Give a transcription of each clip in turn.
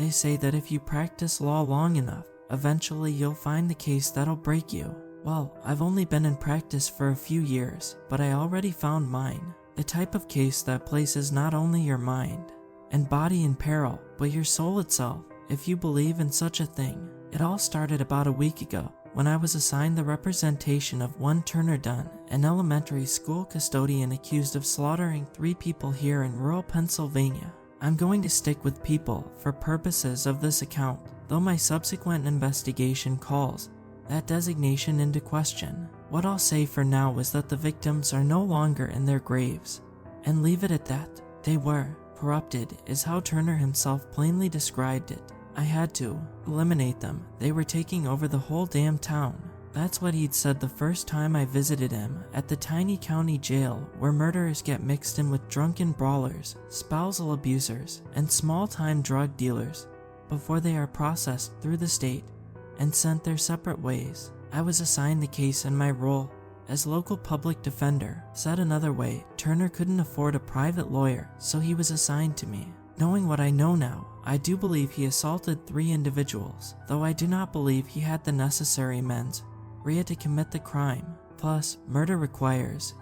They say that if you practice law long enough, eventually you'll find the case that'll break you. Well, I've only been in practice for a few years, but I already found mine. The type of case that places not only your mind and body in peril, but your soul itself, if you believe in such a thing. It all started about a week ago, when I was assigned the representation of one Turner Dunn, an elementary school custodian accused of slaughtering 3 people here in rural Pennsylvania. I'm going to stick with people for purposes of this account, though my subsequent investigation calls that designation into question. What I'll say for now is that the victims are no longer in their graves, and leave it at that. They were corrupted, is how Turner himself plainly described it. I had to eliminate them. They were taking over the whole damn town. That's what he'd said the first time I visited him at the tiny county jail where murderers get mixed in with drunken brawlers, spousal abusers, and small-time drug dealers before they are processed through the state and sent their separate ways. I was assigned the case in my role as local public defender. Said another way, Turner couldn't afford a private lawyer, so he was assigned to me. Knowing what I know now, I do believe he assaulted 3 individuals, though I do not believe he had the necessary mens rea to commit the crime. Plus, murder requires,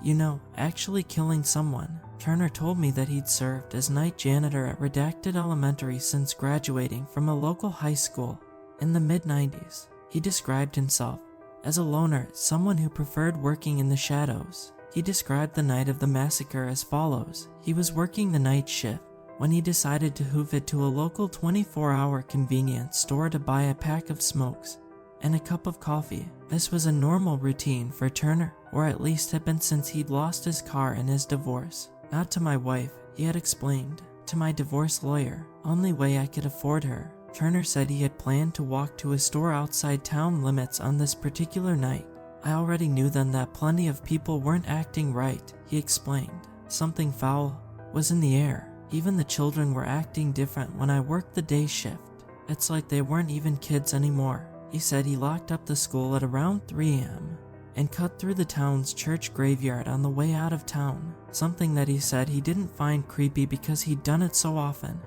actually killing someone. Turner told me that he'd served as night janitor at Redacted Elementary since graduating from a local high school in the mid-90s. He described himself as a loner, someone who preferred working in the shadows. He described the night of the massacre as follows. He was working the night shift when he decided to hoof it to a local 24-hour convenience store to buy a pack of smokes and a cup of coffee. This was a normal routine for Turner, or at least had been since he'd lost his car in his divorce. Not to my wife, he had explained. To my divorce lawyer. Only way I could afford her. Turner said he had planned to walk to a store outside town limits on this particular night. I already knew then that plenty of people weren't acting right, he explained. Something foul was in the air. Even the children were acting different when I worked the day shift. It's like they weren't even kids anymore. He said he locked up the school at around 3 a.m. and cut through the town's church graveyard on the way out of town. Something that he said he didn't find creepy because he'd done it so often,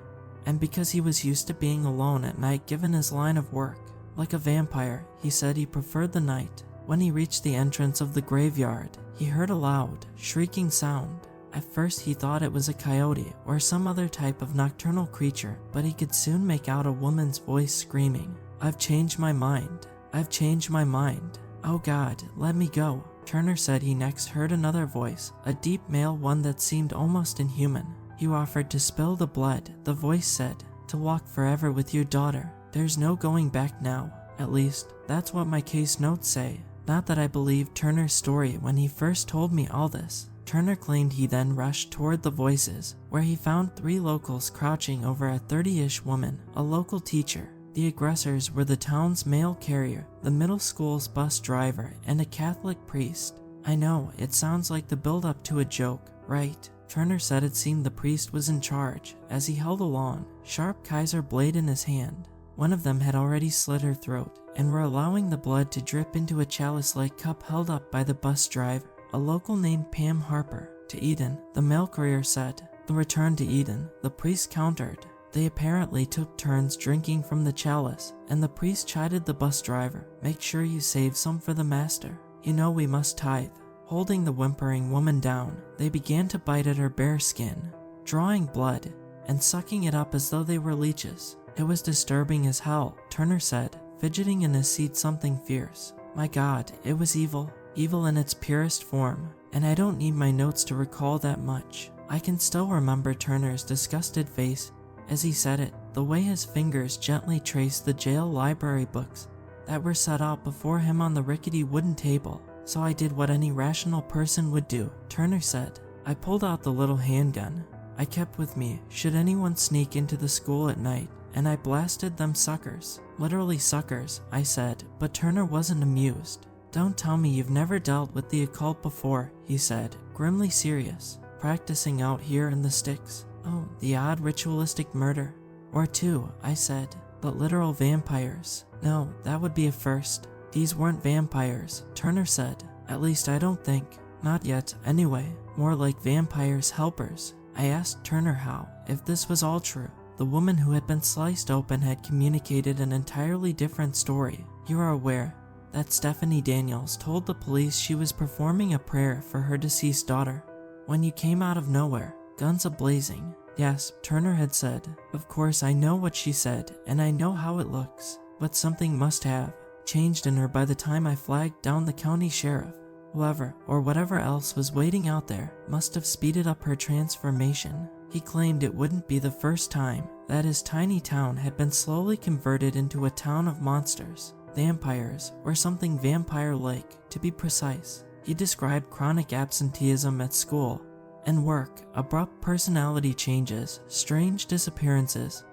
and because he was used to being alone at night given his line of work. Like a vampire, he said he preferred the night. When he reached the entrance of the graveyard, he heard a loud, shrieking sound. At first he thought it was a coyote or some other type of nocturnal creature, but he could soon make out a woman's voice screaming, "I've changed my mind. I've changed my mind. Oh God, let me go." Turner said he next heard another voice, a deep male one that seemed almost inhuman. "You offered to spill the blood," the voice said, "to walk forever with your daughter. There's no going back now. At least, that's what my case notes say." Not that I believed Turner's story when he first told me all this. Turner claimed he then rushed toward the voices, where he found 3 locals crouching over a 30-ish woman, a local teacher. The aggressors were the town's mail carrier, the middle school's bus driver, and a Catholic priest. I know, it sounds like the build-up to a joke, right? Turner said it seemed the priest was in charge, as he held a long, sharp Kaiser blade in his hand. One of them had already slit her throat, and were allowing the blood to drip into a chalice-like cup held up by the bus driver, a local named Pam Harper. "To Eden," the mail courier said. "The return to Eden," the priest countered. They apparently took turns drinking from the chalice, and the priest chided the bus driver, "Make sure you save some for the master. You know we must tithe." Holding the whimpering woman down, they began to bite at her bare skin, drawing blood, and sucking it up as though they were leeches. It was disturbing as hell, Turner said, fidgeting in his seat something fierce. My God, it was evil, evil in its purest form, and I don't need my notes to recall that much. I can still remember Turner's disgusted face as he said it, the way his fingers gently traced the jail library books that were set out before him on the rickety wooden table. "So I did what any rational person would do," Turner said. "I pulled out the little handgun I kept with me should anyone sneak into the school at night, and I blasted them suckers." "Literally suckers," I said, but Turner wasn't amused. "Don't tell me you've never dealt with the occult before," he said, grimly serious. "Practicing out here in the sticks?" "Oh, the odd ritualistic murder or 2, I said, "but literal vampires? No, that would be a first." "These weren't vampires," Turner said. "At least I don't think. Not yet, anyway. More like vampires' helpers." I asked Turner how, if this was all true. the woman who had been sliced open had communicated an entirely different story. You are aware that Stephanie Daniels told the police she was performing a prayer for her deceased daughter when you came out of nowhere, guns a-blazing. Yes, Turner had said. Of course I know what she said, and I know how it looks, but something must have changed in her by the time I flagged down the county sheriff. Whoever, or whatever else was waiting out there, must have speeded up her transformation. He claimed it wouldn't be the first time that his tiny town had been slowly converted into a town of monsters, vampires, or something vampire-like, to be precise. He described chronic absenteeism at school and work, abrupt personality changes, strange disappearances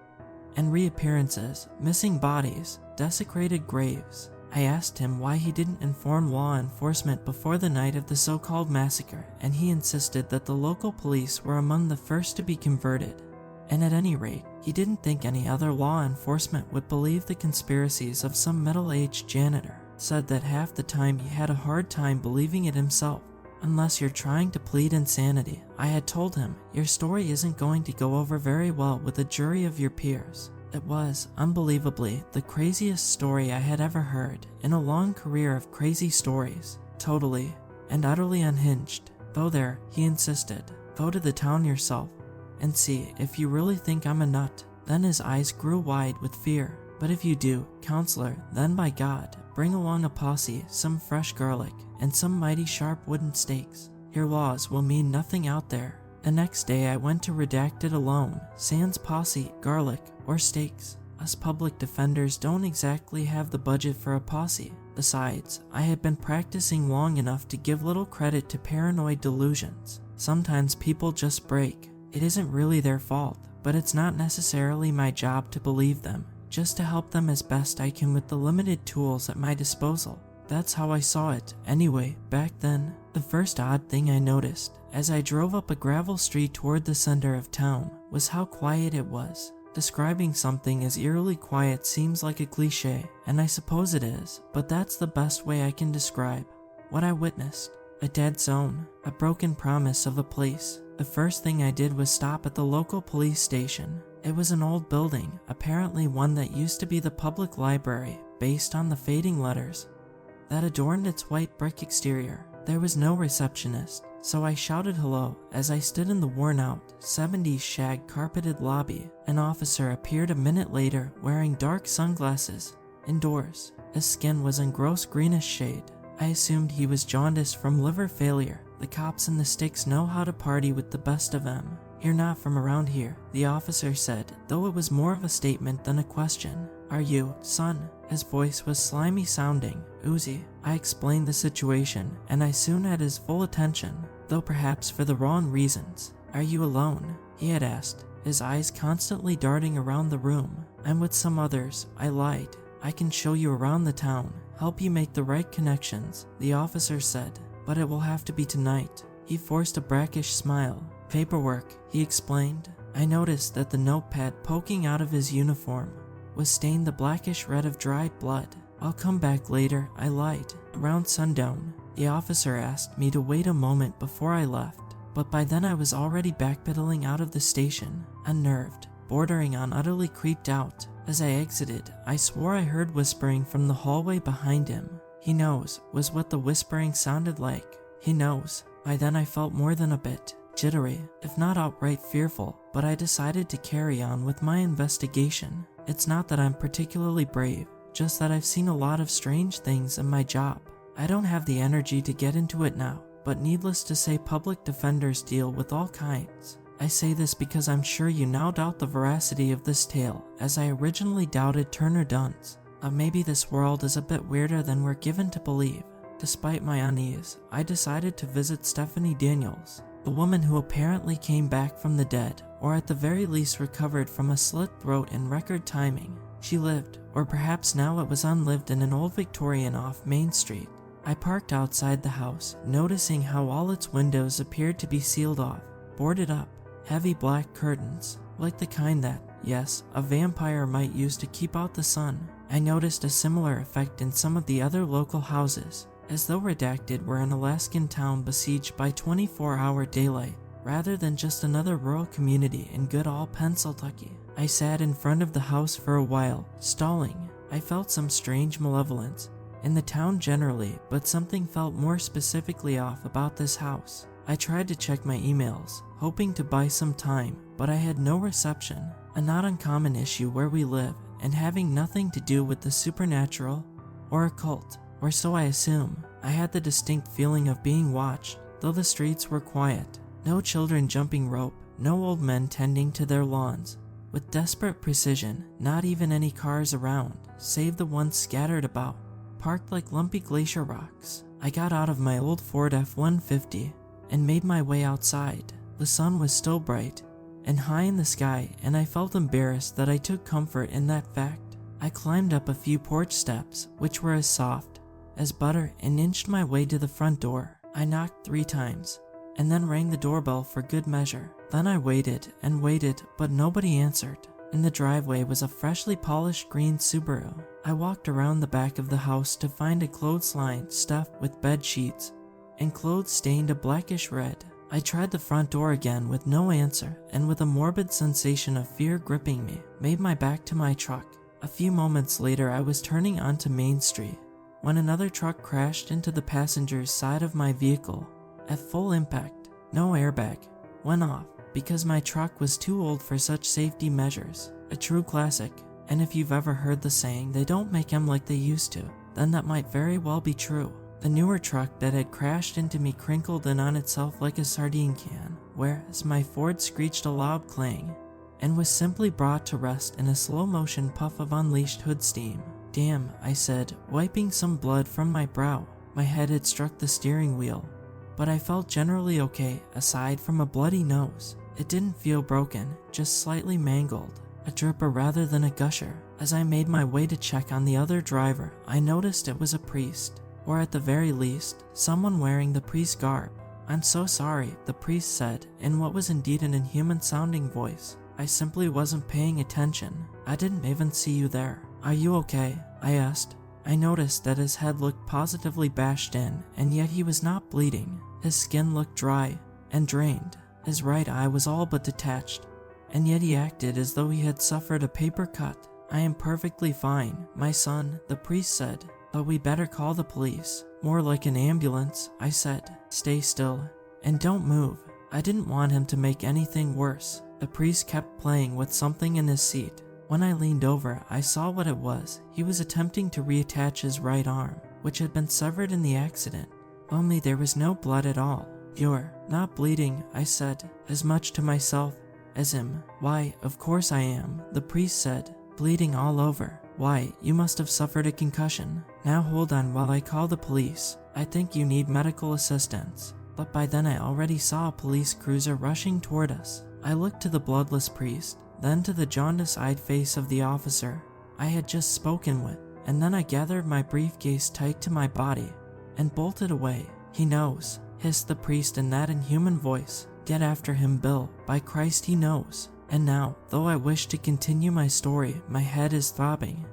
and reappearances, missing bodies, desecrated graves. I asked him why he didn't inform law enforcement before the night of the so-called massacre, and he insisted that the local police were among the first to be converted. And at any rate, he didn't think any other law enforcement would believe the conspiracies of some middle-aged janitor. Said that half the time he had a hard time believing it himself. Unless you're trying to plead insanity, I had told him, your story isn't going to go over very well with a jury of your peers. It was, unbelievably, the craziest story I had ever heard in a long career of crazy stories. Totally and utterly unhinged. Go there, he insisted. Go to the town yourself and see if you really think I'm a nut. Then his eyes grew wide with fear. But if you do, counselor, then by God, bring along a posse, some fresh garlic, and some mighty sharp wooden stakes. Your laws will mean nothing out there. The next day I went to Redacted alone, sans posse, garlic, or stakes. Us public defenders don't exactly have the budget for a posse. Besides, I had been practicing long enough to give little credit to paranoid delusions. Sometimes people just break. It isn't really their fault, but it's not necessarily my job to believe them. Just to help them as best I can with the limited tools at my disposal. That's how I saw it, anyway, back then. The first odd thing I noticed, as I drove up a gravel street toward the center of town, was how quiet it was. Describing something as eerily quiet seems like a cliche, and I suppose it is, but that's the best way I can describe what I witnessed. A dead zone, a broken promise of a place. The first thing I did was stop at the local police station. It was an old building, apparently one that used to be the public library, based on the fading letters that adorned its white brick exterior. There was no receptionist, so I shouted hello as I stood in the worn-out, 70s shag carpeted lobby. An officer appeared a minute later wearing dark sunglasses. Indoors, his skin was in gross greenish shade. I assumed he was jaundiced from liver failure. The cops and the sticks know how to party with the best of them. You're not from around here, the officer said, though it was more of a statement than a question. Are you, son? His voice was slimy sounding, oozy. I explained the situation, and I soon had his full attention, though perhaps for the wrong reasons. Are you alone? He had asked, his eyes constantly darting around the room. I'm with some others, I lied. I can show you around the town, help you make the right connections, the officer said, but it will have to be tonight. He forced a brackish smile. Paperwork, he explained. I noticed that the notepad poking out of his uniform was stained the blackish red of dried blood. I'll come back later, I lied. Around sundown, the officer asked me to wait a moment before I left, but by then I was already backpedaling out of the station, unnerved, bordering on utterly creeped out. As I exited, I swore I heard whispering from the hallway behind him. He knows, was what the whispering sounded like. He knows. By then I felt more than a bit jittery, if not outright fearful, but I decided to carry on with my investigation. It's not that I'm particularly brave, just that I've seen a lot of strange things in my job. I don't have the energy to get into it now, but needless to say, public defenders deal with all kinds. I say this because I'm sure you now doubt the veracity of this tale, as I originally doubted Turner Dunn's. Maybe this world is a bit weirder than we're given to believe. Despite my unease, I decided to visit Stephanie Daniels, the woman who apparently came back from the dead, or at the very least recovered from a slit throat in record timing. She lived, or perhaps now it was unlived, in an old Victorian off Main Street. I parked outside the house, noticing how all its windows appeared to be sealed off, boarded up, heavy black curtains, like the kind that, yes, a vampire might use to keep out the sun. I noticed a similar effect in some of the other local houses, as though Redacted were an Alaskan town besieged by 24-hour daylight, rather than just another rural community in good old Pennsylvania. I sat in front of the house for a while, stalling. I felt some strange malevolence in the town generally, but something felt more specifically off about this house. I tried to check my emails, hoping to buy some time, but I had no reception. A not uncommon issue where we live, and having nothing to do with the supernatural or occult, or so I assume. I had the distinct feeling of being watched, though the streets were quiet. No children jumping rope, no old men tending to their lawns. With desperate precision, not even any cars around, save the ones scattered about, parked like lumpy glacier rocks. I got out of my old Ford F-150 and made my way outside. The sun was still bright and high in the sky, and I felt embarrassed that I took comfort in that fact. I climbed up a few porch steps, which were as soft as butter, and inched my way to the front door. I knocked 3 times, and then rang the doorbell for good measure. Then I waited and waited, but nobody answered. In the driveway was a freshly polished green Subaru. I walked around the back of the house to find a clothesline stuffed with bed sheets and clothes stained a blackish red. I tried the front door again with no answer, and with a morbid sensation of fear gripping me, made my back to my truck. A few moments later I was turning onto Main Street when another truck crashed into the passenger's side of my vehicle. At full impact, no airbag went off because my truck was too old for such safety measures. A true classic, and if you've ever heard the saying, they don't make them like they used to, then that might very well be true. The newer truck that had crashed into me crinkled in on itself like a sardine can, whereas my Ford screeched a loud clang and was simply brought to rest in a slow-motion puff of unleashed hood steam. "Damn," I said, wiping some blood from my brow. My head had struck the steering wheel, but I felt generally okay, aside from a bloody nose. It didn't feel broken, just slightly mangled, a dripper rather than a gusher. As I made my way to check on the other driver, I noticed it was a priest, or at the very least, someone wearing the priest garb. "I'm so sorry," the priest said, in what was indeed an inhuman-sounding voice. "I simply wasn't paying attention. I didn't even see you there." "Are you okay?" I asked. I noticed that his head looked positively bashed in, and yet he was not bleeding. His skin looked dry and drained. His right eye was all but detached, and yet he acted as though he had suffered a paper cut. "I am perfectly fine, my son," the priest said, "but we better call the police." "More like an ambulance," I said. "Stay still and don't move." I didn't want him to make anything worse. The priest kept playing with something in his seat. When I leaned over, I saw what it was. He was attempting to reattach his right arm, which had been severed in the accident, only there was no blood at all. "You're not bleeding," I said, as much to myself as him. "Why, of course I am," the priest said. "Bleeding all over. Why, you must have suffered a concussion. Now hold on while I call the police. I think you need medical assistance." But by then I already saw a police cruiser rushing toward us. I looked to the bloodless priest, then to the jaundice-eyed face of the officer I had just spoken with, and then I gathered my briefcase tight to my body and bolted away. "He knows," hissed the priest in that inhuman voice. "Get after him, Bill. By Christ, he knows." And now, though I wish to continue my story, my head is throbbing,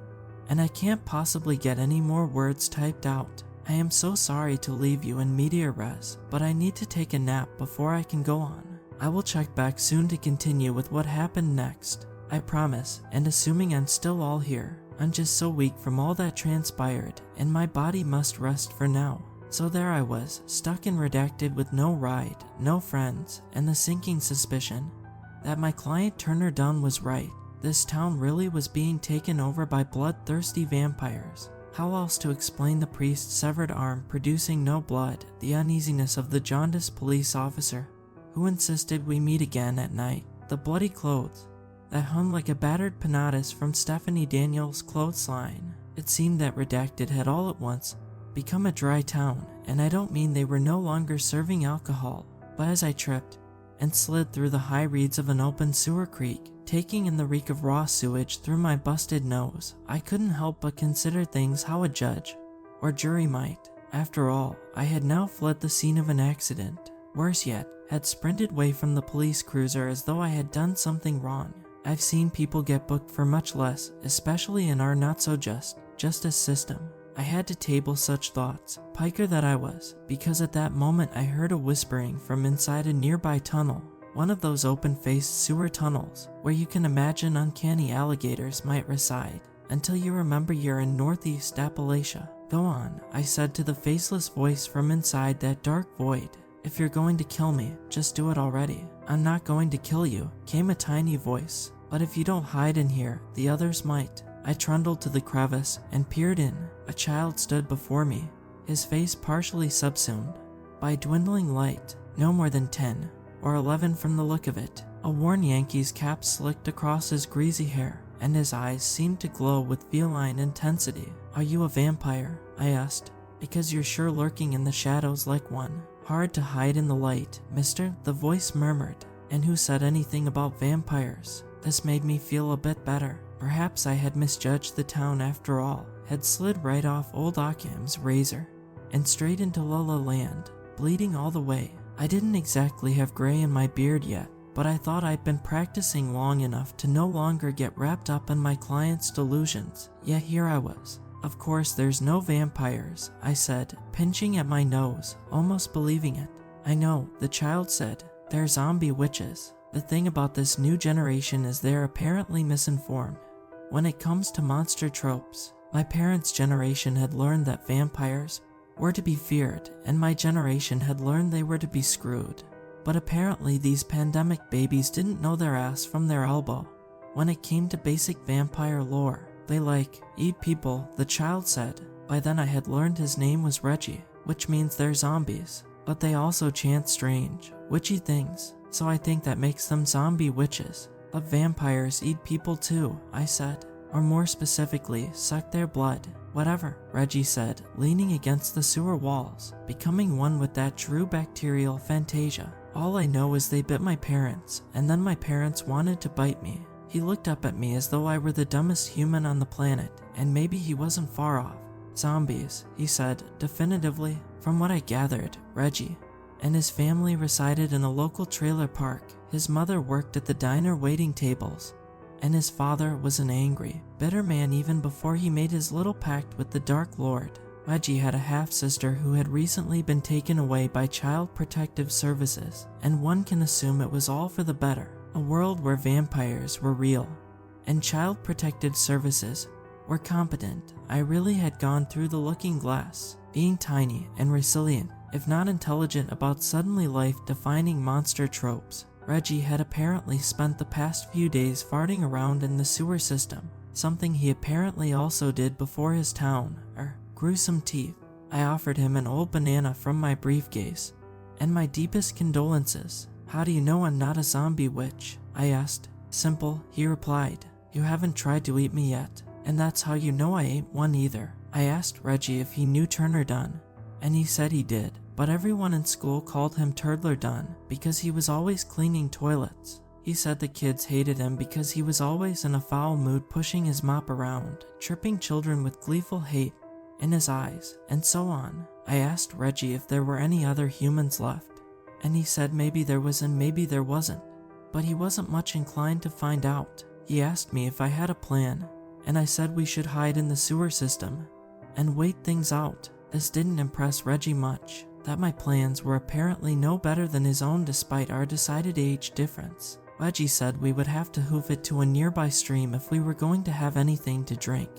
and I can't possibly get any more words typed out. I am so sorry to leave you in media res, but I need to take a nap before I can go on. I will check back soon to continue with what happened next. I promise, and assuming I'm still all here, I'm just so weak from all that transpired, and my body must rest for now. So there I was, stuck and redacted with no ride, no friends, and the sinking suspicion that my client Turner Dunn was right. This town really was being taken over by bloodthirsty vampires. How else to explain the priest's severed arm producing no blood, the uneasiness of the jaundiced police officer who insisted we meet again at night, the bloody clothes that hung like a battered panadas from Stephanie Daniels' clothesline? It seemed that Redacted had all at once become a dry town, and I don't mean they were no longer serving alcohol, but as I tripped and slid through the high reeds of an open sewer creek, taking in the reek of raw sewage through my busted nose, I couldn't help but consider things how a judge or jury might. After all, I had now fled the scene of an accident. Worse yet, had sprinted away from the police cruiser as though I had done something wrong. I've seen people get booked for much less, especially in our not-so-justice system. I had to table such thoughts, piker that I was, because at that moment I heard a whispering from inside a nearby tunnel. one of those open-faced sewer tunnels where you can imagine uncanny alligators might reside, until you remember you're in Northeast Appalachia. Go on, I said to the faceless voice from inside that dark void. If you're going to kill me, just do it already. I'm not going to kill you, came a tiny voice. But if you don't hide in here, the others might. I trundled to the crevice and peered in. A child stood before me, his face partially subsumed by dwindling light, no more than 10 or 11 from the look of it. A worn Yankees cap slicked across his greasy hair, and his eyes seemed to glow with feline intensity. Are you a vampire? I asked, because you're sure lurking in the shadows like one. Hard to hide in the light, mister, the voice murmured. And who said anything about vampires? This made me feel a bit better. Perhaps I had misjudged the town after all, had slid right off old Occam's razor, and straight into La La Land, bleeding all the way. I didn't exactly have gray in my beard yet, but I thought I'd been practicing long enough to no longer get wrapped up in my client's delusions. Yet here I was. Of course there's no vampires, I said, pinching at my nose, almost believing it. I know, the child said. They're zombie witches. The thing about this new generation is they're apparently misinformed when it comes to monster tropes. My parents' generation had learned that vampires were to be feared, and my generation had learned they were to be screwed. But apparently these pandemic babies didn't know their ass from their elbow when it came to basic vampire lore. They eat people, the child said. By then I had learned his name was Reggie, which means they're zombies. But they also chant strange, witchy things, so I think that makes them zombie witches. But vampires eat people too, I said. Or more specifically, suck their blood. Whatever, Reggie said, leaning against the sewer walls, becoming one with that true bacterial fantasia. All I know is they bit my parents, and then my parents wanted to bite me. He looked up at me as though I were the dumbest human on the planet, and maybe he wasn't far off. Zombies, he said, definitively. From what I gathered, Reggie and his family resided in a local trailer park. His mother worked at the diner waiting tables, and his father was an angry, bitter man even before he made his little pact with the Dark Lord. Myuuji had a half-sister who had recently been taken away by Child Protective Services, and one can assume it was all for the better. A world where vampires were real, and Child Protective Services were competent. I really had gone through the looking glass, being tiny and resilient, if not intelligent about suddenly life-defining monster tropes. Reggie had apparently spent the past few days farting around in the sewer system, something he apparently also did before his gruesome teeth. I offered him an old banana from my briefcase, and my deepest condolences. How do you know I'm not a zombie witch? I asked. Simple, he replied. You haven't tried to eat me yet, and that's how you know I ain't one either. I asked Reggie if he knew Turner Dunn, and he said he did, but everyone in school called him Turdler Dunn because he was always cleaning toilets. He said the kids hated him because he was always in a foul mood, pushing his mop around, tripping children with gleeful hate in his eyes, and so on. I asked Reggie if there were any other humans left, and he said maybe there was and maybe there wasn't, but he wasn't much inclined to find out. He asked me if I had a plan, and I said we should hide in the sewer system and wait things out. This didn't impress Reggie much, that my plans were apparently no better than his own despite our decided age difference. Reggie said we would have to hoof it to a nearby stream if we were going to have anything to drink,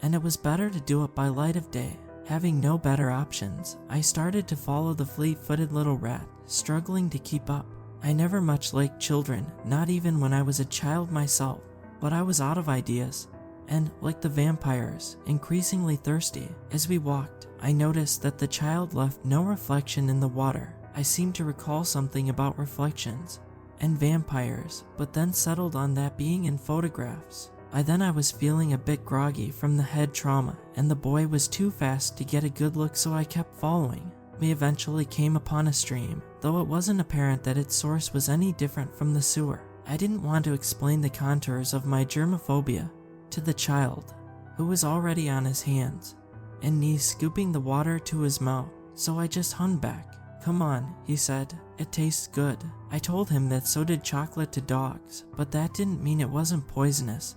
and it was better to do it by light of day. Having no better options, I started to follow the fleet-footed little rat, struggling to keep up. I never much liked children, not even when I was a child myself, but I was out of ideas, and, like the vampires, increasingly thirsty. As we walked, I noticed that the child left no reflection in the water. I seemed to recall something about reflections and vampires, but then settled on that being in photographs. By then I was feeling a bit groggy from the head trauma, and the boy was too fast to get a good look, so I kept following. We eventually came upon a stream, though it wasn't apparent that its source was any different from the sewer. I didn't want to explain the contours of my germophobia to the child, who was already on his hands and knees scooping the water to his mouth, so I just hung back. Come on, he said, it tastes good. I told him that so did chocolate to dogs, but that didn't mean it wasn't poisonous.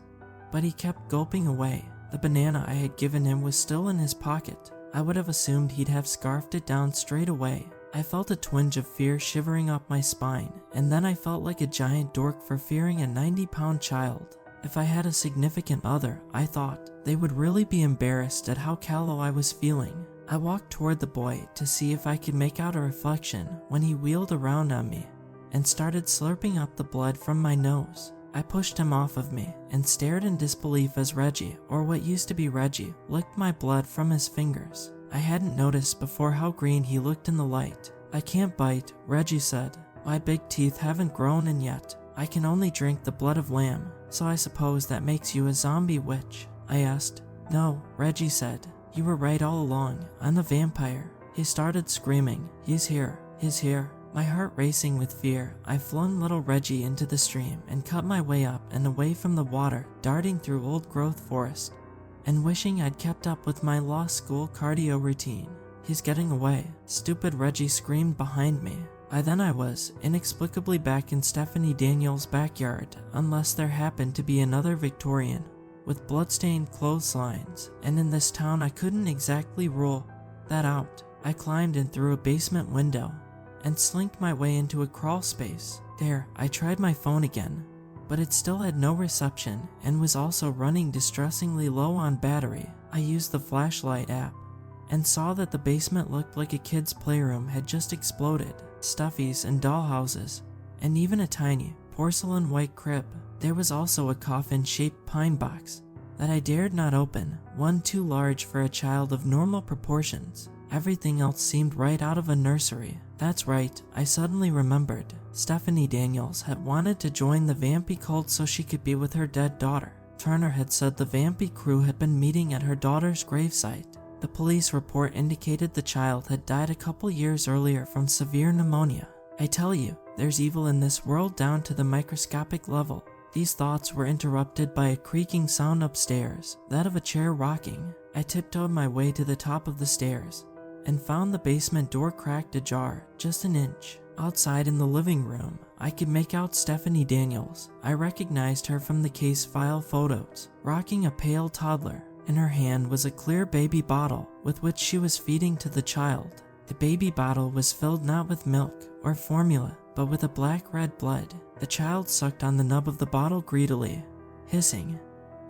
But he kept gulping away. The banana I had given him was still in his pocket. I would have assumed he'd have scarfed it down straight away. I felt a twinge of fear shivering up my spine, and then I felt like a giant dork for fearing a 90-pound child. If I had a significant other, I thought, they would really be embarrassed at how callow I was feeling. I walked toward the boy to see if I could make out a reflection when he wheeled around on me and started slurping up the blood from my nose. I pushed him off of me and stared in disbelief as Reggie, or what used to be Reggie, licked my blood from his fingers. I hadn't noticed before how green he looked in the light. I can't bite, Reggie said. My big teeth haven't grown in yet. I can only drink the blood of lamb, so I suppose that makes you a zombie witch. I asked. No, Reggie said. You were right all along. I'm a vampire. He started screaming. He's here. He's here. My heart racing with fear, I flung little Reggie into the stream and cut my way up and away from the water, darting through old-growth forest, and wishing I'd kept up with my law school cardio routine. He's getting away, stupid Reggie screamed behind me. I was, inexplicably back in Stephanie Daniels' backyard, unless there happened to be another Victorian, with bloodstained clotheslines, and in this town I couldn't exactly rule that out. I climbed in through a basement window, and slinked my way into a crawl space. There, I tried my phone again, but it still had no reception and was also running distressingly low on battery. I used the flashlight app and saw that the basement looked like a kid's playroom had just exploded. Stuffies and dollhouses, and even a tiny, porcelain white crib. There was also a coffin-shaped pine box that I dared not open, one too large for a child of normal proportions. Everything else seemed right out of a nursery. That's right, I suddenly remembered. Stephanie Daniels had wanted to join the vampy cult so she could be with her dead daughter. Turner had said the vampy crew had been meeting at her daughter's gravesite. The police report indicated the child had died a couple years earlier from severe pneumonia. I tell you, there's evil in this world down to the microscopic level. These thoughts were interrupted by a creaking sound upstairs, that of a chair rocking. I tiptoed my way to the top of the stairs and found the basement door cracked ajar, just an inch. Outside in the living room, I could make out Stephanie Daniels. I recognized her from the case file photos, rocking a pale toddler. In her hand was a clear baby bottle with which she was feeding to the child. The baby bottle was filled not with milk or formula, but with a black-red blood. The child sucked on the nub of the bottle greedily, hissing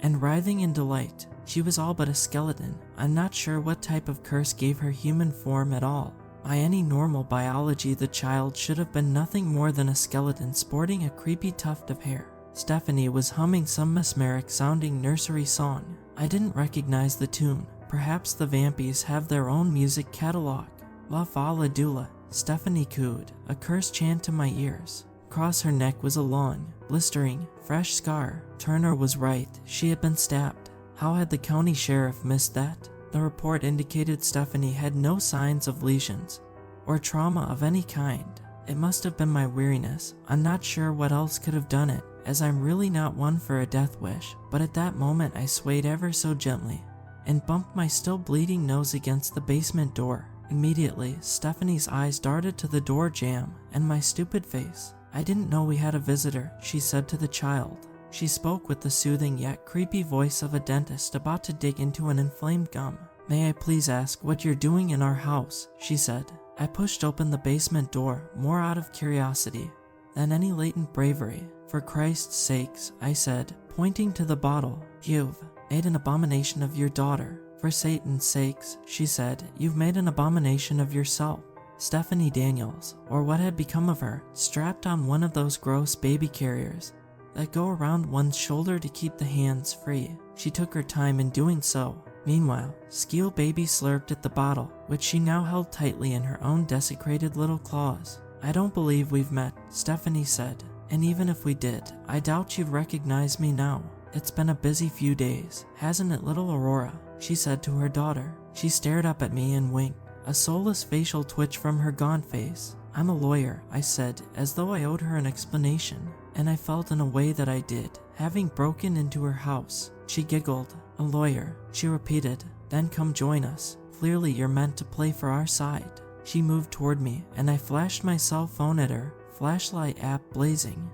and writhing in delight. She was all but a skeleton. I'm not sure what type of curse gave her human form at all. By any normal biology, the child should have been nothing more than a skeleton sporting a creepy tuft of hair. Stephanie was humming some mesmeric-sounding nursery song. I didn't recognize the tune. Perhaps the Vampies have their own music catalog. La Fala Dula, Stephanie cooed, a curse chant to my ears. Across her neck was a long, blistering, fresh scar. Turner was right, she had been stabbed. How had the county sheriff missed that? The report indicated Stephanie had no signs of lesions or trauma of any kind. It must have been my weariness. I'm not sure what else could have done it, as I'm really not one for a death wish, but at that moment I swayed ever so gently and bumped my still bleeding nose against the basement door. Immediately, Stephanie's eyes darted to the door jamb and my stupid face. I didn't know we had a visitor, she said to the child. She spoke with the soothing yet creepy voice of a dentist about to dig into an inflamed gum. May I please ask what you're doing in our house, she said. I pushed open the basement door, more out of curiosity than any latent bravery. For Christ's sakes, I said, pointing to the bottle, you've made an abomination of your daughter. For Satan's sakes, she said, you've made an abomination of yourself. Stephanie Daniels, or what had become of her, strapped on one of those gross baby carriers that go around one's shoulder to keep the hands free. She took her time in doing so. Meanwhile, Skeel Baby slurped at the bottle, which she now held tightly in her own desecrated little claws. I don't believe we've met, Stephanie said, and even if we did, I doubt you'd recognize me now. It's been a busy few days, hasn't it, little Aurora? She said to her daughter. She stared up at me and winked, a soulless facial twitch from her gaunt face. I'm a lawyer, I said, as though I owed her an explanation, and I felt in a way that I did, having broken into her house. She giggled. A lawyer, she repeated, then come join us. Clearly you're meant to play for our side. She moved toward me, and I flashed my cell phone at her, flashlight app blazing.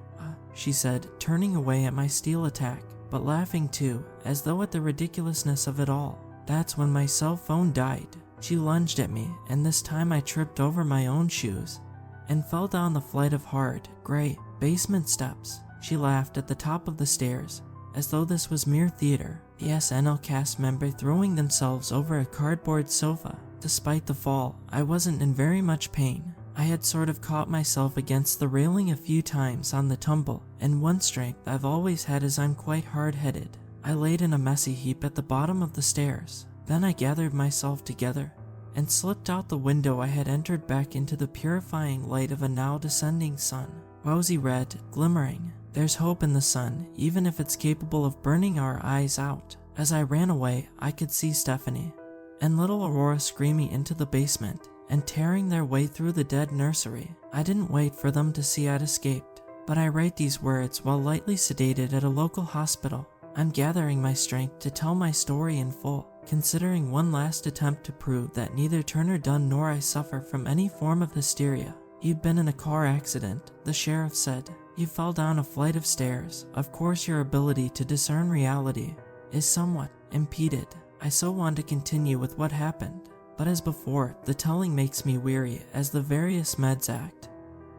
She said, turning away at my steel attack, but laughing too, as though at the ridiculousness of it all. That's when my cell phone died. She lunged at me, and this time I tripped over my own shoes and fell down the flight of hard, gray basement steps. She laughed at the top of the stairs, as though this was mere theater, the SNL cast member throwing themselves over a cardboard sofa. Despite the fall, I wasn't in very much pain. I had sort of caught myself against the railing a few times on the tumble, and one strength I've always had is I'm quite hard-headed. I laid in a messy heap at the bottom of the stairs. Then I gathered myself together and slipped out the window I had entered back into the purifying light of a now descending sun. Rosy red, glimmering. There's hope in the sun, even if it's capable of burning our eyes out. As I ran away, I could see Stephanie and little Aurora screaming into the basement and tearing their way through the dead nursery. I didn't wait for them to see I'd escaped, but I write these words while lightly sedated at a local hospital. I'm gathering my strength to tell my story in full, considering one last attempt to prove that neither Turner Dunn nor I suffer from any form of hysteria. You'd been in a car accident, the sheriff said. You fell down a flight of stairs. Of course your ability to discern reality is somewhat impeded. I so want to continue with what happened, but as before, the telling makes me weary as the various meds act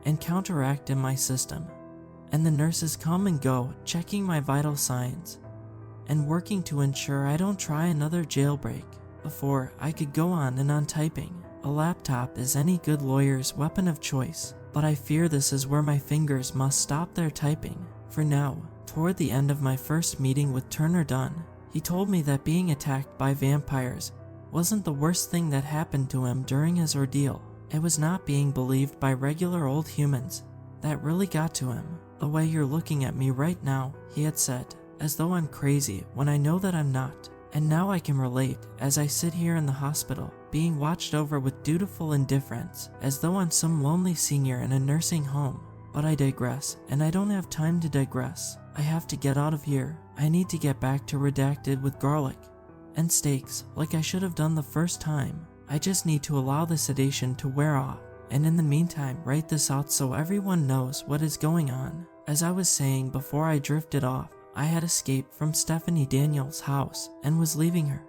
and counteract in my system, and the nurses come and go, checking my vital signs and working to ensure I don't try another jailbreak. Before I could go on and on typing. A laptop is any good lawyer's weapon of choice, but I fear this is where my fingers must stop their typing. For now, toward the end of my first meeting with Turner Dunn, he told me that being attacked by vampires wasn't the worst thing that happened to him during his ordeal. It was not being believed by regular old humans that really got to him. The way you're looking at me right now, he had said, as though I'm crazy when I know that I'm not. And now I can relate as I sit here in the hospital, being watched over with dutiful indifference, as though I'm some lonely senior in a nursing home. But I digress, and I don't have time to digress. I have to get out of here. I need to get back to Redacted with garlic and steaks, like I should have done the first time. I just need to allow the sedation to wear off, and in the meantime write this out so everyone knows what is going on. As I was saying before I drifted off, I had escaped from Stephanie Daniels' house and was leaving her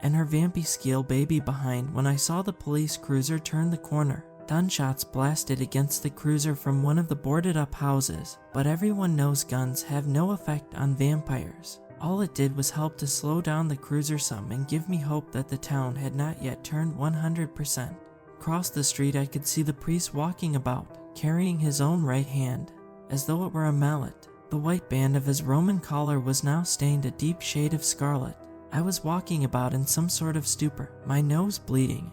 and her vampy scale baby behind when I saw the police cruiser turn the corner. Gunshots blasted against the cruiser from one of the boarded up houses, but everyone knows guns have no effect on vampires. All it did was help to slow down the cruiser some and give me hope that the town had not yet turned 100%. Across the street I could see the priest walking about, carrying his own right hand, as though it were a mallet. The white band of his Roman collar was now stained a deep shade of scarlet. I was walking about in some sort of stupor, my nose bleeding,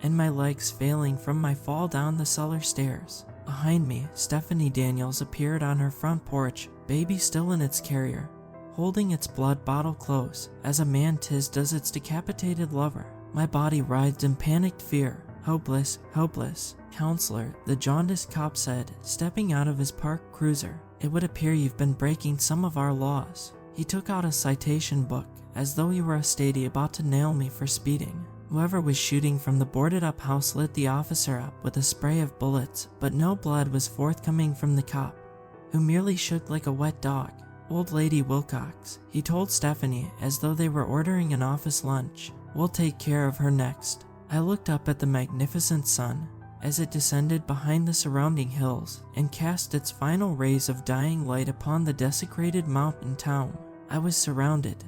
and my legs failing from my fall down the cellar stairs. Behind me, Stephanie Daniels appeared on her front porch, baby still in its carrier, holding its blood bottle close, as a man does its decapitated lover. My body writhed in panicked fear. Hopeless, hopeless. Counselor, the jaundiced cop said, stepping out of his parked cruiser. It would appear you've been breaking some of our laws. He took out a citation book, as though he were a statey about to nail me for speeding. Whoever was shooting from the boarded-up house lit the officer up with a spray of bullets, but no blood was forthcoming from the cop, who merely shook like a wet dog. Old Lady Wilcox, he told Stephanie, as though they were ordering an office lunch. We'll take care of her next. I looked up at the magnificent sun as it descended behind the surrounding hills and cast its final rays of dying light upon the desecrated mountain town. I was surrounded,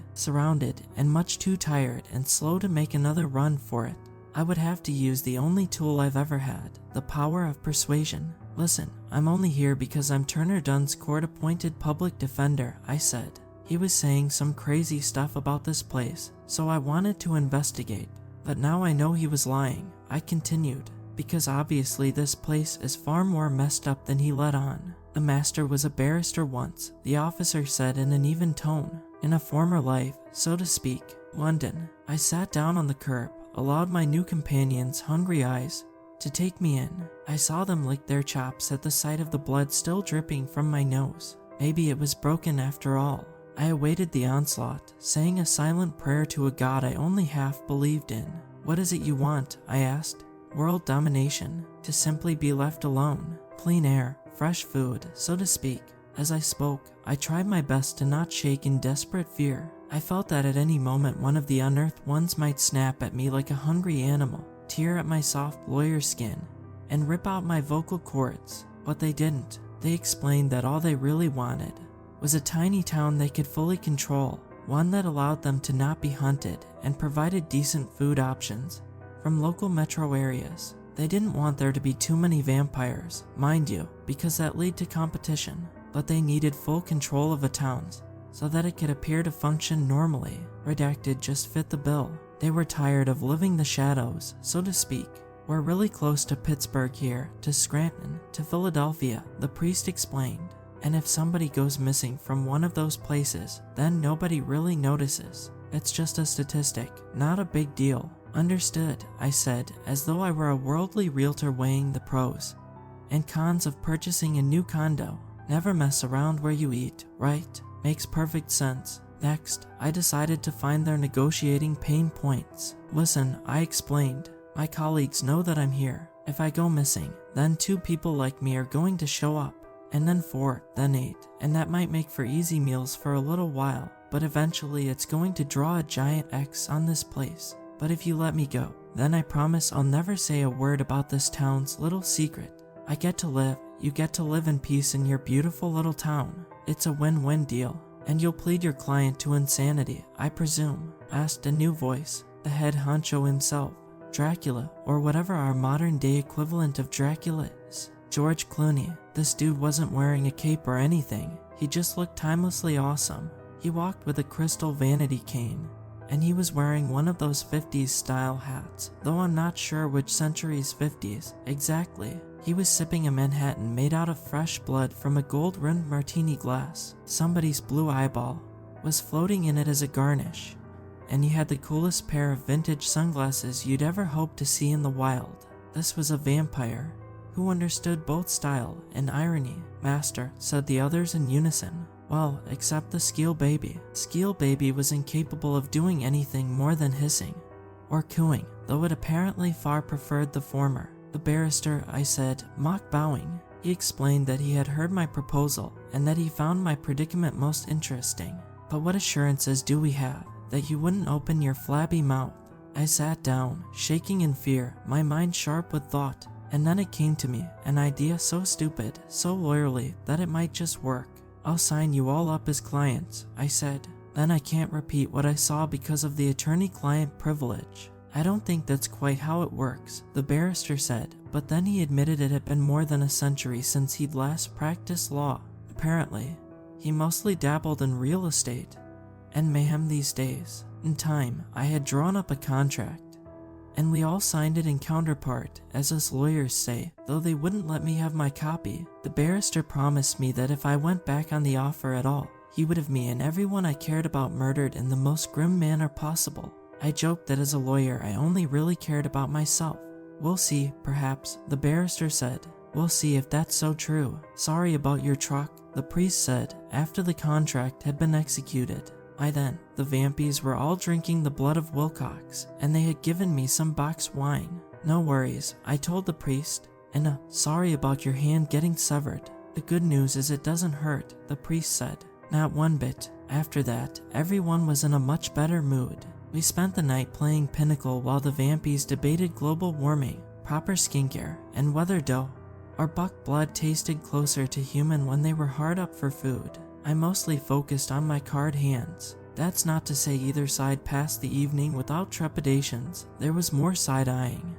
and much too tired and slow to make another run for it. I would have to use the only tool I've ever had, the power of persuasion. Listen, I'm only here because I'm Turner Dunn's court-appointed public defender, I said. He was saying some crazy stuff about this place, so I wanted to investigate. But now I know he was lying, I continued, because obviously this place is far more messed up than he let on. The master was a barrister once, the officer said in an even tone. In a former life, so to speak, London. I sat down on the curb, allowed my new companions' hungry eyes to take me in. I saw them lick their chops at the sight of the blood still dripping from my nose. Maybe it was broken after all. I awaited the onslaught, saying a silent prayer to a god I only half believed in. What is it you want? I asked. World domination. To simply be left alone. Clean air. Fresh food, so to speak. As I spoke, I tried my best to not shake in desperate fear. I felt that at any moment one of the unearthed ones might snap at me like a hungry animal, tear at my soft lawyer skin, and rip out my vocal cords. But they didn't. They explained that all they really wanted was a tiny town they could fully control, one that allowed them to not be hunted and provided decent food options from local metro areas. They didn't want there to be too many vampires, mind you, because that led to competition, but they needed full control of the towns so that it could appear to function normally. Redacted just fit the bill. They were tired of living the shadows, so to speak. We're really close to Pittsburgh here, to Scranton, to Philadelphia, the priest explained. And if somebody goes missing from one of those places, then nobody really notices. It's just a statistic, not a big deal. Understood, I said, as though I were a worldly realtor weighing the pros and cons of purchasing a new condo. Never mess around where you eat, right? Makes perfect sense. Next, I decided to find their negotiating pain points. Listen, I explained. My colleagues know that I'm here. If I go missing, then 2 people like me are going to show up. And then 4, then 8, and that might make for easy meals for a little while, but eventually it's going to draw a giant X on this place. But if you let me go, then I promise I'll never say a word about this town's little secret. I get to live, you get to live in peace in your beautiful little town. It's a win-win deal. And you'll plead your client to insanity, I presume? Asked a new voice, the head honcho himself, Dracula, or whatever our modern-day equivalent of Dracula is. George Clooney. This dude wasn't wearing a cape or anything. He just looked timelessly awesome. He walked with a crystal vanity cane, and he was wearing one of those 50s style hats, though I'm not sure which century's 50s exactly. He was sipping a Manhattan made out of fresh blood from a gold-rimmed martini glass. Somebody's blue eyeball was floating in it as a garnish, and he had the coolest pair of vintage sunglasses you'd ever hope to see in the wild. This was a vampire who understood both style and irony. Master, said the others in unison. Well, except the Skeel Baby. Skeel Baby was incapable of doing anything more than hissing or cooing, though it apparently far preferred the former. The barrister, I said, mock bowing. He explained that he had heard my proposal and that he found my predicament most interesting. But what assurances do we have that you wouldn't open your flabby mouth? I sat down, shaking in fear, my mind sharp with thought, and then it came to me, an idea so stupid, so lawyerly, that it might just work. I'll sign you all up as clients, I said. Then I can't repeat what I saw because of the attorney-client privilege. I don't think that's quite how it works, the barrister said, but then he admitted it had been more than a century since he'd last practiced law. Apparently, he mostly dabbled in real estate and mayhem these days. In time, I had drawn up a contract, and we all signed it in counterpart, as us lawyers say, though they wouldn't let me have my copy. The barrister promised me that if I went back on the offer at all, he would have me and everyone I cared about murdered in the most grim manner possible. I joked that as a lawyer I only really cared about myself. We'll see, perhaps, the barrister said. We'll see if that's so true. Sorry about your truck, the priest said, after the contract had been executed. By then, the vampies were all drinking the blood of Wilcox, and they had given me some boxed wine. No worries, I told the priest, and sorry about your hand getting severed. The good news is it doesn't hurt, the priest said. Not one bit. After that, everyone was in a much better mood. We spent the night playing Pinnacle while the vampies debated global warming, proper skincare, and whether dough or buck blood tasted closer to human when they were hard up for food. I mostly focused on my card hands. That's not to say either side passed the evening without trepidations. There was more side-eyeing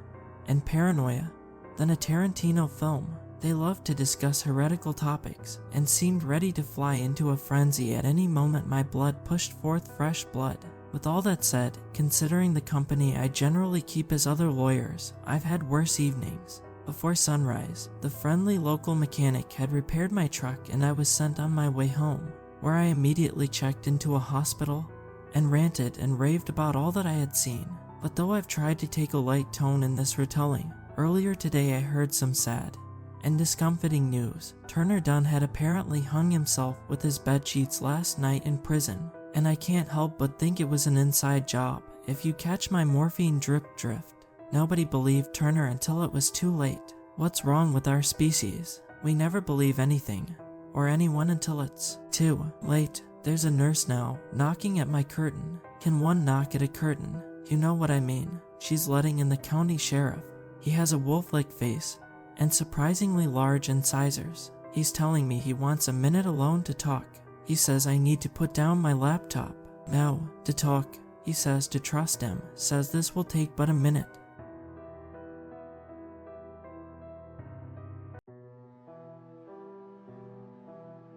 and paranoia than a Tarantino film. They loved to discuss heretical topics and seemed ready to fly into a frenzy at any moment my blood pushed forth fresh blood. With all that said, considering the company I generally keep as other lawyers, I've had worse evenings. Before sunrise, the friendly local mechanic had repaired my truck and I was sent on my way home, where I immediately checked into a hospital and ranted and raved about all that I had seen. But though I've tried to take a light tone in this retelling, earlier today I heard some sad and discomfiting news. Turner Dunn had apparently hung himself with his bedsheets last night in prison, and I can't help but think it was an inside job. If you catch my morphine drip drift. Nobody believed Turner until it was too late. What's wrong with our species? We never believe anything or anyone until it's too late. There's a nurse now, knocking at my curtain. Can one knock at a curtain? You know what I mean. She's letting in the county sheriff. He has a wolf-like face, and surprisingly large incisors. He's telling me he wants a minute alone to talk. He says I need to put down my laptop. No, to talk. He says to trust him, says this will take but a minute.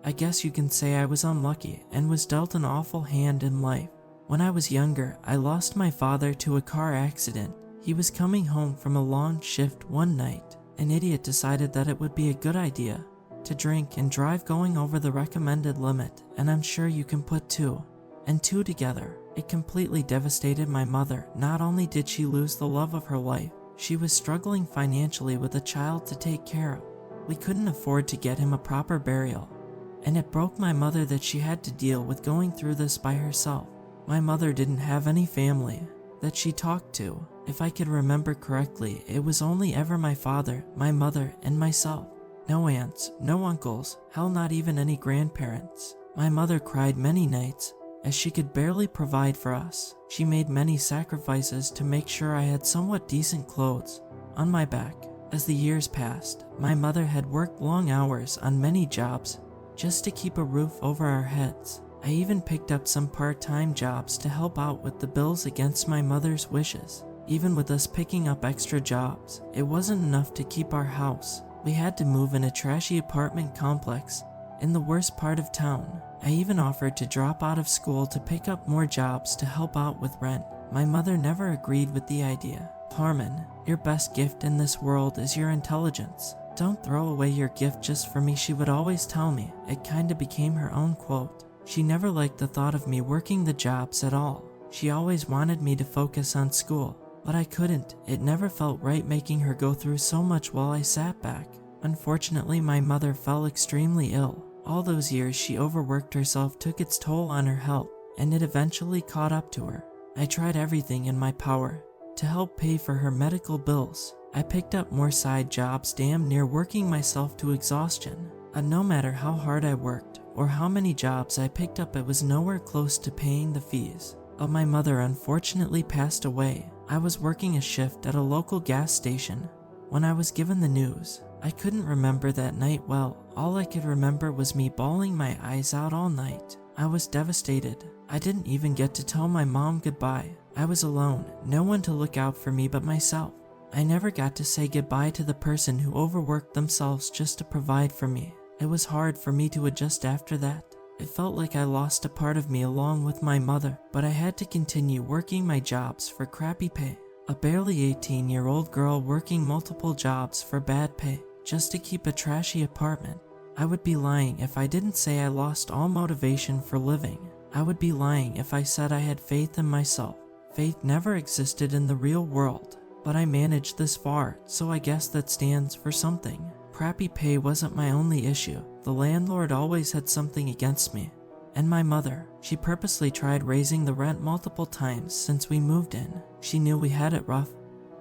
I guess you can say I was unlucky and was dealt an awful hand in life. When I was younger, I lost my father to a car accident. He was coming home from a long shift one night. An idiot decided that it would be a good idea to drink and drive going over the recommended limit, and I'm sure you can put 2 and 2 together. It completely devastated my mother. Not only did she lose the love of her life, she was struggling financially with a child to take care of. We couldn't afford to get him a proper burial, and it broke my mother that she had to deal with going through this by herself. My mother didn't have any family that she talked to. If I could remember correctly, it was only ever my father, my mother, and myself. No aunts, no uncles, hell not even any grandparents. My mother cried many nights, as she could barely provide for us. She made many sacrifices to make sure I had somewhat decent clothes on my back. As the years passed, my mother had worked long hours on many jobs just to keep a roof over our heads. I even picked up some part-time jobs to help out with the bills against my mother's wishes. Even with us picking up extra jobs, it wasn't enough to keep our house. We had to move in a trashy apartment complex in the worst part of town. I even offered to drop out of school to pick up more jobs to help out with rent. My mother never agreed with the idea. Harmon, your best gift in this world is your intelligence. Don't throw away your gift just for me, she would always tell me. It kinda became her own quote. She never liked the thought of me working the jobs at all. She always wanted me to focus on school, but I couldn't. It never felt right making her go through so much while I sat back. Unfortunately, my mother fell extremely ill. All those years she overworked herself took its toll on her health, and it eventually caught up to her. I tried everything in my power to help pay for her medical bills. I picked up more side jobs, damn near working myself to exhaustion. And no matter how hard I worked or how many jobs I picked up, it was nowhere close to paying the fees. But my mother unfortunately passed away. I was working a shift at a local gas station when I was given the news. I couldn't remember that night well. All I could remember was me bawling my eyes out all night. I was devastated. I didn't even get to tell my mom goodbye. I was alone, no one to look out for me but myself. I never got to say goodbye to the person who overworked themselves just to provide for me. It was hard for me to adjust after that. It felt like I lost a part of me along with my mother, but I had to continue working my jobs for crappy pay. A barely 18-year-old girl working multiple jobs for bad pay just to keep a trashy apartment. I would be lying if I didn't say I lost all motivation for living. I would be lying if I said I had faith in myself. Faith never existed in the real world, but I managed this far, so I guess that stands for something. Crappy pay wasn't my only issue. The landlord always had something against me. And my mother, she purposely tried raising the rent multiple times since we moved in. She knew we had it rough,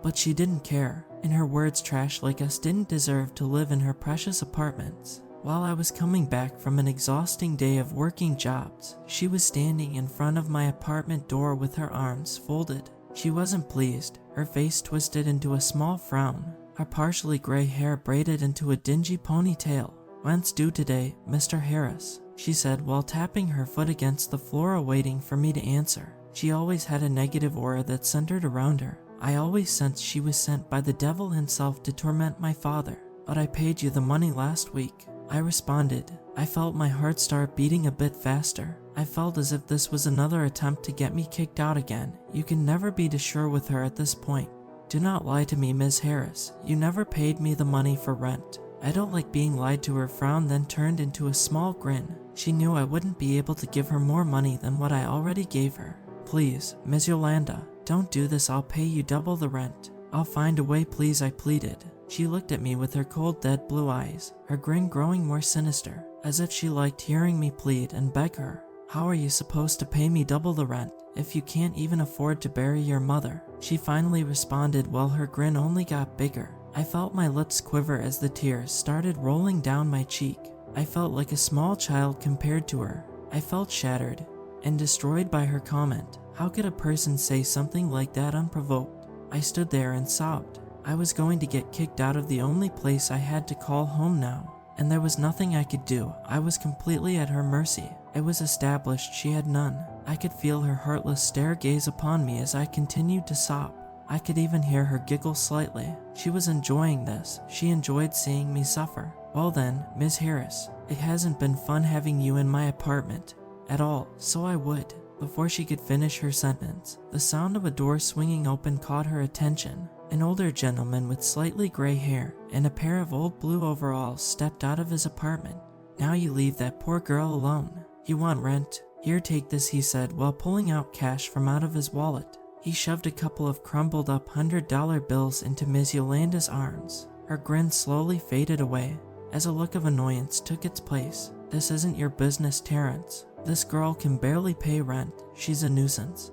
but she didn't care. In her words, trash like us didn't deserve to live in her precious apartments. While I was coming back from an exhausting day of working jobs, she was standing in front of my apartment door with her arms folded. She wasn't pleased, her face twisted into a small frown, her partially gray hair braided into a dingy ponytail. "Rent's due today, Mr. Harris," she said while tapping her foot against the floor awaiting for me to answer. She always had a negative aura that centered around her. I always sensed she was sent by the devil himself to torment my father. "But I paid you the money last week," I responded. I felt my heart start beating a bit faster. I felt as if this was another attempt to get me kicked out again. You can never be too sure with her at this point. "Do not lie to me, Ms. Harris. You never paid me the money for rent." I don't like being lied to. Her frown then turned into a small grin. She knew I wouldn't be able to give her more money than what I already gave her. "Please, Ms. Yolanda, don't do this. I'll pay you double the rent. I'll find a way, please," I pleaded. She looked at me with her cold, dead blue eyes, her grin growing more sinister, as if she liked hearing me plead and beg her. "How are you supposed to pay me double the rent if you can't even afford to bury your mother?" She finally responded while her grin only got bigger. I felt my lips quiver as the tears started rolling down my cheek. I felt like a small child compared to her. I felt shattered and destroyed by her comment. How could a person say something like that unprovoked? I stood there and sobbed. I was going to get kicked out of the only place I had to call home now, and there was nothing I could do. I was completely at her mercy. It was established she had none. I could feel her heartless stare gaze upon me as I continued to sob. I could even hear her giggle slightly. She was enjoying this. She enjoyed seeing me suffer. Well then, Ms. Harris, it hasn't been fun having you in my apartment at all, so I would. Before she could finish her sentence, the sound of a door swinging open caught her attention. An older gentleman with slightly gray hair and a pair of old blue overalls stepped out of his apartment. Now you leave that poor girl alone. You want rent? Here, take this, he said while pulling out cash from out of his wallet. He shoved a couple of crumbled up $100 bills into Ms. Yolanda's arms. Her grin slowly faded away as a look of annoyance took its place. This isn't your business, Terrence. This girl can barely pay rent. She's a nuisance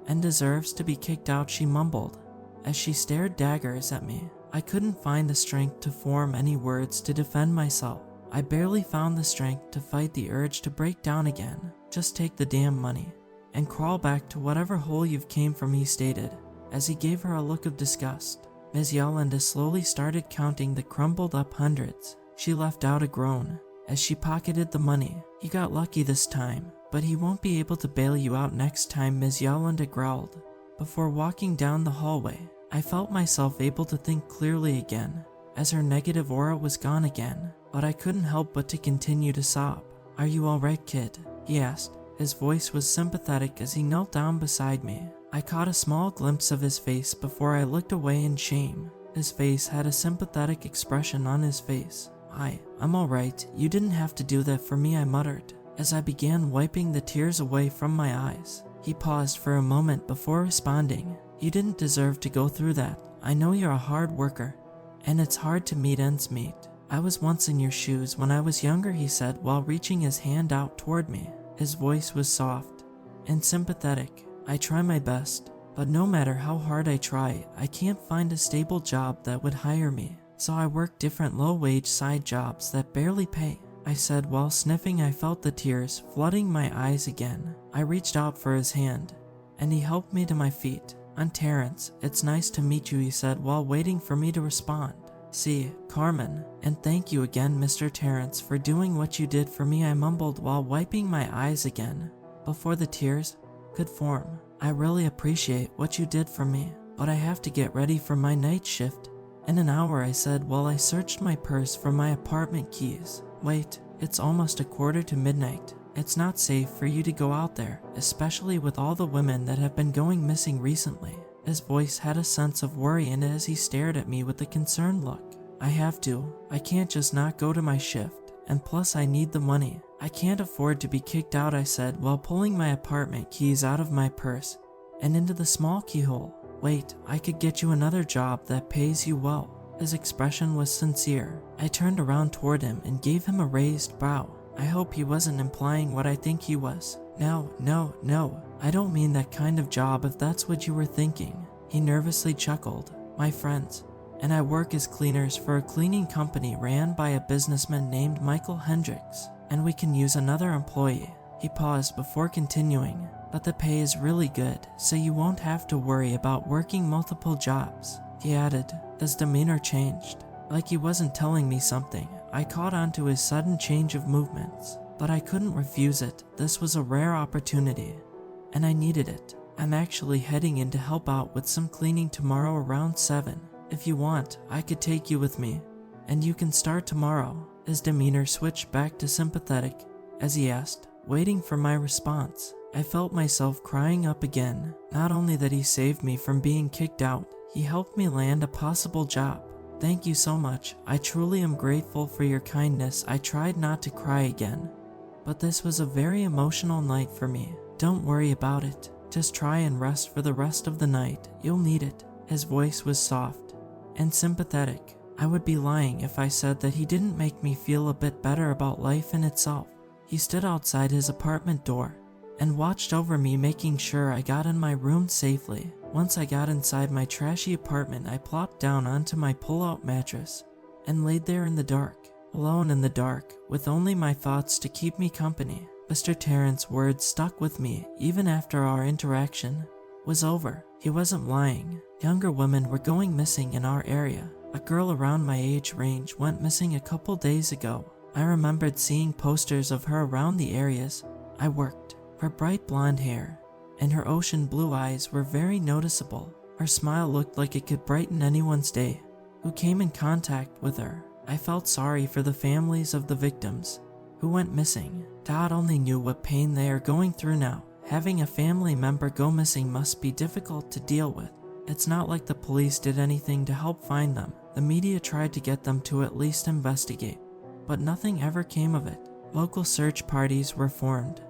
and deserves to be kicked out, she mumbled as she stared daggers at me. I couldn't find the strength to form any words to defend myself. I barely found the strength to fight the urge to break down again. Just take the damn money and crawl back to whatever hole you've came from, he stated as he gave her a look of disgust. Ms. Yolanda slowly started counting the crumbled up hundreds. She left out a groan as she pocketed the money. You got lucky this time, but he won't be able to bail you out next time, Ms. Yolanda growled. Before walking down the hallway, I felt myself able to think clearly again as her negative aura was gone again, but I couldn't help but to continue to sob. Are you alright, kid? He asked. His voice was sympathetic as he knelt down beside me. I caught a small glimpse of his face before I looked away in shame. His face had a sympathetic expression on his face. I'm alright. You didn't have to do that for me, I muttered as I began wiping the tears away from my eyes. He paused for a moment before responding. You didn't deserve to go through that. I know you're a hard worker, and it's hard to meet ends meet. I was once in your shoes when I was younger, he said while reaching his hand out toward me. His voice was soft and sympathetic. I try my best, but no matter how hard I try, I can't find a stable job that would hire me. So I work different low-wage side jobs that barely pay, I said while sniffing. I felt the tears flooding my eyes again. I reached out for his hand, and he helped me to my feet. I'm Terrence. It's nice to meet you, he said while waiting for me to respond. See, Carmen, and thank you again, Mr. Terrence, for doing what you did for me, I mumbled while wiping my eyes again before the tears could form. I really appreciate what you did for me, but I have to get ready for my night shift in an hour, I said while I searched my purse for my apartment keys. Wait, it's almost midnight. It's not safe for you to go out there, especially with all the women that have been going missing recently. His voice had a sense of worry in it as he stared at me with a concerned look. I have to. I can't just not go to my shift, and plus I need the money. I can't afford to be kicked out, I said while pulling my apartment keys out of my purse and into the small keyhole. Wait, I could get you another job that pays you well. His expression was sincere. I turned around toward him and gave him a raised brow. I hope he wasn't implying what I think he was. No, I don't mean that kind of job if that's what you were thinking. He nervously chuckled. My friends and I work as cleaners for a cleaning company ran by a businessman named Michael Hendricks, and we can use another employee. He paused before continuing. But the pay is really good, so you won't have to worry about working multiple jobs, he added. His demeanor changed, like he wasn't telling me something. I caught on to his sudden change of movements, but I couldn't refuse it. This was a rare opportunity, and I needed it. I'm actually heading in to help out with some cleaning tomorrow around 7. If you want, I could take you with me, and you can start tomorrow. His demeanor switched back to sympathetic as he asked, waiting for my response. I felt myself crying up again. Not only that he saved me from being kicked out, he helped me land a possible job. Thank you so much. I truly am grateful for your kindness. I tried not to cry again, but this was a very emotional night for me. Don't worry about it. Just try and rest for the rest of the night. You'll need it. His voice was soft and sympathetic. I would be lying if I said that he didn't make me feel a bit better about life in itself. He stood outside his apartment door and watched over me, making sure I got in my room safely. Once I got inside my trashy apartment, I plopped down onto my pull-out mattress and laid there in the dark, alone in the dark, with only my thoughts to keep me company. Mr. Terrence's words stuck with me even after our interaction was over. He wasn't lying. Younger women were going missing in our area. A girl around my age range went missing a couple days ago. I remembered seeing posters of her around the areas I worked. Her bright blonde hair and her ocean blue eyes were very noticeable. Her smile looked like it could brighten anyone's day who came in contact with her. I felt sorry for the families of the victims who went missing. God only knew what pain they are going through now. Having a family member go missing must be difficult to deal with. It's not like the police did anything to help find them. The media tried to get them to at least investigate, but nothing ever came of it. Local search parties were formed,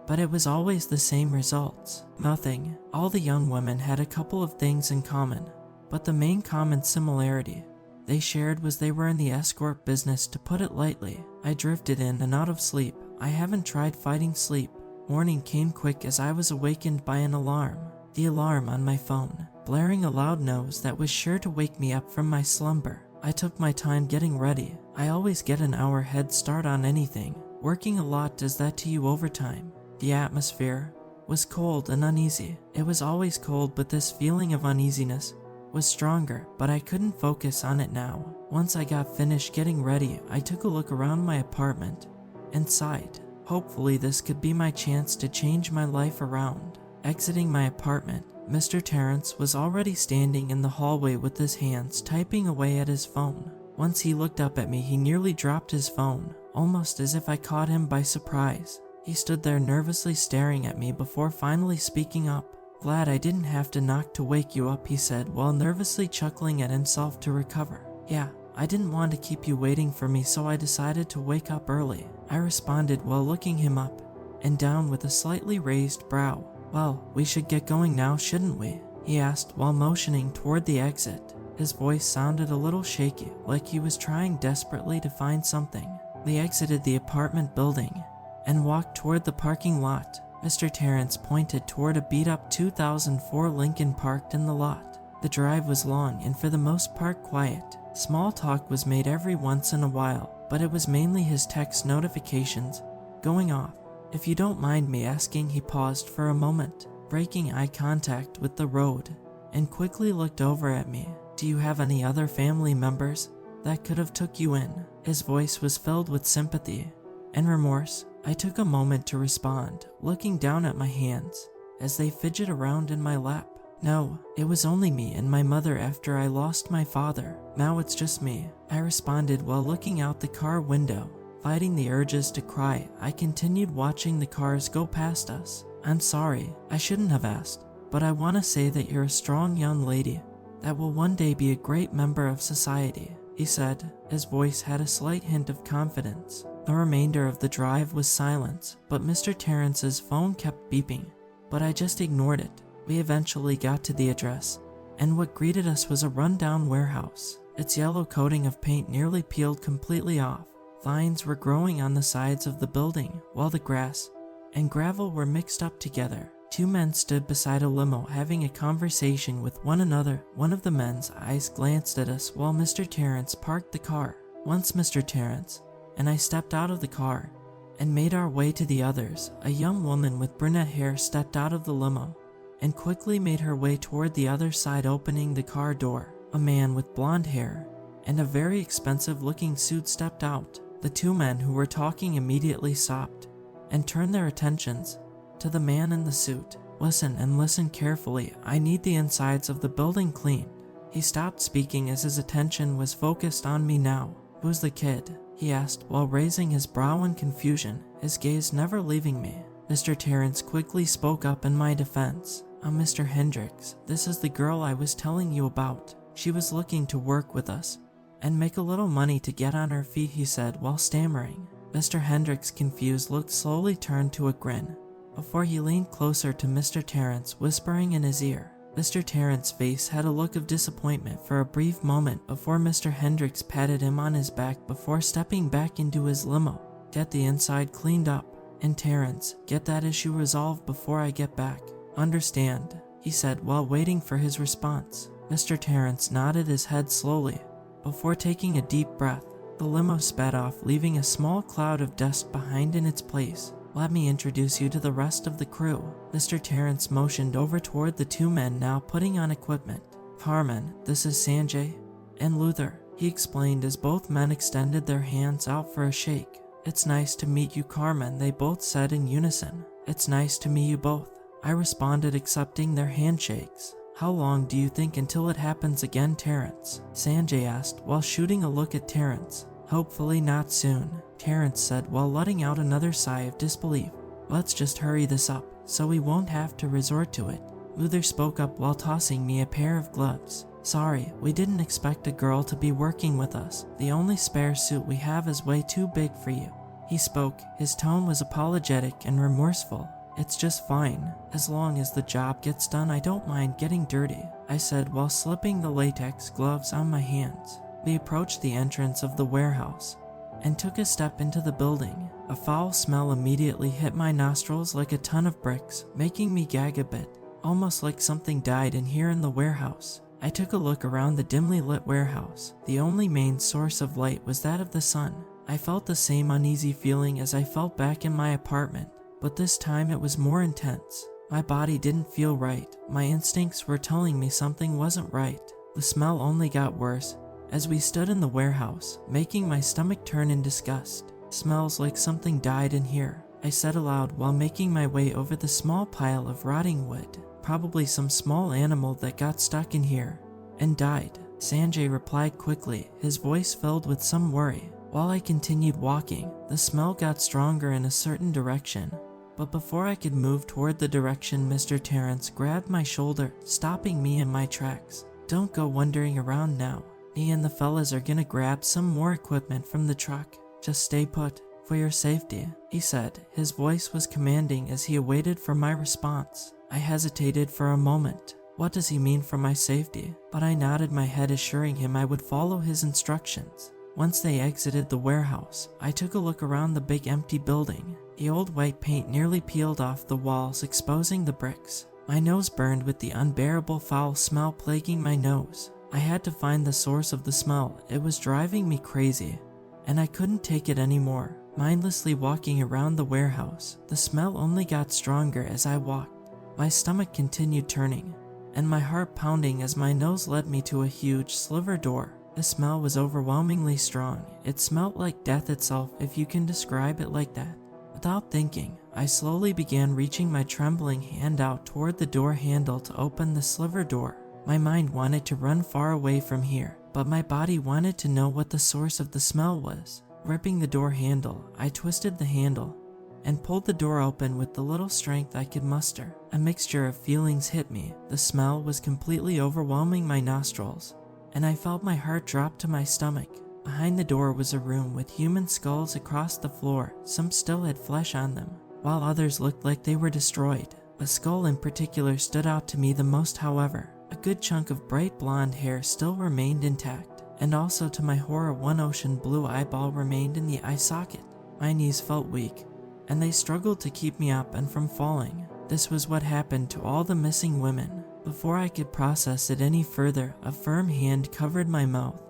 but it was always the same results. Nothing. All the young women had a couple of things in common, but the main common similarity they shared was they were in the escort business, to put it lightly. I drifted in and out of sleep. I haven't tried fighting sleep. Morning came quick as I was awakened by an alarm. The alarm on my phone, blaring a loud noise that was sure to wake me up from my slumber. I took my time getting ready. I always get an hour head start on anything. Working a lot does that to you over time. The atmosphere was cold and uneasy. It was always cold, but this feeling of uneasiness was stronger, but I couldn't focus on it now. Once I got finished getting ready, I took a look around my apartment and sighed. Hopefully this could be my chance to change my life around. Exiting my apartment, Mr. Terrence was already standing in the hallway with his hands typing away at his phone. Once he looked up at me, he nearly dropped his phone, almost as if I caught him by surprise. He stood there nervously staring at me before finally speaking up. "Glad I didn't have to knock to wake you up," he said while nervously chuckling at himself to recover. "Yeah, I didn't want to keep you waiting for me, so I decided to wake up early," I responded while looking him up and down with a slightly raised brow. "Well, we should get going now, shouldn't we?" he asked while motioning toward the exit. His voice sounded a little shaky, like he was trying desperately to find something. We exited the apartment building and walked toward the parking lot. Mr. Terrence pointed toward a beat-up 2004 Lincoln parked in the lot. The drive was long and for the most part quiet. Small talk was made every once in a while, but it was mainly his text notifications going off. "If you don't mind me asking," he paused for a moment, breaking eye contact with the road, and quickly looked over at me. "Do you have any other family members that could have took you in?" His voice was filled with sympathy and remorse. I took a moment to respond, looking down at my hands as they fidget around in my lap. "No, it was only me and my mother after I lost my father. Now it's just me," I responded while looking out the car window. Fighting the urges to cry, I continued watching the cars go past us. "I'm sorry, I shouldn't have asked, but I want to say that you're a strong young lady that will one day be a great member of society," he said. His voice had a slight hint of confidence. The remainder of the drive was silence, but Mr. Terrence's phone kept beeping, but I just ignored it. We eventually got to the address, and what greeted us was a rundown warehouse. Its yellow coating of paint nearly peeled completely off. Vines were growing on the sides of the building, while the grass and gravel were mixed up together. Two men stood beside a limo having a conversation with one another. One of the men's eyes glanced at us while Mr. Terrence parked the car. Once Mr. Terrence and I stepped out of the car and made our way to the others. A young woman with brunette hair stepped out of the limo and quickly made her way toward the other side, opening the car door. A man with blonde hair and a very expensive-looking suit stepped out. The two men who were talking immediately stopped and turned their attentions to the man in the suit. "Listen and listen carefully. I need the insides of the building cleaned." He stopped speaking as his attention was focused on me now. "Who's the kid?" he asked while raising his brow in confusion, his gaze never leaving me. Mr. Terrence quickly spoke up in my defense. "I'm Mr. Hendricks. This is the girl I was telling you about. She was looking to work with us and make a little money to get on her feet," he said while stammering. Mr. Hendricks' confused look slowly turned to a grin before he leaned closer to Mr. Terrence, whispering in his ear. Mr. Terrence's face had a look of disappointment for a brief moment before Mr. Hendricks patted him on his back before stepping back into his limo. "Get the inside cleaned up, and Terrence, get that issue resolved before I get back." "Understand," he said while waiting for his response. Mr. Terrence nodded his head slowly before taking a deep breath. The limo sped off, leaving a small cloud of dust behind in its place. Let me introduce you to the rest of the crew. Mr. Terrence motioned over toward the two men now putting on equipment. Carmen, this is Sanjay. And Luther, he explained as both men extended their hands out for a shake. It's nice to meet you, Carmen, they both said in unison. It's nice to meet you both, I responded, accepting their handshakes. How long do you think until it happens again, Terrence? Sanjay asked while shooting a look at Terrence. Hopefully not soon, Terrence said while letting out another sigh of disbelief. Let's just hurry this up, so we won't have to resort to it. Luther spoke up while tossing me a pair of gloves. Sorry, we didn't expect a girl to be working with us. The only spare suit we have is way too big for you. He spoke, his tone was apologetic and remorseful. It's just fine. As long as the job gets done, I don't mind getting dirty, I said while slipping the latex gloves on my hands. We approached the entrance of the warehouse and took a step into the building. A foul smell immediately hit my nostrils like a ton of bricks, making me gag a bit, almost like something died in here in the warehouse. I took a look around the dimly lit warehouse. The only main source of light was that of the sun. I felt the same uneasy feeling as I felt back in my apartment, but this time it was more intense. My body didn't feel right. My instincts were telling me something wasn't right. The smell only got worse as we stood in the warehouse, making my stomach turn in disgust. Smells like something died in here, I said aloud while making my way over the small pile of rotting wood. Probably some small animal that got stuck in here and died. Sanjay replied quickly, his voice filled with some worry. While I continued walking, the smell got stronger in a certain direction. But before I could move toward the direction, Mr. Terrence grabbed my shoulder, stopping me in my tracks. Don't go wandering around now. Me and the fellas are gonna grab some more equipment from the truck. Just stay put, for your safety, he said. His voice was commanding as he awaited for my response. I hesitated for a moment. What does he mean for my safety? But I nodded my head, assuring him I would follow his instructions. Once they exited the warehouse, I took a look around the big empty building. The old white paint nearly peeled off the walls, exposing the bricks. My nose burned with the unbearable foul smell plaguing my nose. I had to find the source of the smell. It was driving me crazy, and I couldn't take it anymore. Mindlessly walking around the warehouse, the smell only got stronger as I walked. My stomach continued turning, and my heart pounding as my nose led me to a huge sliver door. The smell was overwhelmingly strong. It smelled like death itself, if you can describe it like that. Without thinking, I slowly began reaching my trembling hand out toward the door handle to open the sliver door. My mind wanted to run far away from here, but my body wanted to know what the source of the smell was. Gripping the door handle, I twisted the handle and pulled the door open with the little strength I could muster. A mixture of feelings hit me. The smell was completely overwhelming my nostrils, and I felt my heart drop to my stomach. Behind the door was a room with human skulls across the floor. Some still had flesh on them, while others looked like they were destroyed. A skull in particular stood out to me the most, however. A good chunk of bright blonde hair still remained intact, and also to my horror, one ocean blue eyeball remained in the eye socket. My knees felt weak, and they struggled to keep me up and from falling. This was what happened to all the missing women. Before I could process it any further, a firm hand covered my mouth,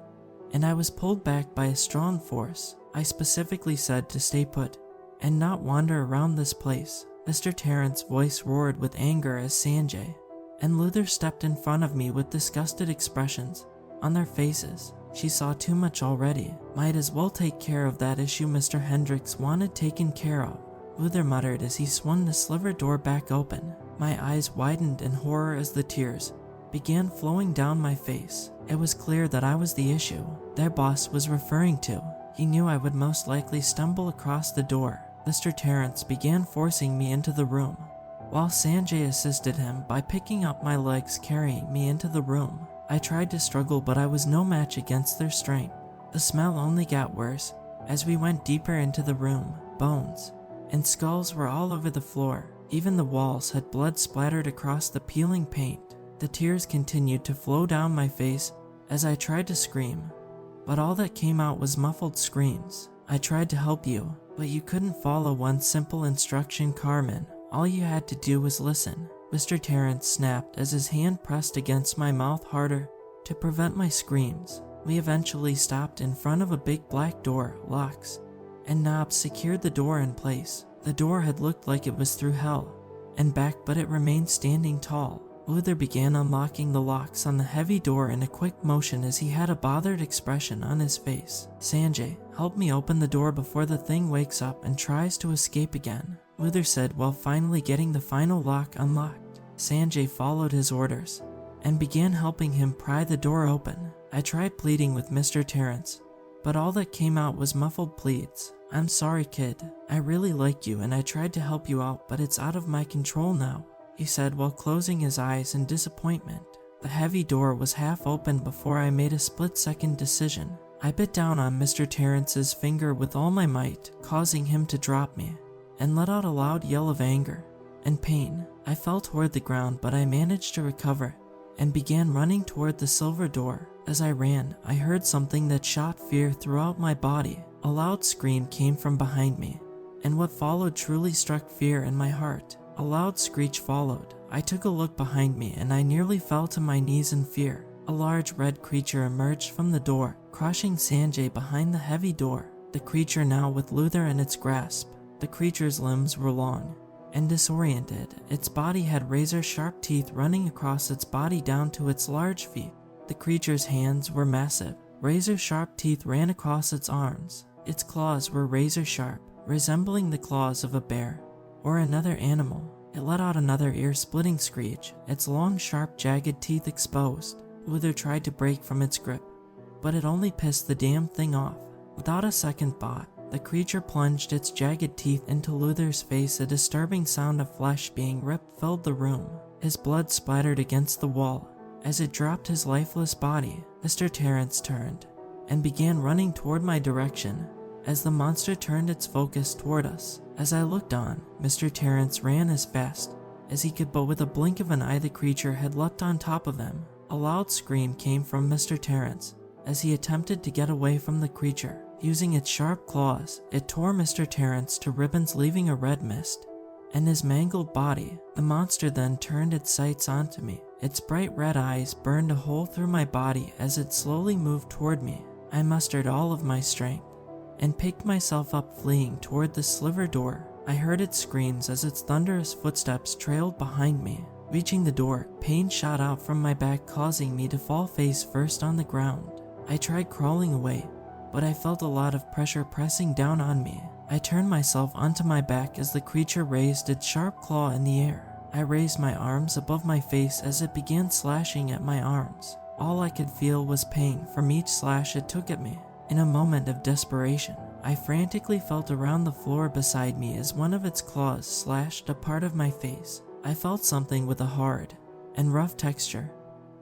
and I was pulled back by a strong force. I specifically said to stay put and not wander around this place. Mr. Terrence's voice roared with anger as Sanjay and Luther stepped in front of me with disgusted expressions on their faces. She saw too much already. Might as well take care of that issue Mr. Hendricks wanted taken care of, Luther muttered as he swung the sliver door back open. My eyes widened in horror as the tears began flowing down my face. It was clear that I was the issue their boss was referring to. He knew I would most likely stumble across the door. Mr. Terrence began forcing me into the room, while Sanjay assisted him by picking up my legs, carrying me into the room. I tried to struggle, but I was no match against their strength. The smell only got worse as we went deeper into the room. Bones and skulls were all over the floor. Even the walls had blood splattered across the peeling paint. The tears continued to flow down my face as I tried to scream, but all that came out was muffled screams. I tried to help you, but you couldn't follow one simple instruction, Carmen. All you had to do was listen. Mr. Terrence snapped as his hand pressed against my mouth harder to prevent my screams. We eventually stopped in front of a big black door. Locks and knobs secured the door in place. The door had looked like it was through hell and back, but it remained standing tall. Luther began unlocking the locks on the heavy door in a quick motion as he had a bothered expression on his face. "Sanjay, help me open the door before the thing wakes up and tries to escape again," Luther said while finally getting the final lock unlocked. Sanjay followed his orders and began helping him pry the door open. I tried pleading with Mr. Terrence, but all that came out was muffled pleads. "I'm sorry, kid. I really like you and I tried to help you out, but it's out of my control now," he said while closing his eyes in disappointment. The heavy door was half open before I made a split-second decision. I bit down on Mr. Terrence's finger with all my might, causing him to drop me, and let out a loud yell of anger and pain. I fell toward the ground, but I managed to recover and began running toward the silver door. As I ran, I heard something that shot fear throughout my body. A loud scream came from behind me, and what followed truly struck fear in my heart. A loud screech followed. I took a look behind me and I nearly fell to my knees in fear. A large red creature emerged from the door, crushing Sanjay behind the heavy door. The creature now with Luther in its grasp. The creature's limbs were long and disoriented. Its body had razor-sharp teeth running across its body down to its large feet. The creature's hands were massive. Razor-sharp teeth ran across its arms. Its claws were razor-sharp, resembling the claws of a bear or another animal. It let out another ear-splitting screech, its long, sharp, jagged teeth exposed. Luther tried to break from its grip, but it only pissed the damn thing off. Without a second thought, the creature plunged its jagged teeth into Luther's face. A disturbing sound of flesh being ripped filled the room. His blood splattered against the wall as it dropped his lifeless body. Mr. Terrence turned and began running toward my direction as the monster turned its focus toward us. As I looked on, Mr. Terrence ran as fast as he could, but with a blink of an eye the creature had leapt on top of him. A loud scream came from Mr. Terrence as he attempted to get away from the creature. Using its sharp claws, it tore Mr. Terrence to ribbons, leaving a red mist in his mangled body. The monster then turned its sights onto me. Its bright red eyes burned a hole through my body as it slowly moved toward me. I mustered all of my strength and picked myself up, fleeing toward the sliver door. I heard its screams as its thunderous footsteps trailed behind me. Reaching the door, pain shot out from my back, causing me to fall face first on the ground. I tried crawling away, but I felt a lot of pressure pressing down on me. I turned myself onto my back as the creature raised its sharp claw in the air. I raised my arms above my face as it began slashing at my arms. All I could feel was pain from each slash it took at me. In a moment of desperation, I frantically felt around the floor beside me as one of its claws slashed a part of my face. I felt something with a hard and rough texture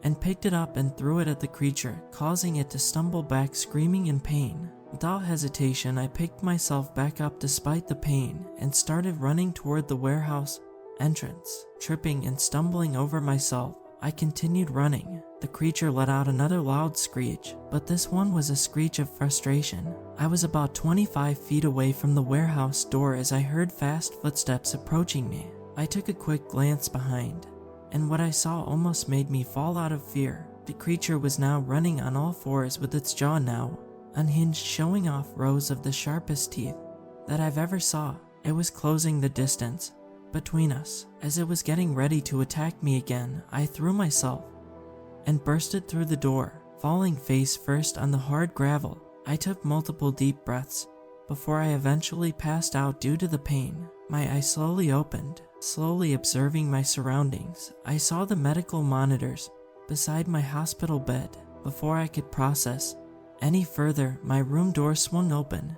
and picked it up and threw it at the creature, causing it to stumble back, screaming in pain. Without hesitation, I picked myself back up despite the pain and started running toward the warehouse entrance. Tripping and stumbling over myself, I continued running. The creature let out another loud screech, but this one was a screech of frustration. I was about 25 feet away from the warehouse door as I heard fast footsteps approaching me. I took a quick glance behind, and what I saw almost made me fall out of fear. The creature was now running on all fours with its jaw now unhinged, showing off rows of the sharpest teeth that I've ever saw. It was closing the distance between us. As it was getting ready to attack me again, I threw myself and bursted through the door, falling face first on the hard gravel. I took multiple deep breaths before I eventually passed out due to the pain. My eyes slowly opened, slowly observing my surroundings. I saw the medical monitors beside my hospital bed. Before I could process any further, my room door swung open,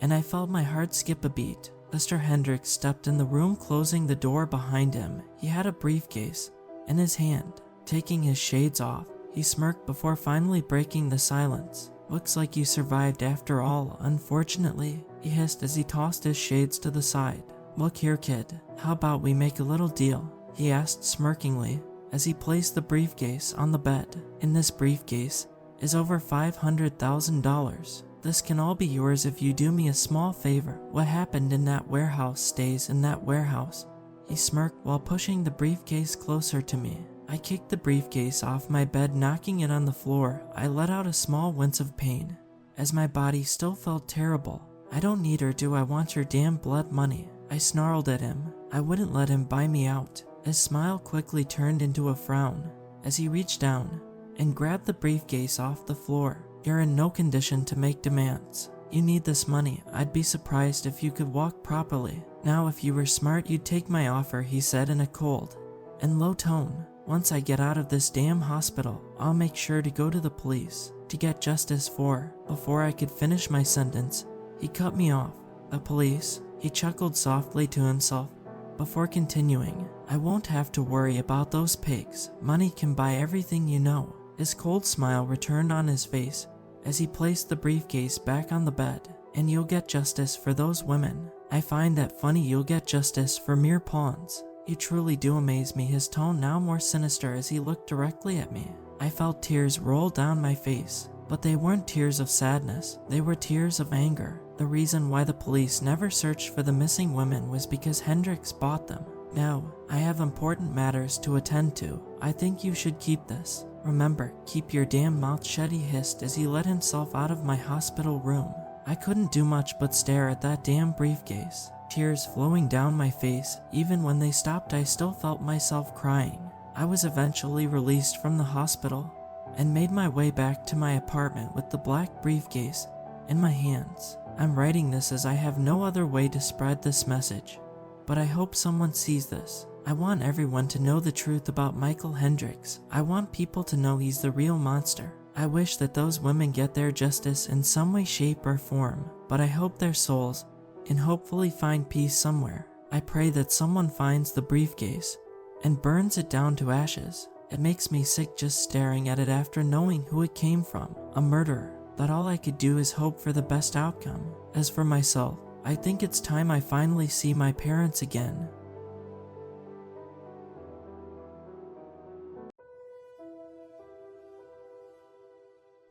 and I felt my heart skip a beat. Mr. Hendricks stepped in the room, closing the door behind him. He had a briefcase in his hand. Taking his shades off, he smirked before finally breaking the silence. "Looks like you survived after all, unfortunately," he hissed as he tossed his shades to the side. "Look here, kid, how about we make a little deal?" he asked smirkingly as he placed the briefcase on the bed. "In this briefcase is over $500,000. This can all be yours if you do me a small favor. What happened in that warehouse stays in that warehouse," he smirked while pushing the briefcase closer to me. I kicked the briefcase off my bed, knocking it on the floor. I let out a small wince of pain as my body still felt terrible. "I don't need or do I want your damn blood money," I snarled at him. I wouldn't let him buy me out. His smile quickly turned into a frown as he reached down and grabbed the briefcase off the floor. You're in no condition to make demands. You need this money. I'd be surprised if you could walk properly. Now if you were smart you'd take my offer, he said in a cold and low tone. Once I get out of this damn hospital, I'll make sure to go to the police to get justice for. Before I could finish my sentence, he cut me off. The police? He chuckled softly to himself before continuing. I won't have to worry about those pigs. Money can buy everything, you know. His cold smile returned on his face as he placed the briefcase back on the bed. And you'll get justice for those women. I find that funny, you'll get justice for mere pawns. You truly do amaze me, his tone now more sinister as he looked directly at me. I felt tears roll down my face, but they weren't tears of sadness, they were tears of anger. The reason why the police never searched for the missing women was because Hendricks bought them. Now, I have important matters to attend to. I think you should keep this. Remember, keep your damn mouth shut, he hissed as he let himself out of my hospital room. I couldn't do much but stare at that damn briefcase. Tears flowing down my face. Even when they stopped, I still felt myself crying. I was eventually released from the hospital and made my way back to my apartment with the black briefcase in my hands. I'm writing this as I have no other way to spread this message, but I hope someone sees this. I want everyone to know the truth about Michael Hendricks. I want people to know he's the real monster. I wish that those women get their justice in some way, shape, or form, but I hope their souls can hopefully find peace somewhere. I pray that someone finds the briefcase and burns it down to ashes. It makes me sick just staring at it after knowing who it came from, a murderer. That all I could do is hope for the best outcome. As for myself, I think it's time I finally see my parents again.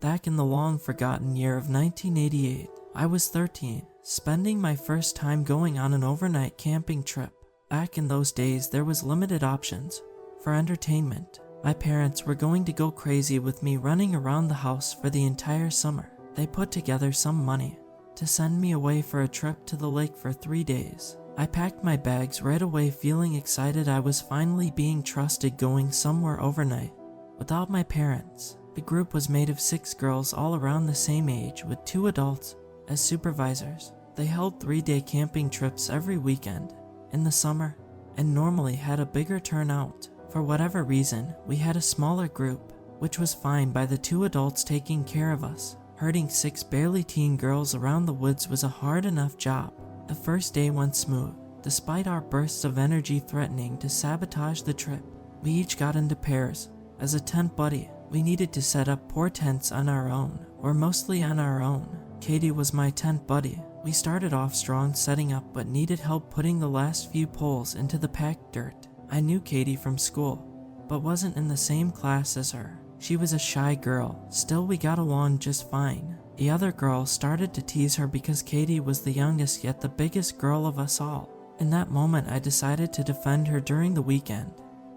Back in the long-forgotten year of 1988, I was 13, spending my first time going on an overnight camping trip. Back in those days, there was limited options for entertainment. My parents were going to go crazy with me running around the house for the entire summer. They put together some money to send me away for a trip to the lake for 3 days. I packed my bags right away, feeling excited I was finally being trusted going somewhere overnight without my parents. The group was made of 6 girls all around the same age with 2 adults as supervisors. They held 3-day camping trips every weekend in the summer and normally had a bigger turnout. For whatever reason, we had a smaller group, which was fine by the 2 adults taking care of us. Herding 6 barely teen girls around the woods was a hard enough job. The first day went smooth, despite our bursts of energy threatening to sabotage the trip. We each got into pairs as a tent buddy. We needed to set up 4 tents on our own, or mostly on our own. Katie was my tent buddy. We started off strong setting up but needed help putting the last few poles into the packed dirt. I knew Katie from school, but wasn't in the same class as her. She was a shy girl, still we got along just fine. The other girls started to tease her because Katie was the youngest yet the biggest girl of us all. In that moment I decided to defend her during the weekend,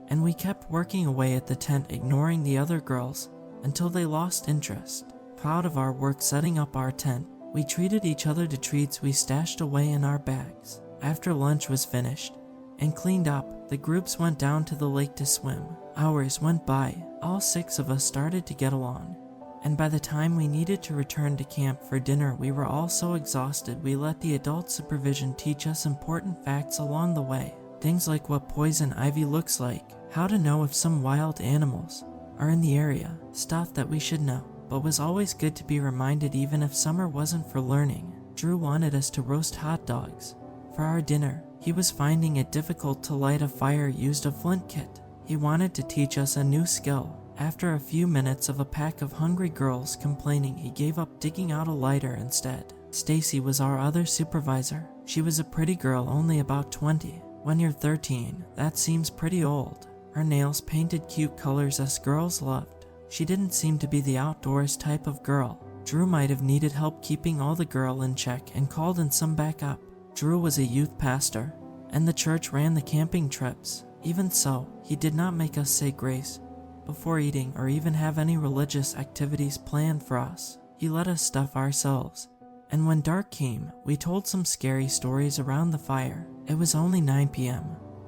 and we kept working away at the tent ignoring the other girls until they lost interest. Proud of our work setting up our tent, we treated each other to treats we stashed away in our bags. After lunch was finished and cleaned up, the groups went down to the lake to swim. Hours went by. All 6 of us started to get along, and by the time we needed to return to camp for dinner, we were all so exhausted we let the adult supervision teach us important facts along the way. Things like what poison ivy looks like, how to know if some wild animals are in the area, stuff that we should know, but was always good to be reminded even if summer wasn't for learning. Drew wanted us to roast hot dogs for our dinner. He was finding it difficult to light a fire, used a flint kit. He wanted to teach us a new skill. After a few minutes of a pack of hungry girls complaining, he gave up digging out a lighter instead. Stacy was our other supervisor. She was a pretty girl, only about 20. When you're 13, that seems pretty old. Her nails painted cute colors us girls loved. She didn't seem to be the outdoors type of girl. Drew might have needed help keeping all the girl in check and called in some backup. Drew was a youth pastor, and the church ran the camping trips. Even so, he did not make us say grace before eating or even have any religious activities planned for us. He let us stuff ourselves, and when dark came, we told some scary stories around the fire. It was only 9 p.m.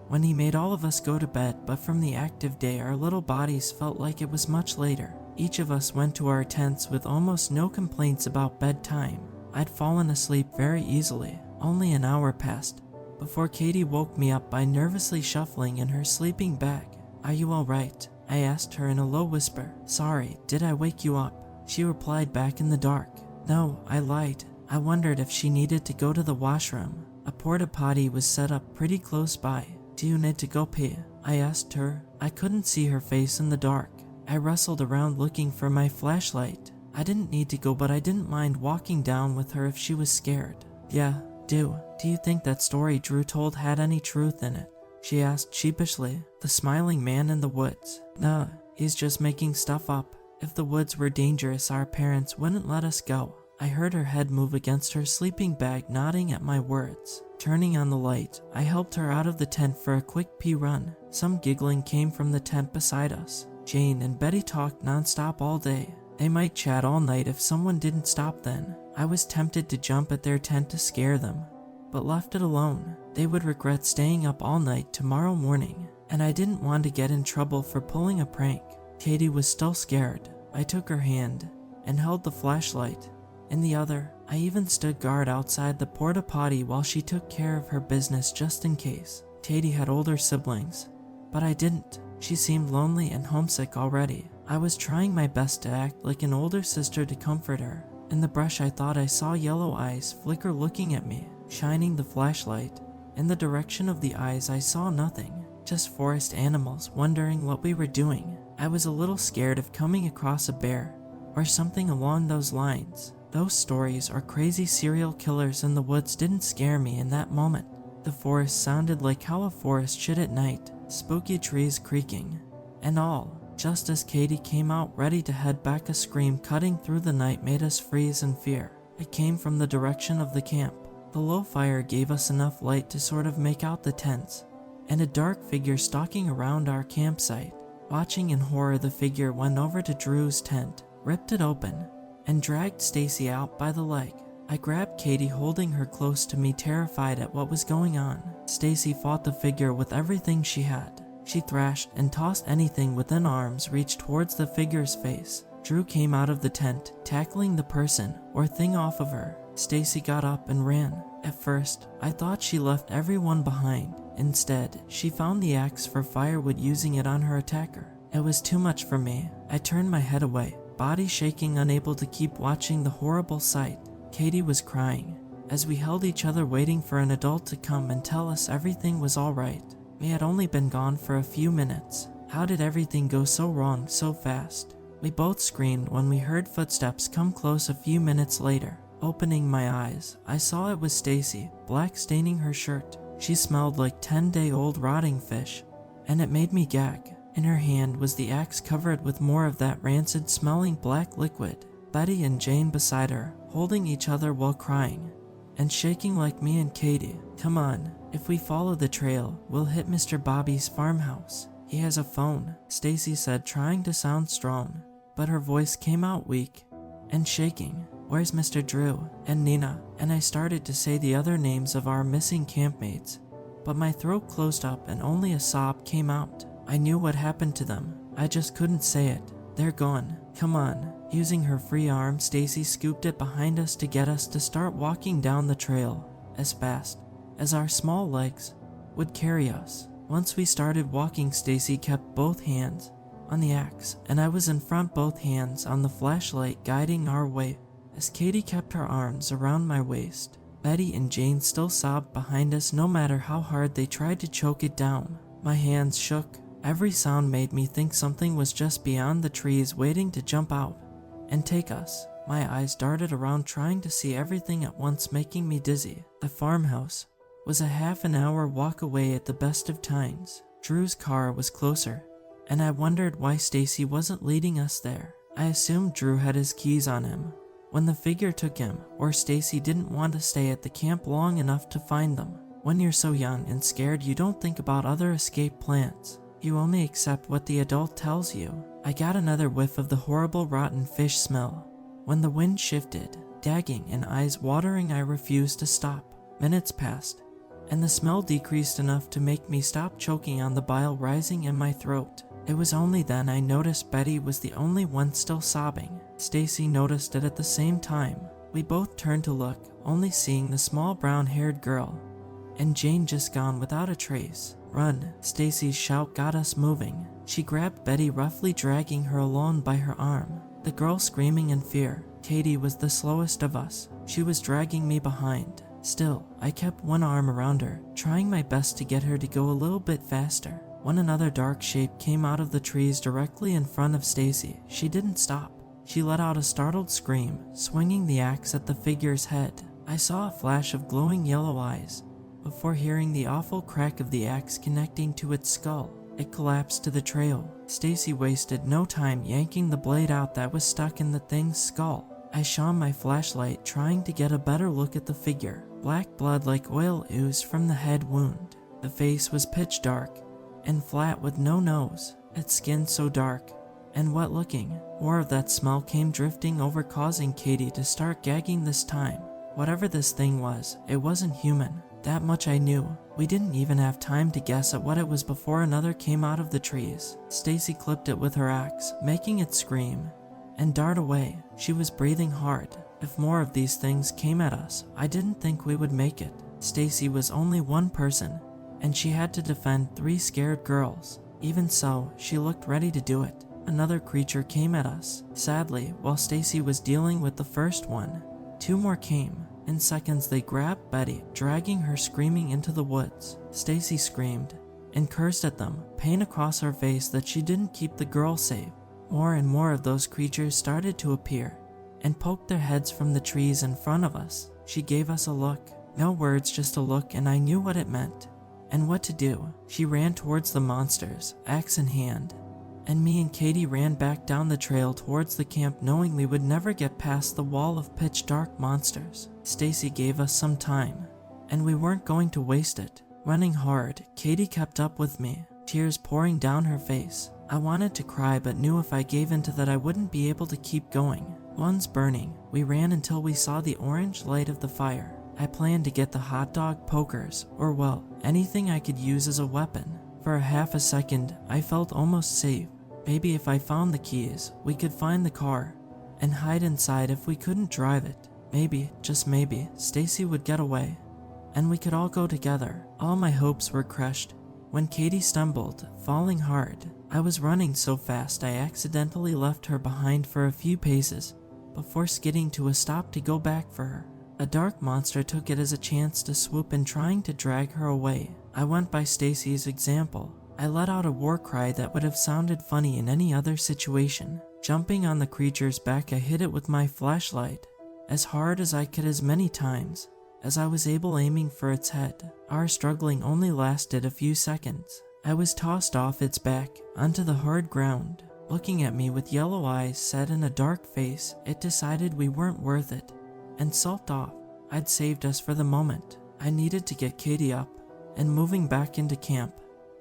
when he made all of us go to bed, but from the active day our little bodies felt like it was much later. Each of us went to our tents with almost no complaints about bedtime. I'd fallen asleep very easily. Only an hour passed before Katie woke me up by nervously shuffling in her sleeping bag. "Are you alright?" I asked her in a low whisper. "Sorry, did I wake you up?" She replied back in the dark. "No, I lied." I wondered if she needed to go to the washroom. A porta potty was set up pretty close by. "Do you need to go pee?" I asked her. I couldn't see her face in the dark. I wrestled around looking for my flashlight. I didn't need to go, but I didn't mind walking down with her if she was scared. "Yeah, do. Do you think that story Drew told had any truth in it?" she asked sheepishly. "The smiling man in the woods?" "Nah, he's just making stuff up. If the woods were dangerous, our parents wouldn't let us go." I heard her head move against her sleeping bag, nodding at my words. Turning on the light, I helped her out of the tent for a quick pee run. Some giggling came from the tent beside us. Jane and Betty talked nonstop all day. They might chat all night if someone didn't stop then. I was tempted to jump at their tent to scare them, but left it alone. They would regret staying up all night tomorrow morning, and I didn't want to get in trouble for pulling a prank. Katie was still scared. I took her hand and held the flashlight in the other. I even stood guard outside the porta potty while she took care of her business just in case. Katie had older siblings, but I didn't. She seemed lonely and homesick already. I was trying my best to act like an older sister to comfort her. In the brush I thought I saw yellow eyes flicker looking at me. Shining the flashlight in the direction of the eyes, I saw nothing, just forest animals wondering what we were doing. I was a little scared of coming across a bear or something along those lines. Those stories or crazy serial killers in the woods didn't scare me in that moment. The forest sounded like how a forest should at night, spooky trees creaking and all. Just as Katie came out ready to head back, a scream cutting through the night made us freeze in fear. It came from the direction of the camp. The low fire gave us enough light to sort of make out the tents and a dark figure stalking around our campsite. Watching in horror, the figure went over to Drew's tent, ripped it open, and dragged Stacy out by the leg. I grabbed Katie, holding her close to me, terrified at what was going on. Stacy fought the figure with everything she had. She thrashed and tossed anything within arm's reach towards the figure's face. Drew came out of the tent, tackling the person or thing off of her. Stacy got up and ran. At first, I thought she left everyone behind. Instead, she found the axe for firewood, using it on her attacker. It was too much for me. I turned my head away, body shaking, unable to keep watching the horrible sight. Katie was crying as we held each other, waiting for an adult to come and tell us everything was all right. We had only been gone for a few minutes. How did everything go so wrong so fast? We both screamed when we heard footsteps come close a few minutes later. Opening my eyes, I saw it was Stacy, black staining her shirt. She smelled like 10-day-old rotting fish, and it made me gag. In her hand was the axe, covered with more of that rancid-smelling black liquid. Betty and Jane beside her, holding each other while crying and shaking like me and Katie. "Come on, if we follow the trail, we'll hit Mr. Bobby's farmhouse. He has a phone," Stacy said, trying to sound strong, but her voice came out weak and shaking. "Where's Mr. Drew and Nina?" And I started to say the other names of our missing campmates, but my throat closed up and only a sob came out. I knew what happened to them. I just couldn't say it. "They're gone. Come on." Using her free arm, Stacy scooped it behind us to get us to start walking down the trail as fast as our small legs would carry us. Once we started walking, Stacy kept both hands on the axe, and I was in front, both hands on the flashlight, guiding our way as Katie kept her arms around my waist. Betty and Jane still sobbed behind us, no matter how hard they tried to choke it down. My hands shook. Every sound made me think something was just beyond the trees, waiting to jump out and take us. My eyes darted around, trying to see everything at once, making me dizzy. The farmhouse was a half an hour walk away at the best of times. Drew's car was closer, and I wondered why Stacy wasn't leading us there. I assumed Drew had his keys on him when the figure took him, or Stacy didn't want to stay at the camp long enough to find them. When you're so young and scared, you don't think about other escape plans. You only accept what the adult tells you. I got another whiff of the horrible rotten fish smell. When the wind shifted, gagging and eyes watering, I refused to stop. Minutes passed, and the smell decreased enough to make me stop choking on the bile rising in my throat. It was only then I noticed Betty was the only one still sobbing. Stacy noticed it at the same time. We both turned to look, only seeing the small brown-haired girl, and Jane just gone without a trace. "Run!" Stacy's shout got us moving. She grabbed Betty, roughly dragging her alone by her arm, the girl screaming in fear. Katie was the slowest of us. She was dragging me behind. Still, I kept one arm around her, trying my best to get her to go a little bit faster. When another dark shape came out of the trees directly in front of Stacy, she didn't stop. She let out a startled scream, swinging the axe at the figure's head. I saw a flash of glowing yellow eyes before hearing the awful crack of the axe connecting to its skull. It collapsed to the trail. Stacy wasted no time yanking the blade out that was stuck in the thing's skull. I shone my flashlight, trying to get a better look at the figure. Black blood like oil oozed from the head wound. The face was pitch dark and flat with no nose, its skin so dark and wet looking. More of that smell came drifting over, causing Katie to start gagging this time. Whatever this thing was, it wasn't human. That much I knew. We didn't even have time to guess at what it was before another came out of the trees. Stacy clipped it with her axe, making it scream and dart away. She was breathing hard. If more of these things came at us, I didn't think we would make it. Stacy was only one person, and she had to defend 3 scared girls. Even so, she looked ready to do it. Another creature came at us. Sadly, while Stacy was dealing with the first one, 2 more came. In seconds, they grabbed Betty, dragging her screaming into the woods. Stacy screamed and cursed at them, pain across her face that she didn't keep the girl safe. More and more of those creatures started to appear and poked their heads from the trees in front of us. She gave us a look. No words, just a look, and I knew what it meant and what to do. She ran towards the monsters, axe in hand, and me and Katie ran back down the trail towards the camp, knowing we would never get past the wall of pitch dark monsters. Stacy gave us some time, and we weren't going to waste it. Running hard, Katie kept up with me, tears pouring down her face. I wanted to cry, but knew if I gave into that I wouldn't be able to keep going. Lungs burning, we ran until we saw the orange light of the fire. I planned to get the hot dog pokers, or well, anything I could use as a weapon. For a half a second, I felt almost safe. Maybe if I found the keys, we could find the car and hide inside if we couldn't drive it. Maybe, just maybe, Stacy would get away and we could all go together. All my hopes were crushed when Katie stumbled, falling hard. I was running so fast I accidentally left her behind for a few paces before skidding to a stop to go back for her. A dark monster took it as a chance to swoop in, trying to drag her away. I went by Stacy's example. I let out a war cry that would have sounded funny in any other situation. Jumping on the creature's back, I hit it with my flashlight as hard as I could, as many times as I was able, aiming for its head. Our struggling only lasted a few seconds. I was tossed off its back onto the hard ground. Looking at me with yellow eyes set in a dark face, it decided we weren't worth it and sulked off. I'd saved us for the moment. I needed to get Katie up and moving back into camp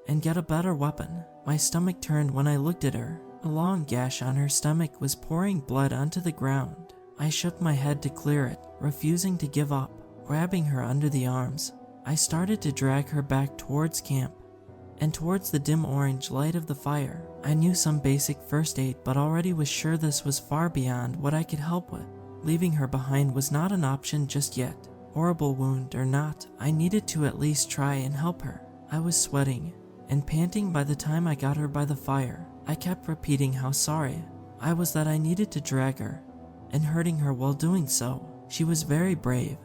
and get a better weapon. My stomach turned when I looked at her. A long gash on her stomach was pouring blood onto the ground. I shook my head to clear it, refusing to give up. Grabbing her under the arms, I started to drag her back towards camp and towards the dim orange light of the fire. I knew some basic first aid, but already was sure this was far beyond what I could help with. Leaving her behind was not an option just yet. Horrible wound or not, I needed to at least try and help her. I was sweating and panting by the time I got her by the fire. I kept repeating how sorry I was that I needed to drag her and hurting her while doing so. She was very brave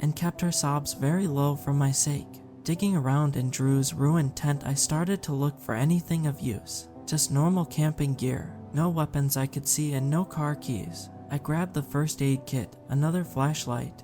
and kept her sobs very low for my sake. Digging around in Drew's ruined tent, I started to look for anything of use. Just normal camping gear, no weapons I could see, and no car keys. I grabbed the first aid kit, another flashlight,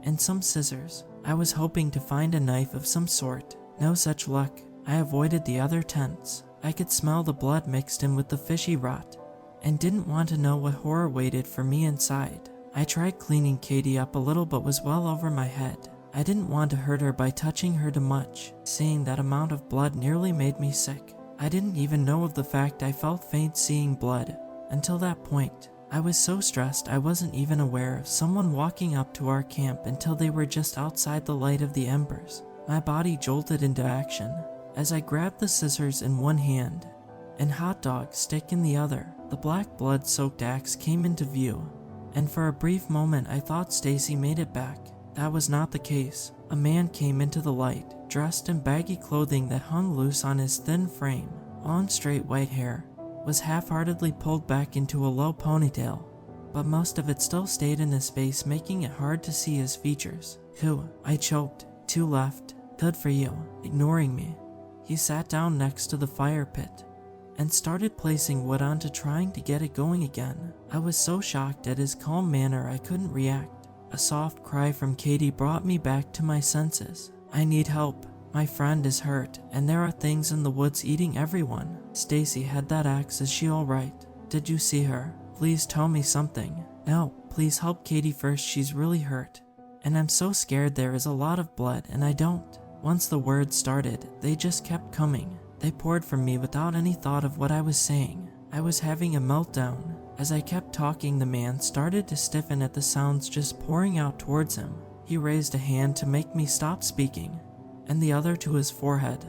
and some scissors. I was hoping to find a knife of some sort. No such luck. I avoided the other tents. I could smell the blood mixed in with the fishy rot and didn't want to know what horror waited for me inside. I tried cleaning Katie up a little, but was well over my head. I didn't want to hurt her by touching her too much. Seeing that amount of blood nearly made me sick. I didn't even know of the fact I felt faint seeing blood until that point. I was so stressed I wasn't even aware of someone walking up to our camp until they were just outside the light of the embers. My body jolted into action as I grabbed the scissors in one hand and hot dog stick in the other. The black blood-soaked axe came into view, and for a brief moment I thought Stacy made it back. That was not the case. A man came into the light, dressed in baggy clothing that hung loose on his thin frame. Long straight white hair was half-heartedly pulled back into a low ponytail, but most of it still stayed in his face, making it hard to see his features. "Who?" I choked. "Two left." "Good for you." Ignoring me, he sat down next to the fire pit and started placing wood onto trying to get it going again. I was so shocked at his calm manner I couldn't react. A soft cry from Katie brought me back to my senses. "I need help. My friend is hurt, and there are things in the woods eating everyone." "Stacy had that axe. Is she alright? Did you see her? Please tell me something." "No, please help Katie first. She's really hurt, and I'm so scared. There is a lot of blood, and I don't." Once the words started, they just kept coming. They poured from me without any thought of what I was saying. I was having a meltdown. As I kept talking, the man started to stiffen at the sounds just pouring out towards him. He raised a hand to make me stop speaking, and the other to his forehead,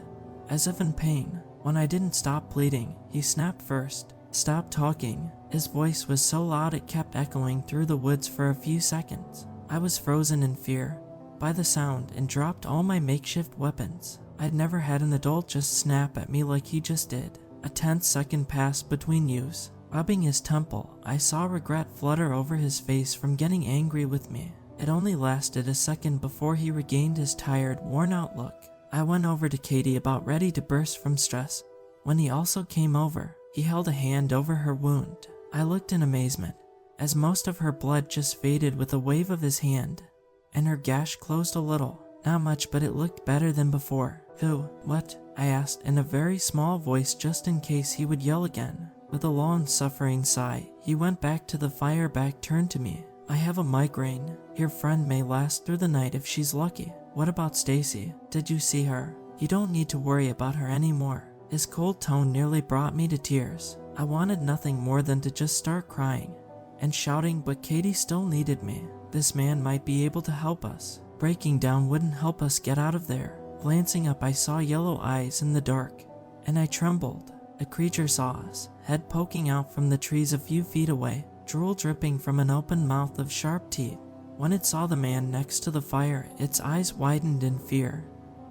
as if in pain. When I didn't stop pleading, he snapped first. "Stop talking." His voice was so loud it kept echoing through the woods for a few seconds. I was frozen in fear by the sound and dropped all my makeshift weapons. I'd never had an adult just snap at me like he just did. A tense second passed between use. Rubbing his temple, I saw regret flutter over his face from getting angry with me. It only lasted a second before he regained his tired, worn-out look. I went over to Katie, about ready to burst from stress, when he also came over. He held a hand over her wound. I looked in amazement, as most of her blood just faded with a wave of his hand, and her gash closed a little. Not much, but it looked better than before. "Who? What?" I asked in a very small voice just in case he would yell again. With a long, suffering sigh, he went back to the fire, back turned to me. "I have a migraine. Your friend may last through the night if she's lucky." "What about Stacy? Did you see her?" "You don't need to worry about her anymore." His cold tone nearly brought me to tears. I wanted nothing more than to just start crying and shouting, but Katie still needed me. This man might be able to help us. Breaking down wouldn't help us get out of there. Glancing up, I saw yellow eyes in the dark, and I trembled. A creature saw us, head poking out from the trees a few feet away, drool dripping from an open mouth of sharp teeth. When it saw the man next to the fire, its eyes widened in fear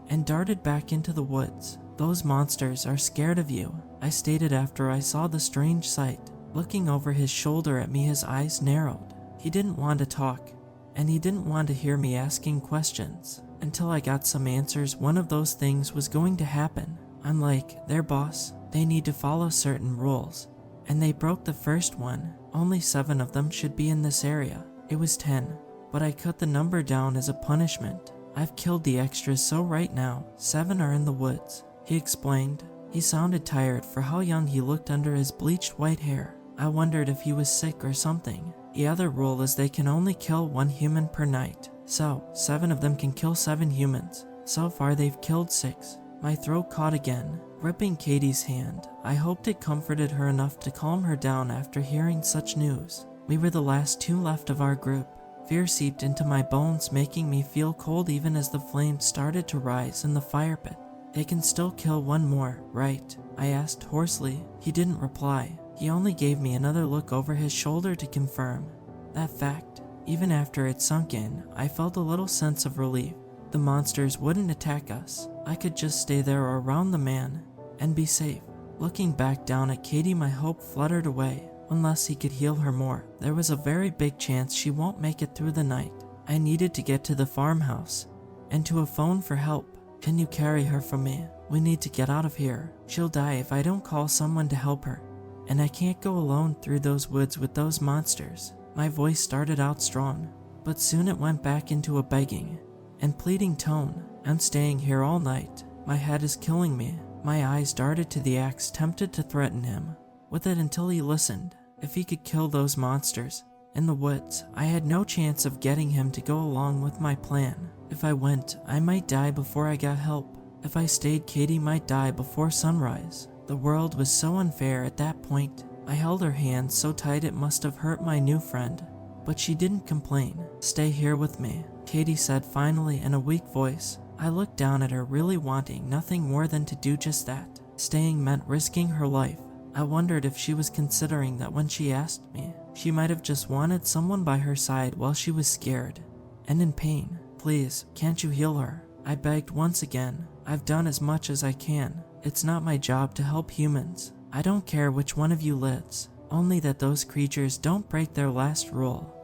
and darted back into the woods. "Those monsters are scared of you," I stated after I saw the strange sight. Looking over his shoulder at me, his eyes narrowed. He didn't want to talk, and he didn't want to hear me asking questions. Until I got some answers, one of those things was going to happen. I'm like their boss. They need to follow certain rules, and they broke the first one. Only 7 of them should be in this area. It was 10, but I cut the number down as a punishment. I've killed the extras, so right now, 7 are in the woods, he explained. He sounded tired for how young he looked under his bleached white hair. I wondered if he was sick or something. The other rule is they can only kill 1 human per night. So, 7 of them can kill 7 humans. So far they've killed 6. My throat caught again. Gripping Katie's hand, I hoped it comforted her enough to calm her down after hearing such news. We were the last 2 left of our group. Fear seeped into my bones, making me feel cold even as the flames started to rise in the fire pit. "They can still kill 1 more, right?" I asked hoarsely. He didn't reply. He only gave me another look over his shoulder to confirm that fact. Even after it sunk in, I felt a little sense of relief. The monsters wouldn't attack us. I could just stay there or around the man and be safe. Looking back down at Katie, my hope fluttered away. Unless he could heal her more, there was a very big chance she won't make it through the night. I needed to get to the farmhouse and to a phone for help. "Can you carry her for me? We need to get out of here. She'll die if I don't call someone to help her, and I can't go alone through those woods with those monsters." My voice started out strong, but soon it went back into a begging and pleading tone. "I'm staying here all night. My head is killing me." My eyes darted to the axe, tempted to threaten him with it until he listened. If he could kill those monsters in the woods, I had no chance of getting him to go along with my plan. If I went, I might die before I got help. If I stayed, Katie might die before sunrise. The world was so unfair at that point. I held her hand so tight it must have hurt my new friend, but she didn't complain. "Stay here with me," Katie said finally in a weak voice. I looked down at her, really wanting nothing more than to do just that. Staying meant risking her life. I wondered if she was considering that when she asked me. She might have just wanted someone by her side while she was scared and in pain. Please, can't you heal her? I begged once again. I've done as much as I can. It's not my job to help humans. I don't care which one of you lives, only that those creatures don't break their last rule.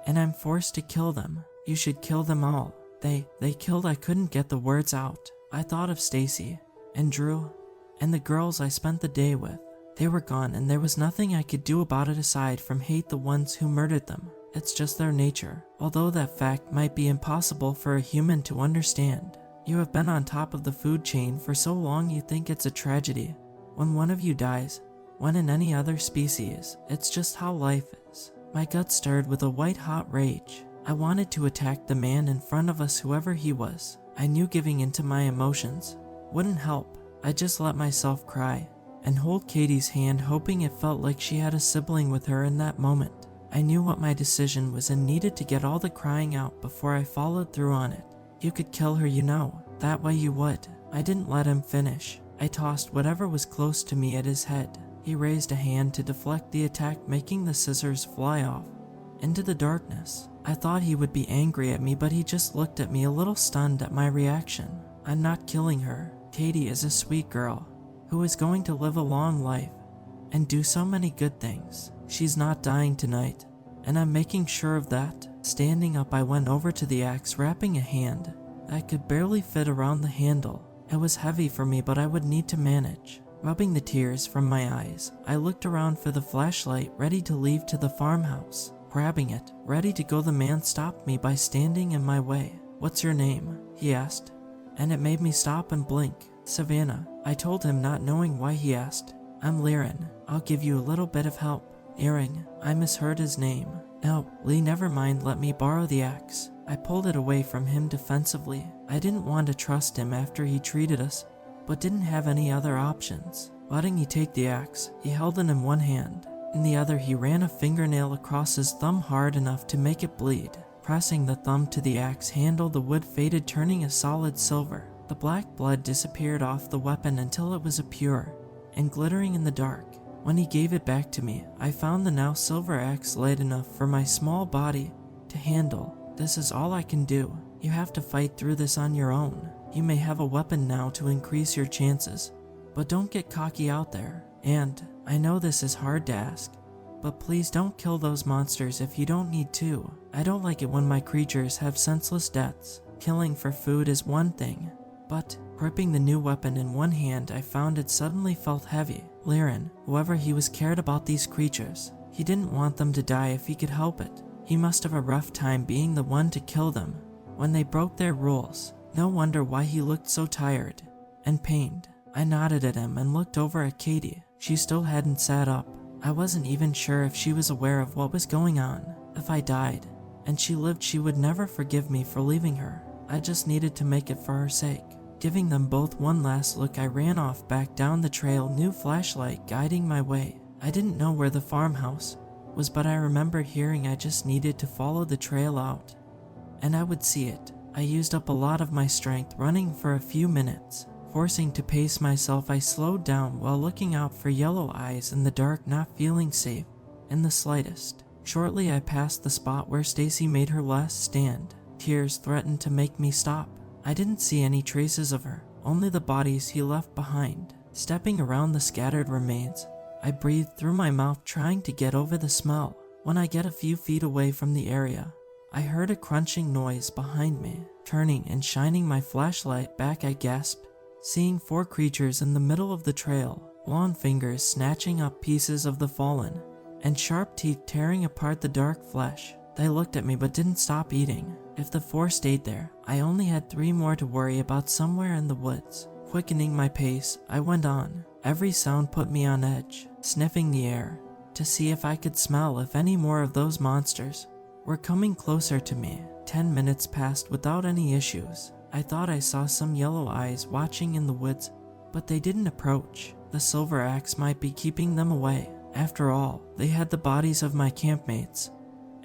And I'm forced to kill them. You should kill them all. They killed. I couldn't get the words out. I thought of Stacy and Drew and the girls I spent the day with. They were gone, and there was nothing I could do about it aside from hate the ones who murdered them. It's just their nature, although that fact might be impossible for a human to understand. You have been on top of the food chain for so long you think it's a tragedy when one of you dies, when in any other species, it's just how life is. My gut stirred with a white-hot rage. I wanted to attack the man in front of us, whoever he was. I knew giving into my emotions wouldn't help. I just let myself cry and hold Katie's hand, hoping it felt like she had a sibling with her in that moment. I knew what my decision was and needed to get all the crying out before I followed through on it. You could kill her, you know. That way you would. I didn't let him finish. I tossed whatever was close to me at his head. He raised a hand to deflect the attack, making the scissors fly off into the darkness. I thought he would be angry at me, but he just looked at me, a little stunned at my reaction. I'm not killing her. Katie is a sweet girl who is going to live a long life and do so many good things. She's not dying tonight, and I'm making sure of that. Standing up, I went over to the axe, wrapping a hand that could barely fit around the handle. It was heavy for me, but I would need to manage. Rubbing the tears from my eyes, I looked around for the flashlight, ready to leave to the farmhouse. Grabbing it, ready to go, the man stopped me by standing in my way. "What's your name?" he asked, and it made me stop and blink. "Savannah," I told him, not knowing why he asked. "I'm Liren. I'll give you a little bit of help." Aaron, I misheard his name. "No, Lee, never mind, let me borrow the axe." I pulled it away from him defensively. I didn't want to trust him after he treated us, but didn't have any other options. Letting me take the axe, he held it in one hand. In the other, he ran a fingernail across his thumb hard enough to make it bleed. Pressing the thumb to the axe handle, the wood faded, turning a solid silver. The black blood disappeared off the weapon until it was a pure and glittering in the dark. When he gave it back to me, I found the now silver axe light enough for my small body to handle. "This is all I can do. You have to fight through this on your own. You may have a weapon now to increase your chances, but don't get cocky out there. And I know this is hard to ask, but please don't kill those monsters if you don't need to. I don't like it when my creatures have senseless deaths. Killing for food is one thing, but..." Gripping the new weapon in one hand, I found it suddenly felt heavy. Liren, whoever he was, cared about these creatures. He didn't want them to die if he could help it. He must have a rough time being the one to kill them when they broke their rules. No wonder why he looked so tired and pained. I nodded at him and looked over at Katie. She still hadn't sat up. I wasn't even sure if she was aware of what was going on. If I died and she lived, she would never forgive me for leaving her. I just needed to make it for her sake. Giving them both one last look, I ran off back down the trail, new flashlight guiding my way. I didn't know where the farmhouse was, but I remembered hearing I just needed to follow the trail out, and I would see it. I used up a lot of my strength running for a few minutes. Forcing to pace myself, I slowed down while looking out for yellow eyes in the dark, not feeling safe in the slightest. Shortly, I passed the spot where Stacy made her last stand. Tears threatened to make me stop. I didn't see any traces of her, only the bodies he left behind. Stepping around the scattered remains, I breathed through my mouth, trying to get over the smell. When I get a few feet away from the area, I heard a crunching noise behind me. Turning and shining my flashlight back, I gasped, seeing 4 creatures in the middle of the trail, long fingers snatching up pieces of the fallen, and sharp teeth tearing apart the dark flesh. They looked at me but didn't stop eating. If the 4 stayed there, I only had 3 more to worry about somewhere in the woods. Quickening my pace, I went on. Every sound put me on edge, sniffing the air to see if I could smell if any more of those monsters were coming closer to me. 10 minutes passed without any issues. I thought I saw some yellow eyes watching in the woods, but they didn't approach. The silver axe might be keeping them away. After all, they had the bodies of my campmates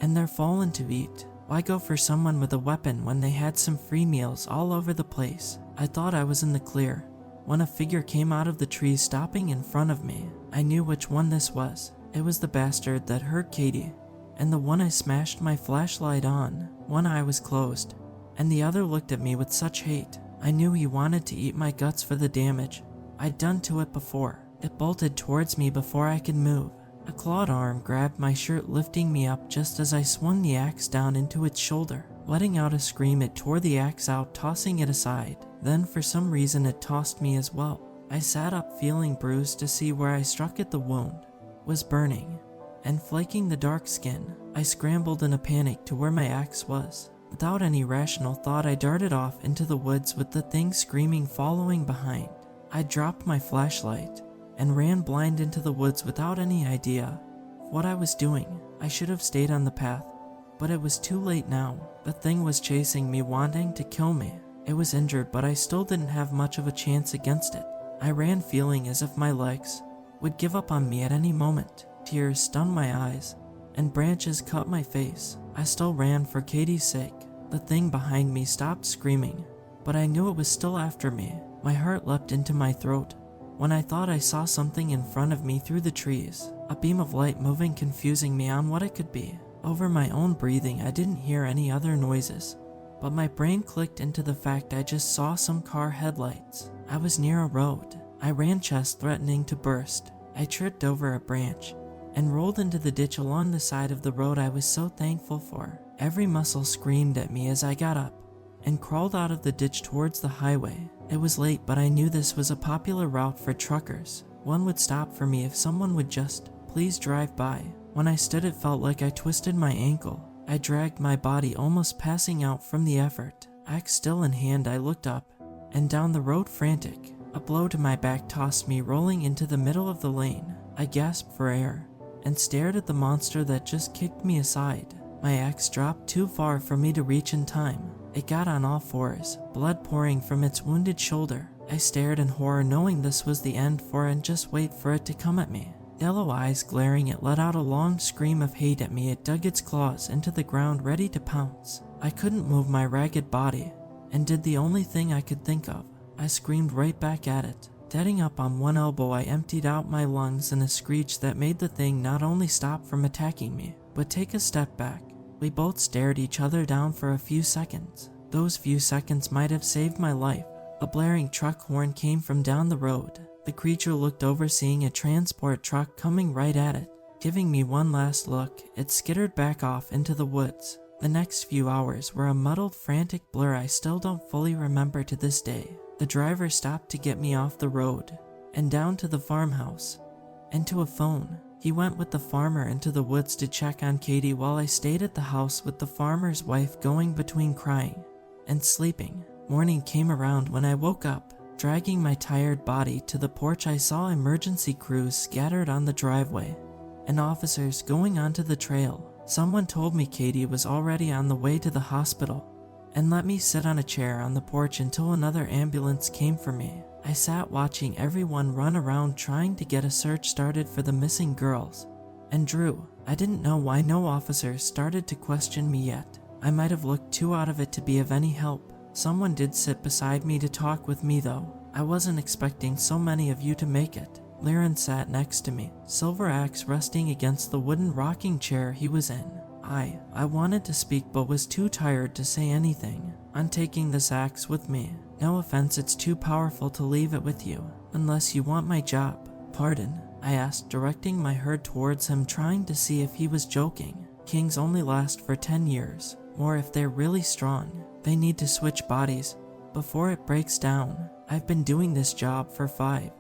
and they're fallen to eat. Why go for someone with a weapon when they had some free meals all over the place? I thought I was in the clear when a figure came out of the trees, stopping in front of me. I knew which one this was. It was the bastard that hurt Katie, and the one I smashed my flashlight on. One eye was closed, and the other looked at me with such hate. I knew he wanted to eat my guts for the damage I'd done to it before. It bolted towards me before I could move. A clawed arm grabbed my shirt, lifting me up just as I swung the axe down into its shoulder. Letting out a scream, it tore the axe out, tossing it aside. Then for some reason it tossed me as well. I sat up, feeling bruised, to see where I struck it. The wound was burning and flaking the dark skin. I scrambled in a panic to where my axe was. Without any rational thought, I darted off into the woods with the thing screaming following behind. I dropped my flashlight and ran blind into the woods without any idea of what I was doing. I should have stayed on the path, but it was too late now. The thing was chasing me, wanting to kill me. It was injured, but I still didn't have much of a chance against it. I ran, feeling as if my legs would give up on me at any moment. Tears stung my eyes, and branches cut my face. I still ran for Katie's sake. The thing behind me stopped screaming, but I knew it was still after me. My heart leapt into my throat when I thought I saw something in front of me through the trees. A beam of light moving, confusing me on what it could be. Over my own breathing, I didn't hear any other noises, but my brain clicked into the fact I just saw some car headlights. I was near a road. I ran, chest threatening to burst. I tripped over a branch and rolled into the ditch along the side of the road I was so thankful for. Every muscle screamed at me as I got up and crawled out of the ditch towards the highway. It was late, but I knew this was a popular route for truckers. One would stop for me if someone would just please drive by. When I stood, it felt like I twisted my ankle. I dragged my body, almost passing out from the effort. Axe still in hand, I looked up and down the road, frantic. A blow to my back tossed me rolling into the middle of the lane. I gasped for air and stared at the monster that just kicked me aside. My axe dropped too far for me to reach in time. It got on all fours, blood pouring from its wounded shoulder. I stared in horror, knowing this was the end for it, and just wait for it to come at me. Yellow eyes glaring, it let out a long scream of hate at me. It dug its claws into the ground, ready to pounce. I couldn't move my ragged body and did the only thing I could think of. I screamed right back at it. Standing up on one elbow, I emptied out my lungs in a screech that made the thing not only stop from attacking me, but take a step back. We both stared each other down for a few seconds. Those few seconds might have saved my life. A blaring truck horn came from down the road. The creature looked over, seeing a transport truck coming right at it. Giving me one last look, it skittered back off into the woods. The next few hours were a muddled, frantic blur I still don't fully remember to this day. The driver stopped to get me off the road and down to the farmhouse and to a phone. He went with the farmer into the woods to check on Katie, while I stayed at the house with the farmer's wife, going between crying and sleeping. Morning came around when I woke up. Dragging my tired body to the porch, I saw emergency crews scattered on the driveway and officers going onto the trail. Someone told me Katie was already on the way to the hospital and let me sit on a chair on the porch until another ambulance came for me. I sat watching everyone run around trying to get a search started for the missing girls and Drew. I didn't know why no officers started to question me yet. I might have looked too out of it to be of any help. Someone did sit beside me to talk with me, though. I wasn't expecting so many of you to make it. Liren sat next to me, silver axe resting against the wooden rocking chair he was in. I wanted to speak, but was too tired to say anything. I'm taking this axe with me. No offense, it's too powerful to leave it with you, unless you want my job. Pardon? I asked, directing my herd towards him, trying to see if he was joking. Kings only last for 10 years, or if they're really strong, they need to switch bodies before it breaks down. I've been doing this job for 5,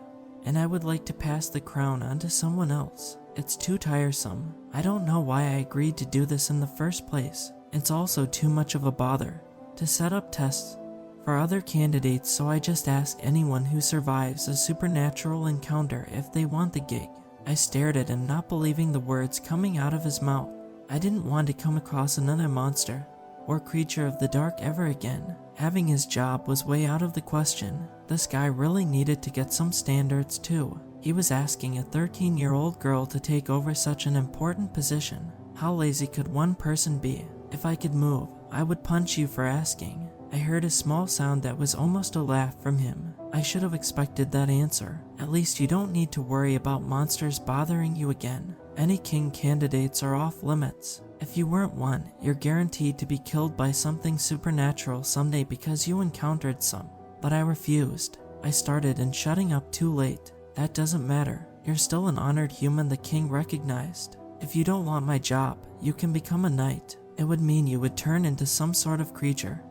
and I would like to pass the crown on to someone else. It's too tiresome. I don't know why I agreed to do this in the first place. It's also too much of a bother to set up tests for other candidates, so I just ask anyone who survives a supernatural encounter if they want the gig. I stared at him, not believing the words coming out of his mouth. I didn't want to come across another monster or creature of the dark ever again. Having his job was way out of the question. This guy really needed to get some standards too. He was asking a 13-year-old girl to take over such an important position. How lazy could one person be? If I could move, I would punch you for asking. I heard a small sound that was almost a laugh from him. I should have expected that answer. At least you don't need to worry about monsters bothering you again. Any king candidates are off limits. If you weren't one, you're guaranteed to be killed by something supernatural someday because you encountered some. But I refused. I started in shutting up too late. That doesn't matter. You're still an honored human the king recognized. If you don't want my job, you can become a knight. It would mean you would turn into some sort of creature.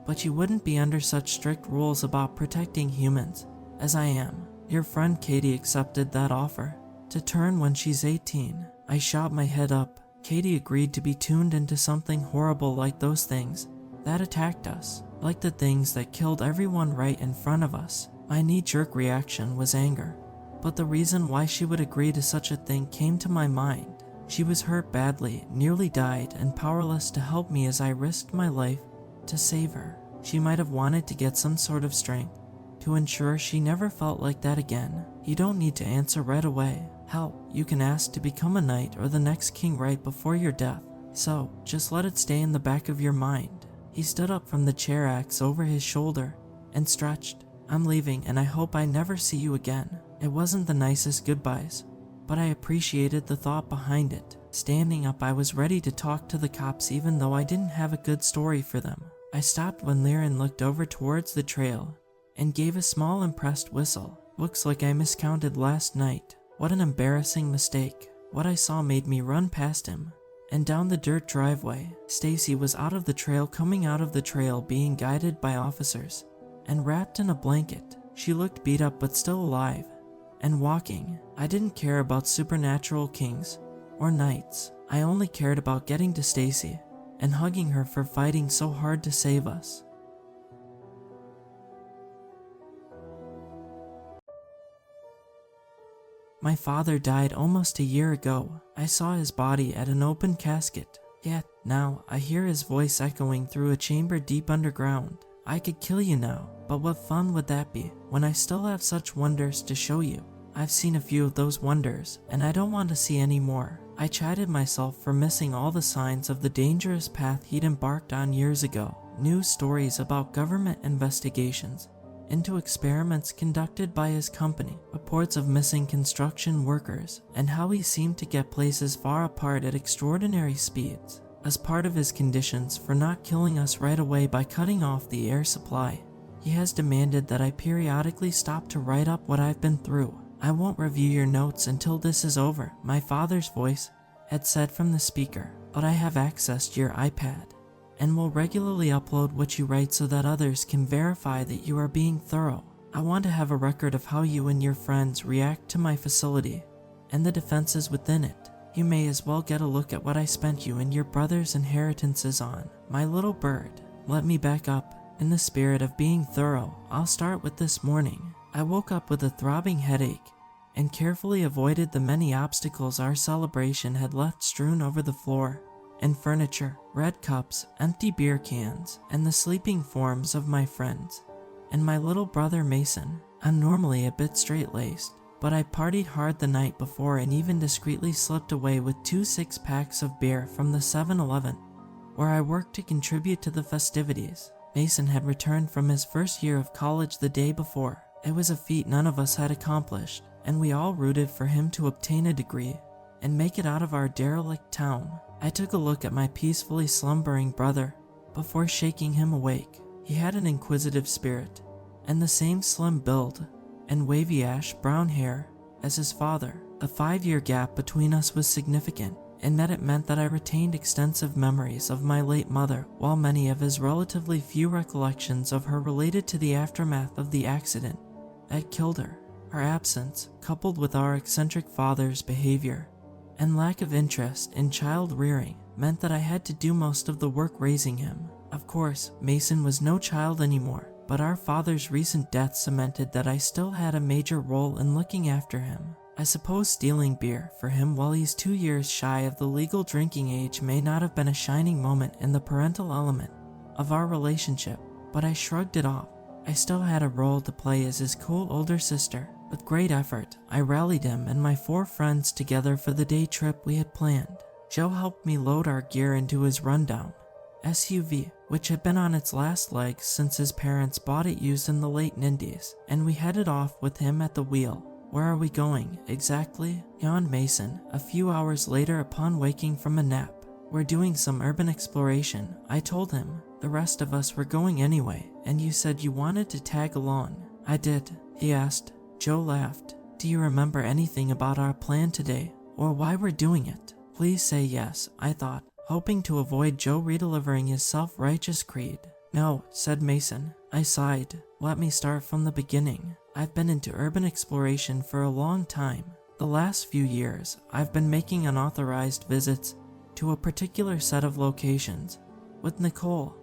But you wouldn't be under such strict rules about protecting humans, as I am. Your friend Katie accepted that offer. To turn when she's 18. I shot my head up. Katie agreed to be tuned into something horrible like those things that attacked us, like the things that killed everyone right in front of us. My knee-jerk reaction was anger. But the reason why she would agree to such a thing came to my mind. She was hurt badly, nearly died, and powerless to help me as I risked my life to save her. She might have wanted to get some sort of strength to ensure she never felt like that again. You don't need to answer right away. Hell, you can ask to become a knight or the next king right before your death. So, just let it stay in the back of your mind. He stood up from the chair, axe over his shoulder, and stretched. I'm leaving and I hope I never see you again. It wasn't the nicest goodbyes, but I appreciated the thought behind it. Standing up, I was ready to talk to the cops even though I didn't have a good story for them. I stopped when Liren looked over towards the trail and gave a small impressed whistle. Looks like I miscounted last night. What an embarrassing mistake. What I saw made me run past him and down the dirt driveway. Stacy was out of the trail, coming out of the trail, being guided by officers and wrapped in a blanket. She looked beat up but still alive and walking. I didn't care about supernatural kings or knights. I only cared about getting to Stacy and hugging her for fighting so hard to save us. My father died almost a year ago. I saw his body at an open casket. Yet now I hear his voice echoing through a chamber deep underground. I could kill you now, but what fun would that be when I still have such wonders to show you? I've seen a few of those wonders, and I don't want to see any more. I chided myself for missing all the signs of the dangerous path he'd embarked on years ago. News stories about government investigations into experiments conducted by his company, reports of missing construction workers, and how he seemed to get places far apart at extraordinary speeds. As part of his conditions for not killing us right away by cutting off the air supply, he has demanded that I periodically stop to write up what I've been through. I won't review your notes until this is over, my father's voice had said from the speaker, but I have access to your iPad and will regularly upload what you write so that others can verify that you are being thorough. I want to have a record of how you and your friends react to my facility and the defenses within it. You may as well get a look at what I spent you and your brother's inheritances on. My little bird, let me back up. In the spirit of being thorough, I'll start with this morning. I woke up with a throbbing headache and carefully avoided the many obstacles our celebration had left strewn over the floor and furniture, red cups, empty beer cans, and the sleeping forms of my friends and my little brother Mason. I'm normally a bit straight-laced, but I partied hard the night before and even discreetly slipped away with 2 6-packs of beer from the 7-Eleven, where I worked to contribute to the festivities. Mason had returned from his first year of college the day before. It was a feat none of us had accomplished, and we all rooted for him to obtain a degree and make it out of our derelict town. I took a look at my peacefully slumbering brother before shaking him awake. He had an inquisitive spirit and the same slim build and wavy ash-brown hair as his father. The 5-year gap between us was significant in that it meant that I retained extensive memories of my late mother, while many of his relatively few recollections of her related to the aftermath of the accident that killed her. Her absence, coupled with our eccentric father's behavior and lack of interest in child rearing, meant that I had to do most of the work raising him. Of course, Mason was no child anymore, but our father's recent death cemented that I still had a major role in looking after him. I suppose stealing beer for him while he's 2 years shy of the legal drinking age may not have been a shining moment in the parental element of our relationship, but I shrugged it off. I still had a role to play as his cool older sister. With great effort, I rallied him and my 4 friends together for the day trip we had planned. Joe helped me load our gear into his rundown SUV, which had been on its last legs since his parents bought it used in the late 90s, and we headed off with him at the wheel. Where are we going, exactly? Yawned Mason, a few hours later upon waking from a nap. We're doing some urban exploration, I told him. The rest of us were going anyway, and you said you wanted to tag along. I did, he asked. Joe laughed. Do you remember anything about our plan today, or why we're doing it? Please say yes, I thought, hoping to avoid Joe redelivering his self-righteous creed. No, said Mason. I sighed. Let me start from the beginning. I've been into urban exploration for a long time. The last few years, I've been making unauthorized visits to a particular set of locations with Nicole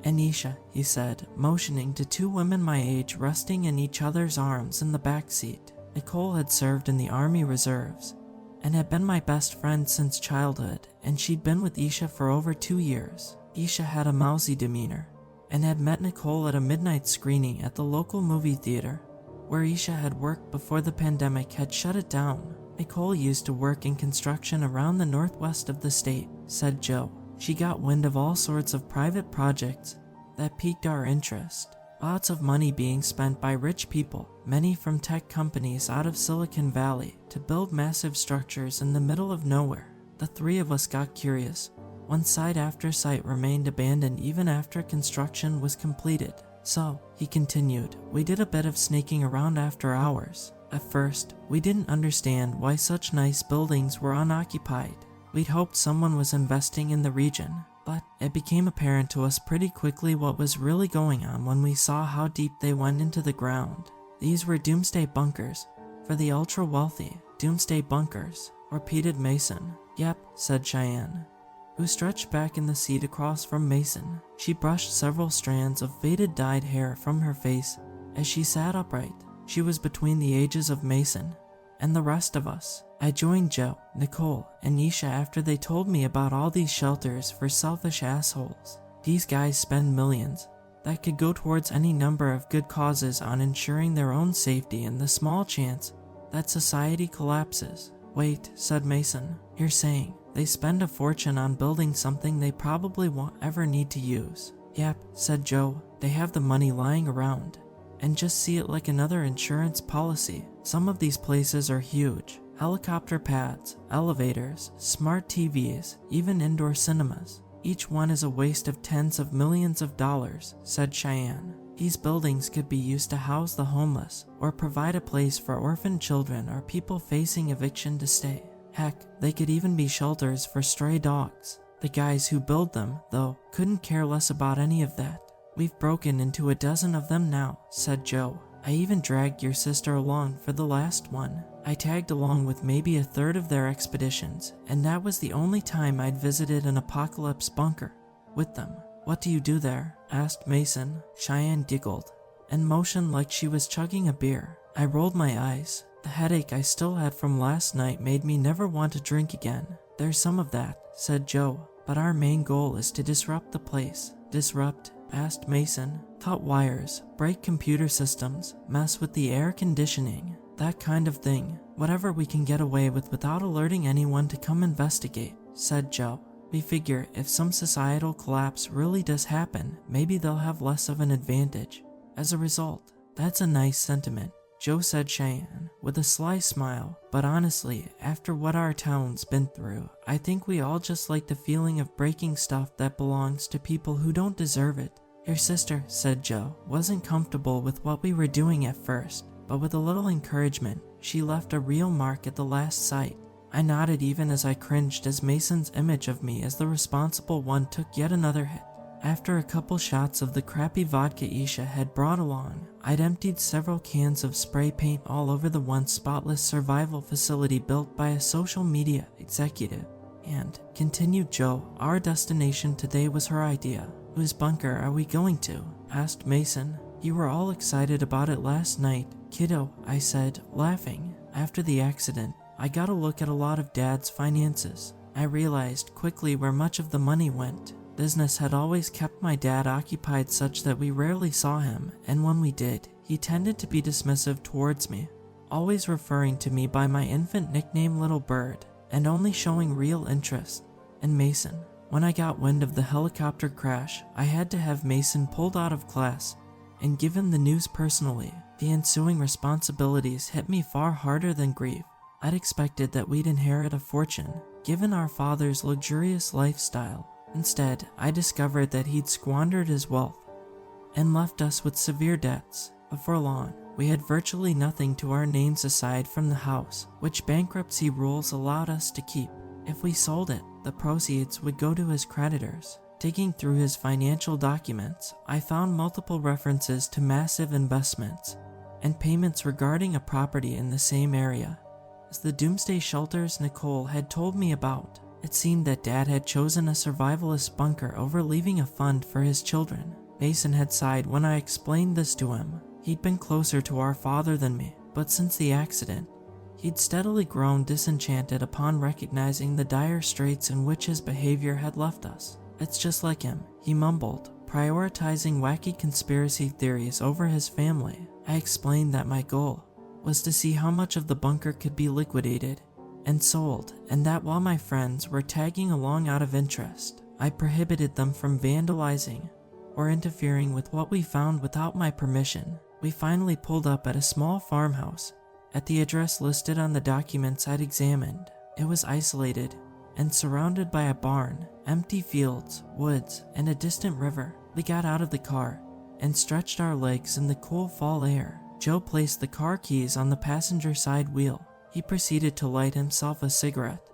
and Isha, he said, motioning to two women my age resting in each other's arms in the back seat. Nicole had served in the Army Reserves and had been my best friend since childhood, and she'd been with Isha for over 2 years. Isha had a mousy demeanor and had met Nicole at a midnight screening at the local movie theater where Isha had worked before the pandemic had shut it down. Nicole used to work in construction around the northwest of the state, said Joe. She got wind of all sorts of private projects that piqued our interest. Lots of money being spent by rich people, many from tech companies out of Silicon Valley, to build massive structures in the middle of nowhere. The three of us got curious. One site after site remained abandoned even after construction was completed. So, he continued, we did a bit of sneaking around after hours. At first, we didn't understand why such nice buildings were unoccupied. We'd hoped someone was investing in the region, but it became apparent to us pretty quickly what was really going on when we saw how deep they went into the ground. These were doomsday bunkers for the ultra-wealthy. Doomsday bunkers, repeated Mason. Yep, said Cheyenne, who stretched back in the seat across from Mason. She brushed several strands of faded dyed hair from her face as she sat upright. She was between the ages of Mason and the rest of us. I joined Joe, Nicole, and Isha after they told me about all these shelters for selfish assholes. These guys spend millions that could go towards any number of good causes on ensuring their own safety and the small chance that society collapses. Wait, said Mason, you're saying they spend a fortune on building something they probably won't ever need to use? Yep, said Joe, they have the money lying around and just see it like another insurance policy. Some of these places are huge. Helicopter pads, elevators, smart TVs, even indoor cinemas. Each one is a waste of tens of millions of dollars, said Cheyenne. These buildings could be used to house the homeless or provide a place for orphaned children or people facing eviction to stay. Heck, they could even be shelters for stray dogs. The guys who build them, though, couldn't care less about any of that. We've broken into a dozen of them now, said Joe. I even dragged your sister along for the last one. I tagged along with maybe a third of their expeditions, and that was the only time I'd visited an apocalypse bunker with them. What do you do there? Asked Mason. Cheyenne giggled and motioned like she was chugging a beer. I rolled my eyes. The headache I still had from last night made me never want to drink again. There's some of that, said Joe, but our main goal is to disrupt the place. Disrupt? Asked Mason. Cut wires, break computer systems, mess with the air conditioning, that kind of thing. Whatever we can get away with without alerting anyone to come investigate, said Joe. We figure if some societal collapse really does happen, maybe they'll have less of an advantage as a result. That's a nice sentiment, Joe, said Cheyenne, with a sly smile. But honestly, after what our town's been through, I think we all just like the feeling of breaking stuff that belongs to people who don't deserve it. Your sister, said Joe, wasn't comfortable with what we were doing at first, but with a little encouragement, she left a real mark at the last site. I nodded even as I cringed as Mason's image of me as the responsible one took yet another hit. After a couple shots of the crappy vodka Isha had brought along, I'd emptied several cans of spray paint all over the once spotless survival facility built by a social media executive. And, continued Joe, our destination today was her idea. Whose bunker are we going to? Asked Mason. You were all excited about it last night, kiddo, I said, laughing. After the accident, I got a look at a lot of Dad's finances. I realized quickly where much of the money went. Business had always kept my dad occupied such that we rarely saw him, and when we did, he tended to be dismissive towards me, always referring to me by my infant nickname Little Bird, and only showing real interest in Mason. When I got wind of the helicopter crash, I had to have Mason pulled out of class and given the news personally. The ensuing responsibilities hit me far harder than grief. I'd expected that we'd inherit a fortune, given our father's luxurious lifestyle. Instead, I discovered that he'd squandered his wealth and left us with severe debts. Before long, we had virtually nothing to our names aside from the house, which bankruptcy rules allowed us to keep. If we sold it, the proceeds would go to his creditors. Digging through his financial documents, I found multiple references to massive investments and payments regarding a property in the same area as the doomsday shelters Nicole had told me about. It seemed that Dad had chosen a survivalist bunker over leaving a fund for his children. Mason had sighed when I explained this to him. He'd been closer to our father than me, but since the accident, he'd steadily grown disenchanted upon recognizing the dire straits in which his behavior had left us. It's just like him, he mumbled, prioritizing wacky conspiracy theories over his family. I explained that my goal was to see how much of the bunker could be liquidated and sold, and that while my friends were tagging along out of interest, I prohibited them from vandalizing or interfering with what we found without my permission. We finally pulled up at a small farmhouse at the address listed on the documents I'd examined. It was isolated and surrounded by a barn, empty fields, woods, and a distant river. We got out of the car and stretched our legs in the cool fall air. Joe placed the car keys on the passenger side wheel. He proceeded to light himself a cigarette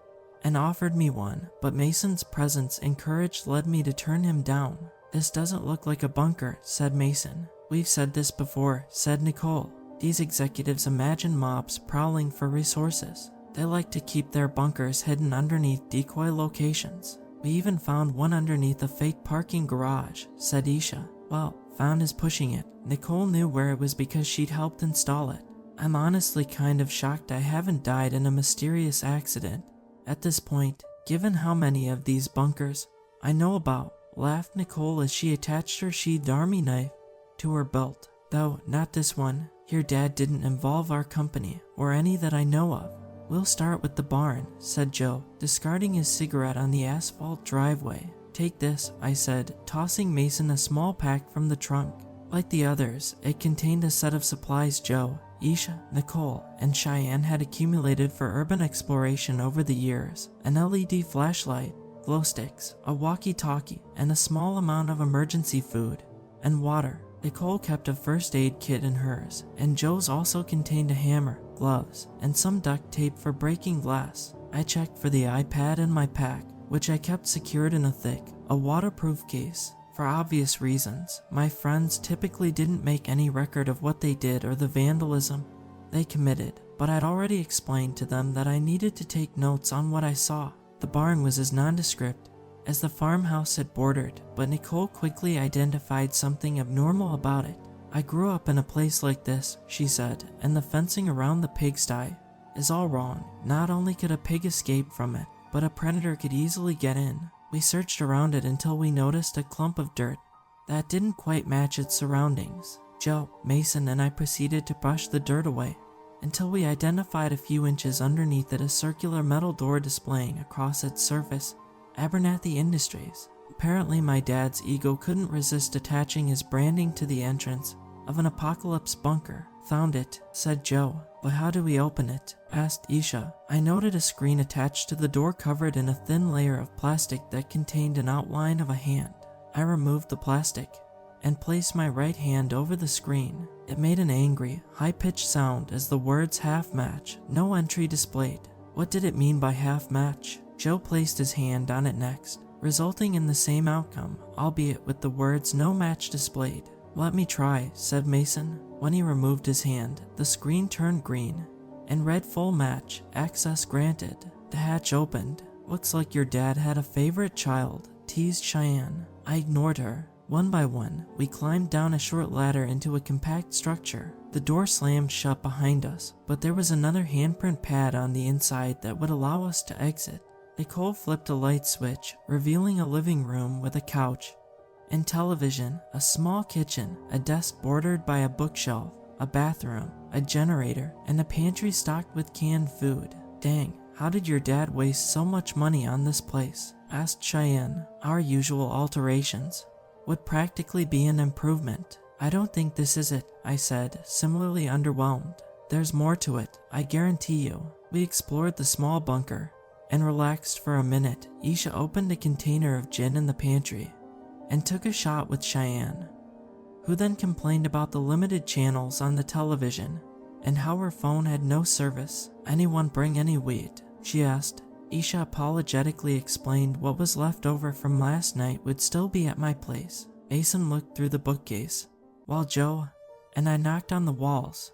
and offered me one, but Mason's presence and courage led me to turn him down. "This doesn't look like a bunker," said Mason. "We've said this before," said Nicole. "These executives imagine mobs prowling for resources. They like to keep their bunkers hidden underneath decoy locations. We even found one underneath a fake parking garage," said Isha. "Well, found is pushing it. Nicole knew where it was because she'd helped install it. I'm honestly kind of shocked I haven't died in a mysterious accident at this point, given how many of these bunkers I know about," laughed Nicole as she attached her sheathed army knife to her belt. "Though not this one. Your dad didn't involve our company, or any that I know of." "We'll start with the barn," said Joe, discarding his cigarette on the asphalt driveway. "Take this," I said, tossing Mason a small pack from the trunk. Like the others, it contained a set of supplies Joe, Isha, Nicole, and Cheyenne had accumulated for urban exploration over the years: an LED flashlight, glow sticks, a walkie-talkie, and a small amount of emergency food and water. Nicole kept a first aid kit in hers, and Joe's also contained a hammer, gloves, and some duct tape for breaking glass. I checked for the iPad in my pack, which I kept secured in a waterproof case. For obvious reasons, my friends typically didn't make any record of what they did or the vandalism they committed, but I'd already explained to them that I needed to take notes on what I saw. The barn was as nondescript as the farmhouse it bordered, but Nicole quickly identified something abnormal about it. "I grew up in a place like this," she said, "and the fencing around the pigsty is all wrong. Not only could a pig escape from it, but a predator could easily get in." We searched around it until we noticed a clump of dirt that didn't quite match its surroundings. Joe, Mason, and I proceeded to brush the dirt away until we identified a few inches underneath it a circular metal door displaying across its surface Abernathy Industries. Apparently my dad's ego couldn't resist attaching his branding to the entrance of an apocalypse bunker. "Found it," said Joe. "But how do we open it?" asked Isha. I noted a screen attached to the door covered in a thin layer of plastic that contained an outline of a hand. I removed the plastic and placed my right hand over the screen. It made an angry, high-pitched sound as the words "half match, no entry displayed." What did it mean by half match? Joe placed his hand on it next, resulting in the same outcome, albeit with the words "no match displayed." "Let me try," said Mason. When he removed his hand, the screen turned green and read "full match, access granted." The hatch opened. "Looks like your dad had a favorite child," teased Cheyenne. I ignored her. One by one, we climbed down a short ladder into a compact structure. The door slammed shut behind us, but there was another handprint pad on the inside that would allow us to exit. Nicole flipped a light switch, revealing a living room with a couch and television, a small kitchen, a desk bordered by a bookshelf, a bathroom, a generator, and a pantry stocked with canned food. "Dang," How did your dad waste so much money on this place? Asked Cheyenne. Our usual alterations would practically be an improvement. I don't think this is it, I said, similarly underwhelmed. There's more to it, I guarantee you. We explored the small bunker and relaxed for a minute. Isha opened a container of gin in the pantry and took a shot with Cheyenne, who then complained about the limited channels on the television and how her phone had no service. Anyone bring any weed? She asked. Isha apologetically explained what was left over from last night would still be at my place. Mason looked through the bookcase, while Joe and I knocked on the walls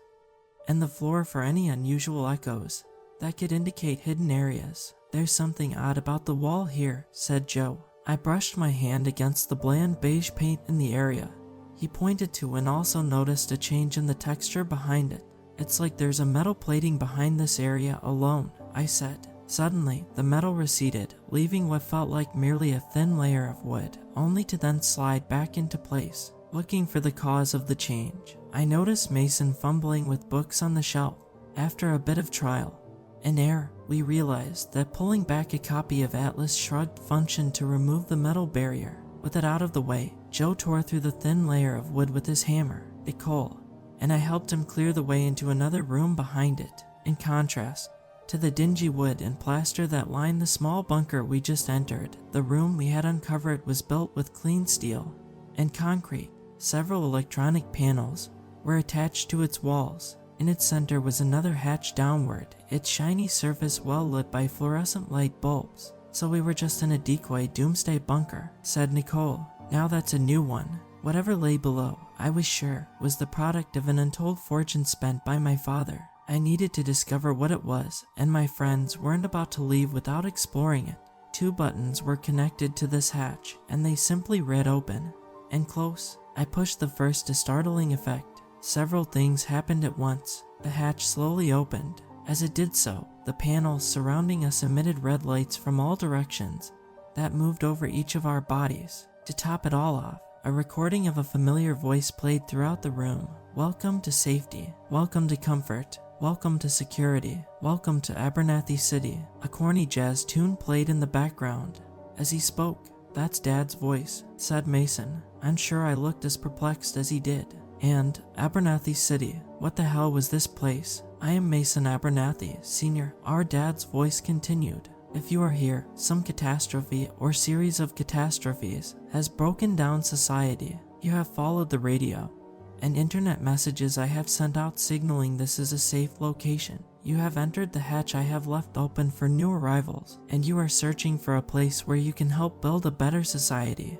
and the floor for any unusual echoes that could indicate hidden areas. There's something odd about the wall here, said Joe. I brushed my hand against the bland beige paint in the area he pointed to and also noticed a change in the texture behind it. It's like there's a metal plating behind this area alone, I said. Suddenly, the metal receded, leaving what felt like merely a thin layer of wood, only to then slide back into place. Looking for the cause of the change, I noticed Mason fumbling with books on the shelf. After a bit of trial and error, we realized that pulling back a copy of Atlas Shrugged functioned to remove the metal barrier. With it out of the way, Joe tore through the thin layer of wood with his hammer, Nicole, and I helped him clear the way into another room behind it. In contrast to the dingy wood and plaster that lined the small bunker we just entered, the room we had uncovered was built with clean steel and concrete. Several electronic panels were attached to its walls. In its center was another hatch downward, its shiny surface well lit by fluorescent light bulbs. So we were just in a decoy doomsday bunker, said Nicole. Now that's a new one. Whatever lay below, I was sure, was the product of an untold fortune spent by my father. I needed to discover what it was, and my friends weren't about to leave without exploring it. 2 buttons were connected to this hatch, and they simply read open and close. I pushed the first to startling effect. Several things happened at once. The hatch slowly opened. As it did so, the panels surrounding us emitted red lights from all directions that moved over each of our bodies. To top it all off, a recording of a familiar voice played throughout the room. Welcome to safety. Welcome to comfort. Welcome to security. Welcome to Abernathy City. A corny jazz tune played in the background as he spoke. That's Dad's voice, said Mason. I'm sure I looked as perplexed as he did. And Abernathy City, what the hell was this place? I am Mason Abernathy, Sr., our dad's voice continued. If you are here, some catastrophe or series of catastrophes has broken down society. You have followed the radio and internet messages I have sent out signaling this is a safe location. You have entered the hatch I have left open for new arrivals, and you are searching for a place where you can help build a better society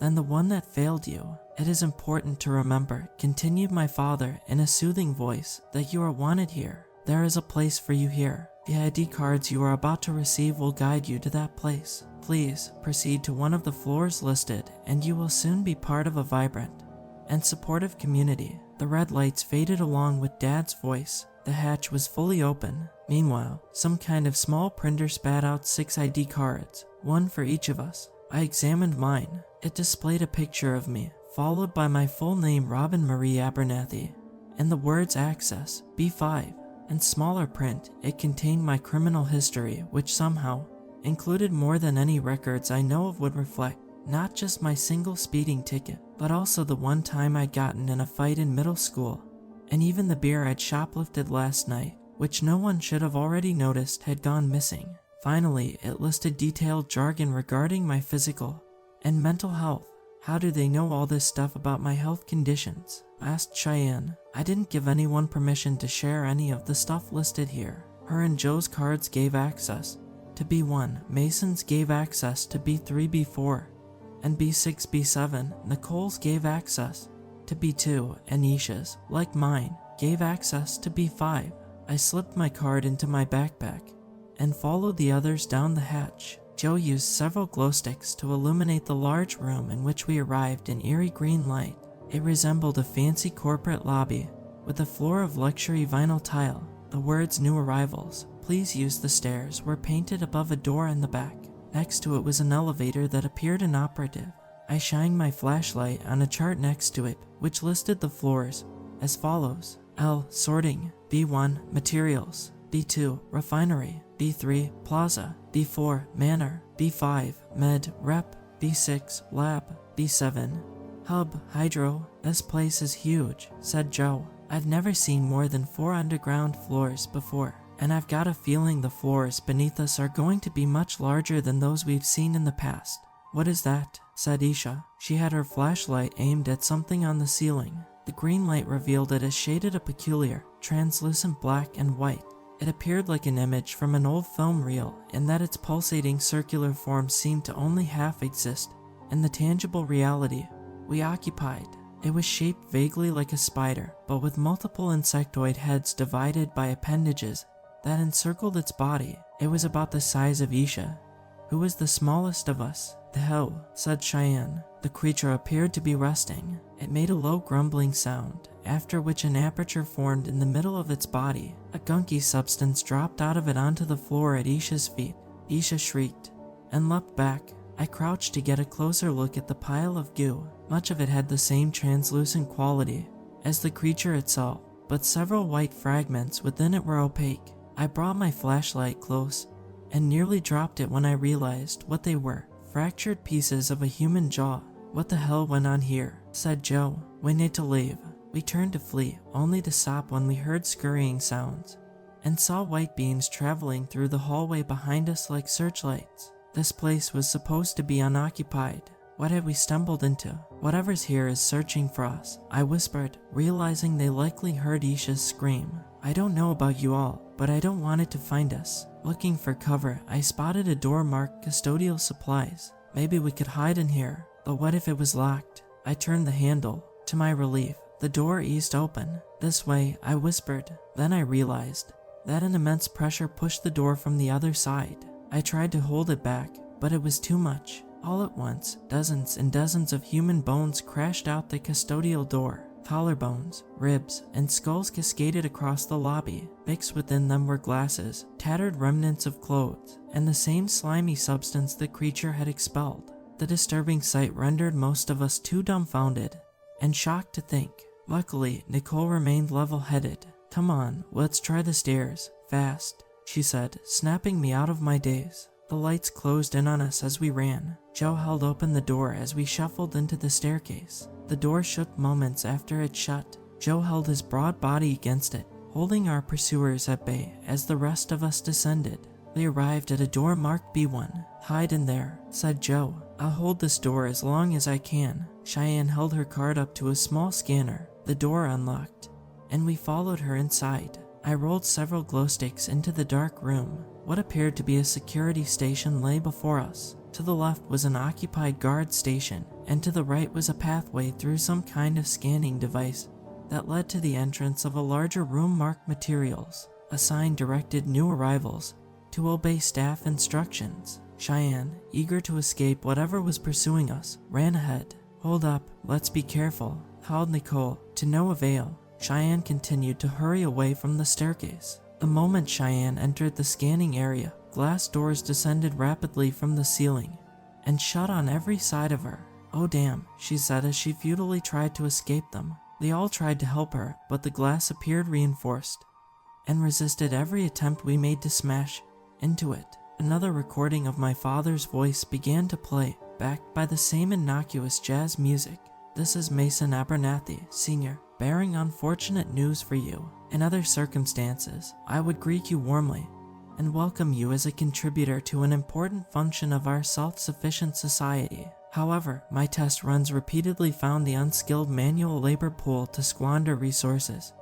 than the one that failed you. It is important to remember, continued my father in a soothing voice, that you are wanted here. There is a place for you here. The ID cards you are about to receive will guide you to that place. Please proceed to one of the floors listed, and you will soon be part of a vibrant and supportive community. The red lights faded along with Dad's voice. The hatch was fully open. Meanwhile, some kind of small printer spat out 6 ID cards, one for each of us. I examined mine. It displayed a picture of me, followed by my full name Robin Marie Abernathy, and the words Access, B5. In smaller print, it contained my criminal history, which somehow included more than any records I know of would reflect, not just my single speeding ticket, but also the one time I'd gotten in a fight in middle school, and even the beer I'd shoplifted last night, which no one should have already noticed had gone missing. Finally, it listed detailed jargon regarding my physical and mental health. How do they know all this stuff about my health conditions? Asked Cheyenne. I didn't give anyone permission to share any of the stuff listed here. Her and Joe's cards gave access to B1, Mason's gave access to B3, B4, and B6, B7. Nicole's gave access to B2, and Isha's, like mine, gave access to B5. I slipped my card into my backpack and followed the others down the hatch. Joe used several glow sticks to illuminate the large room in which we arrived in eerie green light. It resembled a fancy corporate lobby with a floor of luxury vinyl tile. The words "New Arrivals, please use the stairs" were painted above a door in the back. Next to it was an elevator that appeared inoperative. I shined my flashlight on a chart next to it, which listed the floors as follows: L. Sorting, B1, Materials, B2, Refinery, B3, Plaza, B4, Manor, B5, Med, Rep, B6, Lab, B7, Hub, Hydro. This place is huge, said Joe. I've never seen more than 4 underground floors before, and I've got a feeling the floors beneath us are going to be much larger than those we've seen in the past. What is that? Said Isha. She had her flashlight aimed at something on the ceiling. The green light revealed it as shaded a peculiar, translucent black and white. It appeared like an image from an old film reel in that its pulsating circular form seemed to only half exist in the tangible reality we occupied. It was shaped vaguely like a spider, but with multiple insectoid heads divided by appendages that encircled its body. It was about the size of Isha, who was the smallest of us. The hell, said Cheyenne. The creature appeared to be resting. It made a low grumbling sound, after which an aperture formed in the middle of its body. A gunky substance dropped out of it onto the floor at Isha's feet. Isha shrieked and leapt back. I crouched to get a closer look at the pile of goo. Much of it had the same translucent quality as the creature itself, but several white fragments within it were opaque. I brought my flashlight close and nearly dropped it when I realized what they were. Fractured pieces of a human jaw. What the hell went on here? Said Joe. We need to leave. We turned to flee, only to stop when we heard scurrying sounds and saw white beams traveling through the hallway behind us like searchlights. This place was supposed to be unoccupied. What had we stumbled into? Whatever's here is searching for us, I whispered, realizing they likely heard Isha's scream. I don't know about you all, but I don't want it to find us. Looking for cover, I spotted a door marked custodial supplies. Maybe we could hide in here, but what if it was locked? I turned the handle. To my relief, the door eased open. This way, I whispered. Then I realized that an immense pressure pushed the door from the other side. I tried to hold it back, but it was too much. All at once, dozens and dozens of human bones crashed out the custodial door. Collarbones, ribs, and skulls cascaded across the lobby. Mixed within them were glasses, tattered remnants of clothes, and the same slimy substance the creature had expelled. The disturbing sight rendered most of us too dumbfounded and shocked to think. Luckily, Nicole remained level-headed. Come on, let's try the stairs, fast, she said, snapping me out of my daze. The lights closed in on us as we ran. Joe held open the door as we shuffled into the staircase. The door shook moments after it shut. Joe held his broad body against it, holding our pursuers at bay as the rest of us descended. They arrived at a door marked B1. Hide in there, said Joe. I'll hold this door as long as I can. Cheyenne held her card up to a small scanner. The door unlocked, and we followed her inside. I rolled several glow sticks into the dark room. What appeared to be a security station lay before us. To the left was an occupied guard station, and to the right was a pathway through some kind of scanning device that led to the entrance of a larger room marked materials. A sign directed new arrivals to obey staff instructions. Cheyenne, eager to escape whatever was pursuing us, ran ahead. Hold up, let's be careful, called Nicole. To no avail. Cheyenne continued to hurry away from the staircase. The moment Cheyenne entered the scanning area, glass doors descended rapidly from the ceiling and shut on every side of her. Oh damn, she said as she futilely tried to escape them. They all tried to help her, but the glass appeared reinforced and resisted every attempt we made to smash into it. Another recording of my father's voice began to play, backed by the same innocuous jazz music. This is Mason Abernathy, Sr., bearing unfortunate news for you. In other circumstances, I would greet you warmly and welcome you as a contributor to an important function of our self-sufficient society. However, my test runs repeatedly found the unskilled manual labor pool to squander resources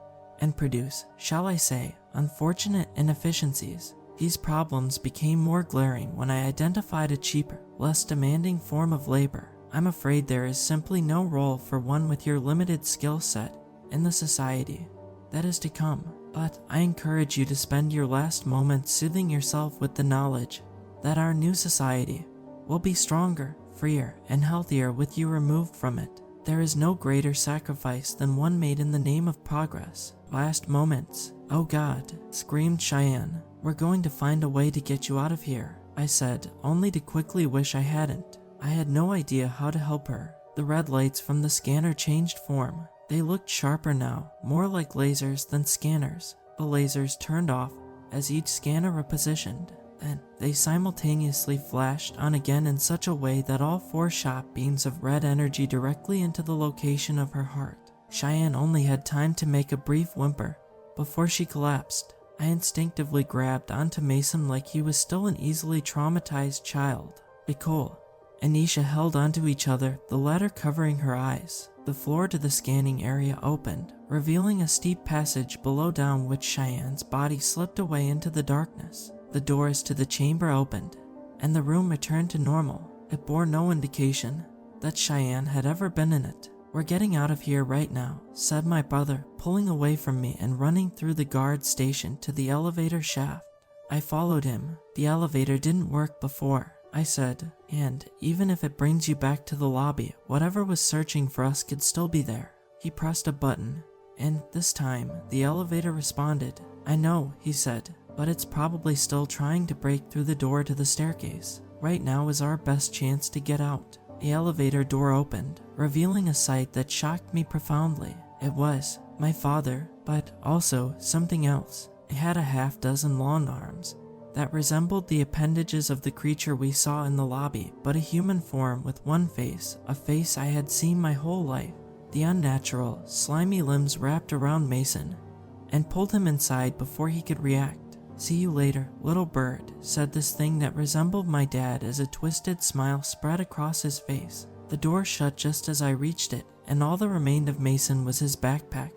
and produce, shall I say, unfortunate inefficiencies. These problems became more glaring when I identified a cheaper, less demanding form of labor. I'm afraid there is simply no role for one with your limited skill set in the society that is to come. But I encourage you to spend your last moments soothing yourself with the knowledge that our new society will be stronger, freer, and healthier with you removed from it. There is no greater sacrifice than one made in the name of progress. Last moments. Oh God, screamed Cheyenne. We're going to find a way to get you out of here, I said, only to quickly wish I hadn't. I had no idea how to help her. The red lights from the scanner changed form. They looked sharper now, more like lasers than scanners. The lasers turned off, as each scanner repositioned. Then they simultaneously flashed on again in such a way that all 4 shot beams of red energy directly into the location of her heart. Cheyenne only had time to make a brief whimper before she collapsed. I instinctively grabbed onto Mason like he was still an easily traumatized child. Nicole and Nisha held onto each other, the latter covering her eyes. The floor to the scanning area opened, revealing a steep passage below down which Cheyenne's body slipped away into the darkness. The doors to the chamber opened, and the room returned to normal. It bore no indication that Cheyenne had ever been in it. "We're getting out of here right now," said my brother, pulling away from me and running through the guard station to the elevator shaft. I followed him. "The elevator didn't work before," I said, "and even if it brings you back to the lobby, whatever was searching for us could still be there." He pressed a button, and this time, the elevator responded. "I know," he said, "but it's probably still trying to break through the door to the staircase. Right now is our best chance to get out." The elevator door opened, revealing a sight that shocked me profoundly. It was my father, but also something else. It had a half-dozen long arms that resembled the appendages of the creature we saw in the lobby, but a human form with one face, a face I had seen my whole life. The unnatural, slimy limbs wrapped around Mason and pulled him inside before he could react. "See you later, little bird," said this thing that resembled my dad as a twisted smile spread across his face. The door shut just as I reached it, and all that remained of Mason was his backpack.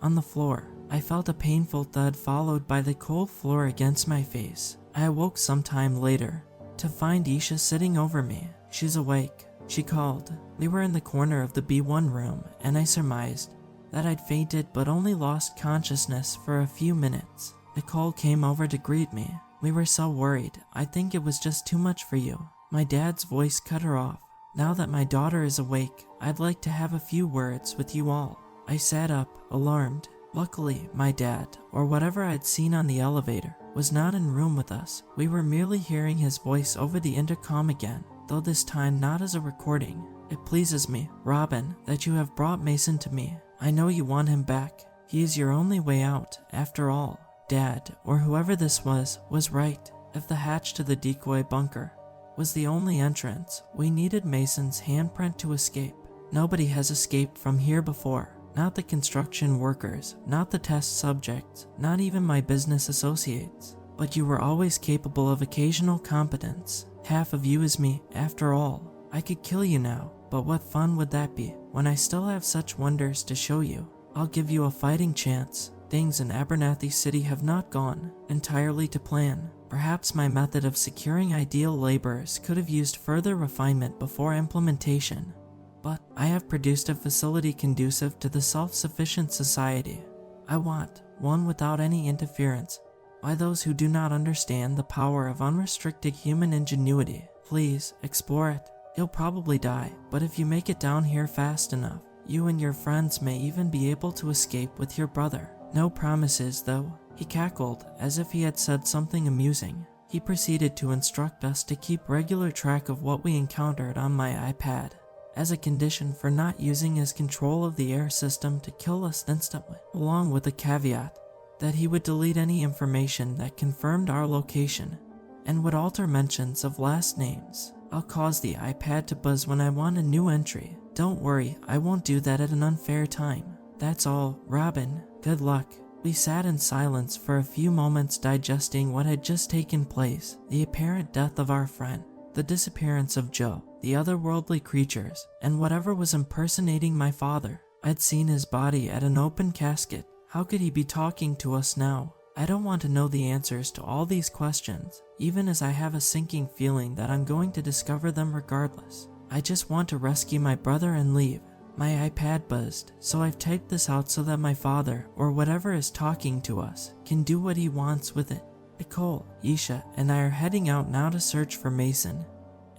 On the floor, I felt a painful thud followed by the cold floor against my face. I awoke sometime later to find Isha sitting over me. "She's awake," she called. We were in the corner of the B1 room, and I surmised that I'd fainted but only lost consciousness for a few minutes. Nicole came over to greet me. "We were so worried. I think it was just too much for you." My dad's voice cut her off. "Now that my daughter is awake, I'd like to have a few words with you all." I sat up, alarmed. Luckily, my dad, or whatever I'd seen on the elevator, was not in room with us. We were merely hearing his voice over the intercom again, though this time not as a recording. "It pleases me, Robin, that you have brought Mason to me. I know you want him back. He is your only way out, after all." Dad, or whoever this was right. If the hatch to the decoy bunker was the only entrance, we needed Mason's handprint to escape. Nobody has escaped from here before. Not the construction workers, not the test subjects, not even my business associates. But you were always capable of occasional competence. Half of you is me, after all. I could kill you now, but what fun would that be, when I still have such wonders to show you? I'll give you a fighting chance. Things in Abernathy City have not gone entirely to plan. Perhaps my method of securing ideal laborers could have used further refinement before implementation. But I have produced a facility conducive to the self-sufficient society I want, one without any interference by those who do not understand the power of unrestricted human ingenuity. Please, explore it. You'll probably die, but if you make it down here fast enough, you and your friends may even be able to escape with your brother. No promises, though. He cackled, as if he had said something amusing. He proceeded to instruct us to keep regular track of what we encountered on my iPad, as a condition for not using his control of the air system to kill us instantly, along with the caveat that he would delete any information that confirmed our location and would alter mentions of last names. I'll cause the iPad to buzz when I want a new entry. Don't worry, I won't do that at an unfair time. That's all, Robin. Good luck. We sat in silence for a few moments digesting what had just taken place, the apparent death of our friend, the disappearance of Joe, the otherworldly creatures, and whatever was impersonating my father. I'd seen his body at an open casket. How could he be talking to us now? I don't want to know the answers to all these questions, even as I have a sinking feeling that I'm going to discover them regardless. I just want to rescue my brother and leave. My iPad buzzed, so I've typed this out so that my father, or whatever is talking to us, can do what he wants with it. Nicole, Isha, and I are heading out now to search for Mason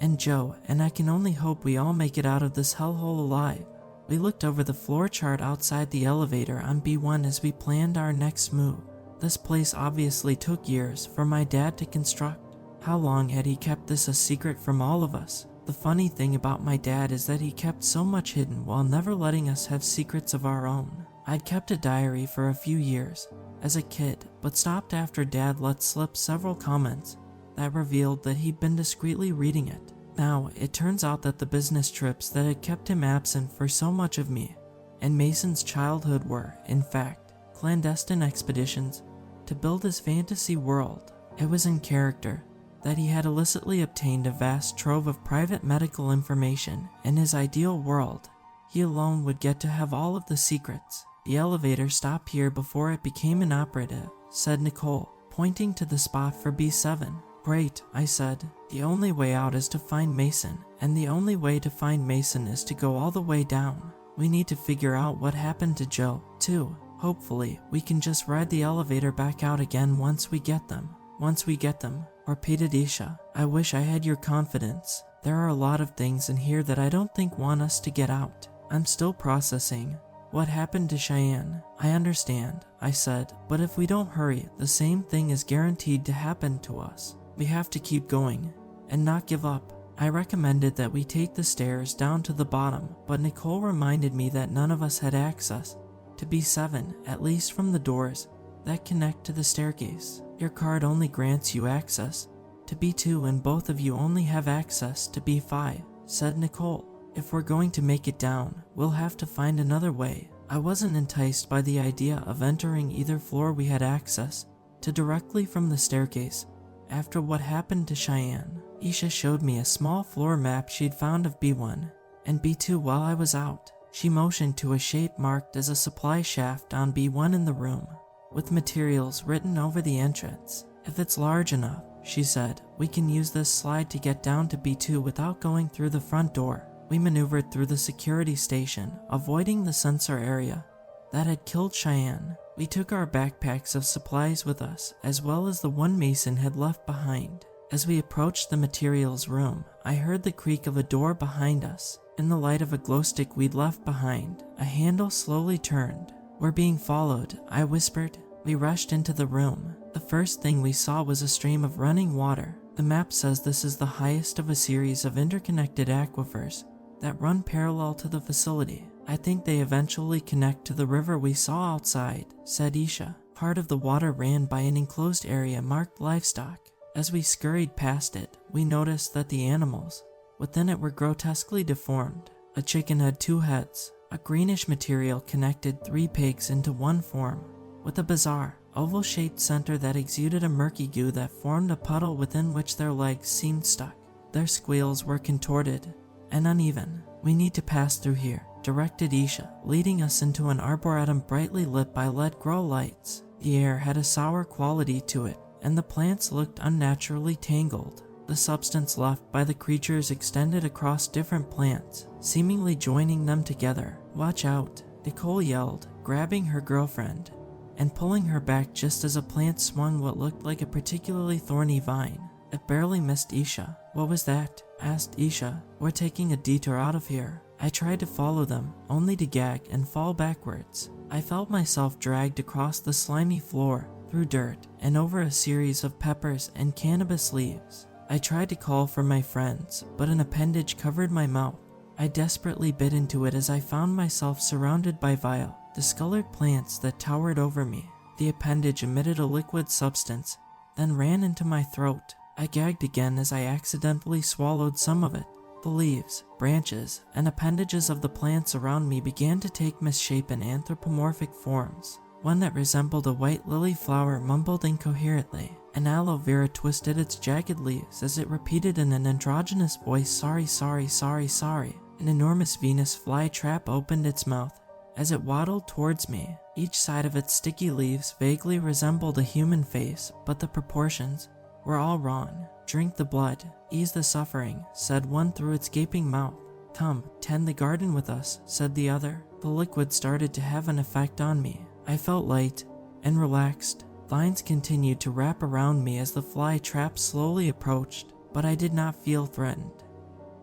and Joe, and I can only hope we all make it out of this hellhole alive. We looked over the floor chart outside the elevator on B1 as we planned our next move. This place obviously took years for my dad to construct. How long had he kept this a secret from all of us? The funny thing about my dad is that he kept so much hidden while never letting us have secrets of our own. I'd kept a diary for a few years as a kid, but stopped after Dad let slip several comments that revealed that he'd been discreetly reading it. Now, it turns out that the business trips that had kept him absent for so much of me and Mason's childhood were, in fact, clandestine expeditions to build his fantasy world. It was in character that he had illicitly obtained a vast trove of private medical information. In his ideal world, he alone would get to have all of the secrets. The elevator stopped here before it became inoperative, said Nicole, pointing to the spot for B7. Great, I said. The only way out is to find Mason, and the only way to find Mason is to go all the way down. We need to figure out what happened to Joe, too. Hopefully, we can just ride the elevator back out again once we get them. Once we get them, repeated Isha. I wish I had your confidence. There are a lot of things in here that I don't think want us to get out. I'm still processing what happened to Cheyenne. I understand, I said, but if we don't hurry, the same thing is guaranteed to happen to us. We have to keep going and not give up. I recommended that we take the stairs down to the bottom, but Nicole reminded me that none of us had access to B7, at least from the doors that connect to the staircase. Your card only grants you access to B2 and both of you only have access to B5, said Nicole. If we're going to make it down, we'll have to find another way. I wasn't enticed by the idea of entering either floor we had access to directly from the staircase. After what happened to Cheyenne, Isha showed me a small floor map she'd found of B1 and B2 while I was out. She motioned to a shape marked as a supply shaft on B1 in the room, with materials written over the entrance. If it's large enough, she said, we can use this slide to get down to B2 without going through the front door. We maneuvered through the security station, avoiding the sensor area that had killed Cheyenne. We took our backpacks of supplies with us, as well as the one Mason had left behind. As we approached the materials room, I heard the creak of a door behind us. In the light of a glow stick we'd left behind, a handle slowly turned. We're being followed, I whispered. We rushed into the room. The first thing we saw was a stream of running water. The map says this is the highest of a series of interconnected aquifers that run parallel to the facility. I think they eventually connect to the river we saw outside, said Isha. Part of the water ran by an enclosed area marked livestock. As we scurried past it, we noticed that the animals within it were grotesquely deformed. A chicken had 2 heads. A greenish material connected 3 pigs into one form, with a bizarre, oval-shaped center that exuded a murky goo that formed a puddle within which their legs seemed stuck. Their squeals were contorted and uneven. We need to pass through here, directed Isha, leading us into an arboretum brightly lit by LED grow lights. The air had a sour quality to it, and the plants looked unnaturally tangled. The substance left by the creatures extended across different plants, seemingly joining them together. Watch out, Nicole yelled, grabbing her girlfriend and pulling her back just as a plant swung what looked like a particularly thorny vine. It barely missed Isha. What was that? Asked Isha. We're taking a detour out of here. I tried to follow them, only to gag and fall backwards. I felt myself dragged across the slimy floor, through dirt, and over a series of peppers and cannabis leaves. I tried to call for my friends, but an appendage covered my mouth. I desperately bit into it as I found myself surrounded by vile, discolored plants that towered over me. The appendage emitted a liquid substance, then ran into my throat. I gagged again as I accidentally swallowed some of it. The leaves, branches, and appendages of the plants around me began to take misshapen anthropomorphic forms. One that resembled a white lily flower mumbled incoherently. An aloe vera twisted its jagged leaves as it repeated in an androgynous voice, sorry, sorry, sorry, sorry. An enormous Venus flytrap opened its mouth as it waddled towards me. Each side of its sticky leaves vaguely resembled a human face, but the proportions were all wrong. Drink the blood, ease the suffering, said one through its gaping mouth. Come, tend the garden with us, said the other. The liquid started to have an effect on me. I felt light and relaxed. Vines continued to wrap around me as the fly trap slowly approached, but I did not feel threatened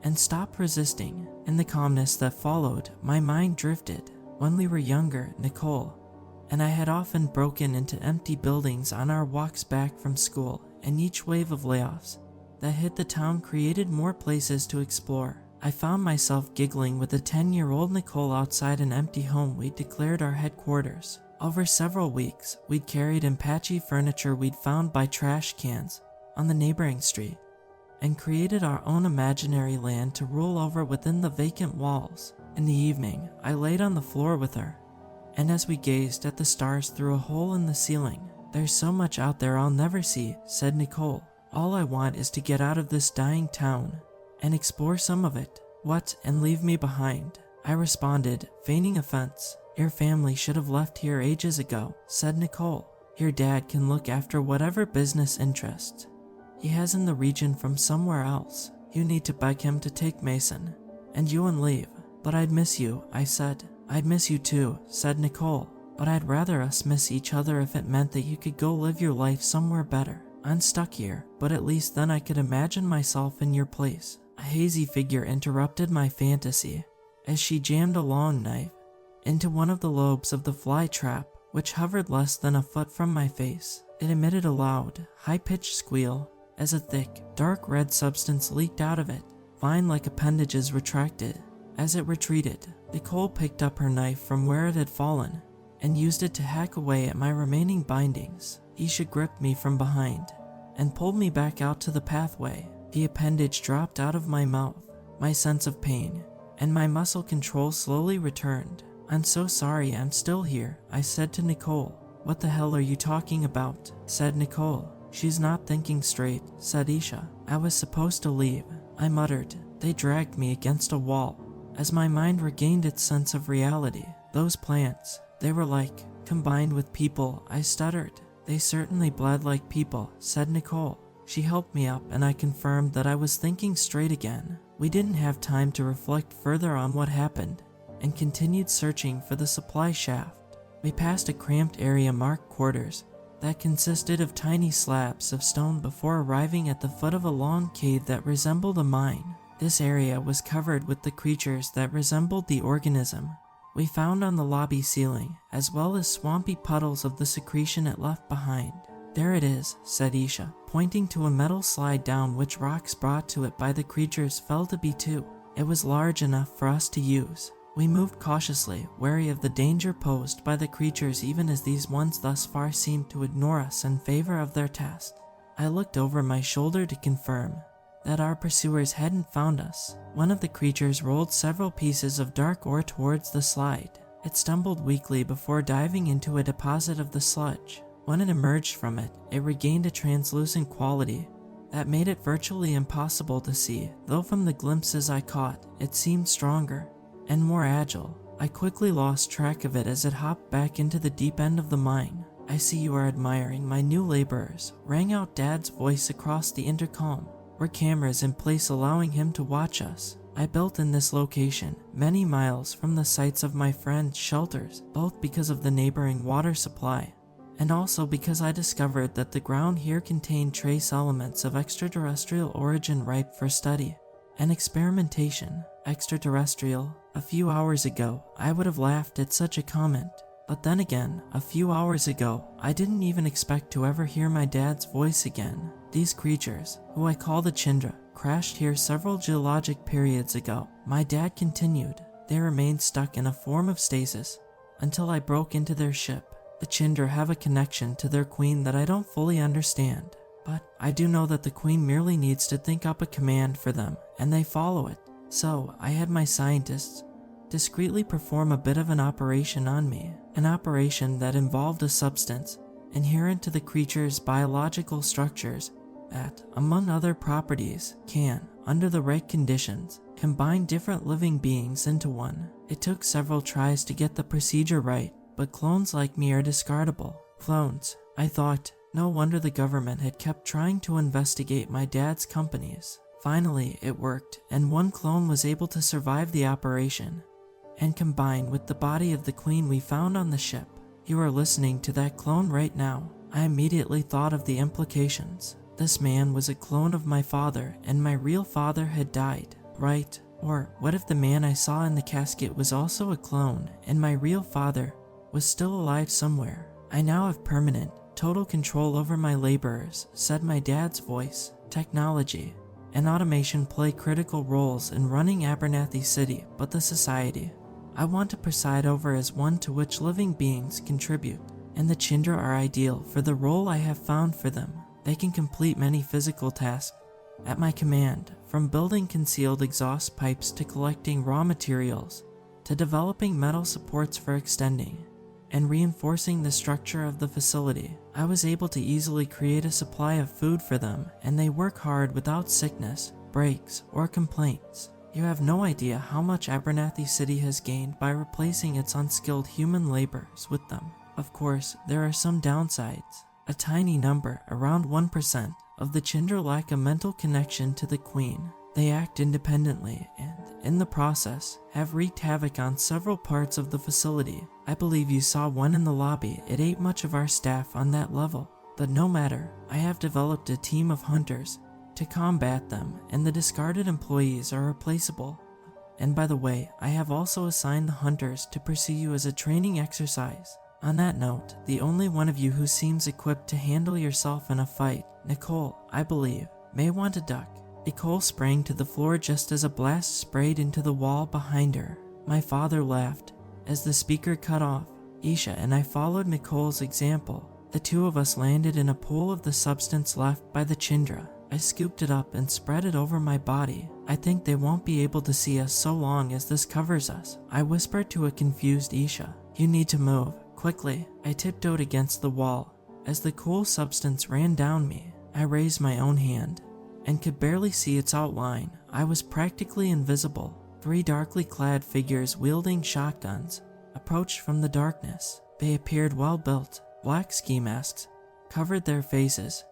and stopped resisting. In the calmness that followed, my mind drifted. When we were younger, Nicole and I had often broken into empty buildings on our walks back from school, and each wave of layoffs that hit the town created more places to explore. I found myself giggling with the 10-year-old Nicole outside an empty home we'd declared our headquarters. Over several weeks, we'd carried in patchy furniture we'd found by trash cans on the neighboring street, and created our own imaginary land to rule over within the vacant walls. In the evening, I laid on the floor with her, and as we gazed at the stars through a hole in the ceiling, "There's so much out there I'll never see," said Nicole. "All I want is to get out of this dying town and explore some of it." "What, and leave me behind?" I responded, feigning offense. "Your family should have left here ages ago," said Nicole. "Your dad can look after whatever business interests he has in the region from somewhere else. You need to beg him to take Mason and you and leave." "But I'd miss you," I said. "I'd miss you too," said Nicole. "But I'd rather us miss each other if it meant that you could go live your life somewhere better. I'm stuck here, but at least then I could imagine myself in your place." A hazy figure interrupted my fantasy as she jammed a long knife into one of the lobes of the fly trap, which hovered less than a foot from my face. It emitted a loud, high-pitched squeal as a thick, dark red substance leaked out of it. Vine-like appendages retracted. As it retreated, Nicole picked up her knife from where it had fallen and used it to hack away at my remaining bindings. Isha gripped me from behind and pulled me back out to the pathway. The appendage dropped out of my mouth. My sense of pain and my muscle control slowly returned. "I'm so sorry I'm still here," I said to Nicole. "What the hell are you talking about?" said Nicole. "She's not thinking straight," said Isha. "I was supposed to leave," I muttered. They dragged me against a wall. As my mind regained its sense of reality, those plants, they were like, combined with people, I stuttered. "They certainly bled like people," said Nicole. She helped me up and I confirmed that I was thinking straight again. We didn't have time to reflect further on what happened and continued searching for the supply shaft. We passed a cramped area marked quarters that consisted of tiny slabs of stone before arriving at the foot of a long cave that resembled a mine. This area was covered with the creatures that resembled the organism we found on the lobby ceiling, as well as swampy puddles of the secretion it left behind. "There it is," said Isha, pointing to a metal slide down which rocks brought to it by the creatures fell to be two. It was large enough for us to use. We moved cautiously, wary of the danger posed by the creatures even as these ones thus far seemed to ignore us in favor of their task. I looked over my shoulder to confirm that our pursuers hadn't found us. One of the creatures rolled several pieces of dark ore towards the slide. It stumbled weakly before diving into a deposit of the sludge. When it emerged from it, it regained a translucent quality that made it virtually impossible to see, though from the glimpses I caught, it seemed stronger and more agile. I quickly lost track of it as it hopped back into the deep end of the mine. "I see you are admiring my new laborers," rang out Dad's voice across the intercom. "We're cameras in place allowing him to watch us. I built in this location, many miles from the sites of my friend's shelters, both because of the neighboring water supply, and also because I discovered that the ground here contained trace elements of extraterrestrial origin ripe for study and experimentation." Extraterrestrial. A few hours ago, I would have laughed at such a comment. But then again, a few hours ago, I didn't even expect to ever hear my dad's voice again. These creatures, who I call the Chindra, crashed here several geologic periods ago. My dad continued. They remained stuck in a form of stasis until I broke into their ship. The Chindra have a connection to their queen that I don't fully understand, but I do know that the queen merely needs to think up a command for them, and they follow it. So, I had my scientists discreetly perform a bit of an operation on me, an operation that involved a substance inherent to the creature's biological structures that, among other properties, can, under the right conditions, combine different living beings into one. It took several tries to get the procedure right, but clones like me are discardable. Clones, I thought. No wonder the government had kept trying to investigate my dad's companies. Finally, it worked, and one clone was able to survive the operation and combine with the body of the queen we found on the ship. You are listening to that clone right now. I immediately thought of the implications. This man was a clone of my father, and my real father had died, right? Or what if the man I saw in the casket was also a clone, and my real father was still alive somewhere? I now have permanent, total control over my laborers, said my dad's voice. Technology. and automation play critical roles in running Abernathy City, but the society I want to preside over is one to which living beings contribute, and the Chindra are ideal for the role I have found for them. They can complete many physical tasks at my command, from building concealed exhaust pipes to collecting raw materials, to developing metal supports for extending and reinforcing the structure of the facility. I was able to easily create a supply of food for them, and they work hard without sickness, breaks, or complaints. You have no idea how much Abernathy City has gained by replacing its unskilled human laborers with them. Of course, there are some downsides. A tiny number, around 1%, of the Chindra lack a mental connection to the Queen. They act independently and, in the process, have wreaked havoc on several parts of the facility. I believe you saw one in the lobby. It ate much of our staff on that level. But no matter, I have developed a team of hunters to combat them, and the discarded employees are replaceable. And by the way, I have also assigned the hunters to pursue you as a training exercise. On that note, the only one of you who seems equipped to handle yourself in a fight, Nicole, I believe, may want to duck. Nicole sprang to the floor just as a blast sprayed into the wall behind her. My father laughed as the speaker cut off. Isha and I followed Nicole's example. The two of us landed in a pool of the substance left by the Chindra. I scooped it up and spread it over my body. I think they won't be able to see us so long as this covers us. I whispered to a confused Isha. You need to move, quickly. I tiptoed against the wall. As the cool substance ran down me, I raised my own hand and could barely see its outline. I was practically invisible. 3 darkly clad figures wielding shotguns approached from the darkness. They appeared well built. Black ski masks covered their faces,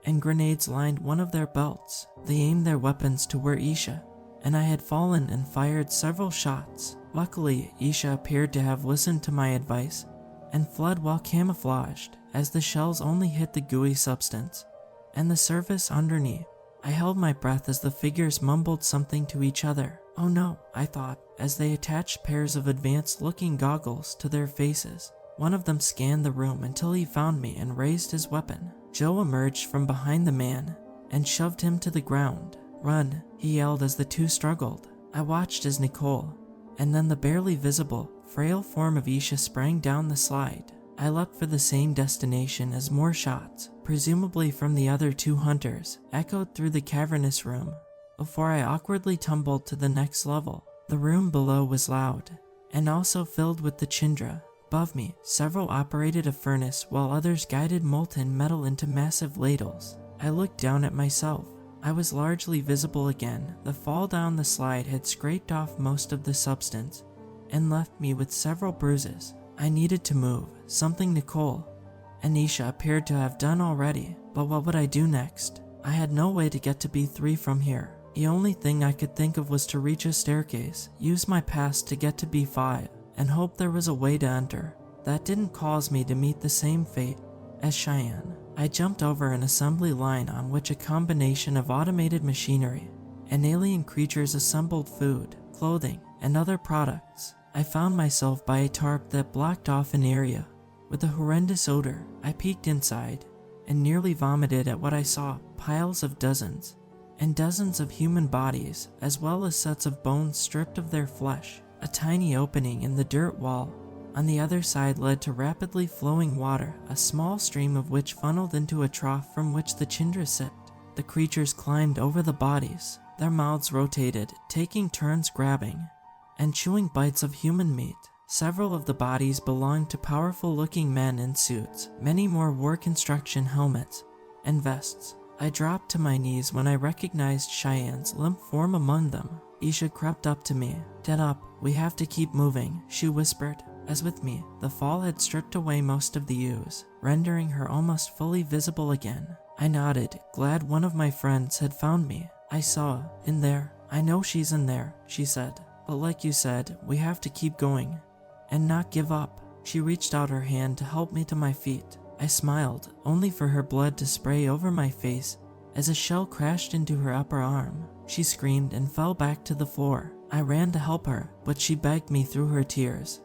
and grenades lined one of their belts. They aimed their weapons to where Isha and I had fallen and fired several shots. Luckily, Isha appeared to have listened to my advice and fled well camouflaged, as the shells only hit the gooey substance and the surface underneath. I held my breath as the figures mumbled something to each other. Oh no, I thought, as they attached pairs of advanced-looking goggles to their faces. One of them scanned the room until he found me and raised his weapon. Joe emerged from behind the man and shoved him to the ground. Run, he yelled as the two struggled. I watched as Nicole, and then the barely visible, frail form of Isha sprang down the slide. I leapt for the same destination as more shots, presumably from the other 2 hunters, echoed through the cavernous room before I awkwardly tumbled to the next level. The room below was loud and also filled with the Chindra. Above me, several operated a furnace while others guided molten metal into massive ladles. I looked down at myself. I was largely visible again. The fall down the slide had scraped off most of the substance and left me with several bruises. I needed to move, something Nicole and Isha appeared to have done already, but what would I do next? I had no way to get to B3 from here. The only thing I could think of was to reach a staircase, use my pass to get to B5, and hope there was a way to enter. That didn't cause me to meet the same fate as Cheyenne. I jumped over an assembly line on which a combination of automated machinery and alien creatures assembled food, clothing, and other products. I found myself by a tarp that blocked off an area with a horrendous odor. I peeked inside and nearly vomited at what I saw: piles of dozens and dozens of human bodies, as well as sets of bones stripped of their flesh. A tiny opening in the dirt wall on the other side led to rapidly flowing water, a small stream of which funneled into a trough from which the Chindra sipped. The creatures climbed over the bodies. Their mouths rotated, taking turns grabbing and chewing bites of human meat. Several of the bodies belonged to powerful-looking men in suits. Many more wore construction helmets and vests. I dropped to my knees when I recognized Cheyenne's limp form among them. Isha crept up to me. Get up, we have to keep moving, she whispered. As with me, the fall had stripped away most of the ooze, rendering her almost fully visible again. I nodded, glad one of my friends had found me. I saw, in there. I know she's in there, she said. But like you said, we have to keep going and not give up. She reached out her hand to help me to my feet. I smiled, only for her blood to spray over my face as a shell crashed into her upper arm. She screamed and fell back to the floor. I ran to help her, but she begged me through her tears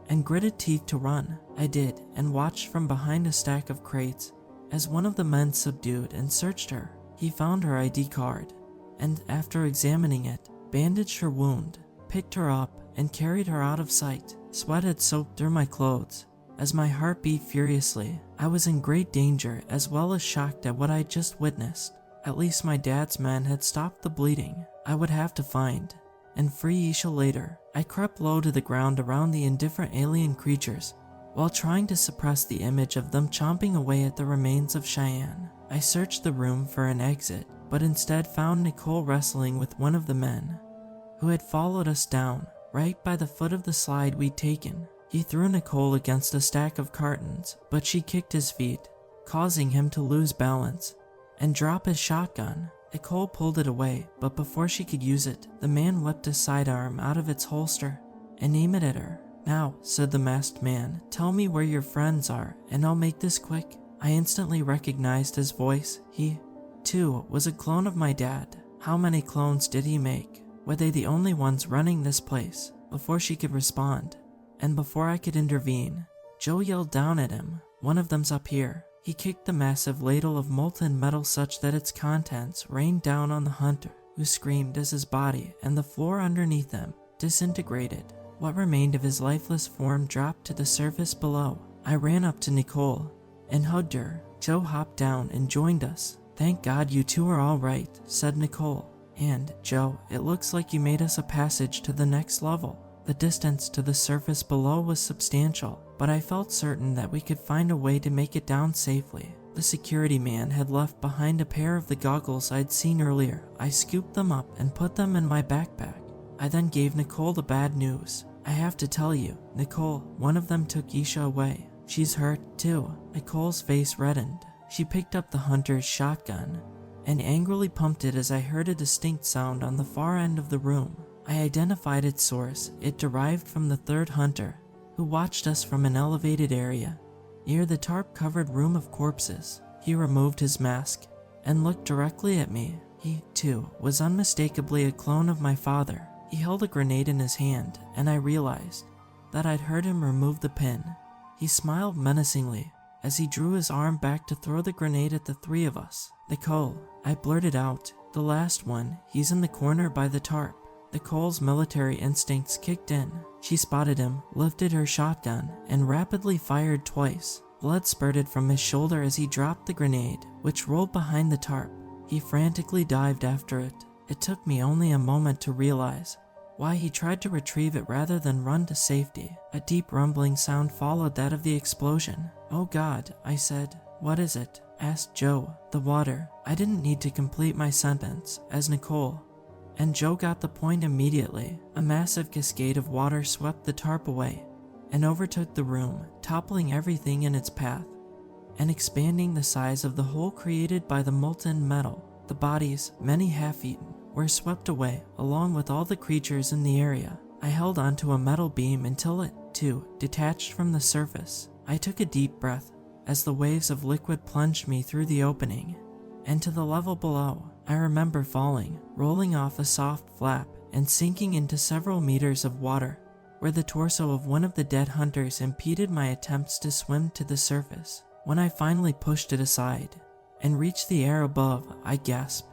and gritted teeth to run. I did, and watched from behind a stack of crates as one of the men subdued and searched her. He found her ID card and after examining it, bandaged her wound, picked her up, and carried her out of sight. Sweat had soaked through my clothes. As my heart beat furiously, I was in great danger as well as shocked at what I had just witnessed. At least my dad's men had stopped the bleeding. I would have to find and free Isha later. I crept low to the ground around the indifferent alien creatures, while trying to suppress the image of them chomping away at the remains of Cheyenne. I searched the room for an exit, but instead found Nicole wrestling with one of the men, who had followed us down, right by the foot of the slide we'd taken. He threw Nicole against a stack of cartons, but she kicked his feet, causing him to lose balance and drop his shotgun. Nicole pulled it away, but before she could use it, the man whipped a sidearm out of its holster and aimed it at her. "Now," said the masked man, "tell me where your friends are, and I'll make this quick." I instantly recognized his voice. He, too, was a clone of my dad. How many clones did he make? Were they the only ones running this place? Before she could respond, and before I could intervene, Joe yelled down at him, "One of them's up here." He kicked the massive ladle of molten metal such that its contents rained down on the hunter, who screamed as his body and the floor underneath him disintegrated. What remained of his lifeless form dropped to the surface below. I ran up to Nicole and hugged her. Joe hopped down and joined us. "Thank God you two are all right," said Nicole. "And, Joe, it looks like you made us a passage to the next level." The distance to the surface below was substantial, but I felt certain that we could find a way to make it down safely. The security man had left behind a pair of the goggles I'd seen earlier. I scooped them up and put them in my backpack. I then gave Nicole the bad news. "I have to tell you, Nicole, one of them took Isha away. She's hurt, too." Nicole's face reddened. She picked up the hunter's shotgun and angrily pumped it as I heard a distinct sound on the far end of the room. I identified its source. It derived from the third hunter, who watched us from an elevated area near the tarp-covered room of corpses. He removed his mask and looked directly at me. He, too, was unmistakably a clone of my father. He held a grenade in his hand, and I realized that I'd heard him remove the pin. He smiled menacingly as he drew his arm back to throw the grenade at the three of us. "Nicole," I blurted out, "the last one, he's in the corner by the tarp." Nicole's military instincts kicked in. She spotted him, lifted her shotgun, and rapidly fired twice. Blood spurted from his shoulder as he dropped the grenade, which rolled behind the tarp. He frantically dived after it. It took me only a moment to realize why he tried to retrieve it rather than run to safety. A deep rumbling sound followed that of the explosion. "Oh God," I said. "What is it?" asked Joe. "The water." I didn't need to complete my sentence, as Nicole and Joe got the point immediately. A massive cascade of water swept the tarp away and overtook the room, toppling everything in its path and expanding the size of the hole created by the molten metal. The bodies, many half-eaten, were swept away along with all the creatures in the area. I held onto a metal beam until it, too, detached from the surface. I took a deep breath as the waves of liquid plunged me through the opening and to the level below. I remember falling, rolling off a soft flap, and sinking into several meters of water, where the torso of one of the dead hunters impeded my attempts to swim to the surface. When I finally pushed it aside and reached the air above, I gasped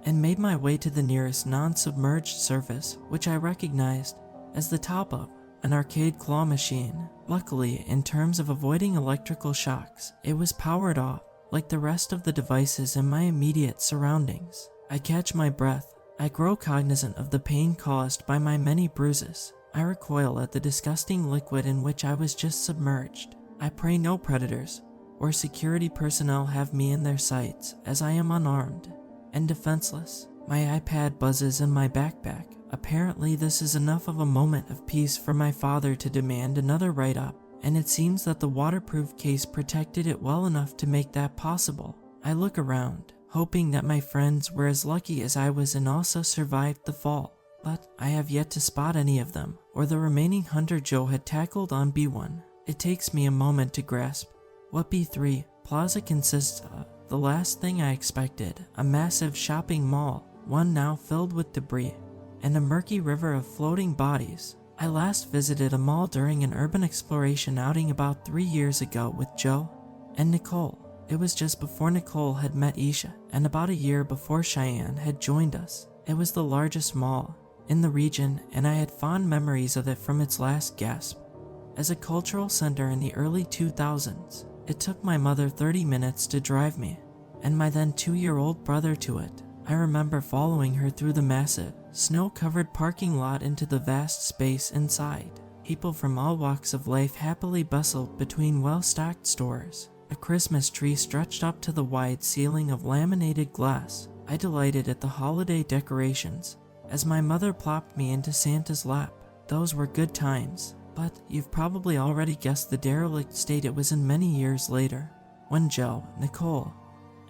and made my way to the nearest non-submerged surface, which I recognized as the top of an arcade claw machine. Luckily, in terms of avoiding electrical shocks, it was powered off, like the rest of the devices in my immediate surroundings. I catch my breath. I grow cognizant of the pain caused by my many bruises. I recoil at the disgusting liquid in which I was just submerged. I pray no predators or security personnel have me in their sights, as I am unarmed and defenseless. My iPad buzzes in my backpack. Apparently this is enough of a moment of peace for my father to demand another write-up, and it seems that the waterproof case protected it well enough to make that possible. I look around, hoping that my friends were as lucky as I was and also survived the fall, but I have yet to spot any of them, or the remaining hunter Joe had tackled on B1. It takes me a moment to grasp what B3 Plaza consists of. The last thing I expected, a massive shopping mall, one now filled with debris, and a murky river of floating bodies. I last visited a mall during an urban exploration outing about 3 years ago with Joe and Nicole. It was just before Nicole had met Isha, and about a year before Cheyenne had joined us. It was the largest mall in the region, and I had fond memories of it from its last gasp. As a cultural center in the early 2000s, it took my mother 30 minutes to drive me, and my then 2-year-old brother to it. I remember following her through the massive, snow-covered parking lot into the vast space inside. People from all walks of life happily bustled between well-stocked stores. A Christmas tree stretched up to the wide ceiling of laminated glass. I delighted at the holiday decorations as my mother plopped me into Santa's lap. Those were good times, but you've probably already guessed the derelict state it was in many years later, when Joe, Nicole,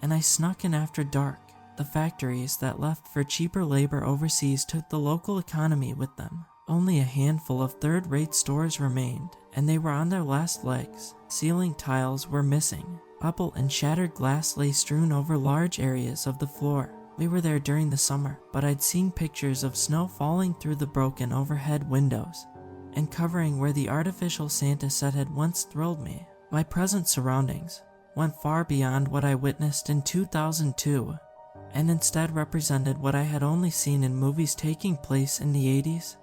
and I snuck in after dark. The factories that left for cheaper labor overseas took the local economy with them. Only a handful of third-rate stores remained, and they were on their last legs. Ceiling tiles were missing. Rubble and shattered glass lay strewn over large areas of the floor. We were there during the summer, but I'd seen pictures of snow falling through the broken overhead windows and covering where the artificial Santa set had once thrilled me. My present surroundings went far beyond what I witnessed in 2002, and instead represented what I had only seen in movies taking place in the 80s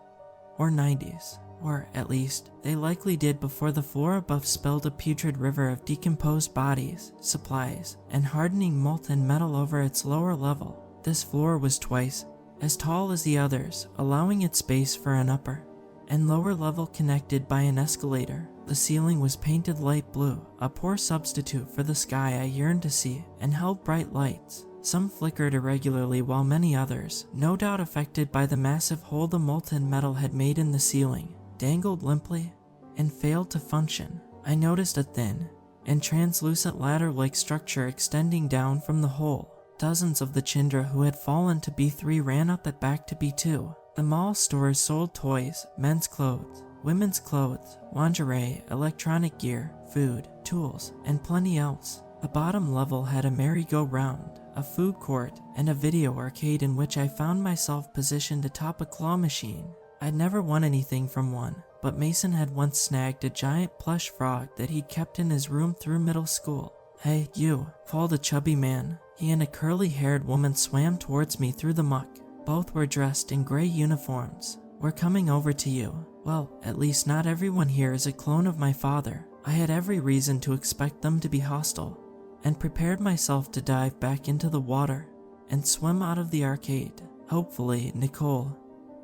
or 90s, or at least they likely did before the floor above spilled a putrid river of decomposed bodies, supplies, and hardening molten metal over its lower level. This floor was twice as tall as the others, allowing it space for an upper and lower level connected by an escalator. The ceiling was painted light blue, a poor substitute for the sky I yearned to see, and held bright lights. Some flickered irregularly while many others, no doubt affected by the massive hole the molten metal had made in the ceiling, dangled limply and failed to function. I noticed a thin and translucent ladder-like structure extending down from the hole. Dozens of the children who had fallen to B3 ran up it back to B2. The mall stores sold toys, men's clothes, women's clothes, lingerie, electronic gear, food, tools, and plenty else. The bottom level had a merry-go-round, a food court, and a video arcade in which I found myself positioned atop a claw machine. I'd never won anything from one, but Mason had once snagged a giant plush frog that he'd kept in his room through middle school. "Hey, you," called a chubby man. He and a curly-haired woman swam towards me through the muck. Both were dressed in gray uniforms. "We're coming over to you." Well, at least not everyone here is a clone of my father. I had every reason to expect them to be hostile, and prepared myself to dive back into the water and swim out of the arcade. Hopefully, Nicole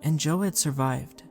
and Joe had survived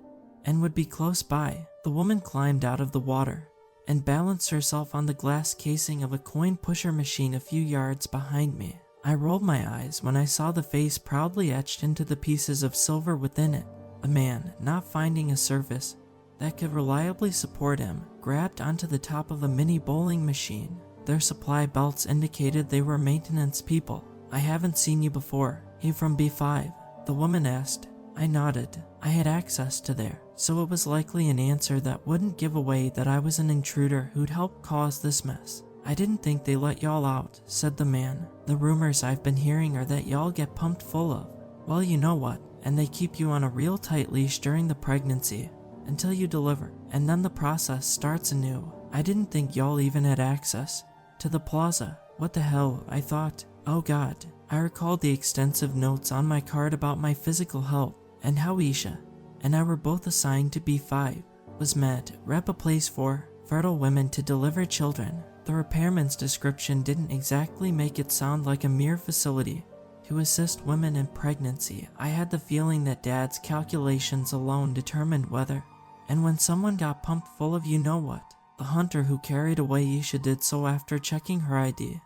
and would be close by. The woman climbed out of the water and balanced herself on the glass casing of a coin pusher machine a few yards behind me. I rolled my eyes when I saw the face proudly etched into the pieces of silver within it. A man, not finding a surface that could reliably support him, grabbed onto the top of a mini bowling machine. Their supply belts indicated they were maintenance people. "I haven't seen you before. You from B5? The woman asked. I nodded. I had access to there, so it was likely an answer that wouldn't give away that I was an intruder who'd helped cause this mess. "I didn't think they let y'all out," said the man. "The rumors I've been hearing are that y'all get pumped full of, well, you know what, and they keep you on a real tight leash during the pregnancy until you deliver, and then the process starts anew. I didn't think y'all even had access to the plaza. What the hell, I thought. Oh God." I recalled the extensive notes on my card about my physical health and how Isha and I were both assigned to B5 was met, rep a place for fertile women to deliver children. The repairman's description didn't exactly make it sound like a mere facility to assist women in pregnancy. I had the feeling that Dad's calculations alone determined whether and when someone got pumped full of you know what. The hunter who carried away Isha did so after checking her ID.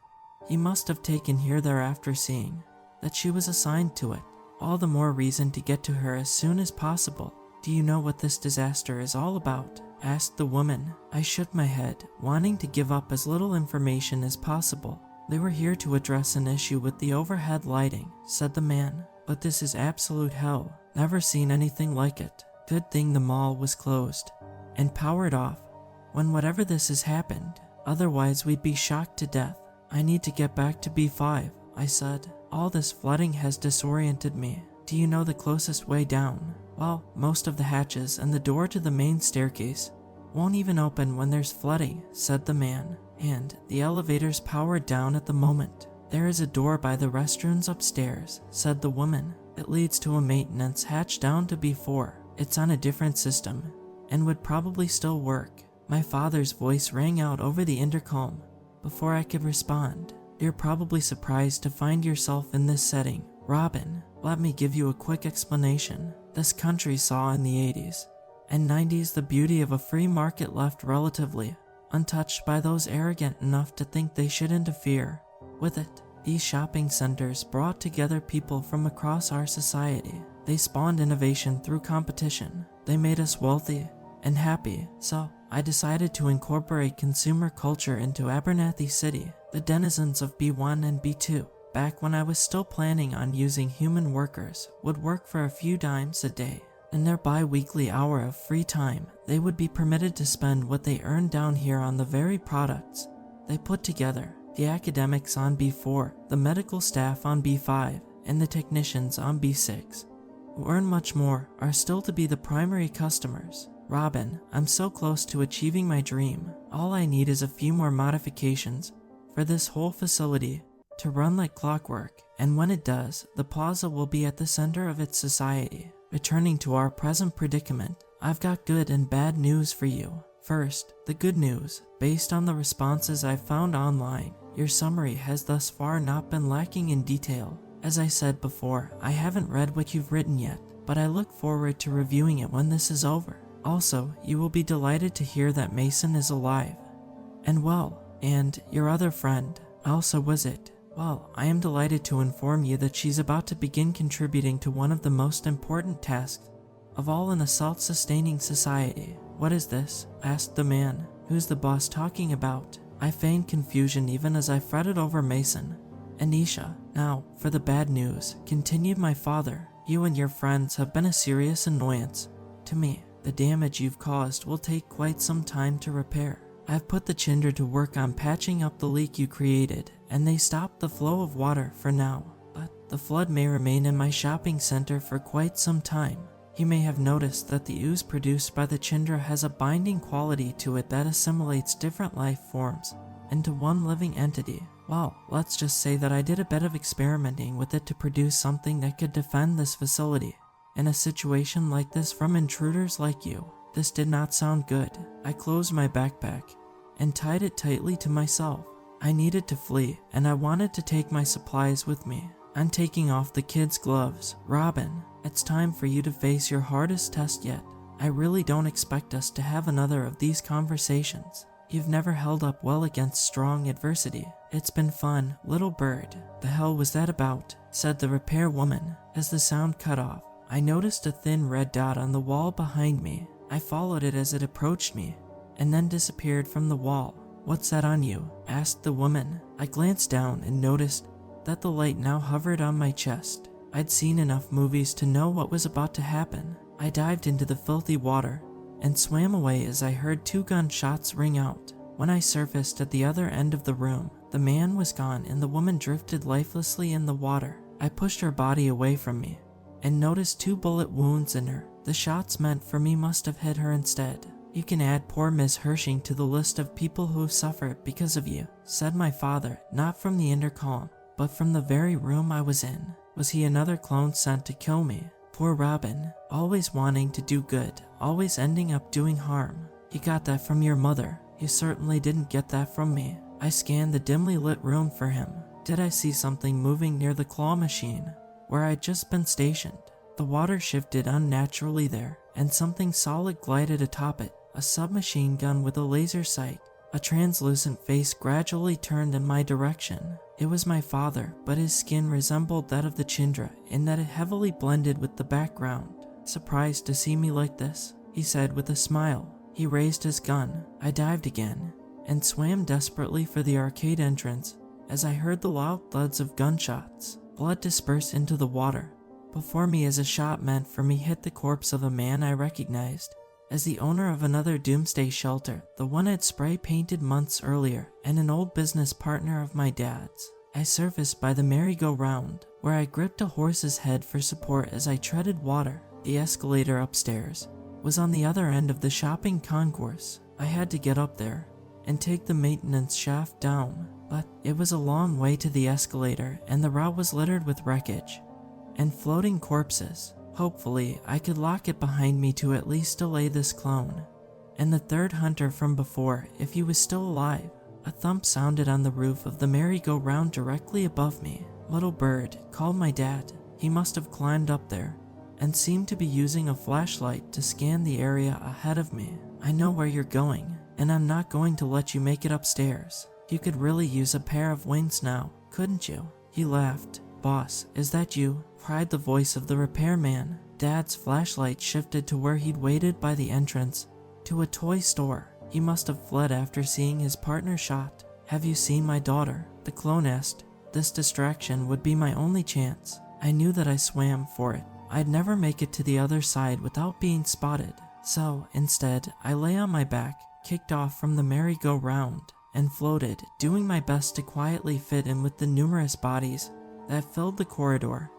He must have taken here thereafter seeing that she was assigned to it. All the more reason to get to her as soon as possible. "Do you know what this disaster is all about?" asked the woman. I shook my head, wanting to give up as little information as possible. "They were here to address an issue with the overhead lighting," said the man. "But this is absolute hell. Never seen anything like it. Good thing the mall was closed and powered off when whatever this has happened. Otherwise we'd be shocked to death." "I need to get back to B5, I said. "All this flooding has disoriented me. Do you know the closest way down?" "Well, most of the hatches and the door to the main staircase won't even open when there's flooding," said the man. and the elevator's powered down at the moment. There is a door by the restrooms upstairs, said the woman. It leads to a maintenance hatch down to B4. It's on a different system, and would probably still work. My father's voice rang out over the intercom. Before I could respond, you're probably surprised to find yourself in this setting, Robin. Let me give you a quick explanation. This country saw in the 80s and 90s the beauty of a free market left relatively untouched by those arrogant enough to think they should interfere with it. These shopping centers brought together people from across our society. They spawned innovation through competition. They made us wealthy and happy. So I decided to incorporate consumer culture into Abernathy City. The denizens of B1 and B2, back when I was still planning on using human workers, would work for a few dimes a day. In their bi-weekly hour of free time, they would be permitted to spend what they earned down here on the very products they put together. The academics on B4, the medical staff on B5, and the technicians on B6, who earn much more, are still to be the primary customers. Robin, I'm so close to achieving my dream. All I need is a few more modifications for this whole facility to run like clockwork, and when it does, the plaza will be at the center of its society. Returning to our present predicament, I've got good and bad news for you. First, the good news. Based on the responses I've found online, your summary has thus far not been lacking in detail. As I said before, I haven't read what you've written yet, but I look forward to reviewing it when this is over. Also, you will be delighted to hear that Mason is alive and well, and your other friend, Elsa, was it? Well, I am delighted to inform you that she's about to begin contributing to one of the most important tasks of all in a self-sustaining society. What is this? Asked the man. Who's the boss talking about? I feigned confusion even as I fretted over Mason and Nisha. Now, for the bad news, continued my father. You and your friends have been a serious annoyance to me. The damage you've caused will take quite some time to repair. I've put the Chindra to work on patching up the leak you created, and they stopped the flow of water for now. But the flood may remain in my shopping center for quite some time. You may have noticed that the ooze produced by the Chindra has a binding quality to it that assimilates different life forms into one living entity. Well, let's just say that I did a bit of experimenting with it to produce something that could defend this facility in a situation like this from intruders like you. This did not sound good. I closed my backpack and tied it tightly to myself. I needed to flee, and I wanted to take my supplies with me. I'm taking off the kid's gloves. Robin, it's time for you to face your hardest test yet. I really don't expect us to have another of these conversations. You've never held up well against strong adversity. It's been fun, little bird. The hell was that about? Said the repair woman. As the sound cut off, I noticed a thin red dot on the wall behind me. I followed it as it approached me, and then disappeared from the wall. What's that on you? Asked the woman. I glanced down and noticed that the light now hovered on my chest. I'd seen enough movies to know what was about to happen. I dived into the filthy water and swam away as I heard 2 gunshots ring out. When I surfaced at the other end of the room, the man was gone and the woman drifted lifelessly in the water. I pushed her body away from me and noticed 2 bullet wounds in her. The shots meant for me must have hit her instead. You can add poor Miss Hershing to the list of people who've suffered because of you, said my father, not from the intercom, but from the very room I was in. Was he another clone sent to kill me? Poor Robin, always wanting to do good, always ending up doing harm. You got that from your mother. You certainly didn't get that from me. I scanned the dimly lit room for him. Did I see something moving near the claw machine, where I'd just been stationed? The water shifted unnaturally there, and something solid glided atop it. A submachine gun with a laser sight. A translucent face gradually turned in my direction. It was my father, but his skin resembled that of the Chindra in that it heavily blended with the background. Surprised to see me like this, he said with a smile. He raised his gun. I dived again and swam desperately for the arcade entrance as I heard the loud thuds of gunshots. Blood dispersed into the water before me as a shot meant for me hit the corpse of a man I recognized as the owner of another doomsday shelter, the one I'd spray painted months earlier, and an old business partner of my dad's. I surfaced by the merry-go-round, where I gripped a horse's head for support as I treaded water. The escalator upstairs was on the other end of the shopping concourse. I had to get up there and take the maintenance shaft down, but it was a long way to the escalator and the route was littered with wreckage and floating corpses. Hopefully, I could lock it behind me to at least delay this clone. And the third hunter from before, if he was still alive. A thump sounded on the roof of the merry-go-round directly above me. Little bird called my dad. He must have climbed up there and seemed to be using a flashlight to scan the area ahead of me. I know where you're going, and I'm not going to let you make it upstairs. You could really use a pair of wings now, couldn't you? He laughed. Boss, is that you? Cried the voice of the repairman. Dad's flashlight shifted to where he'd waited by the entrance to a toy store. He must have fled after seeing his partner shot. Have you seen my daughter? The clone asked. This distraction would be my only chance. I knew that I swam for it. I'd never make it to the other side without being spotted. So, instead, I lay on my back, kicked off from the merry-go-round, and floated, doing my best to quietly fit in with the numerous bodies that filled the corridor,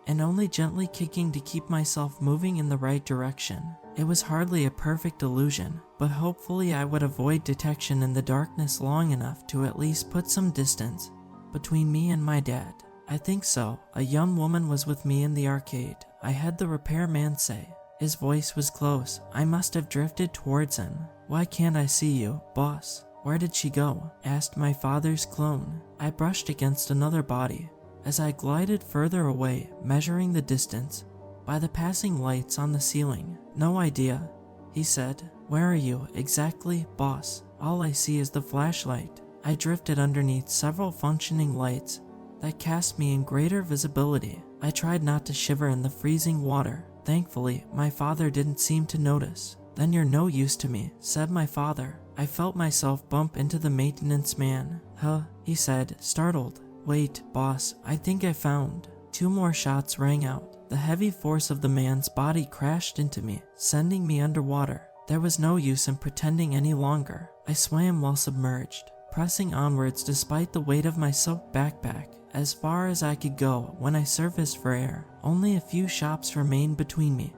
and only gently kicking to keep myself moving in the right direction. It was hardly a perfect illusion, but hopefully I would avoid detection in the darkness long enough to at least put some distance between me and my dad. I think so. A young woman was with me in the arcade, I heard the repairman say. His voice was close. I must have drifted towards him. Why can't I see you, boss? Where did she go? Asked my father's clone. I brushed against another body as I glided further away, measuring the distance by the passing lights on the ceiling. No idea, he said. Where are you exactly, boss? All I see is the flashlight. I drifted underneath several functioning lights that cast me in greater visibility. I tried not to shiver in the freezing water. Thankfully, my father didn't seem to notice. Then you're no use to me, said my father. I felt myself bump into the maintenance man. Huh, he said, startled. Wait, boss, I think I found. 2 more shots rang out. The heavy force of the man's body crashed into me, sending me underwater. There was no use in pretending any longer. I swam while submerged, pressing onwards despite the weight of my soaked backpack, as far as I could go. When I surfaced for air, only a few shops remained between me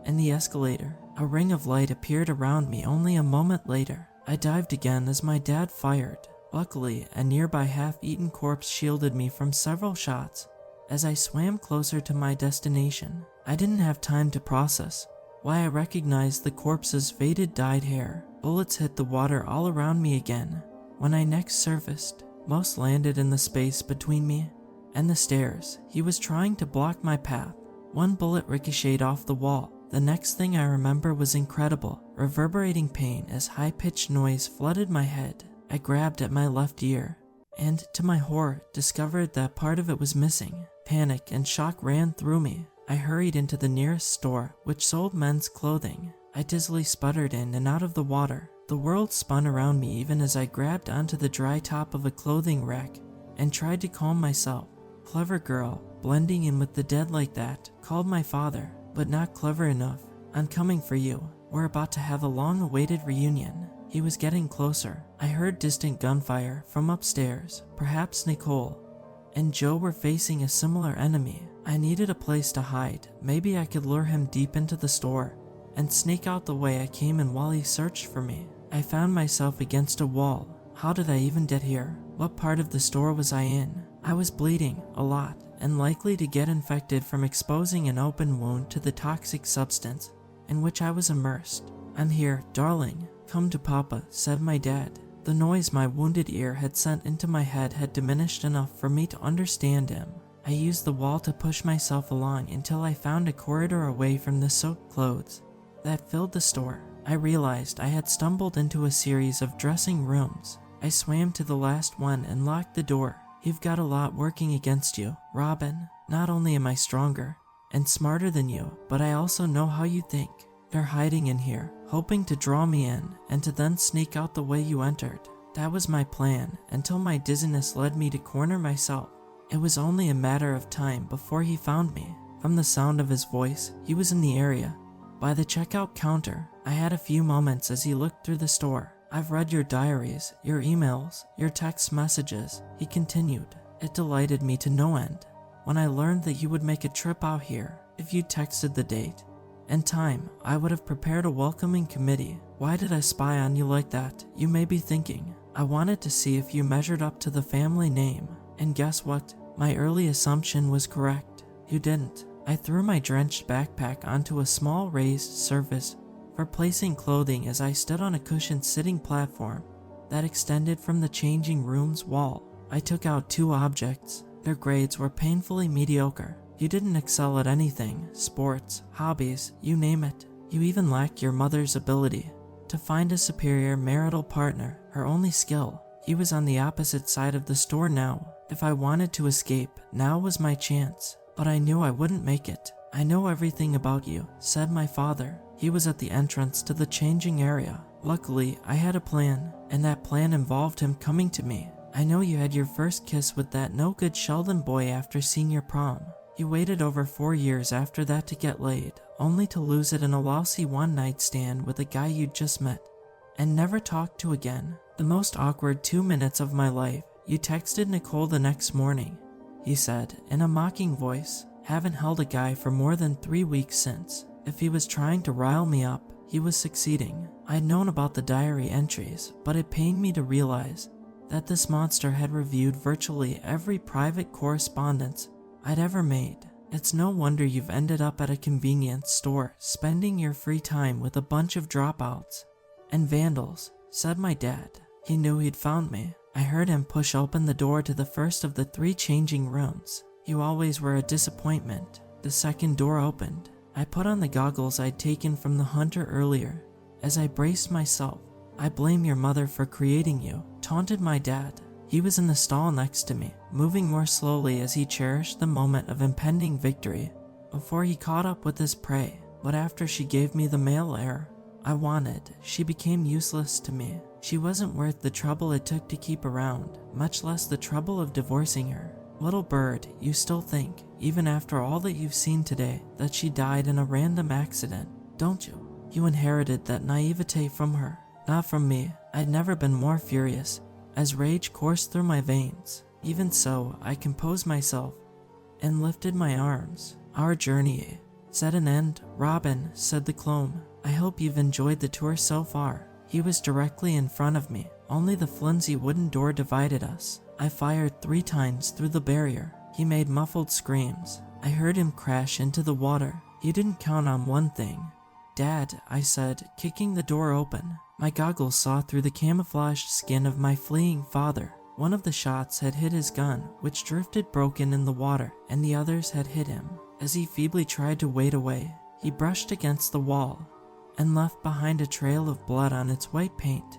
and the escalator. A ring of light appeared around me only a moment later. I dived again as my dad fired. Luckily, a nearby half-eaten corpse shielded me from several shots as I swam closer to my destination. I didn't have time to process why I recognized the corpse's faded dyed hair. Bullets hit the water all around me again. When I next surfaced, most landed in the space between me and the stairs. He was trying to block my path. One bullet ricocheted off the wall. The next thing I remember was incredible, reverberating pain as high-pitched noise flooded my head. I grabbed at my left ear, and to my horror, discovered that part of it was missing. Panic and shock ran through me. I hurried into the nearest store, which sold men's clothing. I dizzily sputtered in and out of the water. The world spun around me even as I grabbed onto the dry top of a clothing rack and tried to calm myself. Clever girl, blending in with the dead like that, called my father, but not clever enough. I'm coming for you. We're about to have a long-awaited reunion. He was getting closer. I heard distant gunfire from upstairs. Perhaps Nicole and Joe were facing a similar enemy. I needed a place to hide. Maybe I could lure him deep into the store and sneak out the way I came in while he searched for me. I found myself against a wall. How did I even get here? What part of the store was I in? I was bleeding a lot and likely to get infected from exposing an open wound to the toxic substance in which I was immersed. I'm here, darling. Come to Papa, said my dad. The noise my wounded ear had sent into my head had diminished enough for me to understand him. I used the wall to push myself along until I found a corridor away from the soaked clothes that filled the store. I realized I had stumbled into a series of dressing rooms. I swam to the last one and locked the door. You've got a lot working against you, Robin. Not only am I stronger and smarter than you, but I also know how you think. They're hiding in here, hoping to draw me in and to then sneak out the way you entered. That was my plan until my dizziness led me to corner myself. It was only a matter of time before he found me. From the sound of his voice, he was in the area by the checkout counter. I had a few moments as he looked through the store. I've read your diaries, your emails, your text messages, he continued. It delighted me to no end when I learned that you would make a trip out here. If you texted the date In time, I would have prepared a welcoming committee. Why did I spy on you like that, you may be thinking. I wanted to see if you measured up to the family name. And guess what? My early assumption was correct. You didn't. I threw my drenched backpack onto a small raised surface for placing clothing as I stood on a cushioned sitting platform that extended from the changing room's wall. I took out 2 objects. Their grades were painfully mediocre. You didn't excel at anything, sports, hobbies, you name it. You even lacked your mother's ability to find a superior marital partner. Her only skill. He was on the opposite side of the store now. If I wanted to escape, now was my chance. But I knew I wouldn't make it. I know everything about you, said my father. He was at the entrance to the changing area. Luckily, I had a plan, and that plan involved him coming to me. I know you had your first kiss with that no-good Sheldon boy after senior prom. You waited over 4 years after that to get laid, only to lose it in a lousy one-night stand with a guy you'd just met and never talked to again. The most awkward 2 minutes of my life. You texted Nicole the next morning, he said in a mocking voice. Haven't held a guy for more than 3 weeks since. If he was trying to rile me up, he was succeeding. I'd known about the diary entries, but it pained me to realize that this monster had reviewed virtually every private correspondence I'd ever made. It's no wonder you've ended up at a convenience store spending your free time with a bunch of dropouts and vandals, said my dad. He knew he'd found me. I heard him push open the door to the first of the 3 changing rooms. You always were a disappointment. The second door opened. I put on the goggles I'd taken from the hunter earlier. As I braced myself, I blame your mother for creating you, taunted my dad. He was in the stall next to me, moving more slowly as he cherished the moment of impending victory before he caught up with his prey. But after she gave me the male heir I wanted, she became useless to me. She wasn't worth the trouble it took to keep around, much less the trouble of divorcing her. Little bird, you still think, even after all that you've seen today, that she died in a random accident, don't you? You inherited that naivete from her, not from me. I'd never been more furious, as rage coursed through my veins. Even so, I composed myself and lifted my arms. Our journey is at an end, Robin, said the clone. I hope you've enjoyed the tour so far. He was directly in front of me. Only the flimsy wooden door divided us. I fired 3 times through the barrier. He made muffled screams. I heard him crash into the water. You didn't count on one thing. Dad, I said, kicking the door open. My goggles saw through the camouflaged skin of my fleeing father. One of the shots had hit his gun, which drifted broken in the water, and the others had hit him. As he feebly tried to wade away, he brushed against the wall and left behind a trail of blood on its white paint.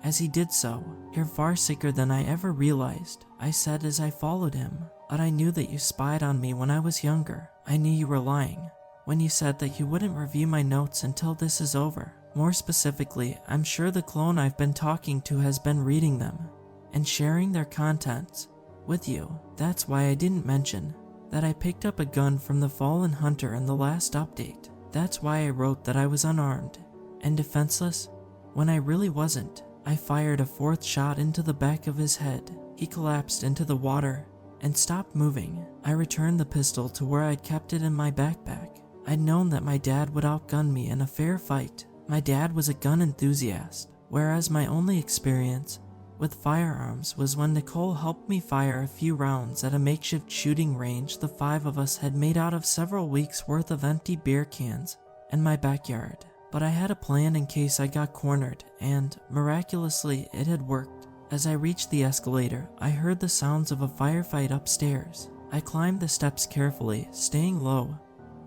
As he did so, "You're far sicker than I ever realized," I said as I followed him. "But I knew that you spied on me when I was younger. I knew you were lying when you said that you wouldn't review my notes until this is over. More specifically, I'm sure the clone I've been talking to has been reading them and sharing their contents with you. That's why I didn't mention that I picked up a gun from the fallen hunter in the last update. That's why I wrote that I was unarmed and defenseless when I really wasn't." I fired a 4th shot into the back of his head. He collapsed into the water and stopped moving. I returned the pistol to where I'd kept it in my backpack. I'd known that my dad would outgun me in a fair fight. My dad was a gun enthusiast, whereas my only experience with firearms was when Nicole helped me fire a few rounds at a makeshift shooting range the 5 of us had made out of several weeks' worth of empty beer cans in my backyard. But I had a plan in case I got cornered, and, miraculously, it had worked. As I reached the escalator, I heard the sounds of a firefight upstairs. I climbed the steps carefully, staying low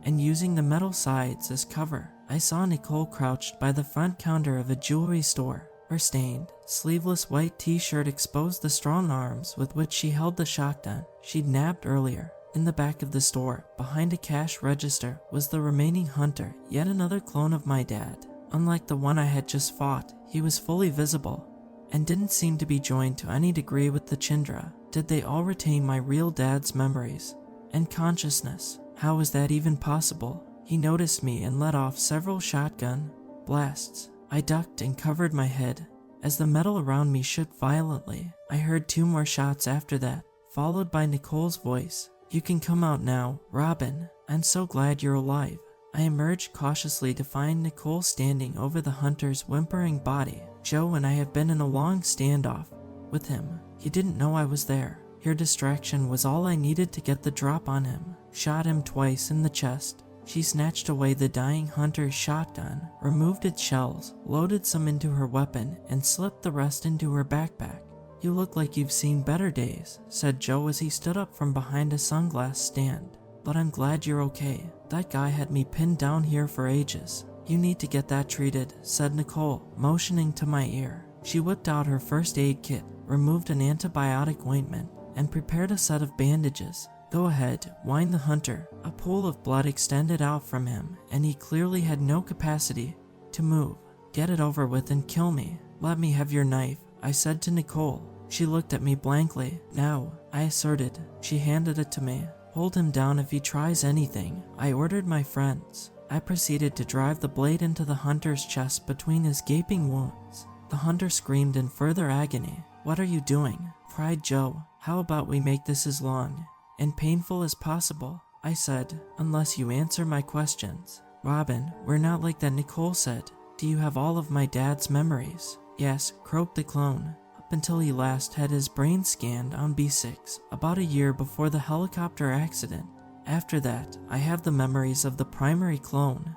and using the metal sides as cover. I saw Nicole crouched by the front counter of a jewelry store. Her stained, sleeveless white t-shirt exposed the strong arms with which she held the shotgun she'd nabbed earlier. In the back of the store, behind a cash register, was the remaining hunter, yet another clone of my dad. Unlike the one I had just fought, he was fully visible and didn't seem to be joined to any degree with the Chindra. Did they all retain my real dad's memories and consciousness? How was that even possible? He noticed me and let off several shotgun blasts. I ducked and covered my head as the metal around me shook violently. I heard 2 more shots after that, followed by Nicole's voice. "You can come out now, Robin. I'm so glad you're alive." I emerged cautiously to find Nicole standing over the hunter's whimpering body. Joe and I have been in a long standoff with him. He didn't know I was there. Your distraction was all I needed to get the drop on him. Shot him twice in the chest. She snatched away the dying hunter's shotgun, removed its shells, loaded some into her weapon, and slipped the rest into her backpack. You look like you've seen better days, said Joe as he stood up from behind a sunglass stand. But I'm glad you're okay. That guy had me pinned down here for ages. You need to get that treated, said Nicole, motioning to my ear. She whipped out her first aid kit, removed an antibiotic ointment, and prepared a set of bandages. Go ahead, whined the hunter. A pool of blood extended out from him, and he clearly had no capacity to move. Get it over with and kill me. Let me have your knife, I said to Nicole. She looked at me blankly. Now, I asserted. She handed it to me. Hold him down if he tries anything, I ordered my friends. I proceeded to drive the blade into the hunter's chest between his gaping wounds. The hunter screamed in further agony. What are you doing? Cried Joe. How about we make this as long and painful as possible? I said, unless you answer my questions. Robin, we're not like that, Nicole said. Do you have all of my dad's memories? Yes, croaked the clone. Up until he last had his brain scanned on B6, about a year before the helicopter accident. After that, I have the memories of the primary clone,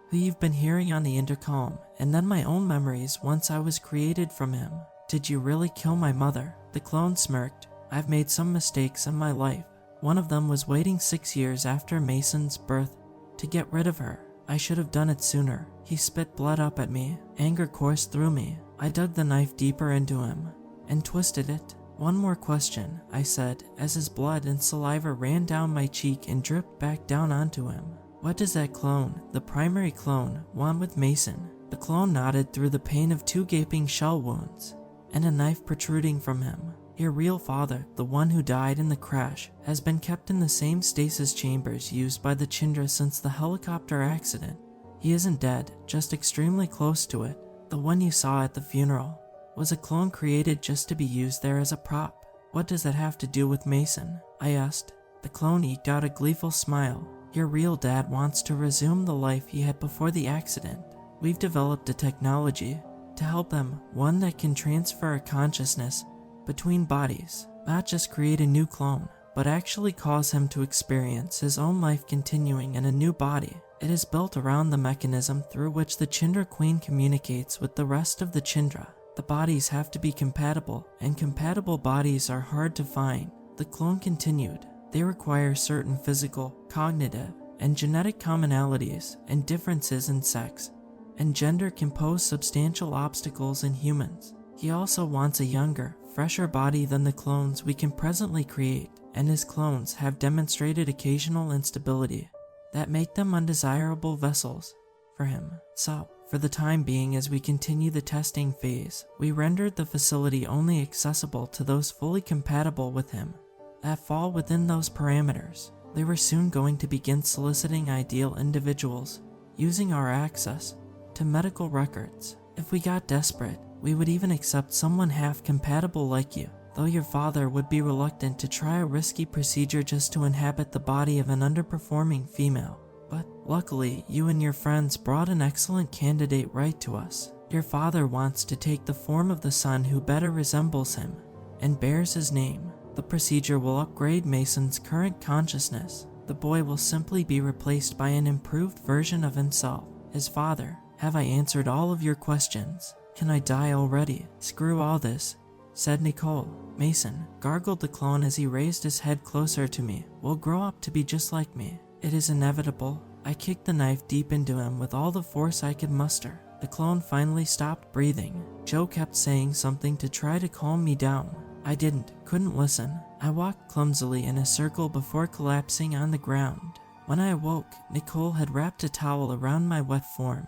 who you've been hearing on the intercom, and then my own memories once I was created from him. Did you really kill my mother? The clone smirked. I've made some mistakes in my life. One of them was waiting 6 years after Mason's birth to get rid of her. I should have done it sooner. He spit blood up at me. Anger coursed through me. I dug the knife deeper into him and twisted it. One more question, I said, as his blood and saliva ran down my cheek and dripped back down onto him. What does that clone, the primary clone, want with Mason? The clone nodded through the pain of 2 gaping shell wounds and a knife protruding from him. Your real father, the one who died in the crash, has been kept in the same stasis chambers used by the Chindra since the helicopter accident. He isn't dead, just extremely close to it. The one you saw at the funeral was a clone created just to be used there as a prop. What does that have to do with Mason? I asked. The clone eked out a gleeful smile. Your real dad wants to resume the life he had before the accident. We've developed a technology to help him, one that can transfer a consciousness between bodies, not just create a new clone, but actually cause him to experience his own life continuing in a new body. It is built around the mechanism through which the Chindra Queen communicates with the rest of the Chindra. The bodies have to be compatible, and compatible bodies are hard to find. The clone continued. They require certain physical, cognitive, and genetic commonalities, and differences in sex and gender can pose substantial obstacles in humans. He also wants a younger, fresher body than the clones we can presently create, and his clones have demonstrated occasional instability that make them undesirable vessels for him. So, for the time being, as we continue the testing phase, we rendered the facility only accessible to those fully compatible with him that fall within those parameters. They were soon going to begin soliciting ideal individuals, using our access to medical records. If we got desperate, we would even accept someone half compatible like you, though your father would be reluctant to try a risky procedure just to inhabit the body of an underperforming female. But luckily, you and your friends brought an excellent candidate right to us. Your father wants to take the form of the son who better resembles him and bears his name. The procedure will upgrade Mason's current consciousness. The boy will simply be replaced by an improved version of himself, his father. Have I answered all of your questions? Can I die already? Screw all this, said Nicole. Mason, gargled the clone as he raised his head closer to me, will grow up to be just like me. It is inevitable. I kicked the knife deep into him with all the force I could muster. The clone finally stopped breathing. Joe kept saying something to try to calm me down. I couldn't listen. I walked clumsily in a circle before collapsing on the ground. When I awoke, Nicole had wrapped a towel around my wet form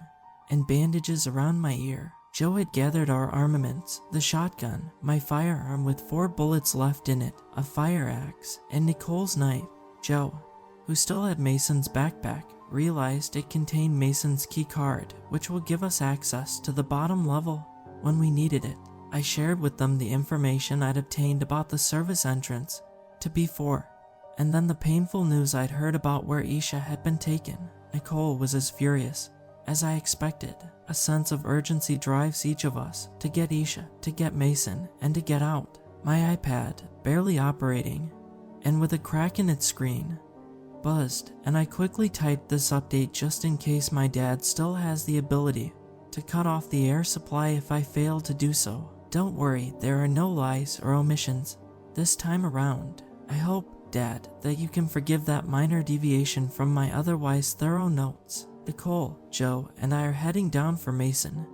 and bandages around my ear. Joe had gathered our armaments, the shotgun, my firearm with 4 bullets left in it, a fire axe, and Nicole's knife. Joe, who still had Mason's backpack, realized it contained Mason's key card, which will give us access to the bottom level when we needed it. I shared with them the information I'd obtained about the service entrance to B4, and then the painful news I'd heard about where Isha had been taken. Nicole was as furious as I expected. A sense of urgency drives each of us to get Isha, to get Mason, and to get out. My iPad, barely operating, and with a crack in its screen, buzzed, and I quickly typed this update just in case my dad still has the ability to cut off the air supply if I fail to do so. Don't worry, there are no lies or omissions this time around. I hope, Dad, that you can forgive that minor deviation from my otherwise thorough notes. Nicole, Joe, and I are heading down for Mason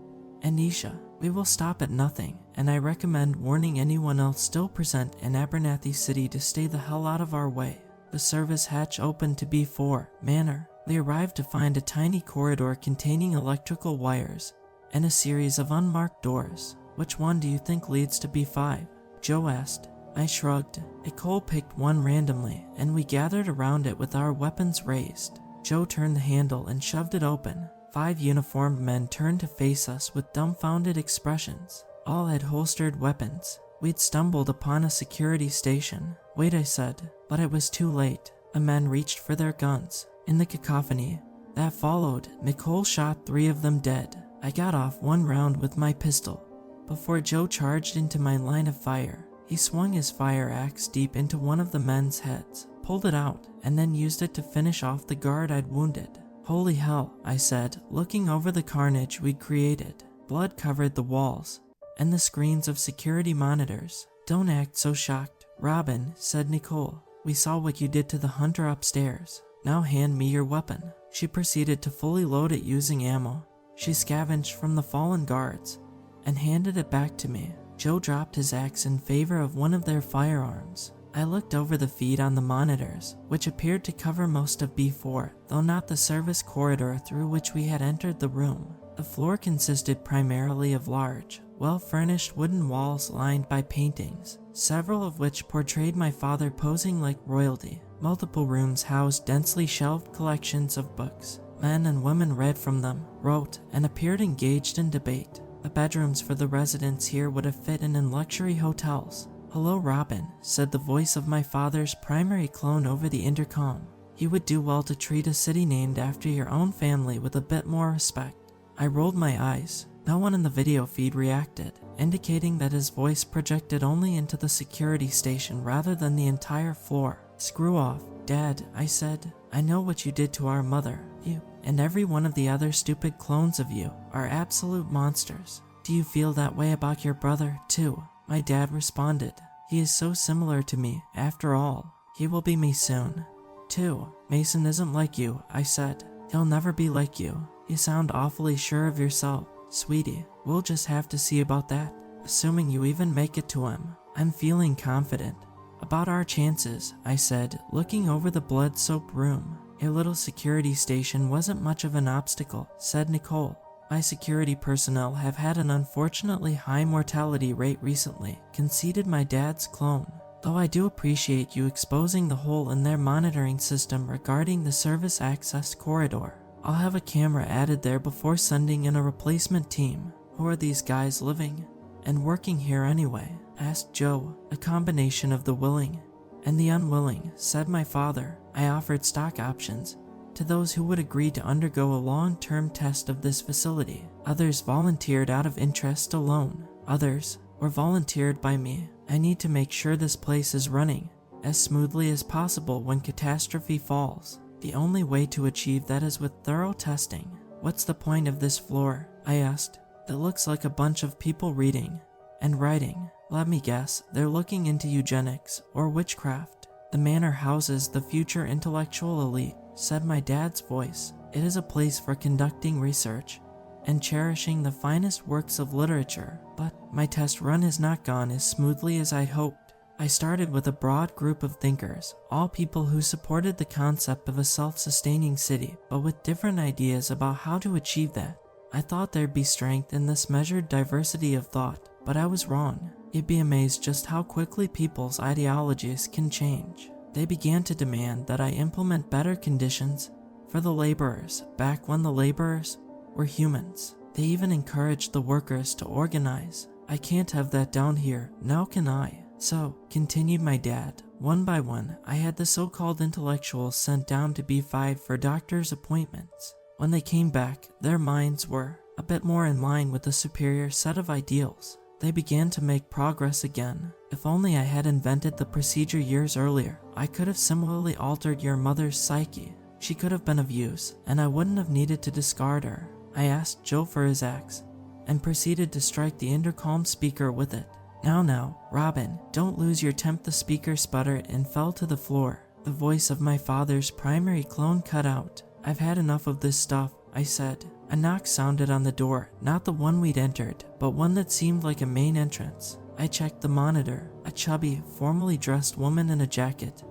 and Isha. We will stop at nothing, and I recommend warning anyone else still present in Abernathy City to stay the hell out of our way. The service hatch opened to B4 Manor. We arrived to find a tiny corridor containing electrical wires and a series of unmarked doors. Which one do you think leads to B5? Joe asked. I shrugged. Nicole picked one randomly, and we gathered around it with our weapons raised. Joe turned the handle and shoved it open. 5 uniformed men turned to face us with dumbfounded expressions. All had holstered weapons. We'd stumbled upon a security station. Wait, I said, but it was too late. The men reached for their guns. In the cacophony that followed, Nicole shot 3 of them dead. I got off 1 round with my pistol before Joe charged into my line of fire. He swung his fire axe deep into one of the men's heads, pulled it out, and then used it to finish off the guard I'd wounded. Holy hell, I said, looking over the carnage we'd created. Blood covered the walls and the screens of security monitors. Don't act so shocked, Robin, said Nicole. We saw what you did to the hunter upstairs. Now hand me your weapon. She proceeded to fully load it using ammo. She scavenged from the fallen guards and handed it back to me. Joe dropped his axe in favor of one of their firearms. I looked over the feed on the monitors, which appeared to cover most of B4, though not the service corridor through which we had entered the room. The floor consisted primarily of large, well-furnished wooden walls lined by paintings, several of which portrayed my father posing like royalty. Multiple rooms housed densely shelved collections of books. Men and women read from them, wrote, and appeared engaged in debate. The bedrooms for the residents here would have fit in luxury hotels. Hello, Robin, said the voice of my father's primary clone over the intercom. You would do well to treat a city named after your own family with a bit more respect. I rolled my eyes. No one in the video feed reacted, indicating that his voice projected only into the security station rather than the entire floor. Screw off, Dad, I said. I know what you did to our mother. You and every one of the other stupid clones of you are absolute monsters. Do you feel that way about your brother, too? My dad responded. He is so similar to me, after all. He will be me soon, too. Mason isn't like you, I said. He'll never be like you. You sound awfully sure of yourself, sweetie. We'll just have to see about that, assuming you even make it to him. I'm feeling confident about our chances, I said, looking over the blood-soaked room. A little security station wasn't much of an obstacle, said Nicole. My security personnel have had an unfortunately high mortality rate recently, conceded my dad's clone. Though I do appreciate you exposing the hole in their monitoring system regarding the service access corridor. I'll have a camera added there before sending in a replacement team. Who are these guys living and working here anyway? Asked Joe. A combination of the willing and the unwilling, said my father. I offered stock options to those who would agree to undergo a long-term test of this facility. Others volunteered out of interest alone. Others were volunteered by me. I need to make sure this place is running as smoothly as possible when catastrophe falls. The only way to achieve that is with thorough testing. What's the point of this floor? I asked. It looks like a bunch of people reading and writing. Let me guess, they're looking into eugenics or witchcraft. The manor houses the future intellectual elite, said my dad's voice. It is a place for conducting research and cherishing the finest works of literature, but my test run has not gone as smoothly as I'd hoped. I started with a broad group of thinkers, all people who supported the concept of a self-sustaining city, but with different ideas about how to achieve that. I thought there'd be strength in this measured diversity of thought, but I was wrong. You'd be amazed just how quickly people's ideologies can change. They began to demand that I implement better conditions for the laborers back when the laborers were humans. They even encouraged the workers to organize. I can't have that down here, now can I? So, continued my dad, One by one, I had the so-called intellectuals sent down to B5 for doctor's appointments. When they came back, their minds were a bit more in line with the superior set of ideals. They began to make progress again. If only I had invented the procedure years earlier, I could have similarly altered your mother's psyche. She could have been of use, and I wouldn't have needed to discard her. I asked Joe for his axe, and proceeded to strike the intercom speaker with it. Now, Robin, don't lose your temp. The speaker sputtered and fell to the floor. The voice of my father's primary clone cut out. I've had enough of this stuff, I said. A knock sounded on the door, not the one we'd entered, but one that seemed like a main entrance. I checked the monitor. A chubby, formally dressed woman in a jacket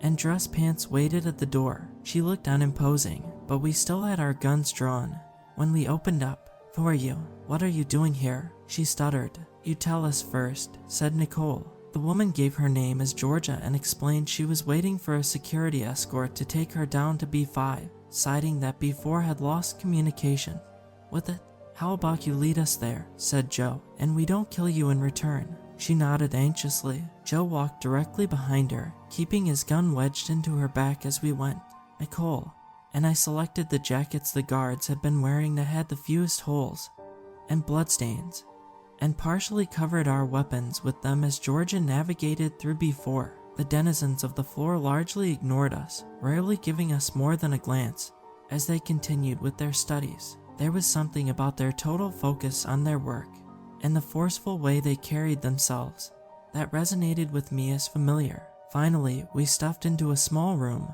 and dress pants waited at the door. She looked unimposing, but we still had our guns drawn. When we opened up, "Who are you? What are you doing here?" she stuttered. "You tell us first," said Nicole. The woman gave her name as Georgia and explained she was waiting for a security escort to take her down to B5, citing that B4 had lost communication with it. "How about you lead us there," said Joe, "and we don't kill you in return." She nodded anxiously. Joe walked directly behind her, keeping his gun wedged into her back as we went. Nicole and I selected the jackets the guards had been wearing that had the fewest holes and bloodstains, and partially covered our weapons with them as Georgia navigated through B4. The denizens of the floor largely ignored us, rarely giving us more than a glance as they continued with their studies. There was something about their total focus on their work and the forceful way they carried themselves that resonated with me as familiar. Finally, we stuffed into a small room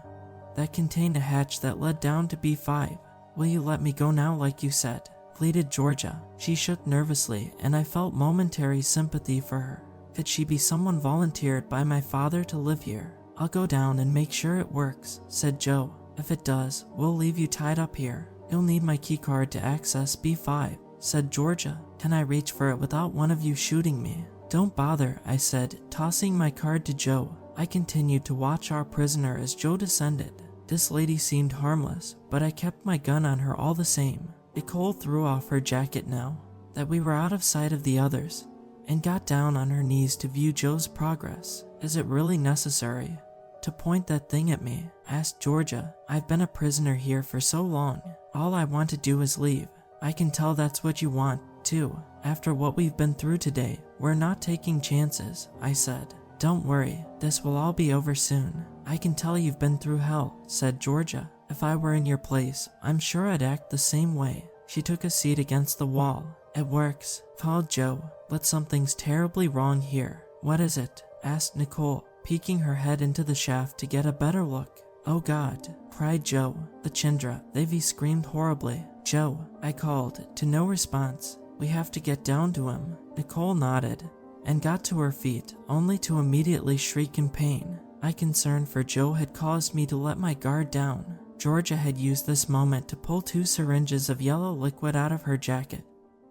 that contained a hatch that led down to B5. "Will you let me go now like you said?" pleaded Georgia. She shook nervously, and I felt momentary sympathy for her. Could she be someone volunteered by my father to live here? "I'll go down and make sure it works," said Joe. "If it does, we'll leave you tied up here. You'll need my keycard to access B5, said Georgia. "Can I reach for it without one of you shooting me?" "Don't bother," I said, tossing my card to Joe. I continued to watch our prisoner as Joe descended. This lady seemed harmless, but I kept my gun on her all the same. Nicole threw off her jacket now that we were out of sight of the others, and got down on her knees to view Joe's progress. "Is it really necessary to point that thing at me?" asked Georgia. "I've been a prisoner here for so long. All I want to do is leave." "I can tell that's what you want, too. After what we've been through today, we're not taking chances," I said. "Don't worry, this will all be over soon." "I can tell you've been through hell," said Georgia. "If I were in your place, I'm sure I'd act the same way." She took a seat against the wall. "It works," called Joe, "but something's terribly wrong here." "What is it?" asked Nicole, peeking her head into the shaft to get a better look. "Oh God," cried Joe. "The Chindra, they've screamed horribly." "Joe," I called, to no response. "We have to get down to him." Nicole nodded and got to her feet, only to immediately shriek in pain. My concern for Joe had caused me to let my guard down. Georgia had used this moment to pull 2 syringes of yellow liquid out of her jacket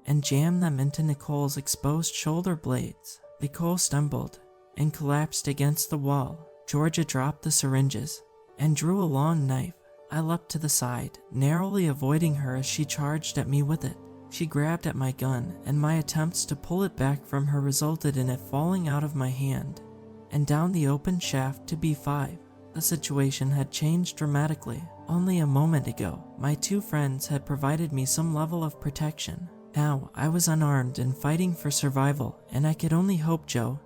and jam them into Nicole's exposed shoulder blades. Nicole stumbled and collapsed against the wall. Georgia dropped the syringes and drew a long knife. I leapt to the side, narrowly avoiding her as she charged at me with it. She grabbed at my gun, and my attempts to pull it back from her resulted in it falling out of my hand and down the open shaft to B5. The situation had changed dramatically. Only a moment ago, my 2 friends had provided me some level of protection. Now, I was unarmed and fighting for survival, and I could only hope Joe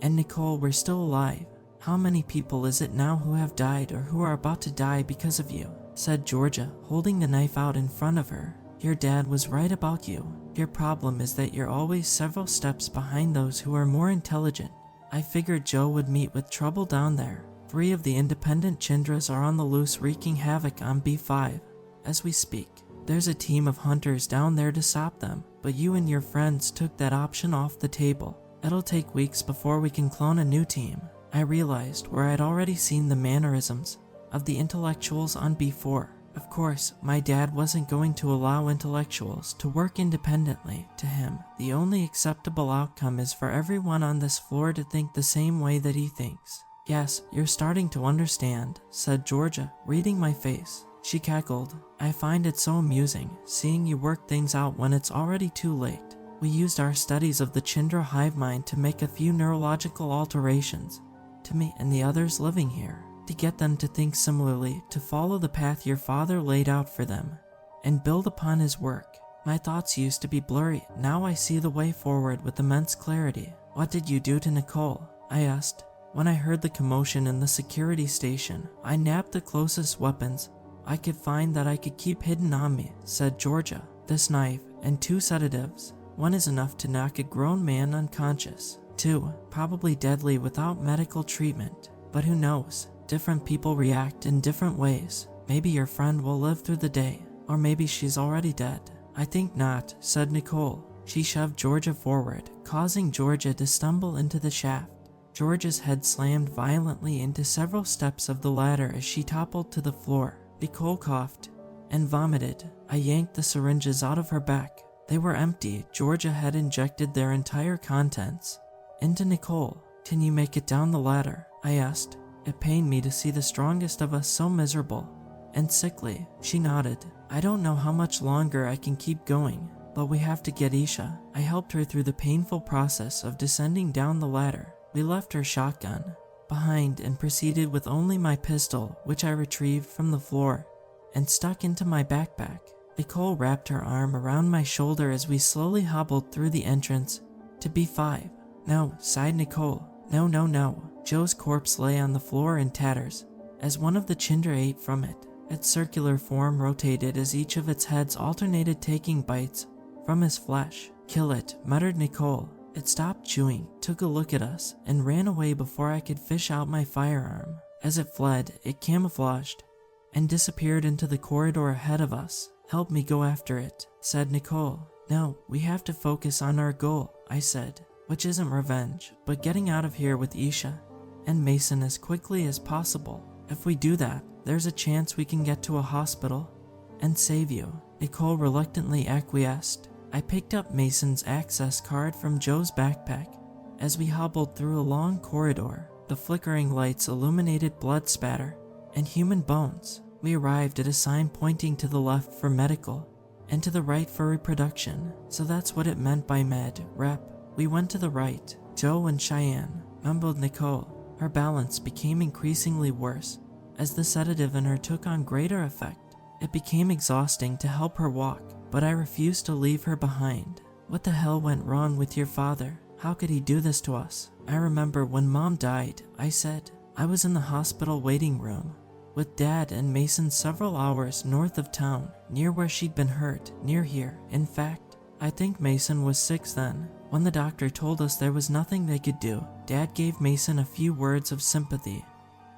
and Nicole were still alive. "How many people is it now who have died or who are about to die because of you?" said Georgia, holding the knife out in front of her. "Your dad was right about you. Your problem is that you're always several steps behind those who are more intelligent." I figured Joe would meet with trouble down there. 3 of the independent Chindras are on the loose wreaking havoc on B5 as we speak. There's a team of hunters down there to stop them, but you and your friends took that option off the table. It'll take weeks before we can clone a new team. I realized where I'd already seen the mannerisms of the intellectuals on B4. Of course, my dad wasn't going to allow intellectuals to work independently. To him, the only acceptable outcome is for everyone on this floor to think the same way that he thinks. "Yes, you're starting to understand," said Georgia, reading my face. She cackled. "I find it so amusing, seeing you work things out when it's already too late. We used our studies of the Chindra hive mind to make a few neurological alterations to me and the others living here, to get them to think similarly, to follow the path your father laid out for them, and build upon his work. My thoughts used to be blurry, now I see the way forward with immense clarity. What did you do to Nicole? I asked. When I heard the commotion in the security station, I nabbed the closest weapons I could find that I could keep hidden on me, said Georgia. This knife and 2 sedatives. 1 is enough to knock a grown man unconscious. 2, probably deadly without medical treatment. But who knows? Different people react in different ways. Maybe your friend will live through the day, or maybe she's already dead. I think not, said Nicole. She shoved Georgia forward, causing Georgia to stumble into the shaft. Georgia's head slammed violently into several steps of the ladder as she toppled to the floor. Nicole coughed and vomited. I yanked the syringes out of her back. They were empty. Georgia had injected their entire contents into Nicole. Can you make it down the ladder? I asked. It pained me to see the strongest of us so miserable and sickly. She nodded. I don't know how much longer I can keep going, but we have to get Isha. I helped her through the painful process of descending down the ladder. We left her shotgun behind and proceeded with only my pistol, which I retrieved from the floor and stuck into my backpack. Nicole wrapped her arm around my shoulder as we slowly hobbled through the entrance to B5. No, sighed Nicole. No, no, no. Joe's corpse lay on the floor in tatters as one of the Chindra ate from it. Its circular form rotated as each of its heads alternated, taking bites from his flesh. Kill it, muttered Nicole. It stopped chewing, took a look at us, and ran away before I could fish out my firearm. As it fled, it camouflaged and disappeared into the corridor ahead of us. Help me go after it, said Nicole. No, we have to focus on our goal, I said, which isn't revenge, but getting out of here with Isha and Mason as quickly as possible. If we do that, there's a chance we can get to a hospital and save you. Nicole reluctantly acquiesced. I picked up Mason's access card from Joe's backpack. As we hobbled through a long corridor, the flickering lights illuminated blood spatter and human bones. We arrived at a sign pointing to the left for medical and to the right for reproduction. So that's what it meant by med, rep. We went to the right. Joe and Cheyenne, mumbled Nicole. Her balance became increasingly worse as the sedative in her took on greater effect. It became exhausting to help her walk, but I refused to leave her behind. What the hell went wrong with your father? How could he do this to us? I remember when Mom died, I said. I was in the hospital waiting room with Dad and Mason several hours north of town, near where she'd been hurt, near here. In fact, I think Mason was 6 then. When the doctor told us there was nothing they could do, Dad gave Mason a few words of sympathy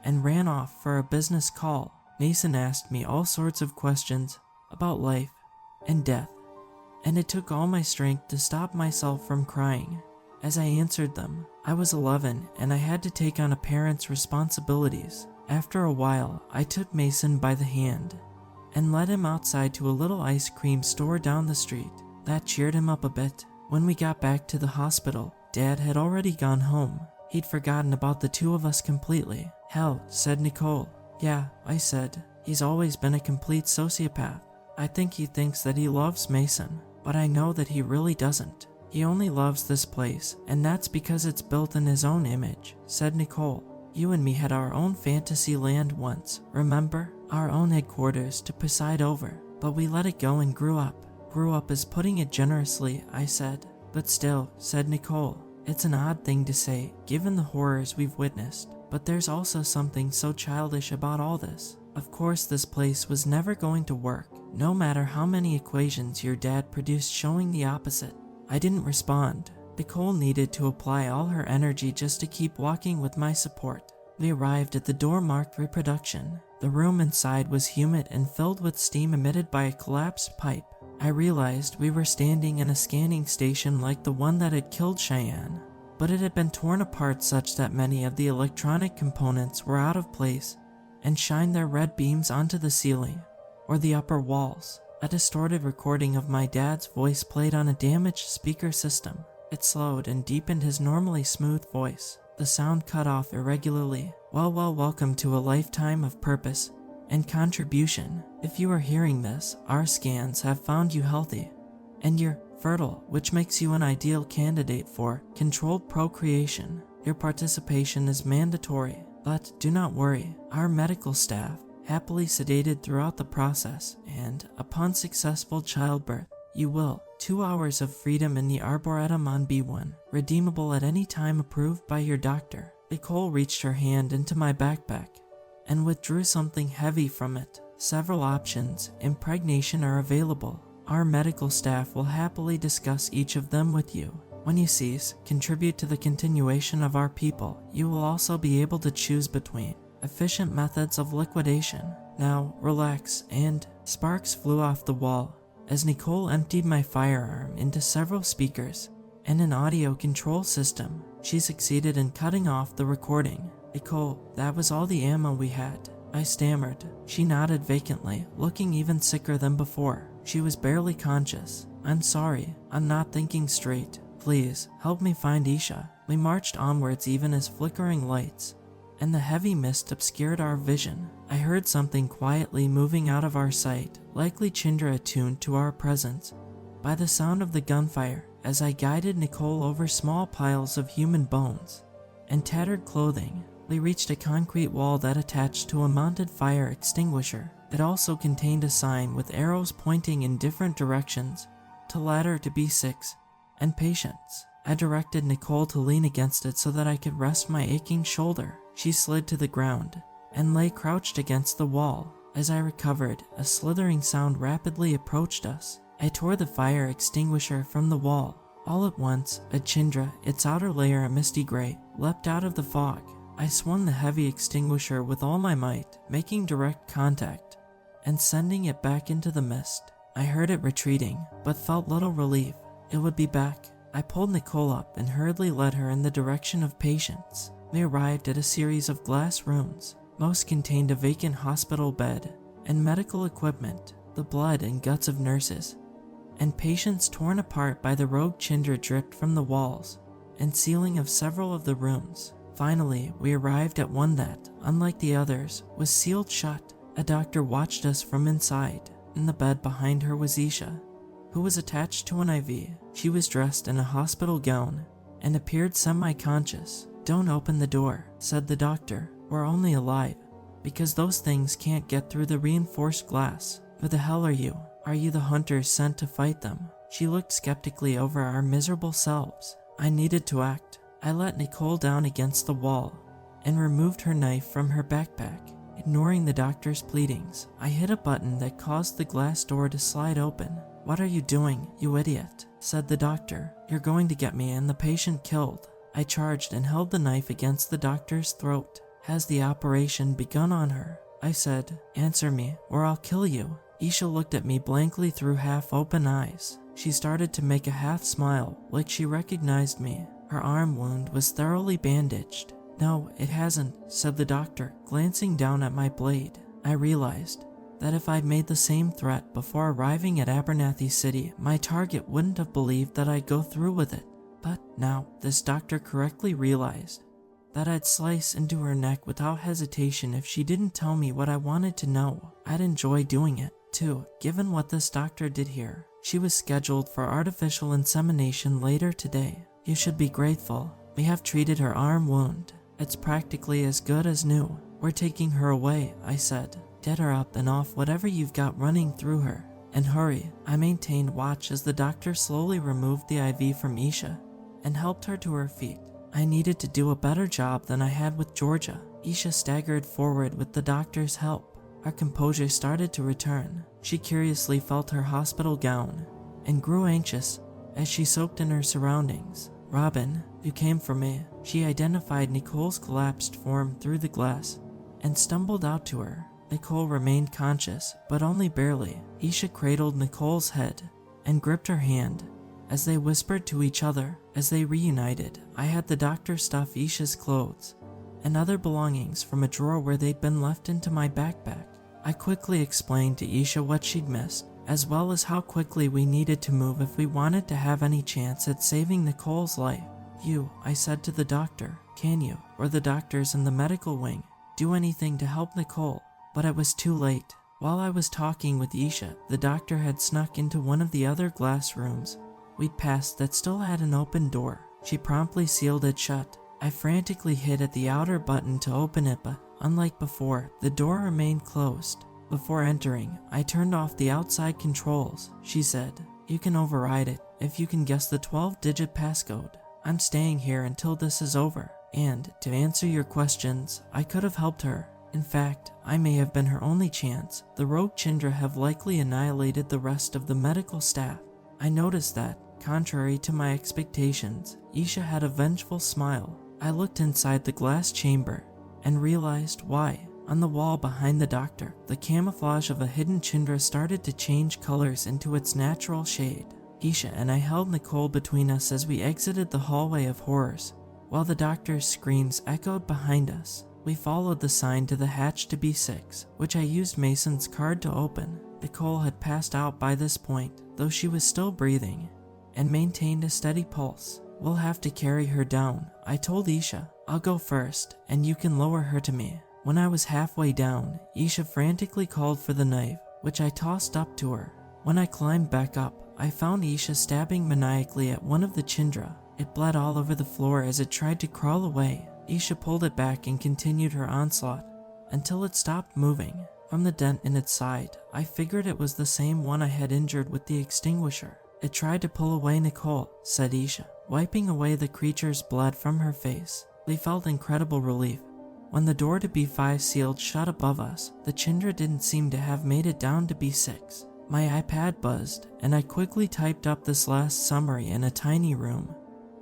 and ran off for a business call. Mason asked me all sorts of questions about life and death, and it took all my strength to stop myself from crying as I answered them. I was 11 and I had to take on a parent's responsibilities. After a while, I took Mason by the hand and led him outside to a little ice cream store down the street. That cheered him up a bit. When we got back to the hospital, Dad had already gone home. He'd forgotten about the 2 of us completely. Hell, said Nicole. Yeah, I said. He's always been a complete sociopath. I think he thinks that he loves Mason, but I know that he really doesn't. He only loves this place, and that's because it's built in his own image, said Nicole. You and me had our own fantasy land once, remember? Our own headquarters to preside over, but we let it go and grew up. Grew up is putting it generously, I said. But still, said Nicole, it's an odd thing to say, given the horrors we've witnessed, but there's also something so childish about all this. Of course this place was never going to work, no matter how many equations your dad produced showing the opposite. I didn't respond. Nicole needed to apply all her energy just to keep walking with my support. We arrived at the door marked reproduction. The room inside was humid and filled with steam emitted by a collapsed pipe. I realized we were standing in a scanning station like the one that had killed Cheyenne, but it had been torn apart such that many of the electronic components were out of place and shined their red beams onto the ceiling or the upper walls. A distorted recording of my dad's voice played on a damaged speaker system. It slowed and deepened his normally smooth voice. The sound cut off irregularly. Well, welcome to a lifetime of purpose and contribution. If you are hearing this, our scans have found you healthy, and you're fertile, which makes you an ideal candidate for controlled procreation. Your participation is mandatory, but do not worry. Our medical staff happily sedated throughout the process, and upon successful childbirth, you will 2 hours of freedom in the Arboretum on B1, redeemable at any time approved by your doctor. Nicole reached her hand into my backpack and withdrew something heavy from it. Several options impregnation are available. Our medical staff will happily discuss each of them with you. When you cease, contribute to the continuation of our people. You will also be able to choose between efficient methods of liquidation. Now, relax, and sparks flew off the wall as Nicole emptied my firearm into several speakers and an audio control system. She succeeded in cutting off the recording. Nicole, that was all the ammo we had, I stammered. She nodded vacantly, looking even sicker than before. She was barely conscious. I'm sorry, I'm not thinking straight. Please, help me find Isha. We marched onwards even as flickering lights and the heavy mist obscured our vision. I heard something quietly moving out of our sight, likely Chindra attuned to our presence by the sound of the gunfire as I guided Nicole over small piles of human bones and tattered clothing. We reached a concrete wall that attached to a mounted fire extinguisher. It also contained a sign with arrows pointing in different directions to ladder to B6 and patience. I directed Nicole to lean against it so that I could rest my aching shoulder. She slid to the ground and lay crouched against the wall. As I recovered, a slithering sound rapidly approached us. I tore the fire extinguisher from the wall. All at once, a Chindra, its outer layer a misty gray, leapt out of the fog. I swung the heavy extinguisher with all my might, making direct contact and sending it back into the mist. I heard it retreating, but felt little relief. It would be back. I pulled Nicole up and hurriedly led her in the direction of patients. We arrived at a series of glass rooms. Most contained a vacant hospital bed and medical equipment, the blood and guts of nurses, and patients torn apart by the rogue Chindra dripped from the walls and ceiling of several of the rooms. Finally, we arrived at one that, unlike the others, was sealed shut. A doctor watched us from inside. In the bed behind her was Isha, who was attached to an IV. She was dressed in a hospital gown and appeared semi-conscious. Don't open the door, said the doctor. We're only alive because those things can't get through the reinforced glass. Who the hell are you? Are you the hunters sent to fight them? She looked skeptically over our miserable selves. I needed to act. I let Nicole down against the wall and removed her knife from her backpack. Ignoring the doctor's pleadings, I hit a button that caused the glass door to slide open. What are you doing, you idiot? Said the doctor. You're going to get me and the patient killed. I charged and held the knife against the doctor's throat. Has the operation begun on her? I said. Answer me, or I'll kill you. Isha looked at me blankly through half-open eyes. She started to make a half smile, like she recognized me. Her arm wound was thoroughly bandaged. No, it hasn't, said the doctor, glancing down at my blade. I realized that if I'd made the same threat before arriving at Abernathy City, my target wouldn't have believed that I'd go through with it. But now, this doctor correctly realized that I'd slice into her neck without hesitation if she didn't tell me what I wanted to know. I'd enjoy doing it, too, given what this doctor did here. She was scheduled for artificial insemination later today. You should be grateful. We have treated her arm wound. It's practically as good as new. We're taking her away, I said. Get her up and off whatever you've got running through her. And hurry. I maintained watch as the doctor slowly removed the IV from Isha and helped her to her feet. I needed to do a better job than I had with Georgia. Isha staggered forward with the doctor's help. Her composure started to return. She curiously felt her hospital gown and grew anxious as she soaked in her surroundings. Robin, you came for me. She identified Nicole's collapsed form through the glass and stumbled out to her. Nicole remained conscious, but only barely. Isha cradled Nicole's head and gripped her hand as they whispered to each other. As they reunited, I had the doctor stuff Isha's clothes and other belongings from a drawer where they'd been left into my backpack. I quickly explained to Isha what she'd missed, as well as how quickly we needed to move if we wanted to have any chance at saving Nicole's life. I said to the doctor, can you, or the doctors in the medical wing, do anything to help Nicole? But it was too late. While I was talking with Isha, the doctor had snuck into one of the other glass rooms we'd passed that still had an open door. She promptly sealed it shut I frantically hit at the outer button to open it, but unlike before, the door remained closed. Before entering, I turned off the outside controls. She said, "You can override it if you can guess the 12-digit passcode. I'm staying here until this is over." And to answer your questions, I could have helped her. In fact, I may have been her only chance. The rogue Chindra have likely annihilated the rest of the medical staff. I noticed that, contrary to my expectations, Isha had a vengeful smile. I looked inside the glass chamber and realized why. On the wall behind the doctor, the camouflage of a hidden Chindra started to change colors into its natural shade. Isha and I held Nicole between us as we exited the hallway of horrors. While the doctor's screams echoed behind us, we followed the sign to the hatch to B6, which I used Mason's card to open. Nicole had passed out by this point, though she was still breathing and maintained a steady pulse. "We'll have to carry her down," I told Isha. "I'll go first, and you can lower her to me." When I was halfway down, Isha frantically called for the knife, which I tossed up to her. When I climbed back up, I found Isha stabbing maniacally at one of the Chindra. It bled all over the floor as it tried to crawl away. Isha pulled it back and continued her onslaught until it stopped moving. From the dent in its side, I figured it was the same one I had injured with the extinguisher. "It tried to pull away Nicole," said Isha, wiping away the creature's blood from her face. We felt incredible relief. When the door to B5 sealed shut above us, the Chindra didn't seem to have made it down to B6. My iPad buzzed, and I quickly typed up this last summary in a tiny room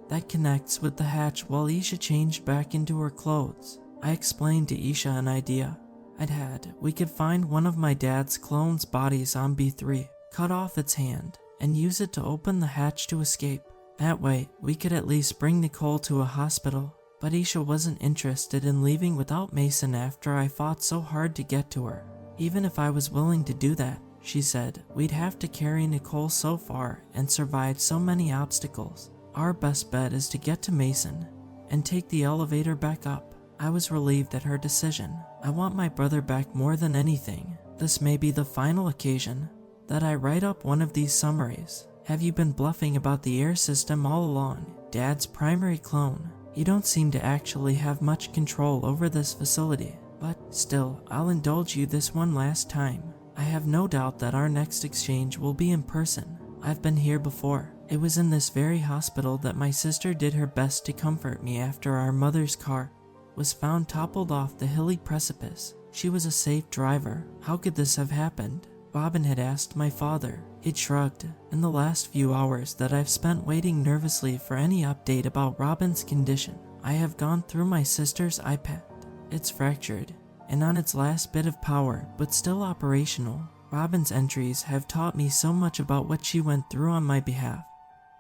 that connects with the hatch while Isha changed back into her clothes. I explained to Isha an idea I'd had. We could find one of my dad's clone's bodies on B3, cut off its hand, and use it to open the hatch to escape. That way, we could at least bring Nicole to a hospital. But Isha wasn't interested in leaving without Mason after I fought so hard to get to her. "Even if I was willing to do that," she said, "we'd have to carry Nicole so far and survive so many obstacles. Our best bet is to get to Mason and take the elevator back up." I was relieved at her decision. I want my brother back more than anything. This may be the final occasion that I write up one of these summaries. Have you been bluffing about the air system all along, Dad's primary clone? You don't seem to actually have much control over this facility, but still, I'll indulge you this one last time. I have no doubt that our next exchange will be in person. I've been here before. It was in this very hospital that my sister did her best to comfort me after our mother's car was found toppled off the hilly precipice. She was a safe driver. How could this have happened? Robin had asked my father. He'd shrugged. In the last few hours that I've spent waiting nervously for any update about Robin's condition, I have gone through my sister's iPad. It's fractured and on its last bit of power, but still operational. Robin's entries have taught me so much about what she went through on my behalf,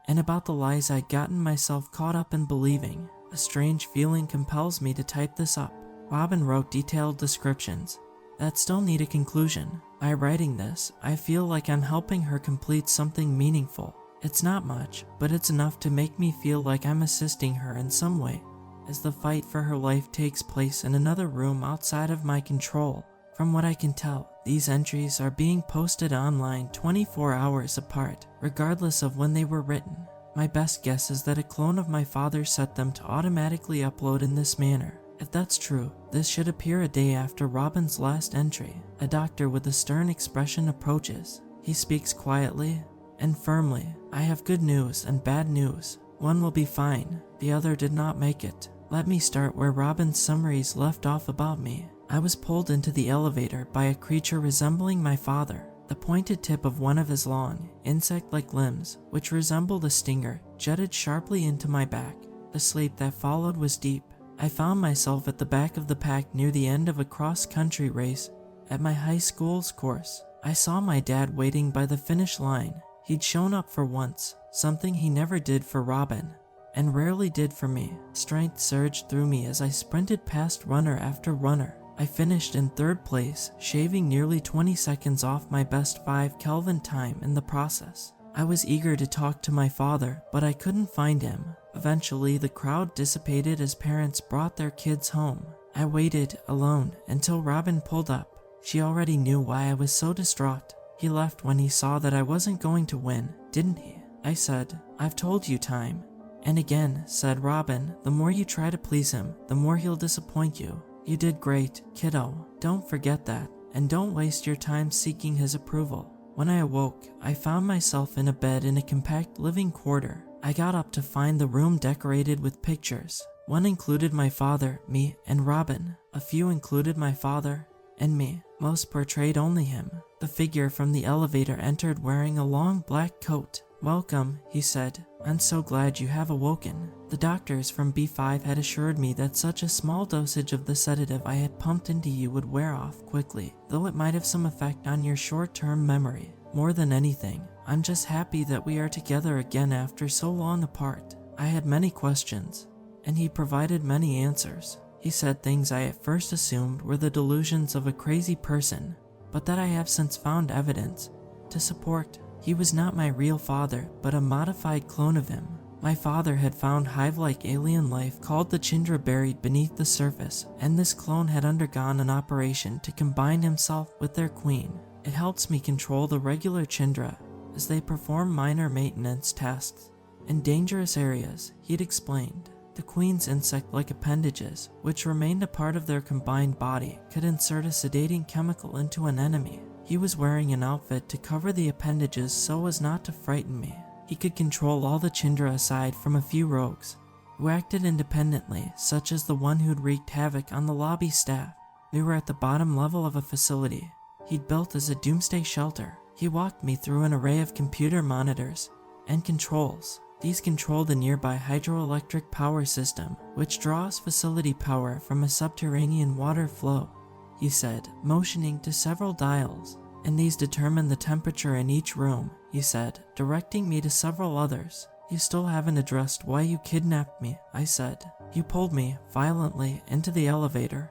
and about the lies I'd gotten myself caught up in believing. A strange feeling compels me to type this up. Robin wrote detailed descriptions that still need a conclusion. By writing this, I feel like I'm helping her complete something meaningful. It's not much, but it's enough to make me feel like I'm assisting her in some way, as the fight for her life takes place in another room outside of my control. From what I can tell, these entries are being posted online 24 hours apart, regardless of when they were written. My best guess is that a clone of my father set them to automatically upload in this manner. If that's true, this should appear a day after Robin's last entry. A doctor with a stern expression approaches. He speaks quietly and firmly. "I have good news and bad news. One will be fine, the other did not make it." Let me start where Robin's summaries left off about me. I was pulled into the elevator by a creature resembling my father. The pointed tip of one of his long, insect-like limbs, which resembled a stinger, jutted sharply into my back. The sleep that followed was deep. I found myself at the back of the pack near the end of a cross-country race at my high school's course. I saw my dad waiting by the finish line. He'd shown up for once, something he never did for Robin, and rarely did for me. Strength surged through me as I sprinted past runner after runner. I finished in third place, shaving nearly 20 seconds off my best 5 Kelvin time in the process. I was eager to talk to my father, but I couldn't find him. Eventually, the crowd dissipated as parents brought their kids home. I waited, alone, until Robin pulled up. She already knew why I was so distraught. He left when he saw that I wasn't going to win, didn't he? I said, "I've told you time And again, said Robin, the more you try to please him, the more he'll disappoint you. You did great, kiddo. Don't forget that. And don't waste your time seeking his approval. When I awoke, I found myself in a bed in a compact living quarter. I got up to find the room decorated with pictures. One included my father, me, and Robin. A few included my father and me. Most portrayed only him. The figure from the elevator entered wearing a long black coat. Welcome, he said. I'm so glad you have awoken. The doctors from B5 had assured me that such a small dosage of the sedative I had pumped into you would wear off quickly, though it might have some effect on your short-term memory. More than anything, I'm just happy that we are together again after so long apart. I had many questions, and he provided many answers. He said things I at first assumed were the delusions of a crazy person, but that I have since found evidence to support. He was not my real father, but a modified clone of him. My father had found hive-like alien life called the Chindra buried beneath the surface, and this clone had undergone an operation to combine himself with their queen. It helps me control the regular Chindra as they perform minor maintenance tasks in dangerous areas, he'd explained. The queen's insect-like appendages, which remained a part of their combined body, could insert a sedating chemical into an enemy. He was wearing an outfit to cover the appendages so as not to frighten me. He could control all the Chindra aside from a few rogues, who acted independently, such as the one who'd wreaked havoc on the lobby staff. We were at the bottom level of a facility he'd built as a doomsday shelter. He walked me through an array of computer monitors and controls. These control the nearby hydroelectric power system, which draws facility power from a subterranean water flow, he said, motioning to several dials. And these determine the temperature in each room, he said, directing me to several others. You still haven't addressed why you kidnapped me, I said. You pulled me violently into the elevator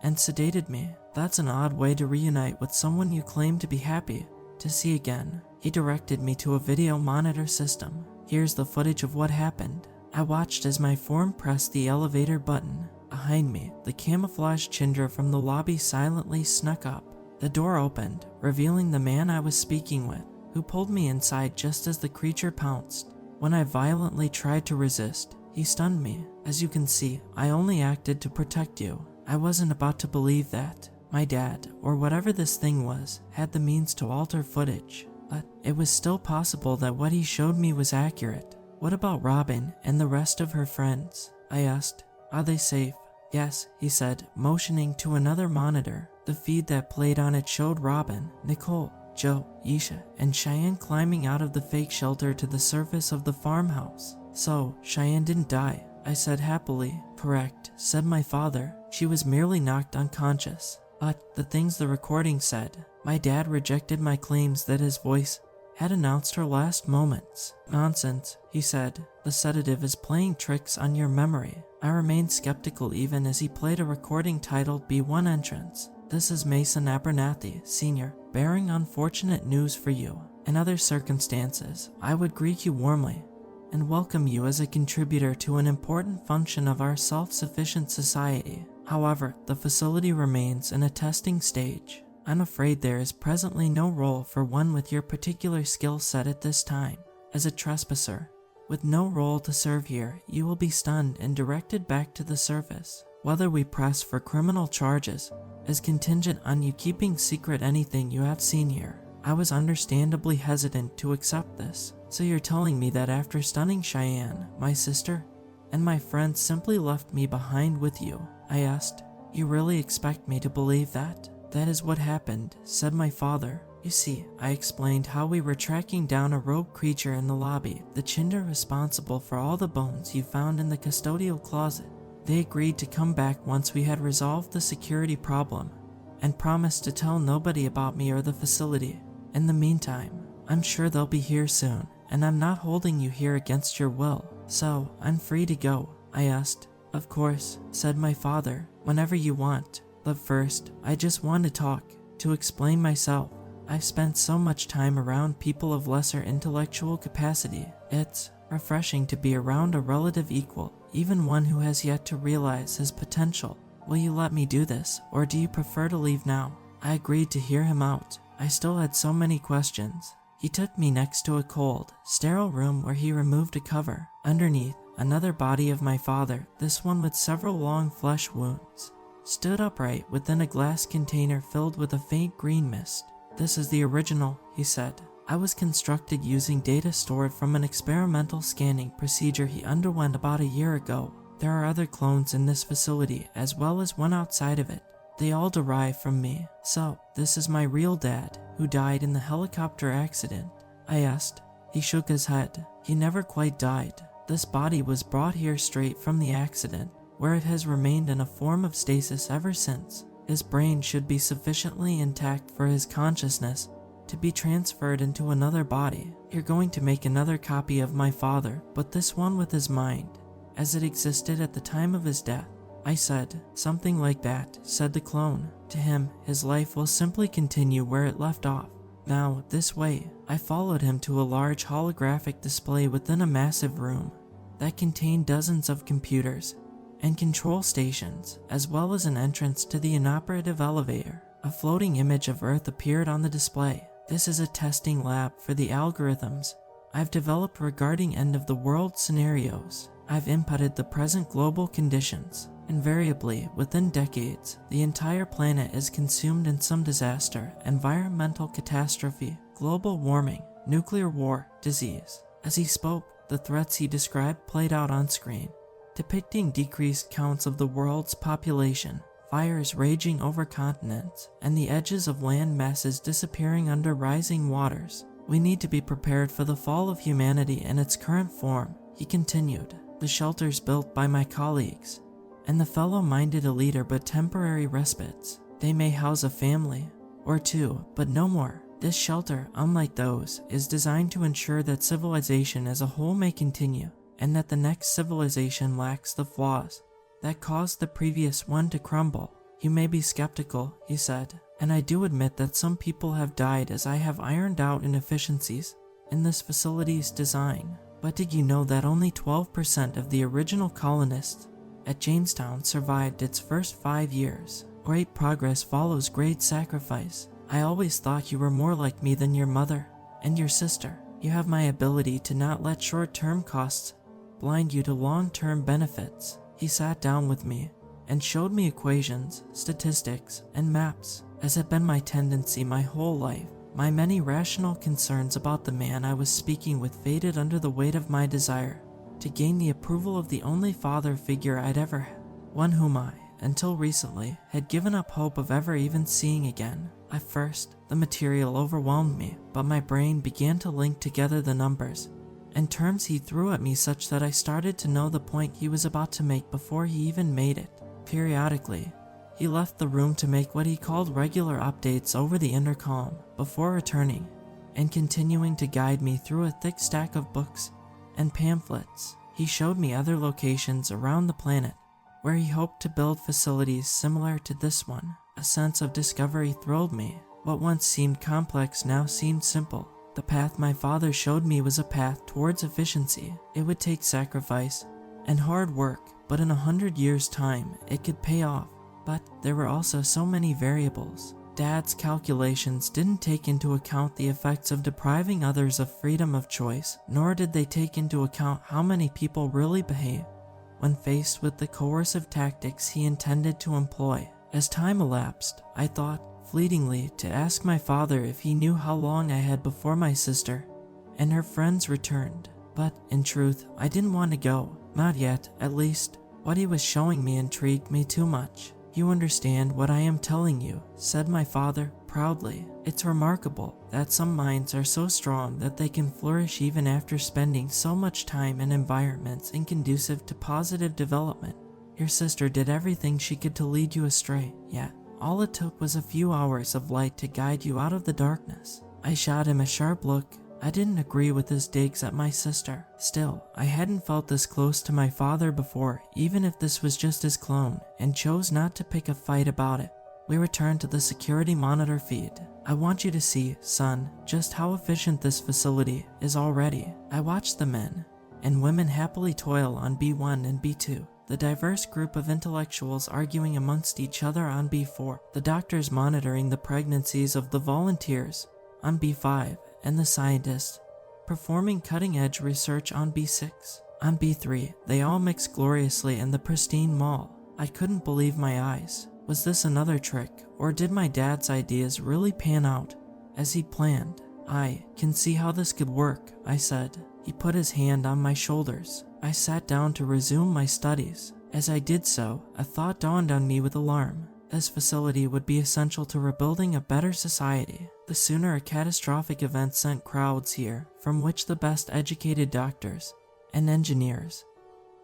and sedated me. That's an odd way to reunite with someone you claim to be happy to see again. He directed me to a video monitor system. Here's the footage of what happened. I watched as my form pressed the elevator button. Behind me, the camouflaged Chindra from the lobby silently snuck up. The door opened, revealing the man I was speaking with, who pulled me inside just as the creature pounced. When I violently tried to resist, he stunned me. As you can see, I only acted to protect you. I wasn't about to believe that my dad, or whatever this thing was, had the means to alter footage. But it was still possible that what he showed me was accurate. What about Robin and the rest of her friends? I asked. Are they safe? Yes, he said, motioning to another monitor. The feed that played on it showed Robin, Nicole, Joe, Isha, and Cheyenne climbing out of the fake shelter to the surface of the farmhouse. So, Cheyenne didn't die, I said happily. Correct, said my father. She was merely knocked unconscious. But the things the recording said, my dad rejected my claims that his voice had announced her last moments. Nonsense, he said. The sedative is playing tricks on your memory. I remained skeptical even as he played a recording titled B1 Entrance. This is Mason Abernathy, Sr., bearing unfortunate news for you. In other circumstances, I would greet you warmly and welcome you as a contributor to an important function of our self-sufficient society. However, the facility remains in a testing stage. I'm afraid there is presently no role for one with your particular skill set at this time. As a trespasser, with no role to serve here, you will be stunned and directed back to the surface. Whether we press for criminal charges is contingent on you keeping secret anything you have seen here. I was understandably hesitant to accept this. So you're telling me that after stunning Cheyenne, my sister, and my friends simply left me behind with you? I asked. You really expect me to believe that? That is what happened, said my father. You see, I explained how we were tracking down a rogue creature in the lobby, the Chindra responsible for all the bones you found in the custodial closet. They agreed to come back once we had resolved the security problem, and promised to tell nobody about me or the facility. In the meantime, I'm sure they'll be here soon, and I'm not holding you here against your will, so I'm free to go, I asked. Of course, said my father, whenever you want. But first, I just want to talk, to explain myself. I've spent so much time around people of lesser intellectual capacity. It's refreshing to be around a relative equal, even one who has yet to realize his potential. Will you let me do this, or do you prefer to leave now? I agreed to hear him out. I still had so many questions. He took me next to a cold, sterile room where he removed a cover. Underneath, Another body of my father, this one with several long flesh wounds, stood upright within a glass container filled with a faint green mist. "This is the original," he said. "I was constructed using data stored from an experimental scanning procedure he underwent about a year ago. There are other clones in this facility as well as one outside of it. They all derive from me. So, this is my real dad, who died in the helicopter accident?" I asked. He shook his head. "He never quite died. This body was brought here straight from the accident, where it has remained in a form of stasis ever since. His brain should be sufficiently intact for his consciousness to be transferred into another body. You're going to make another copy of my father, but this one with his mind, as it existed at the time of his death." I said. "Something like that," said the clone. "To him, his life will simply continue where it left off. Now, this way." I followed him to a large holographic display within a massive room that contained dozens of computers and control stations, as well as an entrance to the inoperative elevator. A floating image of Earth appeared on the display. "This is a testing lab for the algorithms I've developed regarding end-of-the-world scenarios. I've inputted the present global conditions. Invariably, within decades, the entire planet is consumed in some disaster, environmental catastrophe, global warming, nuclear war, disease." As he spoke, the threats he described played out on screen, depicting decreased counts of the world's population, fires raging over continents, and the edges of land masses disappearing under rising waters. "We need to be prepared for the fall of humanity in its current form," he continued. "The shelters built by my colleagues and the fellow-minded a leader but temporary respites. They may house a family or two, but no more. This shelter, unlike those, is designed to ensure that civilization as a whole may continue, and that the next civilization lacks the flaws that caused the previous one to crumble." "You may be skeptical," he said, "and I do admit that some people have died as I have ironed out inefficiencies in this facility's design. But did you know that only 12% of the original colonists at Jamestown survived its first 5 years? Great progress follows great sacrifice. I always thought you were more like me than your mother and your sister. You have my ability to not let short-term costs blind you to long-term benefits." He sat down with me and showed me equations, statistics, and maps. As had been my tendency my whole life, my many rational concerns about the man I was speaking with faded under the weight of my desire to gain the approval of the only father figure I'd ever had, one whom I, until recently, had given up hope of ever even seeing again. At first, the material overwhelmed me, but my brain began to link together the numbers and terms he threw at me such that I started to know the point he was about to make before he even made it. Periodically, he left the room to make what he called regular updates over the intercom before returning and continuing to guide me through a thick stack of books and pamphlets. He showed me other locations around the planet where he hoped to build facilities similar to this one. A sense of discovery thrilled me. What once seemed complex now seemed simple. The path my father showed me was a path towards efficiency. It would take sacrifice and hard work, but in 100 years' time, it could pay off. But there were also so many variables. Dad's calculations didn't take into account the effects of depriving others of freedom of choice, nor did they take into account how many people really behave when faced with the coercive tactics he intended to employ. As time elapsed, I thought, fleetingly, to ask my father if he knew how long I had before my sister and her friends returned. But, in truth, I didn't want to go. Not yet, at least. What he was showing me intrigued me too much. "You understand what I am telling you," said my father, proudly. "It's remarkable that some minds are so strong that they can flourish even after spending so much time in environments inconducive to positive development. Your sister did everything she could to lead you astray, yet all it took was a few hours of light to guide you out of the darkness." I shot him a sharp look. I didn't agree with his digs at my sister. Still, I hadn't felt this close to my father before, even if this was just his clone, and chose not to pick a fight about it. We returned to the security monitor feed. "I want you to see, son, just how efficient this facility is already." I watched the men and women happily toil on B1 and B2, the diverse group of intellectuals arguing amongst each other on B4, the doctors monitoring the pregnancies of the volunteers on B5, and the scientists performing cutting-edge research on B6. On B3, they all mixed gloriously in the pristine mall. I couldn't believe my eyes. Was this another trick, or did my dad's ideas really pan out as he planned? I can see how this could work, I said. He put his hand on my shoulders. I sat down to resume my studies. As I did so, a thought dawned on me with alarm. This facility would be essential to rebuilding a better society. The sooner a catastrophic event sent crowds here, from which the best educated doctors and engineers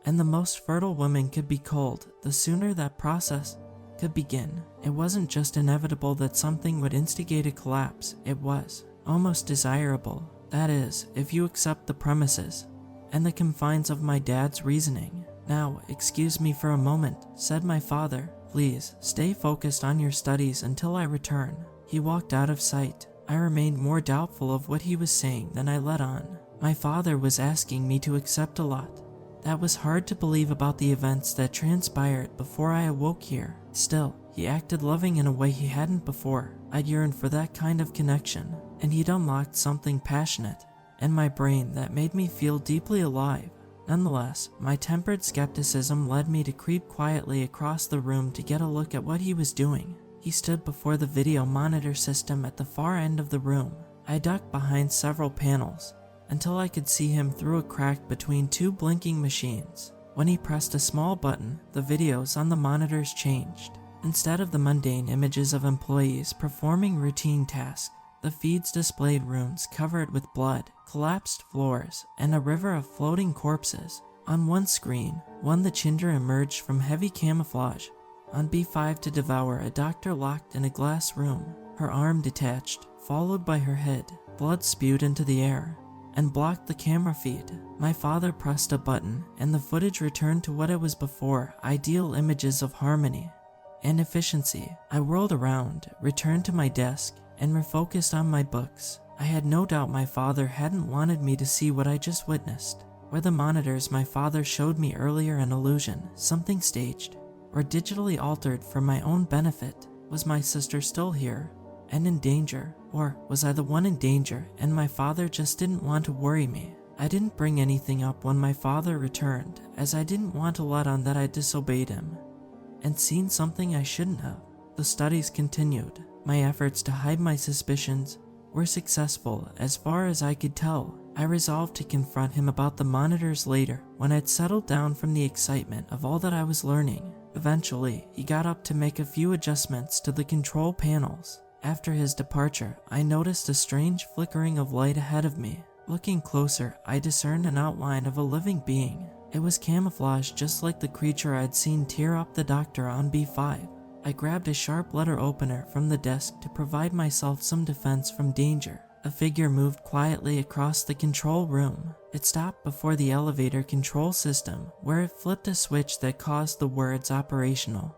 and the most fertile women could be culled, the sooner that process could begin. It wasn't just inevitable that something would instigate a collapse, it was almost desirable. That is, if you accept the premises and the confines of my dad's reasoning. Now, excuse me for a moment, said my father. Please, stay focused on your studies until I return. He walked out of sight. I remained more doubtful of what he was saying than I let on. My father was asking me to accept a lot that was hard to believe about the events that transpired before I awoke here. Still, he acted loving in a way he hadn't before. I'd yearned for that kind of connection, and he'd unlocked something passionate in my brain that made me feel deeply alive. Nonetheless, my tempered skepticism led me to creep quietly across the room to get a look at what he was doing. He stood before the video monitor system at the far end of the room. I ducked behind several panels until I could see him through a crack between two blinking machines. When he pressed a small button, the videos on the monitors changed. Instead of the mundane images of employees performing routine tasks, the feeds displayed rooms covered with blood, collapsed floors, and a river of floating corpses. On one screen, the Chindra emerged from heavy camouflage. On B5 to devour a doctor locked in a glass room, her arm detached, followed by her head. Blood spewed into the air and blocked the camera feed. My father pressed a button, and the footage returned to what it was before, ideal images of harmony and efficiency. I whirled around, returned to my desk, and refocused on my books. I had no doubt my father hadn't wanted me to see what I just witnessed. Were the monitors my father showed me earlier an illusion, something staged, or digitally altered for my own benefit? Was my sister still here and in danger? Or was I the one in danger and my father just didn't want to worry me? I didn't bring anything up when my father returned, as I didn't want to let on that I disobeyed him and seen something I shouldn't have. The studies continued. My efforts to hide my suspicions were successful as far as I could tell. I resolved to confront him about the monitors later, when I'd settled down from the excitement of all that I was learning. Eventually, he got up to make a few adjustments to the control panels. After his departure, I noticed a strange flickering of light ahead of me. Looking closer, I discerned an outline of a living being. It was camouflaged just like the creature I'd seen tear up the doctor on B5. I grabbed a sharp letter opener from the desk to provide myself some defense from danger. A figure moved quietly across the control room. It stopped before the elevator control system, where it flipped a switch that caused the words operational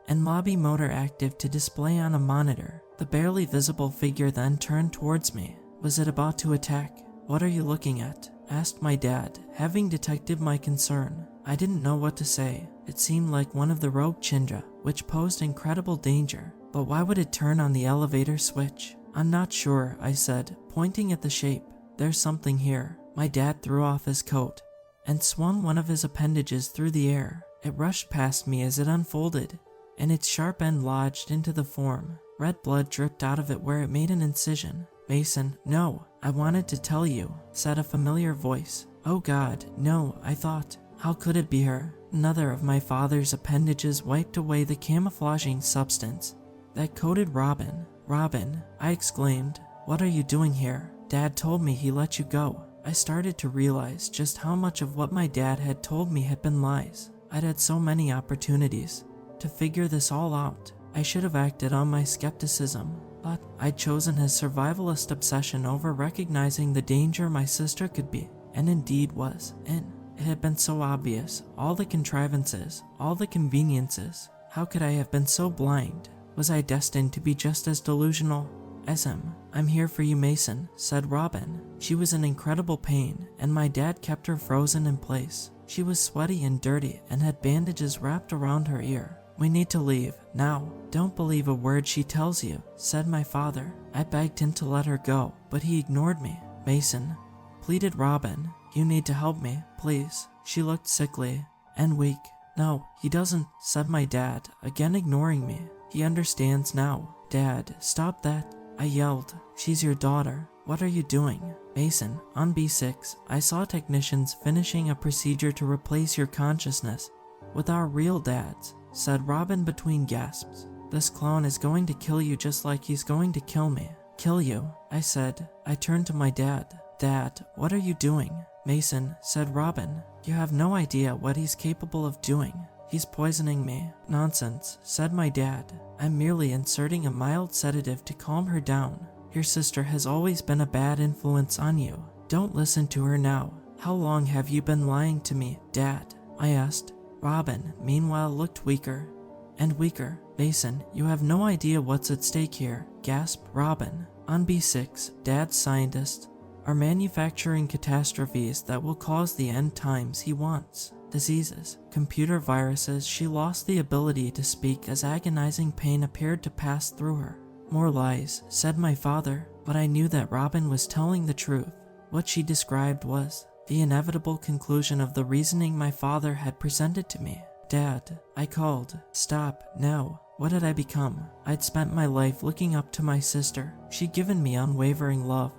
and lobby motor active to display on a monitor. The barely visible figure then turned towards me. Was it about to attack? "What are you looking at?" asked my dad, having detected my concern. I didn't know what to say. It seemed like one of the rogue Chindra, which posed incredible danger. But why would it turn on the elevator switch? "I'm not sure," I said, pointing at the shape. "There's something here." My dad threw off his coat and swung one of his appendages through the air. It rushed past me as it unfolded, and its sharp end lodged into the form. Red blood dripped out of it where it made an incision. "Mason, no, I wanted to tell you," said a familiar voice. "Oh God, no," I thought. How could it be her? Another of my father's appendages wiped away the camouflaging substance that coated Robin. "Robin," I exclaimed, "what are you doing here? Dad told me he let you go." I started to realize just how much of what my dad had told me had been lies. I'd had so many opportunities to figure this all out. I should have acted on my skepticism, but I'd chosen his survivalist obsession over recognizing the danger my sister could be, and indeed was, in. It had been so obvious, all the contrivances, all the conveniences. How could I have been so blind? Was I destined to be just as delusional as him? "I'm here for you, Mason," said Robin. She was in incredible pain, and my dad kept her frozen in place. She was sweaty and dirty and had bandages wrapped around her ear. "We need to leave, now. Don't believe a word she tells you," said my father. I begged him to let her go, but he ignored me. "Mason," pleaded Robin. You need to help me, please." She looked sickly and weak. "No, he doesn't," said my dad, again ignoring me. "He understands now." "Dad, stop that," I yelled. "She's your daughter. What are you doing?" "Mason, on B6, I saw technicians finishing a procedure to replace your consciousness with our real dad's," said Robin between gasps. "This clone is going to kill you just like he's going to kill me." "Kill you?" I said. I turned to my dad. "Dad, what are you doing?" "Mason," said Robin, "you have no idea what he's capable of doing. He's poisoning me." "Nonsense," said my dad. "I'm merely inserting a mild sedative to calm her down. Your sister has always been a bad influence on you. Don't listen to her now." "How long have you been lying to me, Dad?" I asked. Robin, meanwhile, looked weaker and weaker. "Mason, you have no idea what's at stake here," gasped Robin. "On B6, Dad's scientists are manufacturing catastrophes that will cause the end times he wants. Diseases, computer viruses." She lost the ability to speak as agonizing pain appeared to pass through her. "More lies," said my father, but I knew that Robin was telling the truth. What she described was the inevitable conclusion of the reasoning my father had presented to me. "Dad," I called. "Stop, now." What had I become? I'd spent my life looking up to my sister. She'd given me unwavering love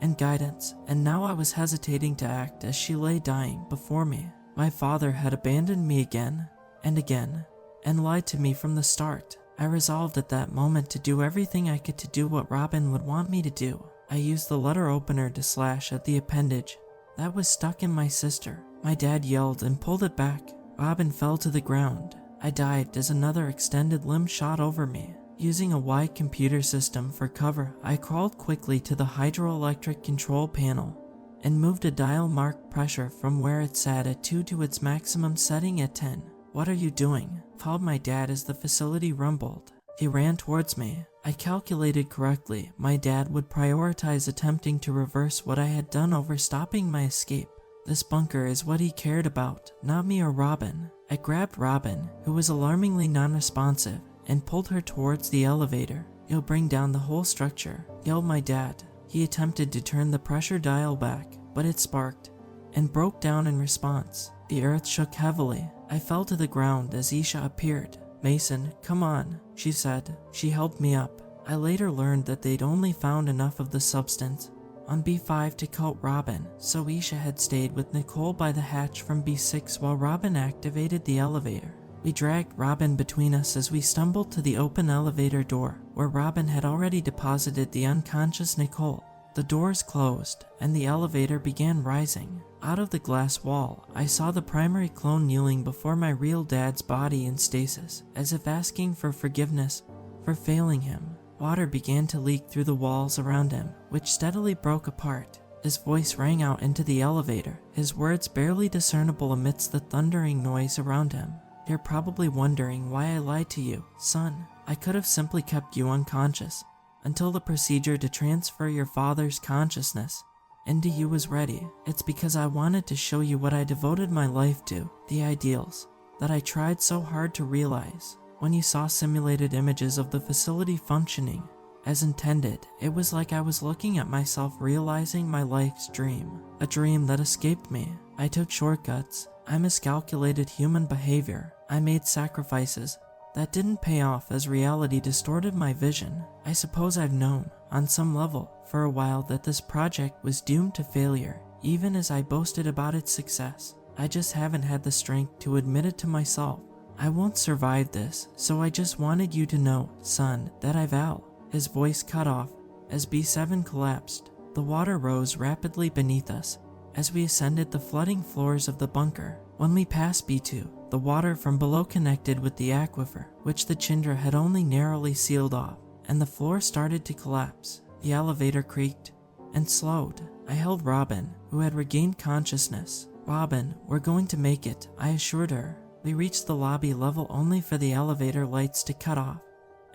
and guidance, and now I was hesitating to act as she lay dying before me. My father had abandoned me again and lied to me from the start. I resolved at that moment to do everything I could to do what Robin would want me to do. I used the letter opener to slash at the appendage that was stuck in my sister. My dad yelled and pulled it back. Robin fell to the ground. I dived as another extended limb shot over me. Using a wide computer system for cover, I crawled quickly to the hydroelectric control panel and moved a dial marked pressure from where it sat at 2 to its maximum setting at 10. "What are you doing?" called my dad as the facility rumbled. He ran towards me. I calculated correctly. My dad would prioritize attempting to reverse what I had done over stopping my escape. This bunker is what he cared about, not me or Robin. I grabbed Robin, who was alarmingly non-responsive, and pulled her towards the elevator. "You'll bring down the whole structure," yelled my dad. He attempted to turn the pressure dial back, but it sparked and broke down in response. The earth shook heavily. I fell to the ground as Isha appeared. "Mason, come on," she said. She helped me up. I later learned that they'd only found enough of the substance on B5 to coat Robin, so Isha had stayed with Nicole by the hatch from B6 while Robin activated the elevator. We dragged Robin between us as we stumbled to the open elevator door, where Robin had already deposited the unconscious Nicole. The doors closed, and the elevator began rising. Out of the glass wall, I saw the primary clone kneeling before my real dad's body in stasis, as if asking for forgiveness for failing him. Water began to leak through the walls around him, which steadily broke apart. His voice rang out into the elevator, his words barely discernible amidst the thundering noise around him. "You're probably wondering why I lied to you, son. I could have simply kept you unconscious until the procedure to transfer your father's consciousness into you was ready. It's because I wanted to show you what I devoted my life to, the ideals that I tried so hard to realize. When you saw simulated images of the facility functioning as intended, it was like I was looking at myself realizing my life's dream, a dream that escaped me. I took shortcuts. I miscalculated human behavior. I made sacrifices that didn't pay off as reality distorted my vision. I suppose I've known, on some level, for a while that this project was doomed to failure, even as I boasted about its success. I just haven't had the strength to admit it to myself. I won't survive this, so I just wanted you to know, son, that I vow." His voice cut off as B7 collapsed. The water rose rapidly beneath us as we ascended the flooding floors of the bunker. When we passed B2, the water from below connected with the aquifer, which the Chindra had only narrowly sealed off, and the floor started to collapse. The elevator creaked and slowed. I held Robin, who had regained consciousness. "Robin, we're going to make it," I assured her. We reached the lobby level only for the elevator lights to cut off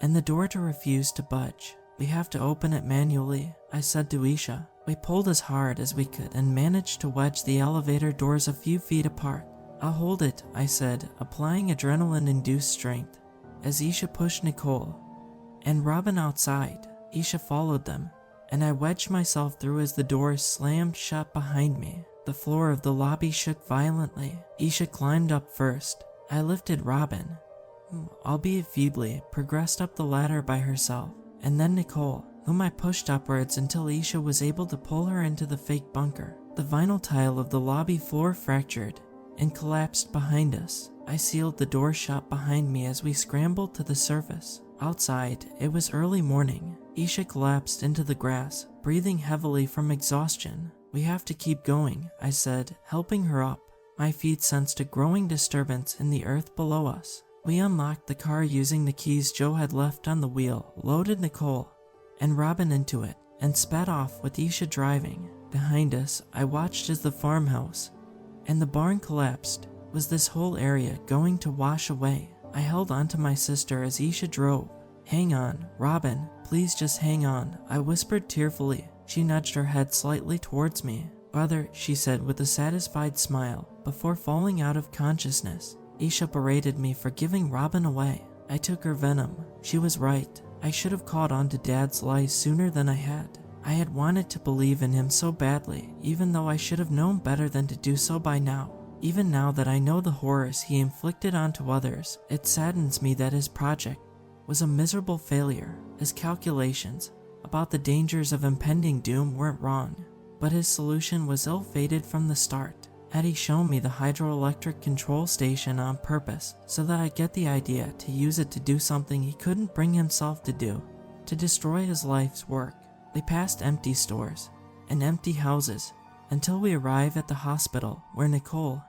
and the door to refuse to budge. "We have to open it manually," I said to Isha. We pulled as hard as we could and managed to wedge the elevator doors a few feet apart. "I'll hold it," I said, applying adrenaline-induced strength as Isha pushed Nicole and Robin outside. Isha followed them, and I wedged myself through as the doors slammed shut behind me. The floor of the lobby shook violently. Isha climbed up first. I lifted Robin, who, albeit feebly, progressed up the ladder by herself, and then Nicole, whom I pushed upwards until Isha was able to pull her into the fake bunker. The vinyl tile of the lobby floor fractured and collapsed behind us. I sealed the door shut behind me as we scrambled to the surface. Outside, it was early morning. Isha collapsed into the grass, breathing heavily from exhaustion. "We have to keep going," I said, helping her up. My feet sensed a growing disturbance in the earth below us. We unlocked the car using the keys Joe had left on the wheel, loaded Nicole and Robin into it, and sped off with Isha driving. Behind us, I watched as the farmhouse and the barn collapsed. Was this whole area going to wash away? I held onto my sister as Isha drove. "Hang on, Robin, please just hang on," I whispered tearfully. She nudged her head slightly towards me. "Brother," she said with a satisfied smile, before falling out of consciousness. Isha berated me for giving Robin away. I took her venom. She was right. I should have caught on to Dad's lies sooner than I had. I had wanted to believe in him so badly, even though I should have known better than to do so by now. Even now that I know the horrors he inflicted onto others, it saddens me that his project was a miserable failure. His calculations about the dangers of impending doom weren't wrong, but his solution was ill-fated from the start. Had he shown me the hydroelectric control station on purpose so that I'd get the idea to use it to do something he couldn't bring himself to do, to destroy his life's work? They passed empty stores and empty houses until we arrived at the hospital where Nicole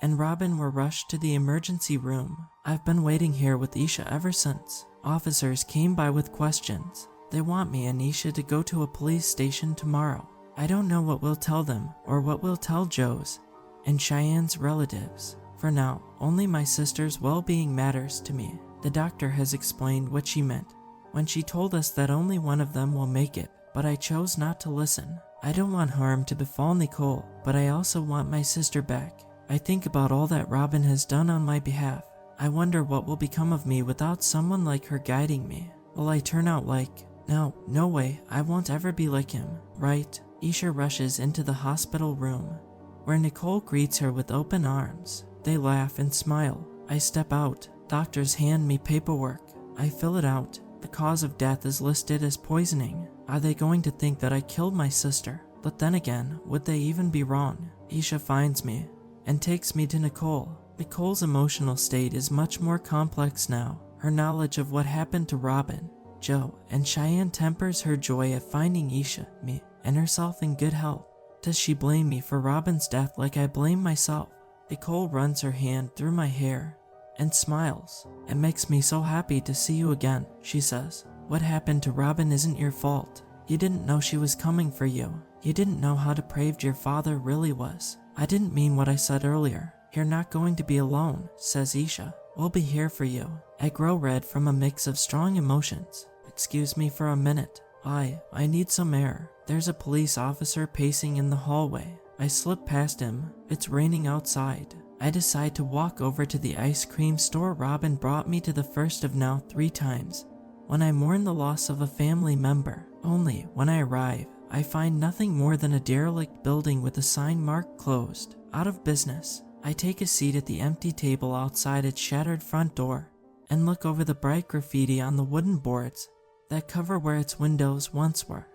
and Robin were rushed to the emergency room. I've been waiting here with Isha ever since. Officers came by with questions. They want me and Isha to go to a police station tomorrow. I don't know what we'll tell them or what we'll tell Joe's and Cheyenne's relatives. For now, only my sister's well-being matters to me. The doctor has explained what she meant when she told us that only one of them will make it, but I chose not to listen. I don't want harm to befall Nicole, but I also want my sister back. I think about all that Robin has done on my behalf. I wonder what will become of me without someone like her guiding me. Will I turn out like... No way, I won't ever be like him, right? Isha rushes into the hospital room, where Nicole greets her with open arms. They laugh and smile. I step out. Doctors hand me paperwork. I fill it out. The cause of death is listed as poisoning. Are they going to think that I killed my sister? But then again, would they even be wrong? Isha finds me and takes me to Nicole. Nicole's emotional state is much more complex now. Her knowledge of what happened to Robin, Joe, and Cheyenne tempers her joy at finding Isha, me, and herself in good health. Does she blame me for Robin's death like I blame myself? Nicole runs her hand through my hair and smiles. "It makes me so happy to see you again," she says. "What happened to Robin isn't your fault. You didn't know she was coming for you. You didn't know how depraved your father really was. I didn't mean what I said earlier. You're not going to be alone," says Isha. "We'll be here for you." I grow red from a mix of strong emotions. "Excuse me for a minute. I need some air." There's a police officer pacing in the hallway. I slip past him. It's raining outside. I decide to walk over to the ice cream store Robin brought me to the first of now 3 times, when I mourn the loss of a family member. Only, when I arrive, I find nothing more than a derelict building with a sign marked closed, out of business. I take a seat at the empty table outside its shattered front door and look over the bright graffiti on the wooden boards that cover where its windows once were.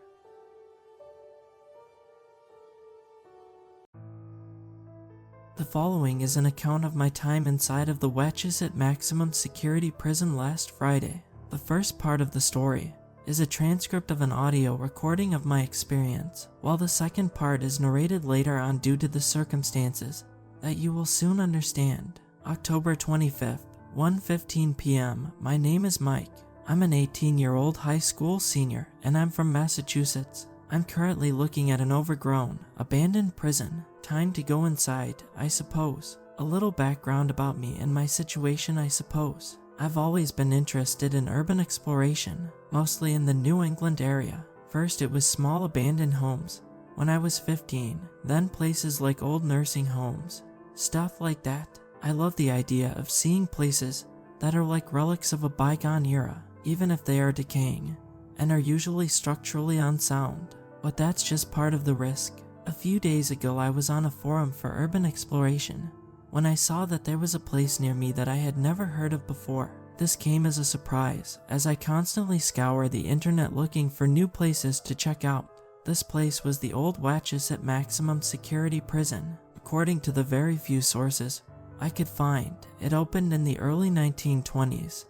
The following is an account of my time inside of the Wachusett Maximum Security Prison last Friday. The first part of the story is a transcript of an audio recording of my experience, while the second part is narrated later on due to the circumstances that you will soon understand. October 25th, 1:15 p.m. My name is Mike. I'm an 18-year-old high school senior, and I'm from Massachusetts. I'm currently looking at an overgrown, abandoned prison. Time to go inside, I suppose. A little background about me and my situation, I suppose. I've always been interested in urban exploration, mostly in the New England area. First it was small abandoned homes when I was 15, then places like old nursing homes, stuff like that. I love the idea of seeing places that are like relics of a bygone era, even if they are decaying and are usually structurally unsound. But that's just part of the risk. A few days ago I was on a forum for urban exploration when I saw that there was a place near me that I had never heard of before. This came as a surprise, as I constantly scour the internet looking for new places to check out. This place was the old Wachusett Maximum Security Prison. According to the very few sources I could find, it opened in the early 1920s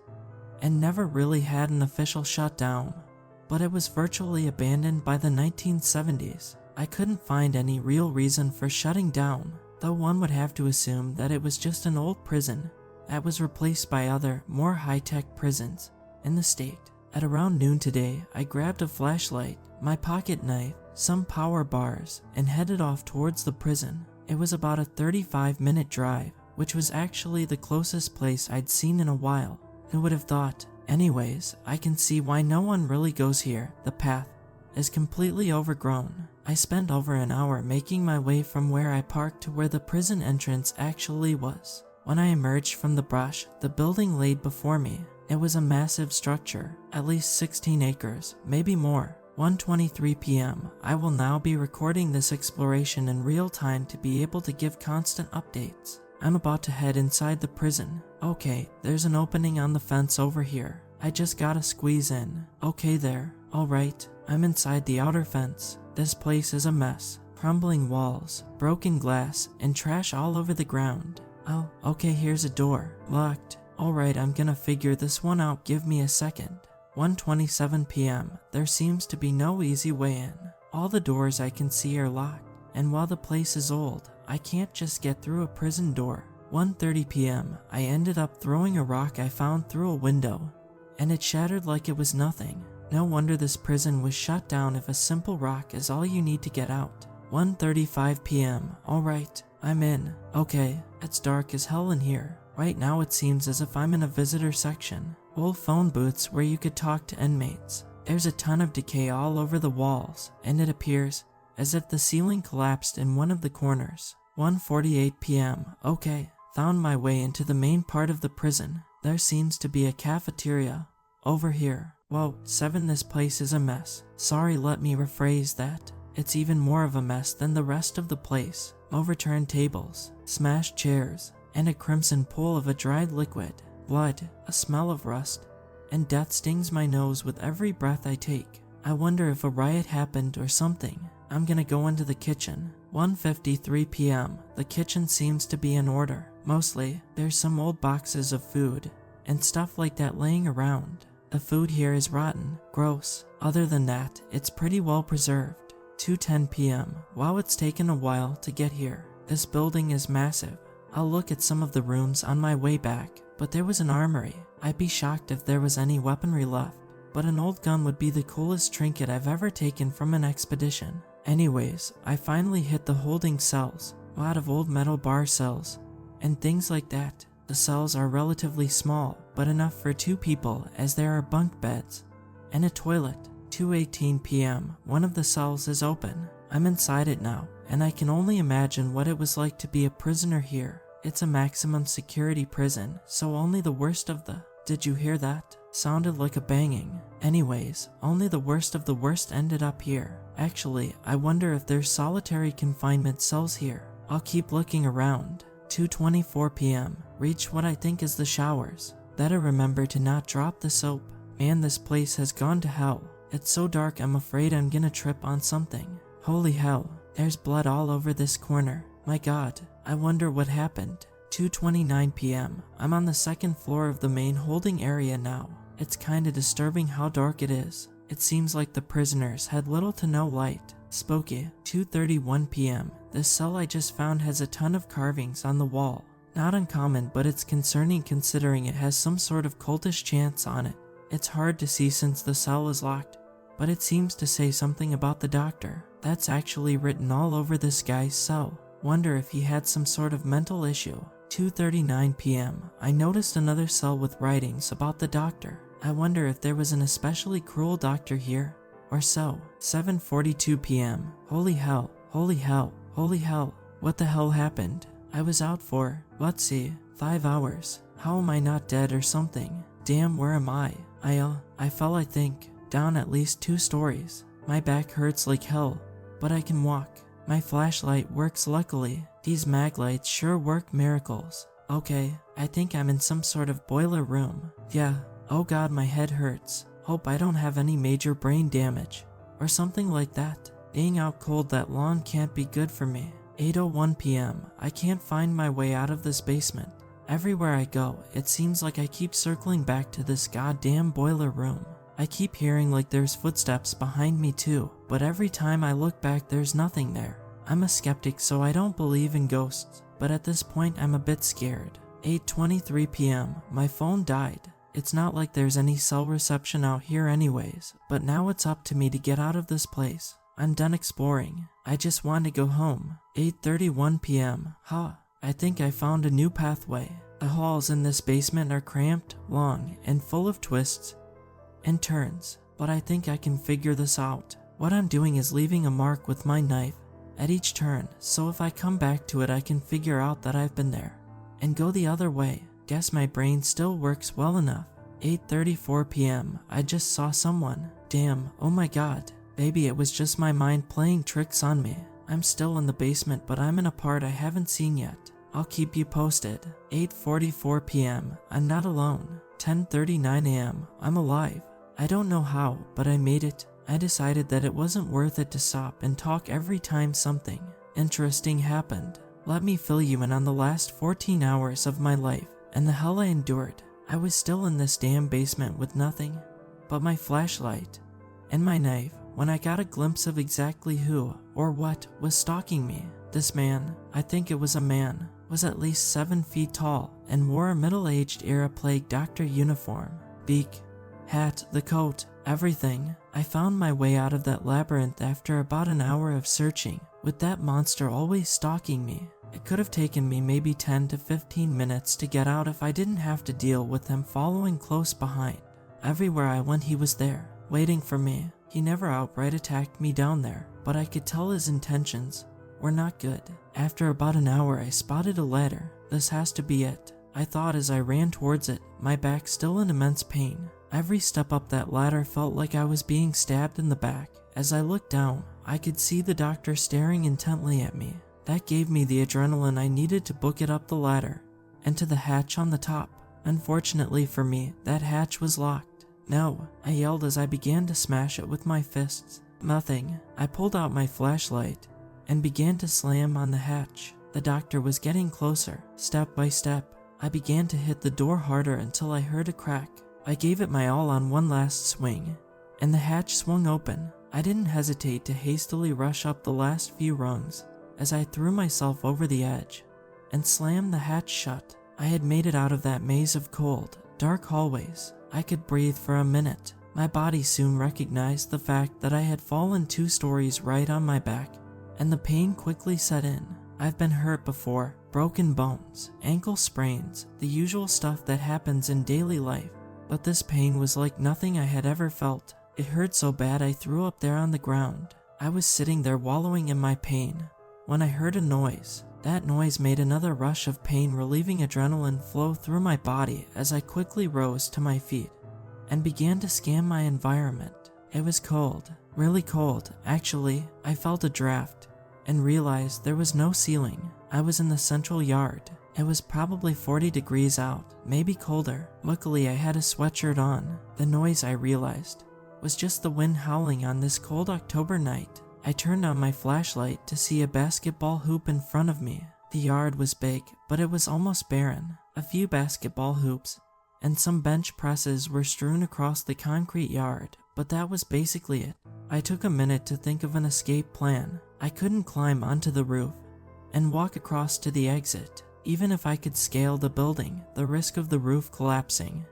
and never really had an official shutdown, but it was virtually abandoned by the 1970s. I couldn't find any real reason for shutting down, though one would have to assume that it was just an old prison that was replaced by other, more high-tech prisons in the state. At around noon today, I grabbed a flashlight, my pocket knife, some power bars, and headed off towards the prison. It was about a 35-minute drive, which was actually the closest place I'd seen in a while. Who would have thought? Anyways, I can see why no one really goes here. The path is completely overgrown. I spent over an hour making my way from where I parked to where the prison entrance actually was. When I emerged from the brush, the building laid before me. It was a massive structure, at least 16 acres, maybe more. 1:23 p.m. I will now be recording this exploration in real time to be able to give constant updates. I'm about to head inside the prison. Okay, there's an opening on the fence over here. I just gotta squeeze in. Okay there. Alright, I'm inside the outer fence. This place is a mess. Crumbling walls, broken glass, and trash all over the ground. Oh, okay, here's a door. Locked. Alright, I'm gonna figure this one out, give me a second. 1:27 p.m. There seems to be no easy way in. All the doors I can see are locked, and while the place is old, I can't just get through a prison door. 1:30 p.m. I ended up throwing a rock I found through a window, and it shattered like it was nothing. No wonder this prison was shut down if a simple rock is all you need to get out. 1:35 p.m. Alright, I'm in. Okay, it's dark as hell in here. Right now it seems as if I'm in a visitor section. Old phone booths where you could talk to inmates. There's a ton of decay all over the walls, and it appears as if the ceiling collapsed in one of the corners. 1:48 p.m. Okay, found my way into the main part of the prison. There seems to be a cafeteria over here. Whoa, 7, this place is a mess. Sorry, let me rephrase that. It's even more of a mess than the rest of the place. Overturned tables, smashed chairs, and a crimson pool of a dried liquid. Blood, a smell of rust, and death stings my nose with every breath I take. I wonder if a riot happened or something. I'm gonna go into the kitchen. 1:53 p.m. The kitchen seems to be in order. Mostly, there's some old boxes of food and stuff like that laying around. The food here is rotten, gross. Other than that, it's pretty well preserved. 2:10 p.m. Wow, it's taken a while to get here. This building is massive. I'll look at some of the rooms on my way back, but there was an armory. I'd be shocked if there was any weaponry left, but an old gun would be the coolest trinket I've ever taken from an expedition. Anyways, I finally hit the holding cells. A lot of old metal bar cells and things like that. The cells are relatively small, but enough for 2 people as there are bunk beds and a toilet. 2:18 p.m. One of the cells is open. I'm inside it now, and I can only imagine what it was like to be a prisoner here. It's a maximum security prison, so only the worst of the... Did you hear that? Sounded like a banging. Anyways, only the worst of the worst ended up here. Actually, I wonder if there's solitary confinement cells here. I'll keep looking around. 2:24 p.m. Reach what I think is the showers. Better remember to not drop the soap. Man, this place has gone to hell. It's so dark I'm afraid I'm gonna trip on something. Holy hell, there's blood all over this corner. My god, I wonder what happened. 2:29 p.m. I'm on the 2nd floor of the main holding area now. It's kinda disturbing how dark it is. It seems like the prisoners had little to no light. Spooky. 2:31 p.m. This cell I just found has a ton of carvings on the wall. Not uncommon, but it's concerning considering it has some sort of cultish chants on it. It's hard to see since the cell is locked, but it seems to say something about the doctor. That's actually written all over this guy's cell. Wonder if he had some sort of mental issue. 2:39 p.m. I noticed another cell with writings about the doctor. I wonder if there was an especially cruel doctor here, or so. 7:42 p.m. Holy hell, holy hell, holy hell. What the hell happened? I was out for, let's see, 5 hours. How am I not dead or something? Damn, where am I? I fell, I think, down at least 2 stories. My back hurts like hell, but I can walk. My flashlight works luckily. These mag lights sure work miracles. Okay, I think I'm in some sort of boiler room. Yeah, oh god, my head hurts. Hope I don't have any major brain damage. Or something like that. Being out cold that long can't be good for me. 8:01 p.m. I can't find my way out of this basement. Everywhere I go, it seems like I keep circling back to this goddamn boiler room. I keep hearing like there's footsteps behind me too, but every time I look back there's nothing there. I'm a skeptic, so I don't believe in ghosts, but at this point I'm a bit scared. 8:23 p.m. My phone died. It's not like there's any cell reception out here anyways, but now it's up to me to get out of this place. I'm done exploring. I just want to go home. 8:31 p.m. I think I found a new pathway. The halls in this basement are cramped, long, and full of twists and turns, but I think I can figure this out. What I'm doing is leaving a mark with my knife at each turn, so if I come back to it I can figure out that I've been there and go the other way. Guess my brain still works well enough. 8:34 p.m. I just saw someone. Damn, oh my god. Maybe it was just my mind playing tricks on me. I'm still in the basement, but I'm in a part I haven't seen yet. I'll keep you posted. 8:44 p.m. I'm not alone. 10:39 a.m. I'm alive. I don't know how, but I made it. I decided that it wasn't worth it to stop and talk every time something interesting happened. Let me fill you in on the last 14 hours of my life and the hell I endured. I was still in this damn basement with nothing but my flashlight and my knife when I got a glimpse of exactly who or what was stalking me. This man, I think it was a man, was at least 7 feet tall and wore a middle-aged era plague doctor uniform. Beak, hat, the coat, everything. I found my way out of that labyrinth after about an hour of searching, with that monster always stalking me. It could have taken me maybe 10 to 15 minutes to get out if I didn't have to deal with him following close behind. Everywhere I went he was there, waiting for me. He never outright attacked me down there, but I could tell his intentions were not good. After about an hour I spotted a ladder. This has to be it, I thought as I ran towards it, my back still in immense pain. Every step up that ladder felt like I was being stabbed in the back. As I looked down, I could see the doctor staring intently at me. That gave me the adrenaline I needed to book it up the ladder and to the hatch on the top. Unfortunately for me, that hatch was locked. No, I yelled as I began to smash it with my fists. Nothing. I pulled out my flashlight and began to slam on the hatch. The doctor was getting closer, step by step. I began to hit the door harder until I heard a crack. I gave it my all on one last swing, and the hatch swung open. I didn't hesitate to hastily rush up the last few rungs as I threw myself over the edge and slammed the hatch shut. I had made it out of that maze of cold, dark hallways. I could breathe for a minute. My body soon recognized the fact that I had fallen 2 stories right on my back, and the pain quickly set in. I've been hurt before, broken bones, ankle sprains, the usual stuff that happens in daily life, but this pain was like nothing I had ever felt. It hurt so bad I threw up there on the ground. I was sitting there wallowing in my pain when I heard a noise. That noise made another rush of pain, relieving adrenaline flow through my body as I quickly rose to my feet and began to scan my environment. It was cold, really cold. Actually, I felt a draft and realized there was no ceiling. I was in the central yard. It was probably 40 degrees out, maybe colder. Luckily, I had a sweatshirt on. The noise, I realized, was just the wind howling on this cold October night. I turned on my flashlight to see a basketball hoop in front of me. The yard was big, but it was almost barren. A few basketball hoops and some bench presses were strewn across the concrete yard, but that was basically it. I took a minute to think of an escape plan. I couldn't climb onto the roof and walk across to the exit. Even if I could scale the building, the risk of the roof collapsing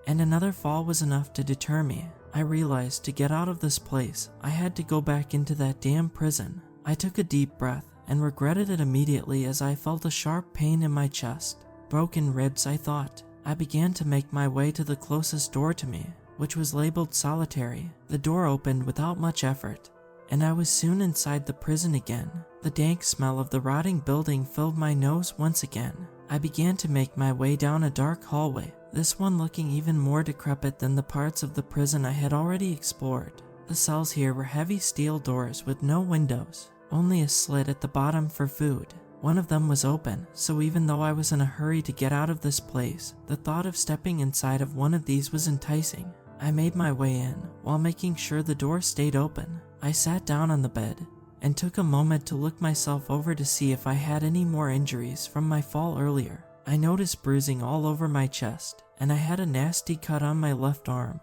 and another fall was enough to deter me. I realized to get out of this place, I had to go back into that damn prison. I took a deep breath and regretted it immediately as I felt a sharp pain in my chest. Broken ribs, I thought. I began to make my way to the closest door to me, which was labeled solitary. The door opened without much effort, and I was soon inside the prison again. The dank smell of the rotting building filled my nose once again. I began to make my way down a dark hallway, this one looking even more decrepit than the parts of the prison I had already explored. The cells here were heavy steel doors with no windows. only a slit at the bottom for food. One of them was open, so even though I was in a hurry to get out of this place, the thought of stepping inside of one of these was enticing. I made my way in, while making sure the door stayed open. I sat down on the bed, and took a moment to look myself over to see if I had any more injuries from my fall earlier. I noticed bruising all over my chest, and I had a nasty cut on my left arm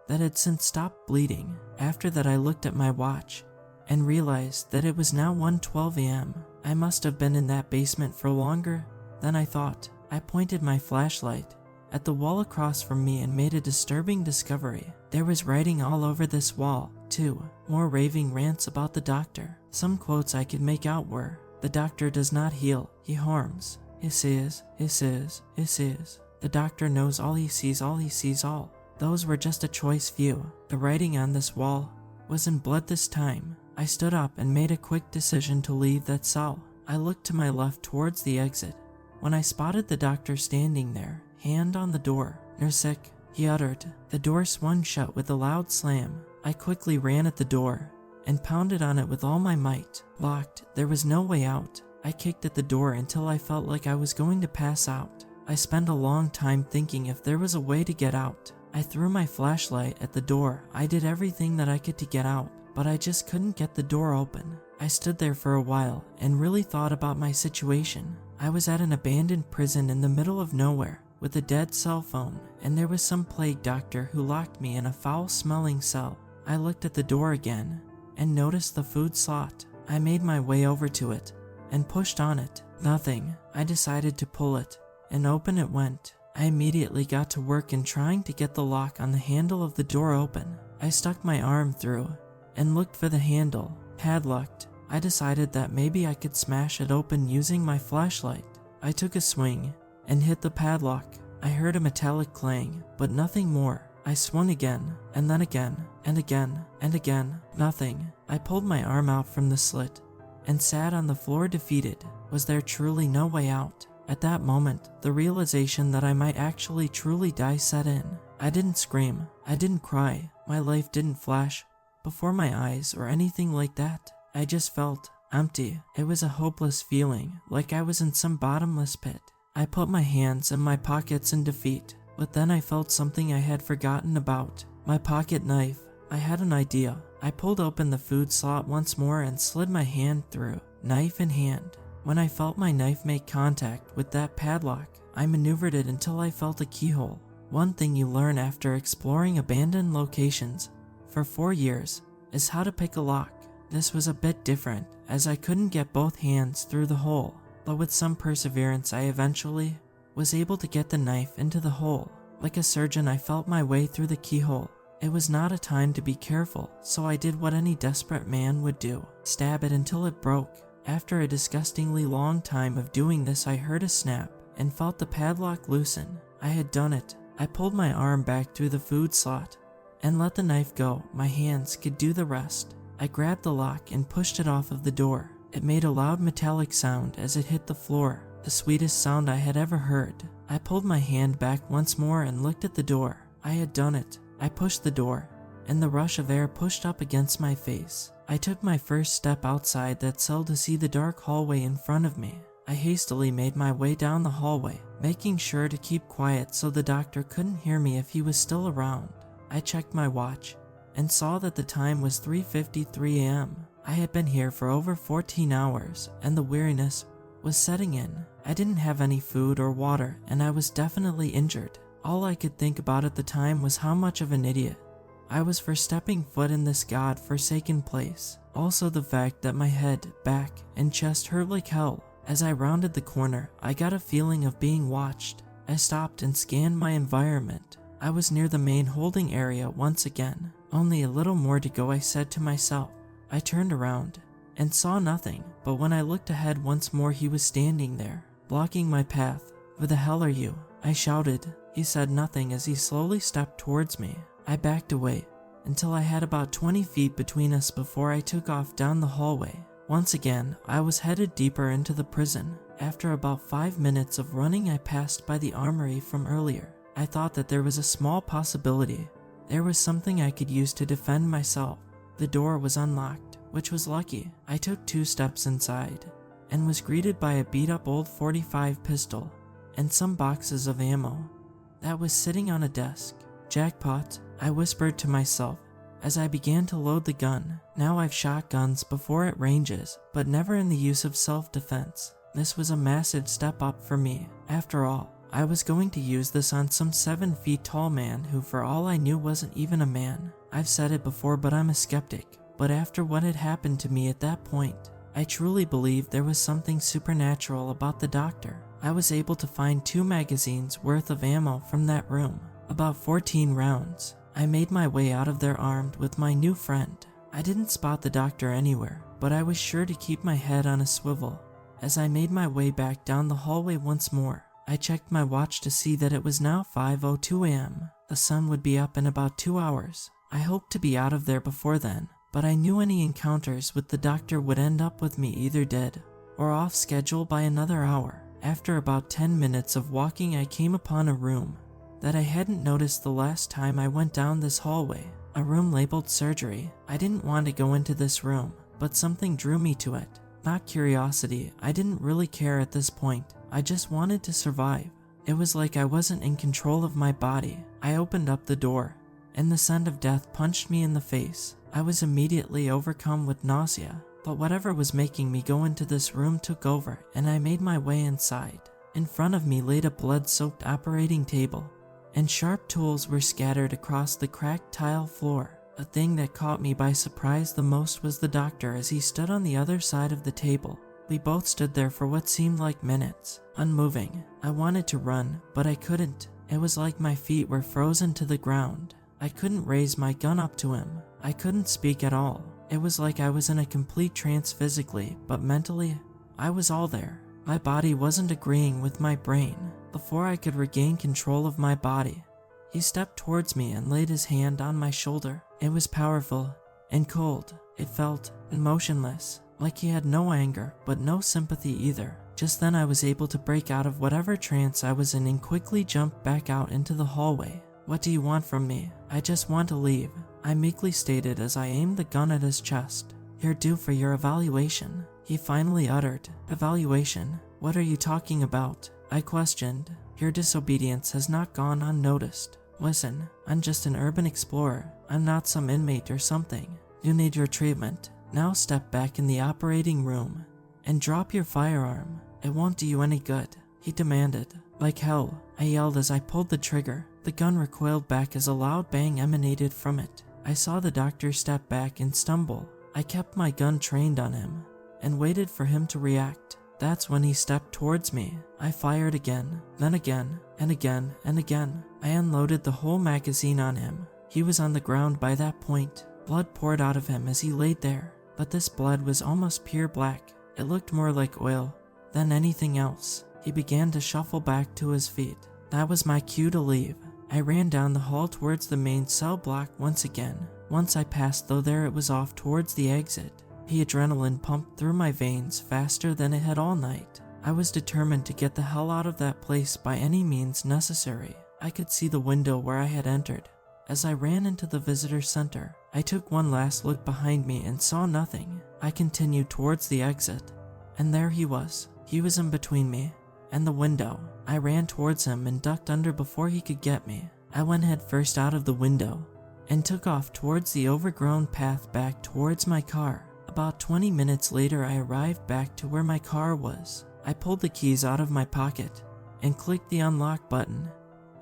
that had since stopped bleeding. After that I looked at my watch, and realized that it was now 1:12 a.m. I must have been in that basement for longer than I thought. I pointed my flashlight at the wall across from me and made a disturbing discovery. There was writing all over this wall, too. More raving rants about the doctor. Some quotes I could make out were, "The doctor does not heal, he harms. He sees. The doctor knows all, he sees all." Those were just a choice few. The writing on this wall was in blood this time. I stood up and made a quick decision to leave that cell. I looked to my left towards the exit, when I spotted the doctor standing there, hand on the door. "Nursek," he uttered. The door swung shut with a loud slam. I quickly ran at the door and pounded on it with all my might. Locked, there was no way out. I kicked at the door until I felt like I was going to pass out. I spent a long time thinking if there was a way to get out. I threw my flashlight at the door. I did everything that I could to get out, but I just couldn't get the door open. I stood there for a while and really thought about my situation. I was at an abandoned prison in the middle of nowhere with a dead cell phone, and there was some plague doctor who locked me in a foul-smelling cell. I looked at the door again and noticed the food slot. I made my way over to it and pushed on it. Nothing. I decided to pull it, and open it went. I immediately got to work in trying to get the lock on the handle of the door open. I stuck my arm through and looked for the handle. Padlocked. I decided that maybe I could smash it open using my flashlight. I took a swing and hit the padlock. I heard a metallic clang, but nothing more. I swung again, and then again, and again, and again. Nothing. I pulled my arm out from the slit and sat on the floor defeated. Was there truly no way out? At that moment, the realization that I might actually truly die set in. I didn't scream. I didn't cry. My life didn't flash before my eyes or anything like that. I just felt empty. It was a hopeless feeling, like I was in some bottomless pit. I put my hands in my pockets in defeat, but then I felt something I had forgotten about. My pocket knife. I had an idea. I pulled open the food slot once more and slid my hand through, knife in hand. When I felt my knife make contact with that padlock, I maneuvered it until I felt a keyhole. One thing you learn after exploring abandoned locations for 4 years is how to pick a lock. This was a bit different, as I couldn't get both hands through the hole, but with some perseverance I eventually was able to get the knife into the hole. Like a surgeon, I felt my way through the keyhole. It was not a time to be careful, so I did what any desperate man would do, stab it until it broke. After a disgustingly long time of doing this, I heard a snap and felt the padlock loosen. I had done it. I pulled my arm back through the food slot and let the knife go. My hands could do the rest. I grabbed the lock and pushed it off of the door. It made a loud metallic sound as it hit the floor, the sweetest sound I had ever heard. I pulled my hand back once more and looked at the door. I had done it. I pushed the door, and the rush of air pushed up against my face. I took my first step outside that cell to see the dark hallway in front of me. I hastily made my way down the hallway, making sure to keep quiet so the doctor couldn't hear me if he was still around. I checked my watch and saw that the time was 3:53 a.m. I had been here for over 14 hours, and the weariness was setting in. I didn't have any food or water, and I was definitely injured. All I could think about at the time was how much of an idiot I was for stepping foot in this god-forsaken place. Also the fact that my head, back, and chest hurt like hell. As I rounded the corner, I got a feeling of being watched. I stopped and scanned my environment. I was near the main holding area once again. Only a little more to go, I said to myself. I turned around and saw nothing, but when I looked ahead once more, he was standing there, blocking my path. "Who the hell are you?" I shouted. He said nothing as he slowly stepped towards me. I backed away until I had about 20 feet between us before I took off down the hallway. Once again, I was headed deeper into the prison. After about 5 minutes of running, I passed by the armory from earlier. I thought that there was a small possibility there was something I could use to defend myself. The door was unlocked, which was lucky. I took 2 steps inside and was greeted by a beat-up old .45 pistol and some boxes of ammo that was sitting on a desk. Jackpot, I whispered to myself as I began to load the gun. Now I've shot guns before at ranges, but never in the use of self-defense. This was a massive step up for me. After all, I was going to use this on some 7 feet tall man who for all I knew wasn't even a man. I've said it before, but I'm a skeptic. But after what had happened to me at that point, I truly believed there was something supernatural about the doctor. I was able to find 2 magazines worth of ammo from that room, about 14 rounds. I made my way out of there armed with my new friend. I didn't spot the doctor anywhere, but I was sure to keep my head on a swivel. As I made my way back down the hallway once more, I checked my watch to see that it was now 5:02 a.m. The sun would be up in about 2 hours. I hoped to be out of there before then, but I knew any encounters with the doctor would end up with me either dead or off schedule by another hour. After about 10 minutes of walking, I came upon a room that I hadn't noticed the last time I went down this hallway. A room labeled surgery. I didn't want to go into this room, but something drew me to it. Not curiosity, I didn't really care at this point. I just wanted to survive. It was like I wasn't in control of my body. I opened up the door, and the scent of death punched me in the face. I was immediately overcome with nausea, but whatever was making me go into this room took over, and I made my way inside. In front of me laid a blood-soaked operating table, and sharp tools were scattered across the cracked tile floor. The thing that caught me by surprise the most was the doctor as he stood on the other side of the table. We both stood there for what seemed like minutes, unmoving. I wanted to run, but I couldn't. It was like my feet were frozen to the ground. I couldn't raise my gun up to him. I couldn't speak at all. It was like I was in a complete trance physically, but mentally, I was all there. My body wasn't agreeing with my brain. Before I could regain control of my body, he stepped towards me and laid his hand on my shoulder. It was powerful and cold. It felt emotionless, like he had no anger, but no sympathy either. Just then I was able to break out of whatever trance I was in and quickly jump back out into the hallway. "What do you want from me?" "I just want to leave," I meekly stated as I aimed the gun at his chest. "You're due for your evaluation," he finally uttered. "Evaluation? What are you talking about?" I questioned. "Your disobedience has not gone unnoticed. Listen, I'm just an urban explorer. I'm not some inmate or something. You need your treatment. Now step back in the operating room and drop your firearm. It won't do you any good," he demanded. "Like hell," I yelled as I pulled the trigger. The gun recoiled back as a loud bang emanated from it. I saw the doctor step back and stumble. I kept my gun trained on him and waited for him to react. That's when he stepped towards me. I fired again, then again, and again, and again. I unloaded the whole magazine on him. He was on the ground by that point. Blood poured out of him as he laid there, but this blood was almost pure black. It looked more like oil than anything else. He began to shuffle back to his feet. That was my cue to leave. I ran down the hall towards the main cell block once again. Once I passed though there, it was off towards the exit. The adrenaline pumped through my veins faster than it had all night. I was determined to get the hell out of that place by any means necessary. I could see the window where I had entered. As I ran into the visitor center, I took one last look behind me and saw nothing. I continued towards the exit, and there he was. He was in between me and the window. I ran towards him and ducked under before he could get me. I went head first out of the window and took off towards the overgrown path back towards my car. About 20 minutes later, I arrived back to where my car was. I pulled the keys out of my pocket and clicked the unlock button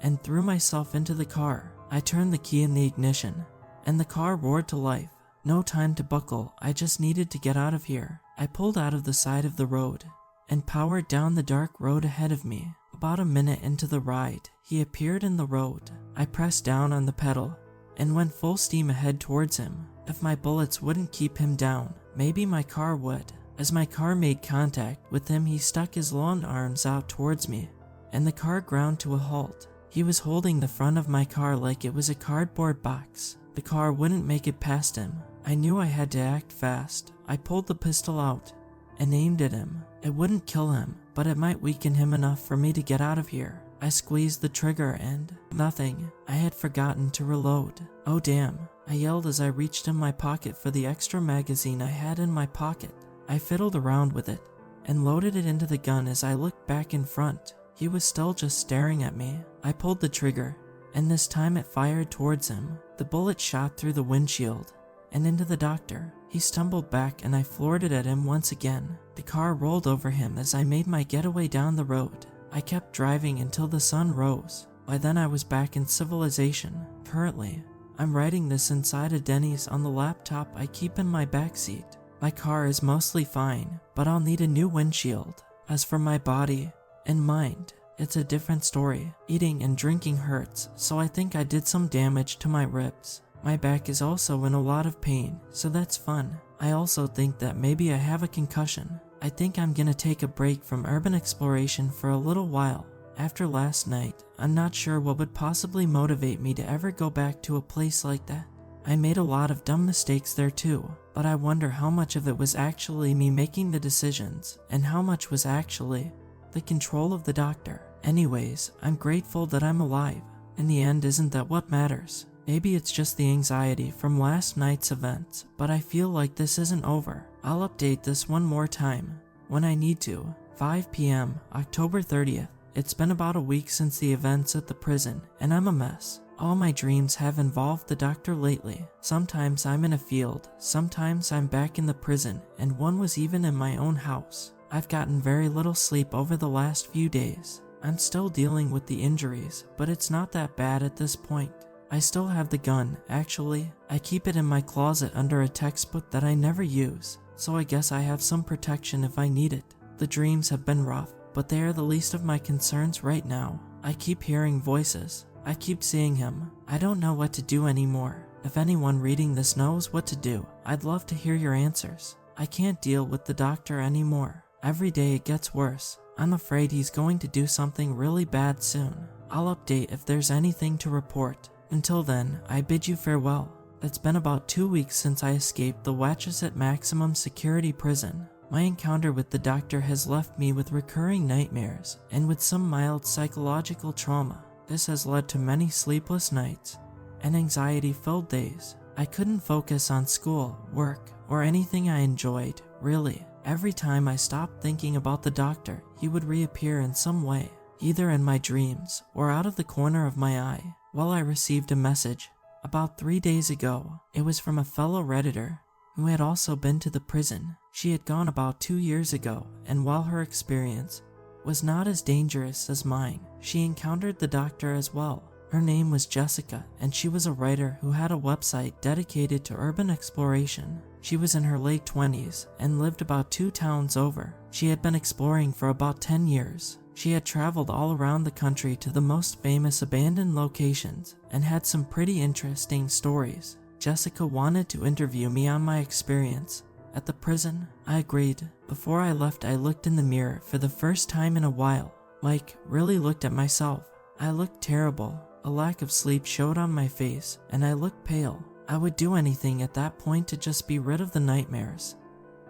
and threw myself into the car. I turned the key in the ignition and the car roared to life. No time to buckle, I just needed to get out of here. I pulled out of the side of the road and powered down the dark road ahead of me. About a minute into the ride, he appeared in the road. I pressed down on the pedal and went full steam ahead towards him. If my bullets wouldn't keep him down, maybe my car would. As my car made contact with him, he stuck his long arms out towards me, and the car ground to a halt. He was holding the front of my car like it was a cardboard box. The car wouldn't make it past him. I knew I had to act fast. I pulled the pistol out and aimed at him. It wouldn't kill him, but it might weaken him enough for me to get out of here. I squeezed the trigger and nothing. I had forgotten to reload. Oh damn. I yelled as I reached in my pocket for the extra magazine I had in my pocket. I fiddled around with it and loaded it into the gun. As I looked back in front, he was still just staring at me. I pulled the trigger, and this time it fired towards him. The bullet shot through the windshield and into the doctor. He stumbled back and I floored it at him once again. The car rolled over him as I made my getaway down the road. I kept driving until the sun rose. By then I was back in civilization. Currently, I'm writing this inside a Denny's on the laptop I keep in my backseat. My car is mostly fine, but I'll need a new windshield. As for my body and mind, it's a different story. Eating and drinking hurts, so I think I did some damage to my ribs. My back is also in a lot of pain, so that's fun. I also think that maybe I have a concussion. I think I'm gonna take a break from urban exploration for a little while. After last night, I'm not sure what would possibly motivate me to ever go back to a place like that. I made a lot of dumb mistakes there too, but I wonder how much of it was actually me making the decisions, and how much was actually the control of the doctor. Anyways, I'm grateful that I'm alive. In the end, isn't that what matters? Maybe it's just the anxiety from last night's events, but I feel like this isn't over. I'll update this one more time when I need to. 5 p.m., October 30th. It's been about a week since the events at the prison, and I'm a mess. All my dreams have involved the doctor lately. Sometimes I'm in a field, sometimes I'm back in the prison, and one was even in my own house. I've gotten very little sleep over the last few days. I'm still dealing with the injuries, but it's not that bad at this point. I still have the gun, actually. I keep it in my closet under a textbook that I never use, so I guess I have some protection if I need it. The dreams have been rough, but they are the least of my concerns right now. I keep hearing voices. I keep seeing him. I don't know what to do anymore. If anyone reading this knows what to do, I'd love to hear your answers. I can't deal with the doctor anymore. Every day it gets worse. I'm afraid he's going to do something really bad soon. I'll update if there's anything to report. Until then, I bid you farewell. It's been about 2 weeks since I escaped the Wachusett Maximum Security Prison. My encounter with the doctor has left me with recurring nightmares and with some mild psychological trauma. This has led to many sleepless nights and anxiety-filled days. I couldn't focus on school, work, or anything I enjoyed, really. Every time I stopped thinking about the doctor, he would reappear in some way, either in my dreams or out of the corner of my eye. Well, I received a message about 3 days ago. It was from a fellow Redditor who had also been to the prison. She had gone about 2 years ago, and while her experience was not as dangerous as mine, she encountered the doctor as well. Her name was Jessica, and she was a writer who had a website dedicated to urban exploration. She was in her late 20s and lived about 2 towns over. She had been exploring for about 10 years. She had traveled all around the country to the most famous abandoned locations and had some pretty interesting stories. Jessica wanted to interview me on my experience at the prison. I agreed. Before I left, I looked in the mirror for the first time in a while. Like, really looked at myself. I looked terrible. A lack of sleep showed on my face, and I looked pale. I would do anything at that point to just be rid of the nightmares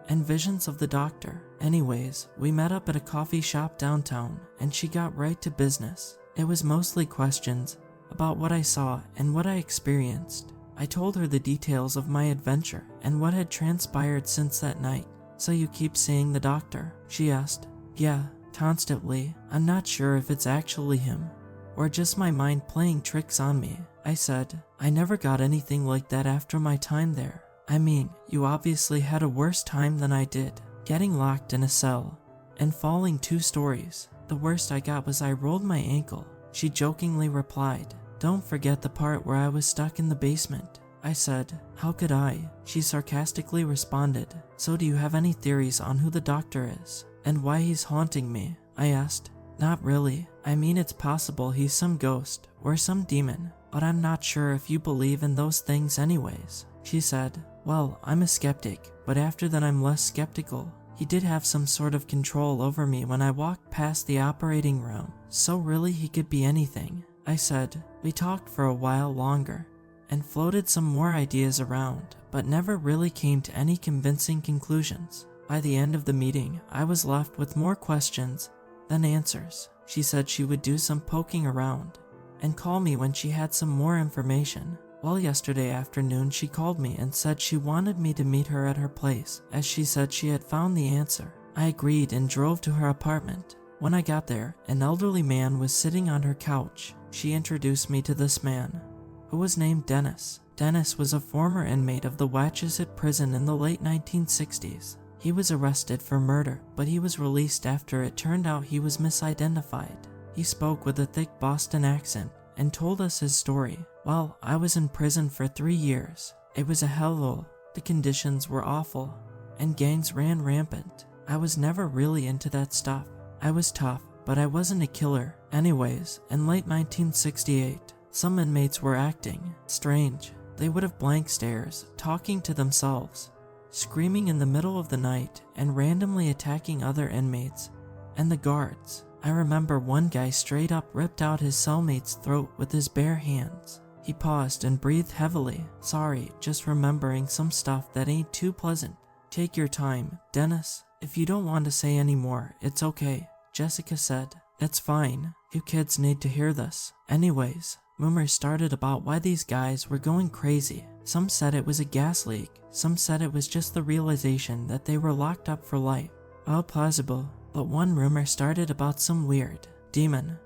and visions of the doctor. Anyways, we met up at a coffee shop downtown, and she got right to business. It was mostly questions about what I saw and what I experienced. I told her the details of my adventure and what had transpired since that night. So you keep seeing the doctor? She asked. Yeah, constantly. I'm not sure if it's actually him or just my mind playing tricks on me. I said, I never got anything like that after my time there. I mean, you obviously had a worse time than I did, getting locked in a cell and falling 2 stories. The worst I got was I rolled my ankle. She jokingly replied, don't forget the part where I was stuck in the basement. I said, how could I? She sarcastically responded, so do you have any theories on who the doctor is and why he's haunting me? I asked. Not really. I mean, it's possible he's some ghost or some demon, but I'm not sure if you believe in those things anyways. She said, well, I'm a skeptic, but after that I'm less skeptical. He did have some sort of control over me when I walked past the operating room, so really he could be anything. I said. We talked for a while longer and floated some more ideas around, but never really came to any convincing conclusions. By the end of the meeting, I was left with more questions than answers. She said she would do some poking around and call me when she had some more information. Well, yesterday afternoon she called me and said she wanted me to meet her at her place, as she said she had found the answer. I agreed and drove to her apartment. When I got there, an elderly man was sitting on her couch. She introduced me to this man, who was named Dennis. Dennis was a former inmate of the Wachusett prison in the late 1960s. He was arrested for murder, but he was released after it turned out he was misidentified. He spoke with a thick Boston accent and told us his story. Well, I was in prison for 3 years. It was a hellhole. The conditions were awful, and gangs ran rampant. I was never really into that stuff. I was tough, but I wasn't a killer. Anyways, in late 1968, some inmates were acting strange. They would have blank stares, talking to themselves, screaming in the middle of the night, and randomly attacking other inmates and the guards. I remember one guy straight up ripped out his cellmate's throat with his bare hands. He paused and breathed heavily. Sorry, just remembering some stuff that ain't too pleasant. Take your time, Dennis. If you don't want to say any more, it's okay, Jessica said. It's fine. You kids need to hear this. Anyways, rumors started about why these guys were going crazy. Some said it was a gas leak. Some said it was just the realization that they were locked up for life. All plausible, but one rumor started about some weird demon.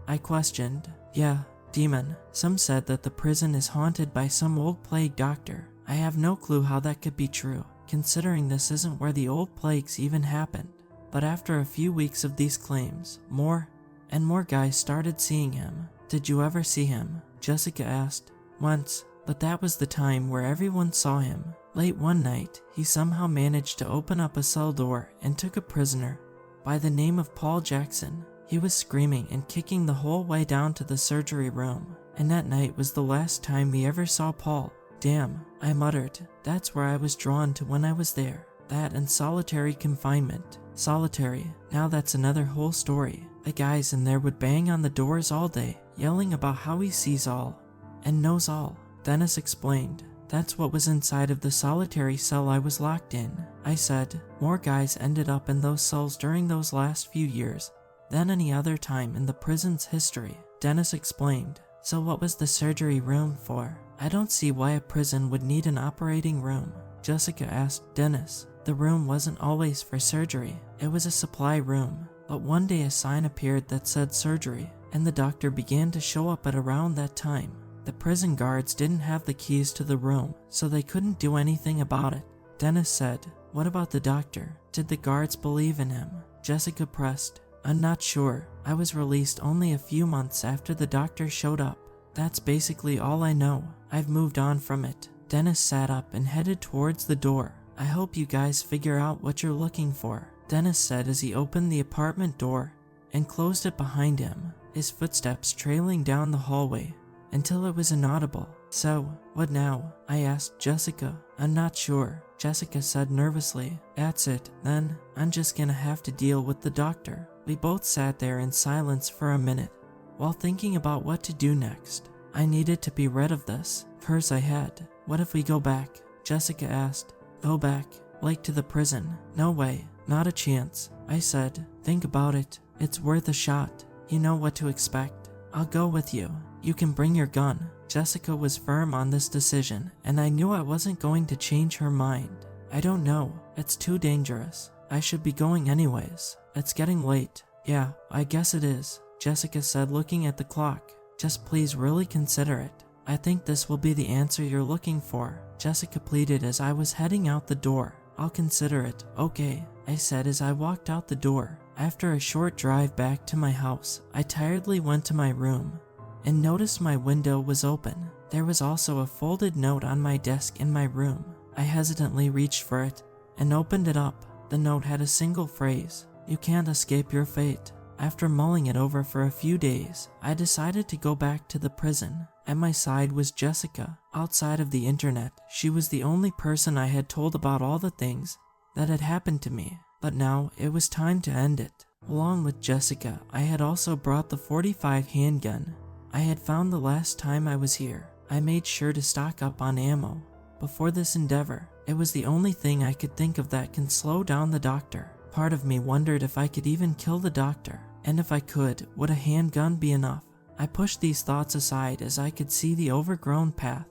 I questioned. Yeah, demon. Some said that the prison is haunted by some old plague doctor. I have no clue how that could be true, considering this isn't where the old plagues even happened. But after a few weeks of these claims, more and more guys started seeing him. Did you ever see him? Jessica asked. Once, but that was the time where everyone saw him. Late one night, he somehow managed to open up a cell door and took a prisoner by the name of Paul Jackson. He was screaming and kicking the whole way down to the surgery room, and that night was the last time we ever saw Paul. Damn, I muttered. That's where I was drawn to when I was there. That and solitary confinement. Solitary, now that's another whole story. The guys in there would bang on the doors all day, yelling about how he sees all and knows all. Dennis explained. That's what was inside of the solitary cell I was locked in. I said, more guys ended up in those cells during those last few years than any other time in the prison's history. Dennis explained. So what was the surgery room for? I don't see why a prison would need an operating room. Jessica asked Dennis. The room wasn't always for surgery. It was a supply room. But one day a sign appeared that said surgery, and the doctor began to show up at around that time. The prison guards didn't have the keys to the room, so they couldn't do anything about it. Dennis said, what about the doctor? Did the guards believe in him? Jessica pressed. I'm not sure. I was released only a few months after the doctor showed up. That's basically all I know. I've moved on from it. Dennis sat up and headed towards the door. I hope you guys figure out what you're looking for, Dennis said as he opened the apartment door and closed it behind him, his footsteps trailing down the hallway until it was inaudible. So, what now? I asked Jessica. I'm not sure, Jessica said nervously. That's it, then. I'm just gonna have to deal with the doctor. We both sat there in silence for a minute while thinking about what to do next. I needed to be rid of this curse I had. What if we go back? Jessica asked. Go back? Like to the prison? No way. Not a chance. I said, think about it. It's worth a shot. You know what to expect. I'll go with you. You can bring your gun. Jessica was firm on this decision, and I knew I wasn't going to change her mind. I don't know. It's too dangerous. I should be going anyways. It's getting late. Yeah, I guess it is, Jessica said, looking at the clock. Just please really consider it. I think this will be the answer you're looking for, Jessica pleaded as I was heading out the door. I'll consider it, okay, I said as I walked out the door. After a short drive back to my house, I tiredly went to my room and noticed my window was open. There was also a folded note on my desk in my room. I hesitantly reached for it and opened it up. The note had a single phrase, "You can't escape your fate." After mulling it over for a few days, I decided to go back to the prison. At my side was Jessica. Outside of the internet, she was the only person I had told about all the things that had happened to me. But now, it was time to end it. Along with Jessica, I had also brought the .45 handgun I had found the last time I was here. I made sure to stock up on ammo before this endeavor. It was the only thing I could think of that can slow down the doctor. Part of me wondered if I could even kill the doctor, and if I could, would a handgun be enough? I pushed these thoughts aside as I could see the overgrown path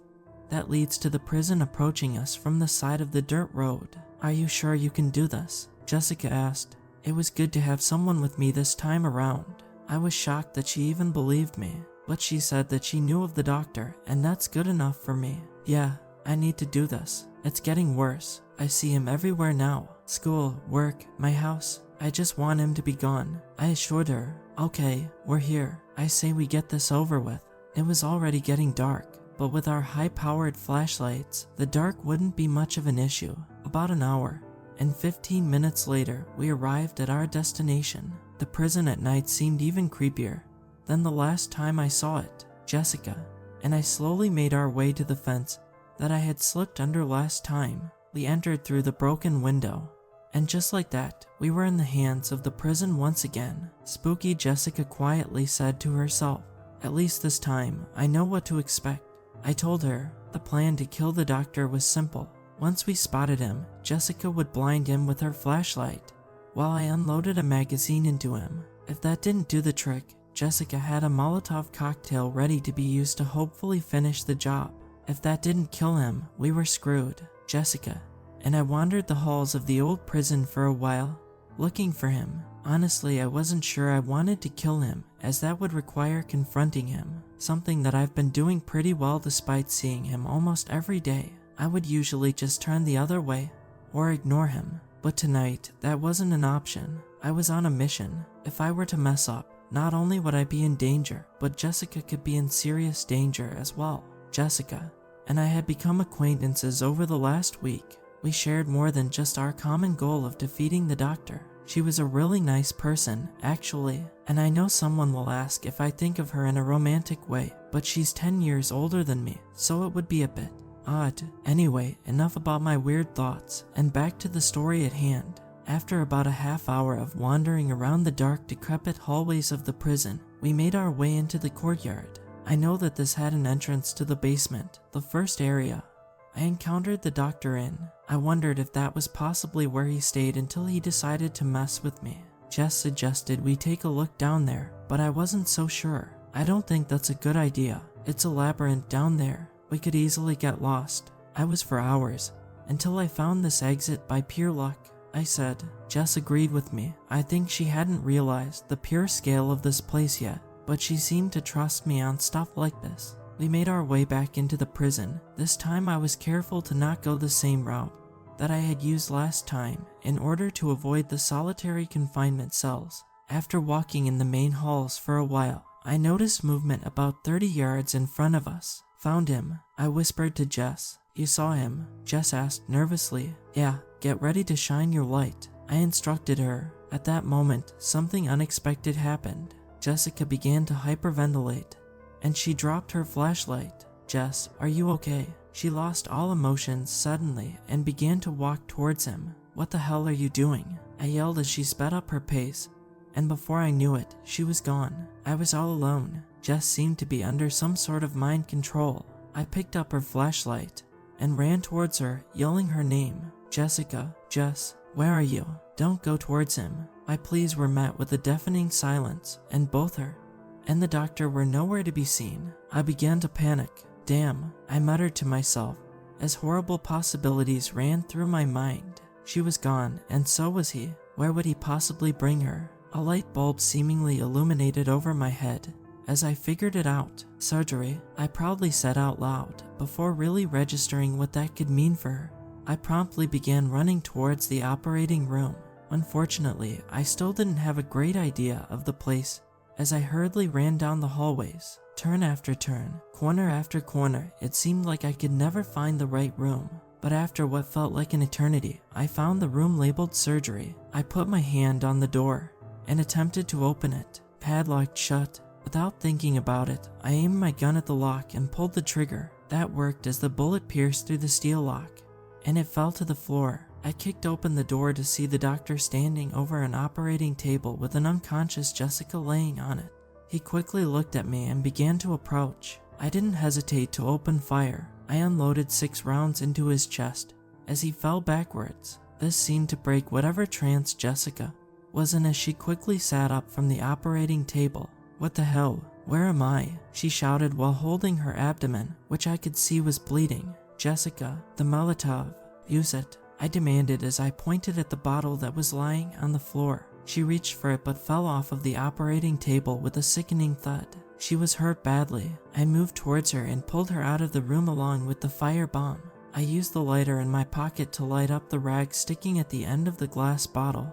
that leads to the prison approaching us from the side of the dirt road. "Are you sure you can do this?" Jessica asked. It was good to have someone with me this time around. I was shocked that she even believed me, but she said that she knew of the doctor, and that's good enough for me. "Yeah, I need to do this. It's getting worse. I see him everywhere now. School, work, my house. I just want him to be gone." I assured her. "Okay, we're here. I say we get this over with." It was already getting dark, but with our high-powered flashlights, the dark wouldn't be much of an issue. About an hour and 15 minutes later, we arrived at our destination. The prison at night seemed even creepier than the last time I saw it. Jessica and I slowly made our way to the fence that I had slipped under last time. We entered through the broken window, and just like that, we were in the hands of the prison once again. "Spooky," Jessica quietly said to herself. "At least this time, I know what to expect." I told her the plan to kill the doctor was simple. Once we spotted him, Jessica would blind him with her flashlight while I unloaded a magazine into him. If that didn't do the trick, Jessica had a Molotov cocktail ready to be used to hopefully finish the job. If that didn't kill him, we were screwed. Jessica and I wandered the halls of the old prison for a while, looking for him. Honestly, I wasn't sure I wanted to kill him, as that would require confronting him, something that I've been doing pretty well despite seeing him almost every day. I would usually just turn the other way or ignore him, but tonight that wasn't an option. I was on a mission. If I were to mess up, not only would I be in danger, but Jessica could be in serious danger as well. Jessica and I had become acquaintances over the last week. We shared more than just our common goal of defeating the doctor. She was a really nice person, actually, and I know someone will ask if I think of her in a romantic way, but she's 10 years older than me, so it would be a bit odd. Anyway, enough about my weird thoughts, and back to the story at hand. After about a half hour of wandering around the dark, decrepit hallways of the prison, we made our way into the courtyard. I know that this had an entrance to the basement, the first area I encountered the doctor in. I wondered if that was possibly where he stayed until he decided to mess with me. Jess suggested we take a look down there, but I wasn't so sure. "I don't think that's a good idea. It's a labyrinth down there. We could easily get lost." I was for hours, until I found this exit by pure luck, I said. Jess agreed with me. I think she hadn't realized the pure scale of this place yet, but she seemed to trust me on stuff like this. We made our way back into the prison. This time I was careful to not go the same route that I had used last time in order to avoid the solitary confinement cells. After walking in the main halls for a while, I noticed movement about 30 yards in front of us. "Found him," I whispered to Jess. "You saw him?" Jess asked nervously. "Yeah, get ready to shine your light," I instructed her. At that moment, something unexpected happened. Jessica began to hyperventilate, and she dropped her flashlight. "Jess, are you okay?" She lost all emotions suddenly and began to walk towards him. "What the hell are you doing?" I yelled as she sped up her pace, and before I knew it, she was gone. I was all alone. Jess seemed to be under some sort of mind control. I picked up her flashlight and ran towards her, yelling her name. "Jessica, Jess, where are you? Don't go towards him." My pleas were met with a deafening silence, and both her and the doctor were nowhere to be seen. I began to panic. "Damn," I muttered to myself as horrible possibilities ran through my mind. She was gone, and so was he. Where would he possibly bring her? A light bulb seemingly illuminated over my head as I figured it out. "Surgery," I proudly said out loud, before really registering what that could mean for her. I promptly began running towards the operating room. Unfortunately, I still didn't have a great idea of the place as I hurriedly ran down the hallways. Turn after turn, corner after corner, it seemed like I could never find the right room. But after what felt like an eternity, I found the room labeled surgery. I put my hand on the door and attempted to open it. Padlocked shut. Without thinking about it, I aimed my gun at the lock and pulled the trigger. That worked as the bullet pierced through the steel lock, and it fell to the floor. I kicked open the door to see the doctor standing over an operating table with an unconscious Jessica laying on it. He quickly looked at me and began to approach. I didn't hesitate to open fire. I unloaded 6 rounds into his chest as he fell backwards. This seemed to break whatever trance Jessica was in as she quickly sat up from the operating table. "What the hell? "Where am I?" she shouted while holding her abdomen, which I could see was bleeding. "Jessica, the Molotov. Use it," I demanded as I pointed at the bottle that was lying on the floor. She reached for it but fell off of the operating table with a sickening thud. She was hurt badly. I moved towards her and pulled her out of the room along with the firebomb. I used the lighter in my pocket to light up the rag sticking at the end of the glass bottle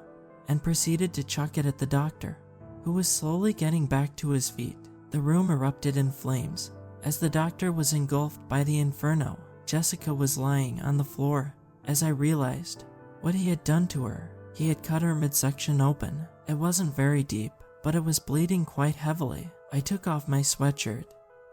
and proceeded to chuck it at the doctor, who was slowly getting back to his feet. The room erupted in flames as the doctor was engulfed by the inferno. Jessica was lying on the floor as I realized what he had done to her. He had cut her midsection open. It wasn't very deep, but it was bleeding quite heavily. I took off my sweatshirt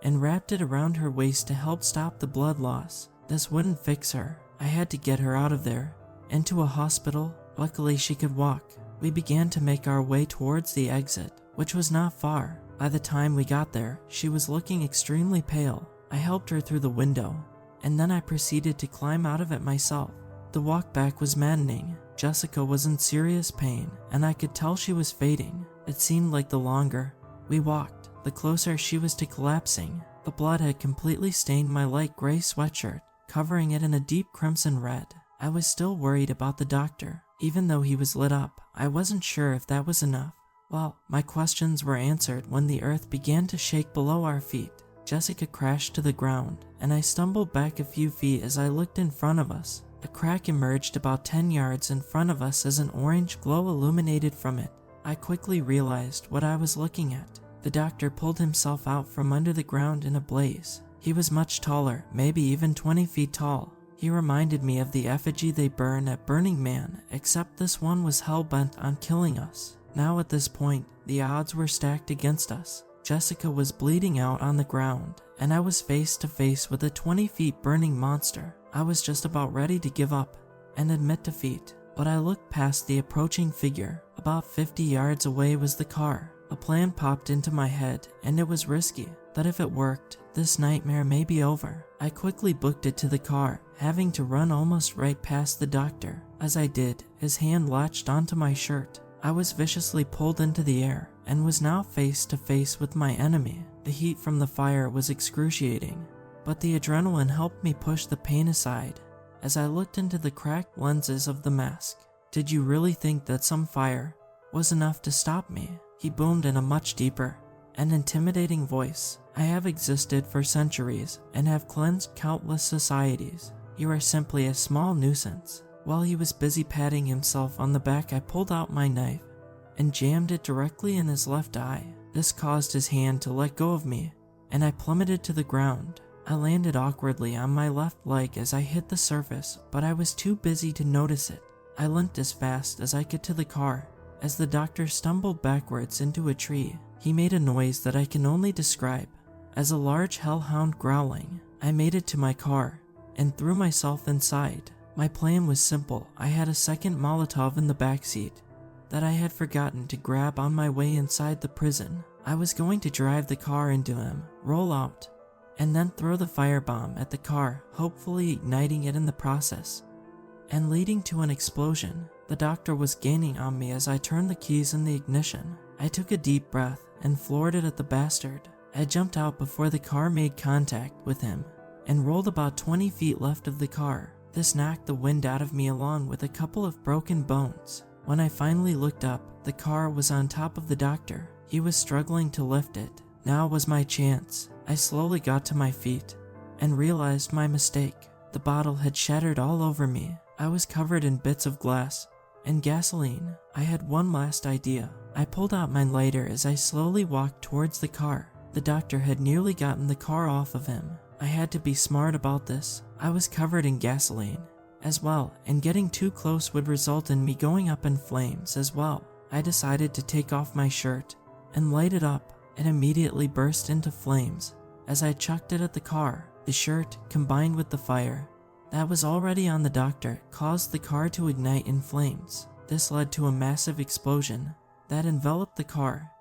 and wrapped it around her waist to help stop the blood loss. This wouldn't fix her. I had to get her out of there, into a hospital. Luckily, she could walk. We began to make our way towards the exit, which was not far. By the time we got there, she was looking extremely pale. I helped her through the window, and then I proceeded to climb out of it myself. The walk back was maddening. Jessica was in serious pain, and I could tell she was fading. It seemed like the longer we walked, the closer she was to collapsing. The blood had completely stained my light gray sweatshirt, covering it in a deep crimson red. I was still worried about the doctor. Even though he was lit up, I wasn't sure if that was enough. Well, my questions were answered when the earth began to shake below our feet. Jessica crashed to the ground, and I stumbled back a few feet as I looked in front of us. A crack emerged about 10 yards in front of us as an orange glow illuminated from it. I quickly realized what I was looking at. The doctor pulled himself out from under the ground in a blaze. He was much taller, maybe even 20 feet tall. He reminded me of the effigy they burn at Burning Man, except this one was hell-bent on killing us. Now at this point, the odds were stacked against us. Jessica was bleeding out on the ground, and I was face to face with a 20 feet burning monster. I was just about ready to give up and admit defeat, but I looked past the approaching figure. About 50 yards away was the car. A plan popped into my head, and it was risky, but if it worked, this nightmare may be over. I quickly booked it to the car, having to run almost right past the doctor. As I did, his hand latched onto my shirt. I was viciously pulled into the air, and was now face to face with my enemy. The heat from the fire was excruciating, but the adrenaline helped me push the pain aside as I looked into the cracked lenses of the mask. "Did you really think that some fire was enough to stop me?" he boomed in a much deeper and intimidating voice. "I have existed for centuries and have cleansed countless societies. You are simply a small nuisance." While he was busy patting himself on the back, I pulled out my knife and jammed it directly in his left eye. This caused his hand to let go of me, and I plummeted to the ground. I landed awkwardly on my left leg as I hit the surface, but I was too busy to notice it. I limped as fast as I could to the car as the doctor stumbled backwards into a tree. He made a noise that I can only describe as a large hellhound growling. I made it to my car and threw myself inside. My plan was simple. I had a second Molotov in the backseat that I had forgotten to grab on my way inside the prison. I was going to drive the car into him, roll out, and then throw the firebomb at the car, hopefully igniting it in the process and leading to an explosion. The doctor was gaining on me as I turned the keys in the ignition. I took a deep breath and floored it at the bastard. I jumped out before the car made contact with him and rolled about 20 feet left of the car. This knocked the wind out of me along with a couple of broken bones. When I finally looked up, the car was on top of the doctor. He was struggling to lift it. Now was my chance. I slowly got to my feet and realized my mistake. The bottle had shattered all over me. I was covered in bits of glass and gasoline. I had one last idea. I pulled out my lighter as I slowly walked towards the car. The doctor had nearly gotten the car off of him. I had to be smart about this. I was covered in gasoline as well, and getting too close would result in me going up in flames as well. I decided to take off my shirt and light it up. It immediately burst into flames as I chucked it at the car. The shirt, combined with the fire that was already on the doctor, caused the car to ignite in flames. This led to a massive explosion that enveloped the car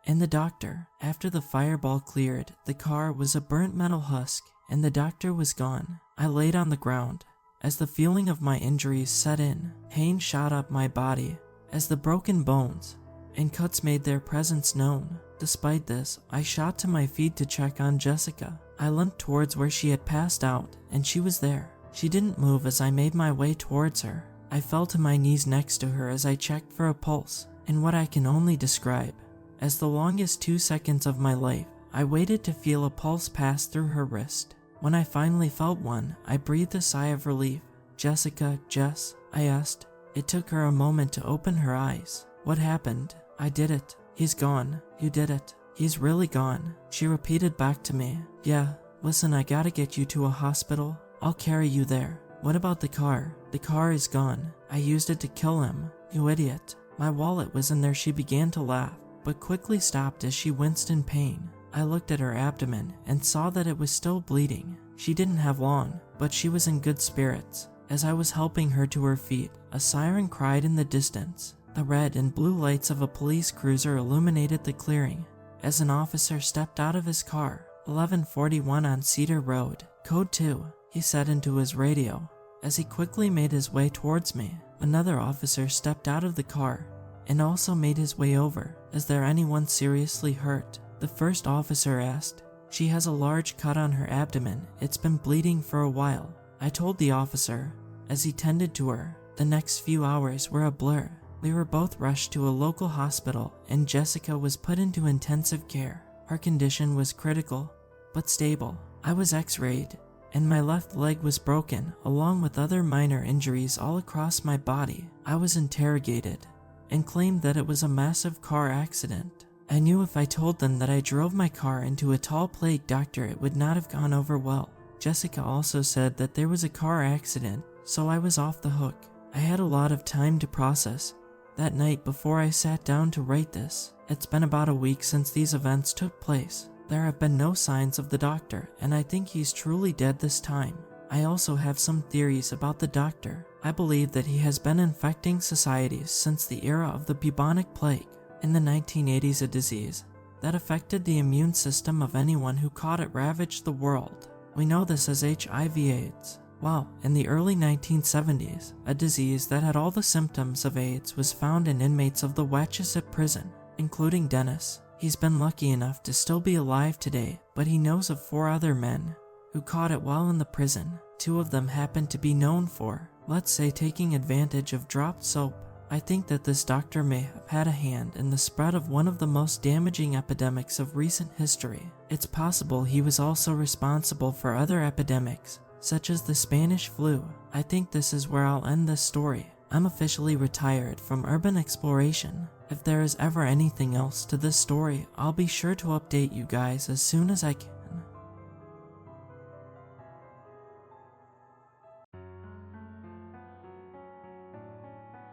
and the doctor. After the fireball cleared, the car was a burnt metal husk and the doctor was gone. I laid on the ground as the feeling of my injuries set in. Pain shot up my body as the broken bones and cuts made their presence known. Despite this, I shot to my feet to check on Jessica. I limped towards where she had passed out, and she was there. She didn't move as I made my way towards her. I fell to my knees next to her as I checked for a pulse, in what I can only describe as the longest 2 seconds of my life. I waited to feel a pulse pass through her wrist. When I finally felt one, I breathed a sigh of relief. "Jessica, Jess?" I asked. It took her a moment to open her eyes. "What happened?" "I did it. He's gone." "You did it? He's really gone?" She repeated back to me. "Yeah. Listen, I gotta get you to a hospital. I'll carry you there." "What about the car?" "The car is gone. I used it to kill him." "You idiot." My wallet was in there. She began to laugh, but quickly stopped as she winced in pain. I looked at her abdomen and saw that it was still bleeding. She didn't have long, but she was in good spirits. As I was helping her to her feet, a siren cried in the distance. The red and blue lights of a police cruiser illuminated the clearing as an officer stepped out of his car. 1141 on Cedar Road, Code 2, he said into his radio. As he quickly made his way towards me, another officer stepped out of the car and also made his way over. "Is there anyone seriously hurt?" the first officer asked. "She has a large cut on her abdomen. It's been bleeding for a while," I told the officer as he tended to her. The next few hours were a blur. We were both rushed to a local hospital and Jessica was put into intensive care. Her condition was critical, but stable. I was x-rayed and my left leg was broken, along with other minor injuries all across my body. I was interrogated and claimed that it was a massive car accident. I knew if I told them that I drove my car into a tall plague doctor, it would not have gone over well. Jessica also said that there was a car accident, so I was off the hook. I had a lot of time to process that night before I sat down to write this. It's been about a week since these events took place. There have been no signs of the doctor, and I think he's truly dead this time. I also have some theories about the doctor. I believe that he has been infecting societies since the era of the bubonic plague. In the 1980s, a disease that affected the immune system of anyone who caught it ravaged the world. We know this as HIV/AIDS. Well, in the early 1970s, a disease that had all the symptoms of AIDS was found in inmates of the Wachusett prison, including Dennis. He's been lucky enough to still be alive today, but he knows of 4 other men who caught it while in the prison. 2 of them happen to be known for, let's say, taking advantage of dropped soap. I think that this doctor may have had a hand in the spread of one of the most damaging epidemics of recent history. It's possible he was also responsible for other epidemics, such as the Spanish flu. I think this is where I'll end this story. I'm officially retired from urban exploration. If there is ever anything else to this story, I'll be sure to update you guys as soon as I can.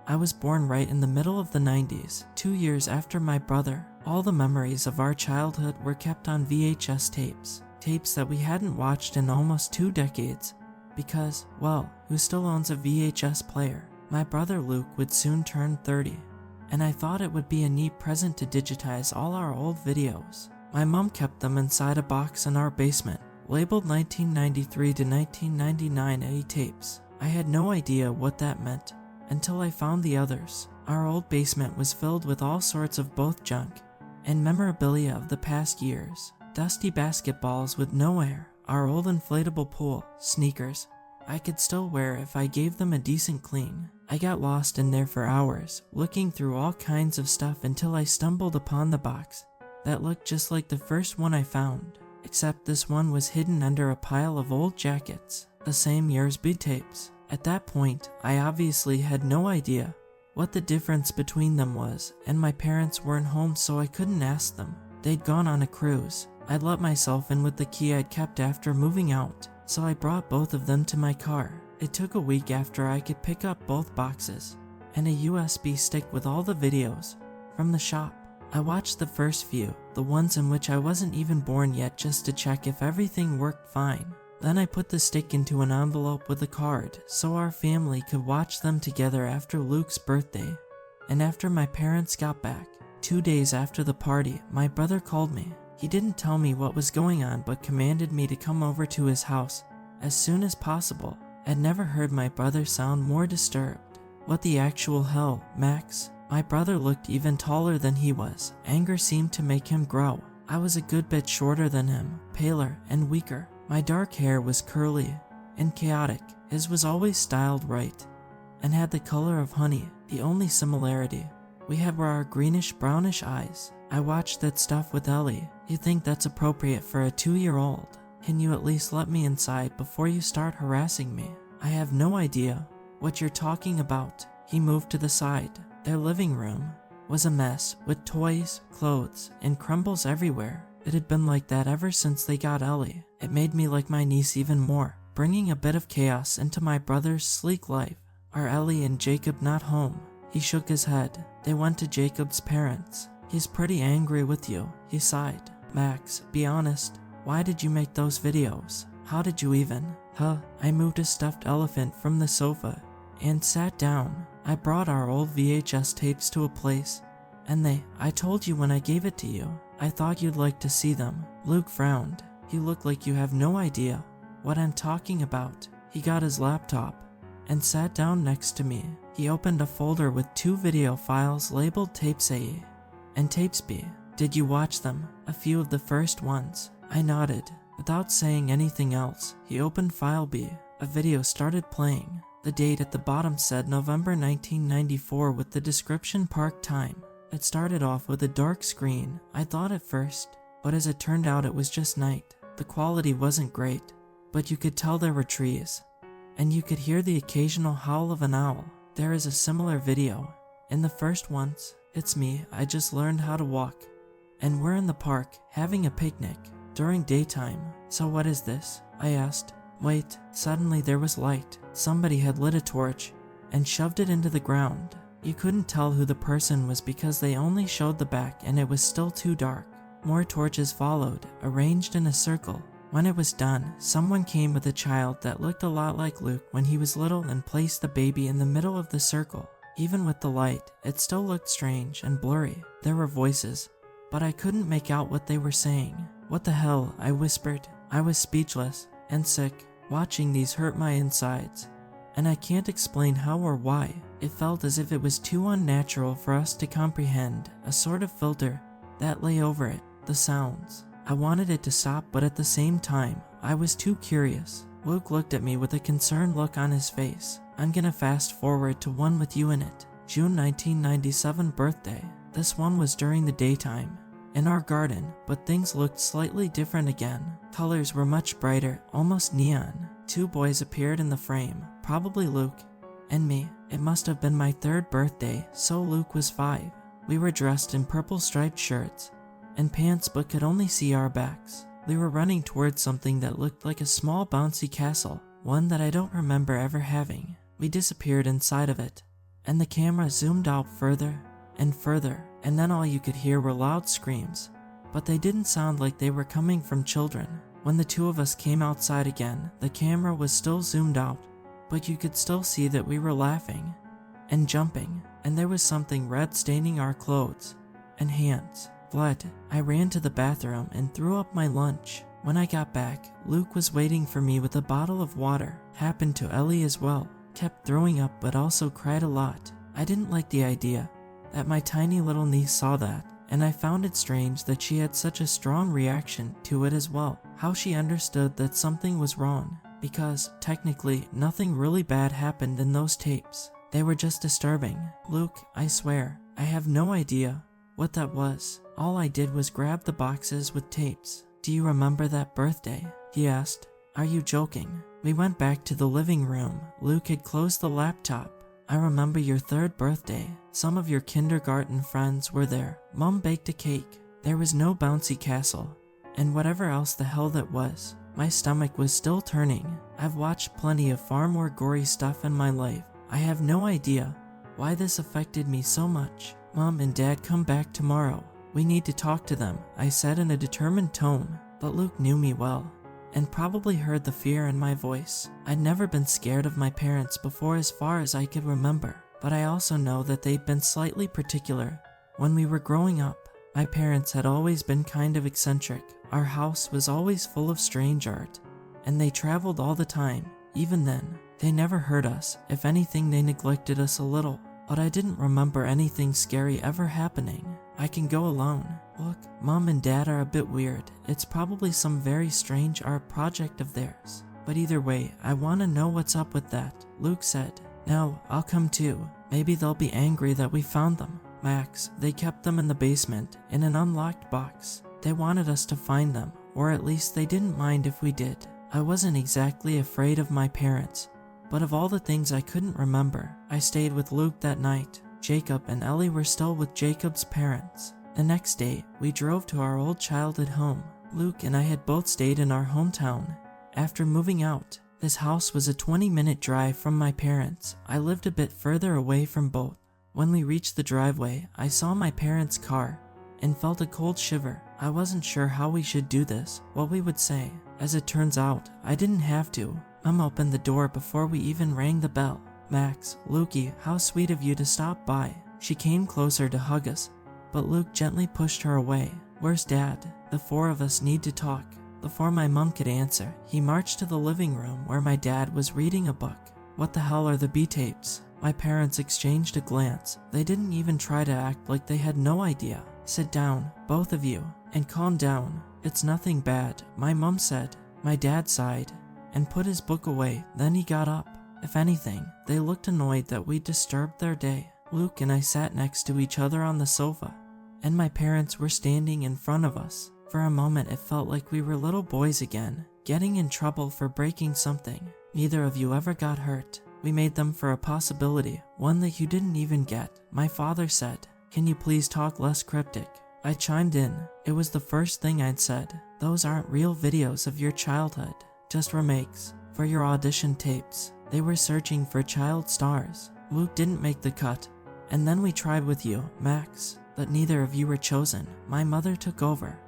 I was born right in the middle of the 90s, 2 years after my brother. All the memories of our childhood were kept on VHS tapes. Tapes that we hadn't watched in almost 2 decades because, well, who still owns a VHS player? My brother Luke would soon turn 30, and I thought it would be a neat present to digitize all our old videos. My mom kept them inside a box in our basement, labeled 1993 to 1999 A tapes. I had no idea what that meant until I found the others. Our old basement was filled with all sorts of both junk and memorabilia of the past years. Dusty basketballs with no air, our old inflatable pool, sneakers I could still wear if I gave them a decent clean. I got lost in there for hours, looking through all kinds of stuff until I stumbled upon the box that looked just like the first one I found, except this one was hidden under a pile of old jackets, the same year's B tapes. At that point, I obviously had no idea what the difference between them was, and my parents weren't home, so I couldn't ask them. They'd gone on a cruise. I'd let myself in with the key I'd kept after moving out, so I brought both of them to my car. It took a week after I could pick up both boxes and a USB stick with all the videos from the shop. I watched the first few, the ones in which I wasn't even born yet, just to check if everything worked fine. Then I put the stick into an envelope with a card so our family could watch them together after Luke's birthday and after my parents got back. 2 days after the party, my brother called me. He didn't tell me what was going on, but commanded me to come over to his house as soon as possible. I'd never heard my brother sound more disturbed. "What the actual hell, Max?" My brother looked even taller than he was. Anger seemed to make him grow. I was a good bit shorter than him, paler and weaker. My dark hair was curly and chaotic. His was always styled right and had the color of honey. The only similarity we had were our greenish-brownish eyes. I watched that stuff with Ellie. You think that's appropriate for a 2-year-old? Can you at least let me inside before you start harassing me? I have no idea what you're talking about. He moved to the side. Their living room was a mess with toys, clothes, and crumbles everywhere. It had been like that ever since they got Ellie. It made me like my niece even more, bringing a bit of chaos into my brother's sleek life. Are Ellie and Jacob not home? He shook his head. They went to Jacob's parents. He's pretty angry with you, he sighed. Max, be honest. Why did you make those videos? How did you even? I moved a stuffed elephant from the sofa and sat down. I brought our old VHS tapes to a place, and I told you when I gave it to you. I thought you'd like to see them. Luke frowned. You look like you have no idea what I'm talking about. He got his laptop and sat down next to me. He opened a folder with 2 video files labeled Tapes A and Tapes B. Did you watch them? A few of the first ones. I nodded. Without saying anything else, he opened file B. A video started playing. The date at the bottom said November 1994 with the description park time. It started off with a dark screen, I thought at first, but as it turned out it was just night. The quality wasn't great, but you could tell there were trees, and you could hear the occasional howl of an owl. There is a similar video. In the first ones, it's me, I just learned how to walk, and we're in the park, having a picnic, during daytime. So what is this? I asked. Wait, suddenly there was light. Somebody had lit a torch and shoved it into the ground. You couldn't tell who the person was because they only showed the back and it was still too dark. More torches followed, arranged in a circle. When it was done, someone came with a child that looked a lot like Luke when he was little and placed the baby in the middle of the circle. Even with the light, it still looked strange and blurry. There were voices, but I couldn't make out what they were saying. What the hell, I whispered. I was speechless and sick. Watching these hurt my insides, and I can't explain how or why. It felt as if it was too unnatural for us to comprehend, a sort of filter that lay over it, the sounds. I wanted it to stop, but at the same time, I was too curious. Luke looked at me with a concerned look on his face. I'm gonna fast forward to one with you in it. June 1997 birthday. This one was during the daytime, in our garden, but things looked slightly different again. Colors were much brighter, almost neon. 2 boys appeared in the frame, probably Luke and me. It must have been my 3rd birthday, so Luke was 5. We were dressed in purple striped shirts and pants but could only see our backs. We were running towards something that looked like a small bouncy castle, one that I don't remember ever having. We disappeared inside of it, and the camera zoomed out further and further, and then all you could hear were loud screams, but they didn't sound like they were coming from children. When the 2 of us came outside again, the camera was still zoomed out, but you could still see that we were laughing and jumping, and there was something red staining our clothes and hands. Blood. I ran to the bathroom and threw up my lunch. When I got back, Luke was waiting for me with a bottle of water. Happened to Ellie as well. Kept throwing up but also cried a lot. I didn't like the idea that my tiny little niece saw that, and I found it strange that she had such a strong reaction to it as well. How she understood that something was wrong, because technically nothing really bad happened in those tapes. They were just disturbing. Luke, I swear, I have no idea what that was. All I did was grab the boxes with tapes. Do you remember that birthday? He asked. Are you joking? We went back to the living room. Luke had closed the laptop. I remember your 3rd birthday. Some of your kindergarten friends were there. Mom baked a cake. There was no bouncy castle, and whatever else the hell that was. My stomach was still turning. I've watched plenty of far more gory stuff in my life. I have no idea why this affected me so much. Mom and Dad come back tomorrow. We need to talk to them, I said in a determined tone. But Luke knew me well, and probably heard the fear in my voice. I'd never been scared of my parents before as far as I could remember, but I also know that they'd been slightly particular when we were growing up. My parents had always been kind of eccentric. Our house was always full of strange art, and they traveled all the time. Even then, they never hurt us. If anything, they neglected us a little. but I didn't remember anything scary ever happening. I can go alone. Look, Mom and Dad are a bit weird. It's probably some very strange art project of theirs. But either way, I want to know what's up with that, Luke said. Now, I'll come too. Maybe they'll be angry that we found them. Max, they kept them in the basement, in an unlocked box. They wanted us to find them, or at least they didn't mind if we did. I wasn't exactly afraid of my parents, but of all the things I couldn't remember, I stayed with Luke that night. Jacob and Ellie were still with Jacob's parents. The next day, we drove to our old childhood home. Luke and I had both stayed in our hometown. After moving out, this house was a 20-minute drive from my parents. I lived a bit further away from both. When we reached the driveway, I saw my parents' car and felt a cold shiver. I wasn't sure how we should do this, what we would say. As it turns out, I didn't have to. Mom opened the door before we even rang the bell. Max, Lukey, how sweet of you to stop by. She came closer to hug us, but Luke gently pushed her away. Where's Dad? The four of us need to talk. Before my mom could answer, he marched to the living room where my dad was reading a book. What the hell are the B-tapes? My parents exchanged a glance. They didn't even try to act like they had no idea. Sit down, both of you, and calm down. It's nothing bad, my mom said. My dad sighed and put his book away, then he got up. If anything, they looked annoyed that we disturbed their day. Luke and I sat next to each other on the sofa, and my parents were standing in front of us. For a moment it felt like we were little boys again, getting in trouble for breaking something. Neither of you ever got hurt. We made them for a possibility, one that you didn't even get. My father said, "Can you please talk less cryptic?" I chimed in. It was the first thing I'd said. Those aren't real videos of your childhood, just remakes for your audition tapes. They were searching for child stars. Luke didn't make the cut. And then we tried with you, Max, but neither of you were chosen. My mother took over.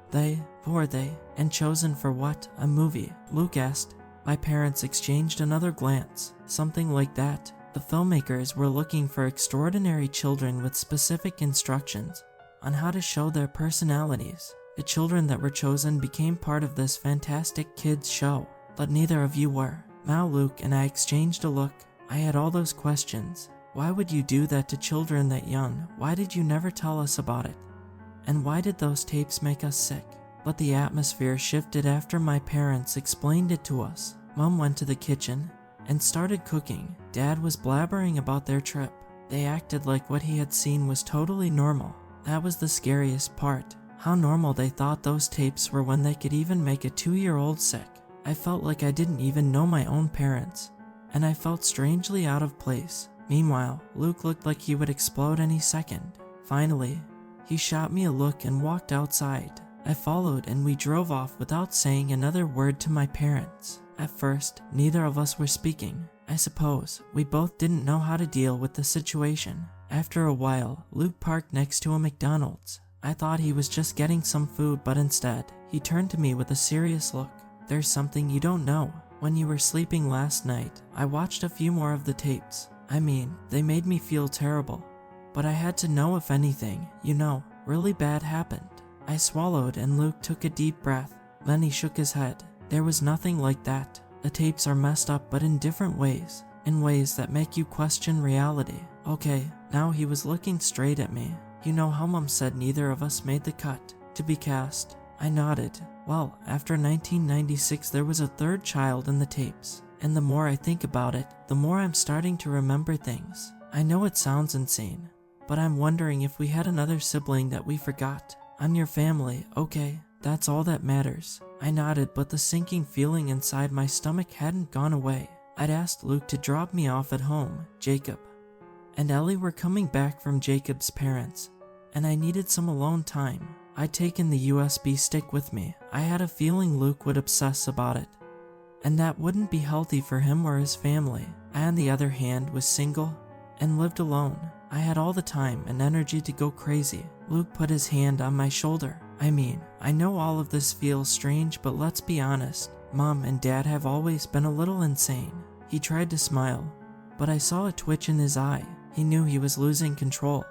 Who are they? And chosen for what? A movie? Luke asked. My parents exchanged another glance. Something like that. The filmmakers were looking for extraordinary children with specific instructions on how to show their personalities. The children that were chosen became part of this fantastic kids show, but neither of you were. Now Luke and I exchanged a look. I had all those questions. Why would you do that to children that young? Why did you never tell us about it? And why did those tapes make us sick? But the atmosphere shifted after my parents explained it to us. Mom went to the kitchen and started cooking. Dad was blabbering about their trip. They acted like what he had seen was totally normal. That was the scariest part. How normal they thought those tapes were when they could even make a 2-year-old sick. I felt like I didn't even know my own parents, and I felt strangely out of place. Meanwhile, Luke looked like he would explode any second. Finally, he shot me a look and walked outside. I followed and we drove off without saying another word to my parents. At first, neither of us were speaking. I suppose we both didn't know how to deal with the situation. After a while, Luke parked next to a McDonald's. I thought he was just getting some food, but instead, he turned to me with a serious look. There's something you don't know. When you were sleeping last night, I watched a few more of the tapes. I mean, they made me feel terrible. But I had to know if anything, really bad happened. I swallowed and Luke took a deep breath. Then he shook his head. There was nothing like that. The tapes are messed up, but in different ways. In ways that make you question reality. Okay, now he was looking straight at me. You know how Mom said neither of us made the cut to be cast? I nodded. Well, after 1996 there was a third child in the tapes. And the more I think about it, the more I'm starting to remember things. I know it sounds insane, but I'm wondering if we had another sibling that we forgot. I'm your family, okay? That's all that matters. I nodded, but the sinking feeling inside my stomach hadn't gone away. I'd asked Luke to drop me off at home. Jacob and Ellie were coming back from Jacob's parents, and I needed some alone time. I'd taken the USB stick with me. I had a feeling Luke would obsess about it, and that wouldn't be healthy for him or his family. I, on the other hand, was single and lived alone. I had all the time and energy to go crazy. Luke put his hand on my shoulder. I mean, I know all of this feels strange, but let's be honest. Mom and Dad have always been a little insane. He tried to smile, but I saw a twitch in his eye. He knew he was losing control,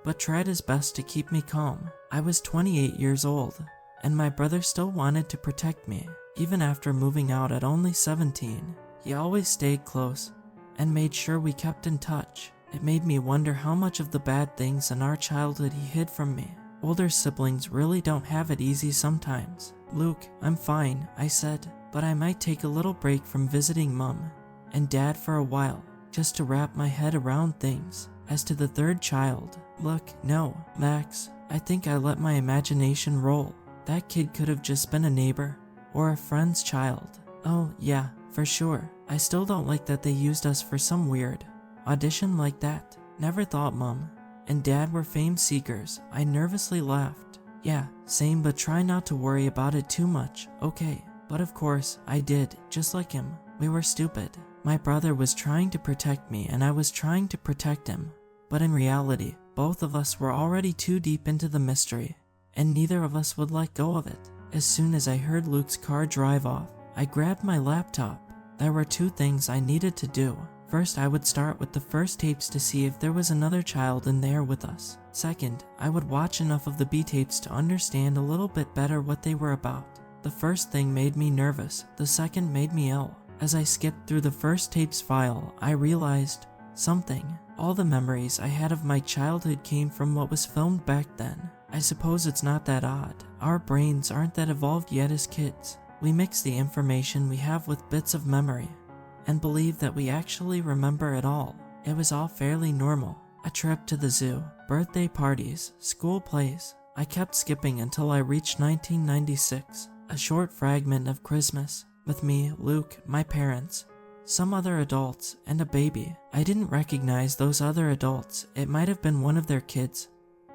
but tried his best to keep me calm. I was 28 years old, and my brother still wanted to protect me. Even after moving out at only 17, he always stayed close and made sure we kept in touch. It made me wonder how much of the bad things in our childhood he hid from me. Older siblings really don't have it easy sometimes. Luke, I'm fine, I said, but I might take a little break from visiting Mom and Dad for a while, just to wrap my head around things. As to the third child, look, no, Max, I think I let my imagination roll. That kid could have just been a neighbor or a friend's child. Oh, yeah, for sure. I still don't like that they used us for some weird audition like that. Never thought Mom and Dad were fame seekers. I nervously laughed. Yeah, same, but try not to worry about it too much, okay? But of course, I did, just like him. We were stupid. My brother was trying to protect me and I was trying to protect him. But in reality, both of us were already too deep into the mystery, and neither of us would let go of it. As soon as I heard Luke's car drive off, I grabbed my laptop. There were two things I needed to do. First, I would start with the first tapes to see if there was another child in there with us. Second, I would watch enough of the B tapes to understand a little bit better what they were about. The first thing made me nervous, the second made me ill. As I skipped through the first tape's file, I realized something. All the memories I had of my childhood came from what was filmed back then. I suppose it's not that odd. Our brains aren't that evolved yet as kids. We mix the information we have with bits of memory and believe that we actually remember it all. It was all fairly normal. A trip to the zoo, birthday parties, school plays. I kept skipping until I reached 1996, a short fragment of Christmas, with me, Luke, my parents, some other adults, and a baby. I didn't recognize those other adults. It might have been one of their kids,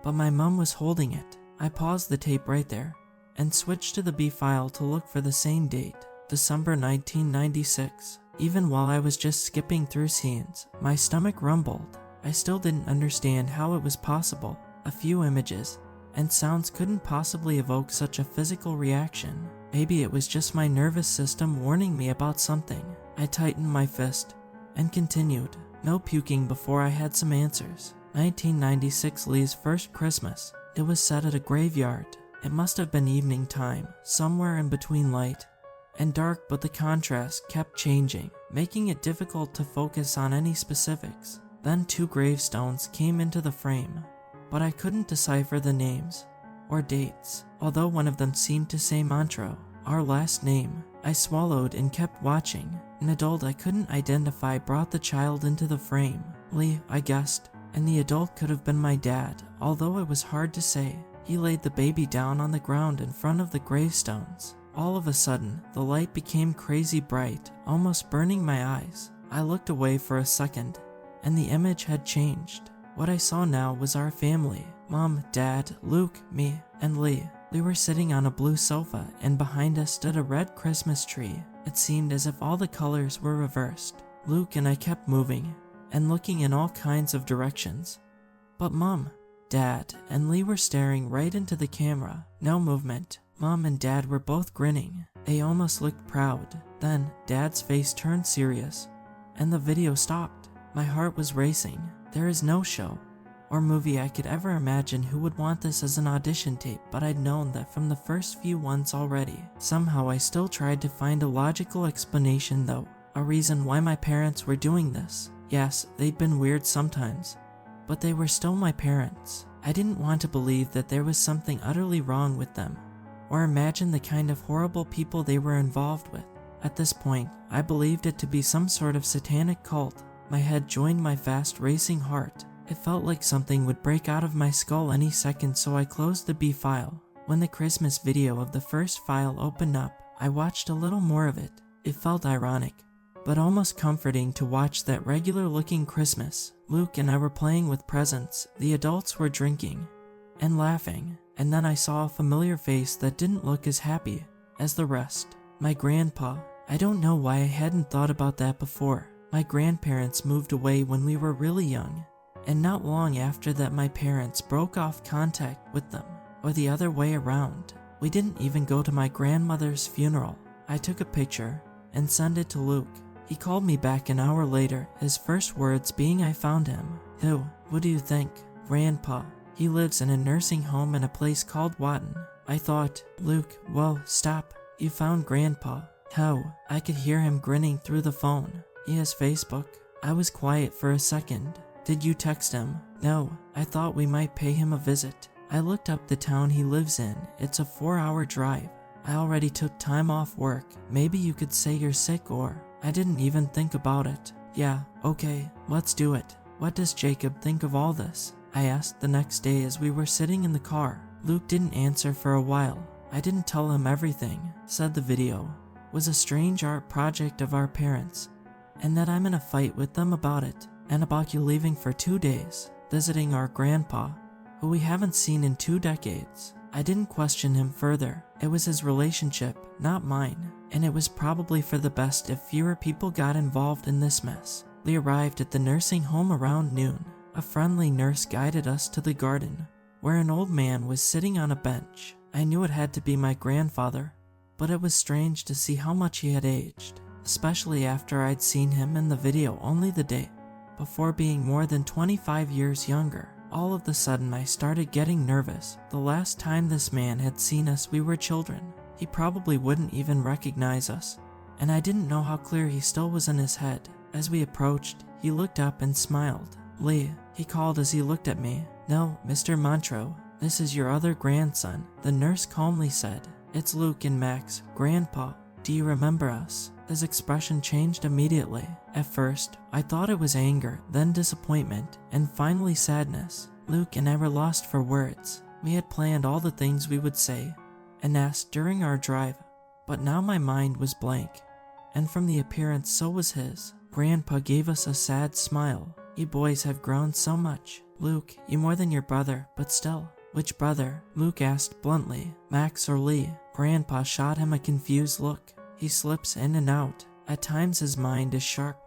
but my mom was holding it. I paused the tape right there and switched to the B file to look for the same date, December 1996. Even while I was just skipping through scenes, my stomach rumbled. I still didn't understand how it was possible. A few images and sounds couldn't possibly evoke such a physical reaction. Maybe it was just my nervous system warning me about something. I tightened my fist and continued. No puking before I had some answers. 1996, Lee's first Christmas. It was set at a graveyard. It must have been evening time, somewhere in between light and dark, but the contrast kept changing, making it difficult to focus on any specifics. Then two gravestones came into the frame, but I couldn't decipher the names or dates, although one of them seemed to say Montreux, our last name. I swallowed and kept watching. An adult I couldn't identify brought the child into the frame. Lee, I guessed, and the adult could have been my dad, although it was hard to say. He laid the baby down on the ground in front of the gravestones. All of a sudden, the light became crazy bright, almost burning my eyes. I looked away for a second, and the image had changed. What I saw now was our family. Mom, Dad, Luke, me, and Lee. We were sitting on a blue sofa, and behind us stood a red Christmas tree. It seemed as if all the colors were reversed. Luke and I kept moving and looking in all kinds of directions. But Mom, Dad, and Lee were staring right into the camera. No movement. Mom and Dad were both grinning. They almost looked proud. Then, Dad's face turned serious, and the video stopped. My heart was racing. There is no show or movie I could ever imagine who would want this as an audition tape, but I'd known that from the first few ones already. Somehow I still tried to find a logical explanation though, a reason why my parents were doing this. Yes, they'd been weird sometimes, but they were still my parents. I didn't want to believe that there was something utterly wrong with them, or imagine the kind of horrible people they were involved with. At this point, I believed it to be some sort of satanic cult. My head joined my fast racing heart. It felt like something would break out of my skull any second, so I closed the B file. When the Christmas video of the first file opened up, I watched a little more of it. It felt ironic, but almost comforting to watch that regular-looking Christmas. Luke and I were playing with presents, the adults were drinking and laughing, and then I saw a familiar face that didn't look as happy as the rest. My grandpa. I don't know why I hadn't thought about that before. My grandparents moved away when we were really young, and not long after that my parents broke off contact with them, or the other way around. We didn't even go to my grandmother's funeral. I took a picture and sent it to Luke. He called me back an hour later, his first words being I found him. Who? What do you think? Grandpa. He lives in a nursing home in a place called Watton. I thought, Luke, whoa, stop. You found Grandpa. How? I could hear him grinning through the phone. He has Facebook. I was quiet for a second. Did you text him? No, I thought we might pay him a visit. I looked up the town he lives in. It's a 4-hour drive. I already took time off work. Maybe you could say you're sick or... I didn't even think about it. Yeah, okay, let's do it. What does Jacob think of all this? I asked the next day as we were sitting in the car. Luke didn't answer for a while. I didn't tell him everything. Said the video was a strange art project of our parents, and that I'm in a fight with them about it, and about you leaving for 2 days, visiting our grandpa, who we haven't seen in 2 decades. I didn't question him further. It was his relationship, not mine, and it was probably for the best if fewer people got involved in this mess. We arrived at the nursing home around noon. A friendly nurse guided us to the garden, where an old man was sitting on a bench. I knew it had to be my grandfather, but it was strange to see how much he had aged, especially after I'd seen him in the video only the day before being more than 25 years younger. All of a sudden I started getting nervous. The last time this man had seen us we were children. He probably wouldn't even recognize us, and I didn't know how clear he still was in his head. As we approached, he looked up and smiled. Lee, he called as he looked at me. No, Mr. Montreux, this is your other grandson, the nurse calmly said. It's Luke and Max, Grandpa. Do you remember us? His expression changed immediately. At first, I thought it was anger, then disappointment, and finally sadness. Luke and I were lost for words. We had planned all the things we would say and ask during our drive, but now my mind was blank, and from the appearance so was his. Grandpa gave us a sad smile. You boys have grown so much. Luke, you more than your brother, but still. Which brother? Luke asked bluntly. Max or Lee? Grandpa shot him a confused look. He slips in and out. At times his mind is sharp,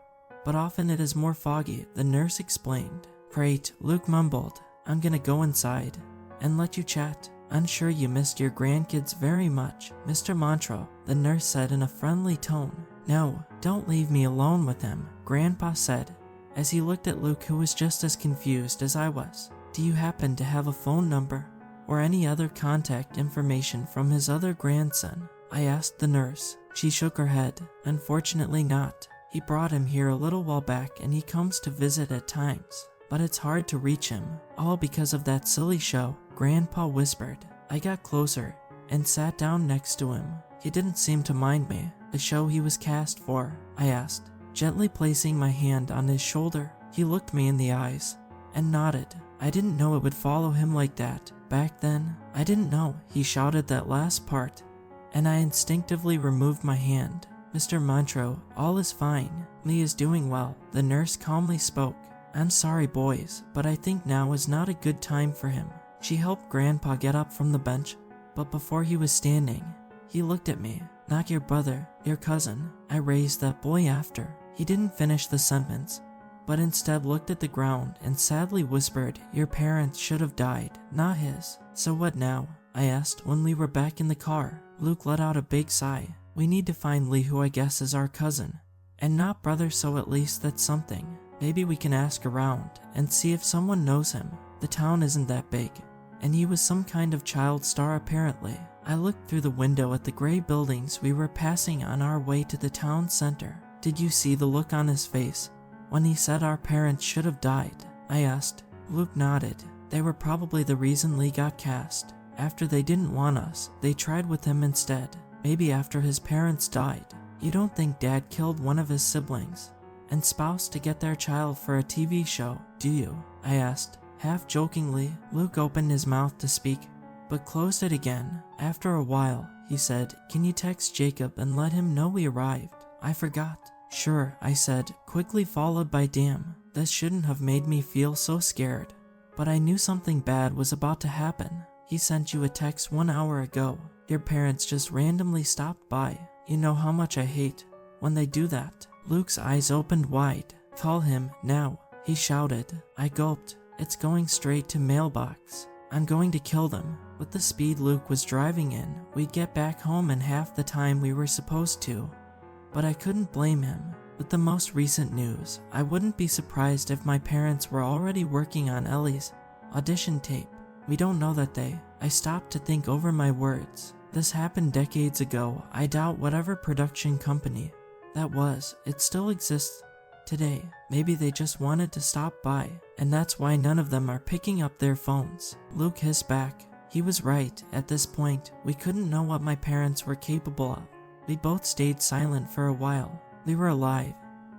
but often it is more foggy, the nurse explained. Great, Luke mumbled. I'm gonna go inside and let you chat. I'm sure you missed your grandkids very much, Mr. Montreux, the nurse said in a friendly tone. No, don't leave me alone with him, Grandpa said, as he looked at Luke, who was just as confused as I was. Do you happen to have a phone number or any other contact information from his other grandson? I asked the nurse. She shook her head. Unfortunately not. He brought him here a little while back and he comes to visit at times, but it's hard to reach him, all because of that silly show, Grandpa whispered. I got closer and sat down next to him. He didn't seem to mind me. The show he was cast for? I asked, gently placing my hand on his shoulder. He looked me in the eyes and nodded. I didn't know it would follow him like that. Back then, I didn't know. He shouted that last part, and I instinctively removed my hand. Mr. Montreux, all is fine. Lee is doing well, the nurse calmly spoke. I'm sorry, boys, but I think now is not a good time for him. She helped Grandpa get up from the bench, but before he was standing, he looked at me. Not your brother, your cousin. I raised that boy after. He didn't finish the sentence, but instead looked at the ground and sadly whispered, your parents should have died, not his. So what now? I asked when we were back in the car. Luke let out a big sigh. We need to find Lee, who I guess is our cousin, and not brother, so at least that's something. Maybe we can ask around and see if someone knows him. The town isn't that big, and he was some kind of child star apparently. I looked through the window at the gray buildings we were passing on our way to the town center. Did you see the look on his face when he said our parents should have died? I asked. Luke nodded. They were probably the reason Lee got cast. After they didn't want us, they tried with him instead. Maybe after his parents died. You don't think Dad killed one of his siblings and spouse to get their child for a TV show, do you? I asked. Half jokingly, Luke opened his mouth to speak, but closed it again. After a while, he said, can you text Jacob and let him know we arrived? I forgot. Sure, I said, quickly followed by damn. This shouldn't have made me feel so scared, but I knew something bad was about to happen. He sent you a text 1 hour ago. Your parents just randomly stopped by. You know how much I hate when they do that. Luke's eyes opened wide. Call him, now, he shouted. I gulped. It's going straight to mailbox. I'm going to kill them. With the speed Luke was driving in, we'd get back home in half the time we were supposed to. But I couldn't blame him. With the most recent news, I wouldn't be surprised if my parents were already working on Ellie's audition tape. We don't know that day. I stopped to think over my words. This happened decades ago. I doubt whatever production company that was, it still exists. today. Maybe they just wanted to stop by, and that's why none of them are picking up their phones." Luke hissed back. He was right. At this point, we couldn't know what my parents were capable of. We both stayed silent for a while. We were alive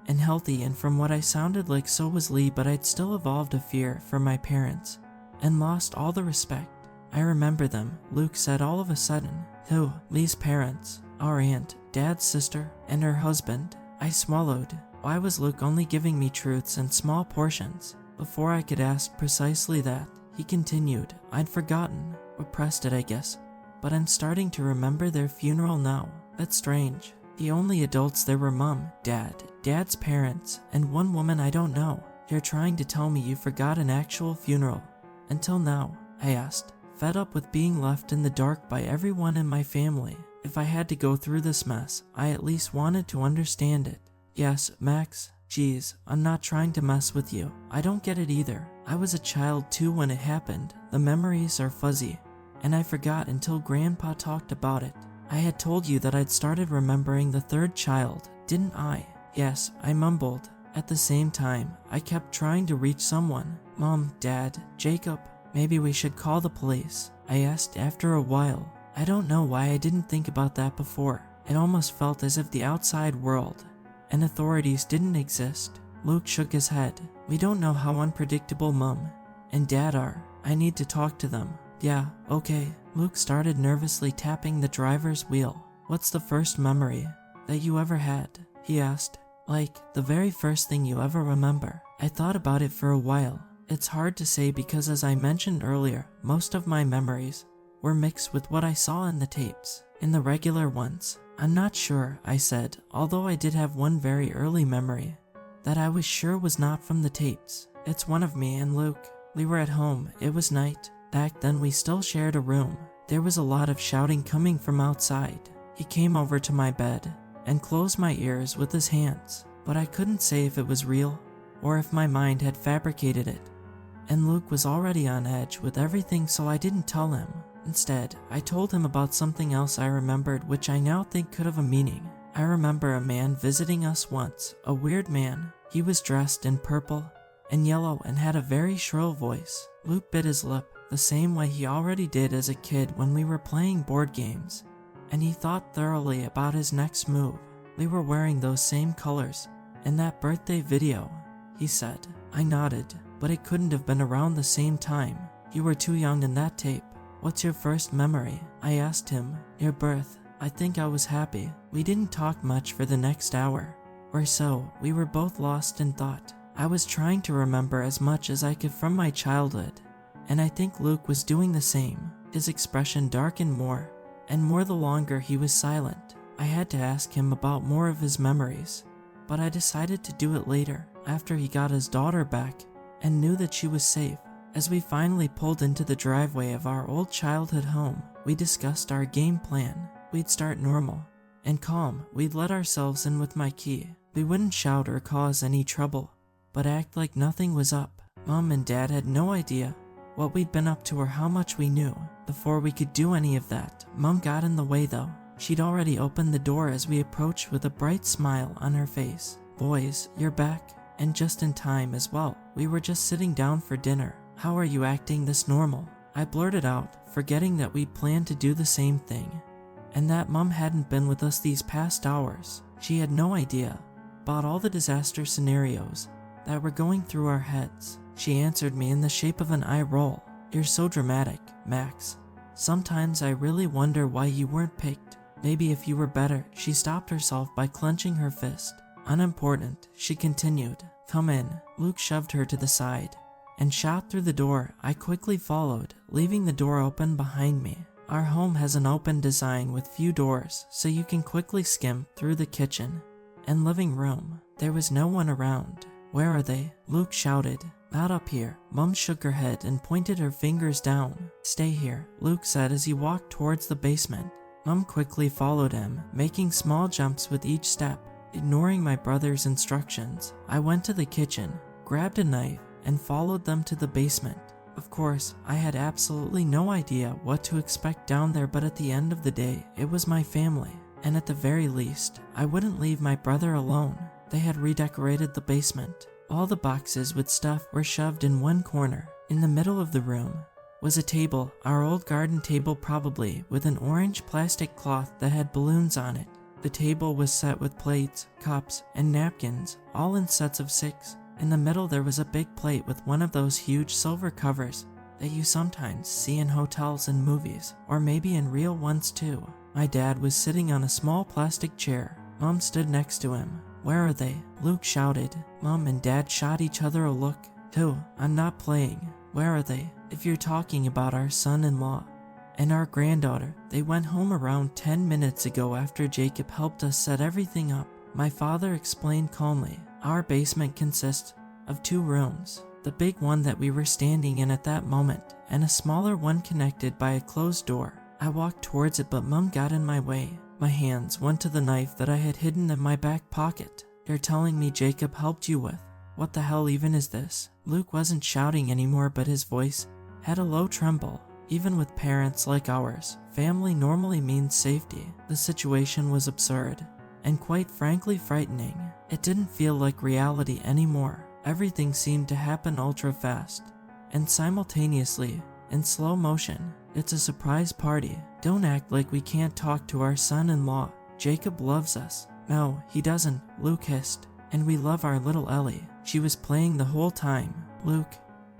and healthy, and from what I sounded like, so was Lee, but I'd still evolved a fear for my parents and lost all the respect. "I remember them," Luke said all of a sudden. "Who?" "Lee's parents, our aunt, Dad's sister, and her husband." I swallowed. Why was Luke only giving me truths in small portions? Before I could ask precisely that, he continued, "I'd forgotten. Repressed it, I guess. But I'm starting to remember their funeral now. That's strange. The only adults there were Mom, Dad, Dad's parents, and one woman I don't know." "You're trying to tell me you forgot an actual funeral until now?" I asked, fed up with being left in the dark by everyone in my family. If I had to go through this mess, I at least wanted to understand it. "Yes, Max. Geez, I'm not trying to mess with you. I don't get it either. I was a child too when it happened. The memories are fuzzy, and I forgot until Grandpa talked about it. I had told you that I'd started remembering the third child, didn't I?" "Yes," I mumbled. At the same time, I kept trying to reach someone. "Mom, Dad, Jacob, maybe we should call the police," I asked after a while. I don't know why I didn't think about that before. It almost felt as if the outside world and authorities didn't exist. Luke shook his head. "We don't know how unpredictable Mom and Dad are. I need to talk to them." "Yeah, okay." Luke started nervously tapping the driver's wheel. "What's the first memory that you ever had?" he asked. "Like, the very first thing you ever remember." I thought about it for a while. It's hard to say because, as I mentioned earlier, most of my memories were mixed with what I saw in the tapes, in the regular ones. "I'm not sure," I said, although I did have one very early memory that I was sure was not from the tapes. It's one of me and Luke. We were at home. It was night. Back then we still shared a room. There was a lot of shouting coming from outside. He came over to my bed and closed my ears with his hands, but I couldn't say if it was real or if my mind had fabricated it. And Luke was already on edge with everything, so I didn't tell him. Instead, I told him about something else I remembered, which I now think could have a meaning. I remember a man visiting us once, a weird man. He was dressed in purple and yellow and had a very shrill voice. Luke bit his lip, the same way he already did as a kid when we were playing board games, and he thought thoroughly about his next move. "We were wearing those same colors in that birthday video," he said. I nodded, but it couldn't have been around the same time. "You were too young in that tape." "What's your first memory?" I asked him. "Your birth. I think I was happy." We didn't talk much for the next hour or so. We were both lost in thought. I was trying to remember as much as I could from my childhood, and I think Luke was doing the same. His expression darkened more and more the longer he was silent. I had to ask him about more of his memories, but I decided to do it later, after he got his daughter back and knew that she was safe. As we finally pulled into the driveway of our old childhood home, we discussed our game plan. We'd start normal and calm. We'd let ourselves in with my key. We wouldn't shout or cause any trouble, but act like nothing was up. Mom and Dad had no idea what we'd been up to or how much we knew. Before we could do any of that, Mom got in the way though. She'd already opened the door as we approached with a bright smile on her face. "Boys, you're back, and just in time as well. We were just sitting down for dinner. How are you acting this normal?" I blurted out, forgetting that we'd planned to do the same thing, and that Mom hadn't been with us these past hours. She had no idea about all the disaster scenarios that were going through our heads. She answered me in the shape of an eye roll. "You're so dramatic, Max. Sometimes I really wonder why you weren't picked. Maybe if you were better." She stopped herself by clenching her fist. "Unimportant," she continued. "Come in." Luke shoved her to the side and shot through the door. I quickly followed, leaving the door open behind me. Our home has an open design with few doors, so you can quickly skim through the kitchen and living room. There was no one around. "Where are they?" Luke shouted. "Not up here." Mom shook her head and pointed her fingers down. "Stay here," Luke said as he walked towards the basement. Mom quickly followed him, making small jumps with each step. Ignoring my brother's instructions, I went to the kitchen, grabbed a knife, and followed them to the basement. Of course, I had absolutely no idea what to expect down there, but at the end of the day, it was my family, and at the very least, I wouldn't leave my brother alone. they had redecorated the basement. All the boxes with stuff were shoved in one corner. In the middle of the room was a table, our old garden table probably, with an orange plastic cloth that had balloons on it. The table was set with plates, cups, and napkins, all in sets of 6. In the middle there was a big plate with one of those huge silver covers that you sometimes see in hotels and movies, or maybe in real ones too. My dad was sitting on a small plastic chair. Mom stood next to him. "Where are they?" Luke shouted. Mom and Dad shot each other a look. "Too, I'm not playing. Where are they? If you're talking about our son-in-law and our granddaughter, they went home around 10 minutes ago after Jacob helped us set everything up," my father explained calmly. "Our basement consists of 2 rooms, the big one that we were standing in at that moment, and a smaller one connected by a closed door. I walked towards it, but Mom got in my way. My hands went to the knife that I had hidden in my back pocket. You're telling me Jacob helped you with? What the hell even is this?" Luke wasn't shouting anymore, but his voice had a low tremble. Even with parents like ours, family normally means safety. The situation was absurd, and quite frankly frightening. It didn't feel like reality anymore. Everything seemed to happen ultra fast, and simultaneously, in slow motion. "It's a surprise party. Don't act like we can't talk to our son-in-law. Jacob loves us." "No, he doesn't," Luke hissed. "And we love our little Ellie. She was playing the whole time." "Luke,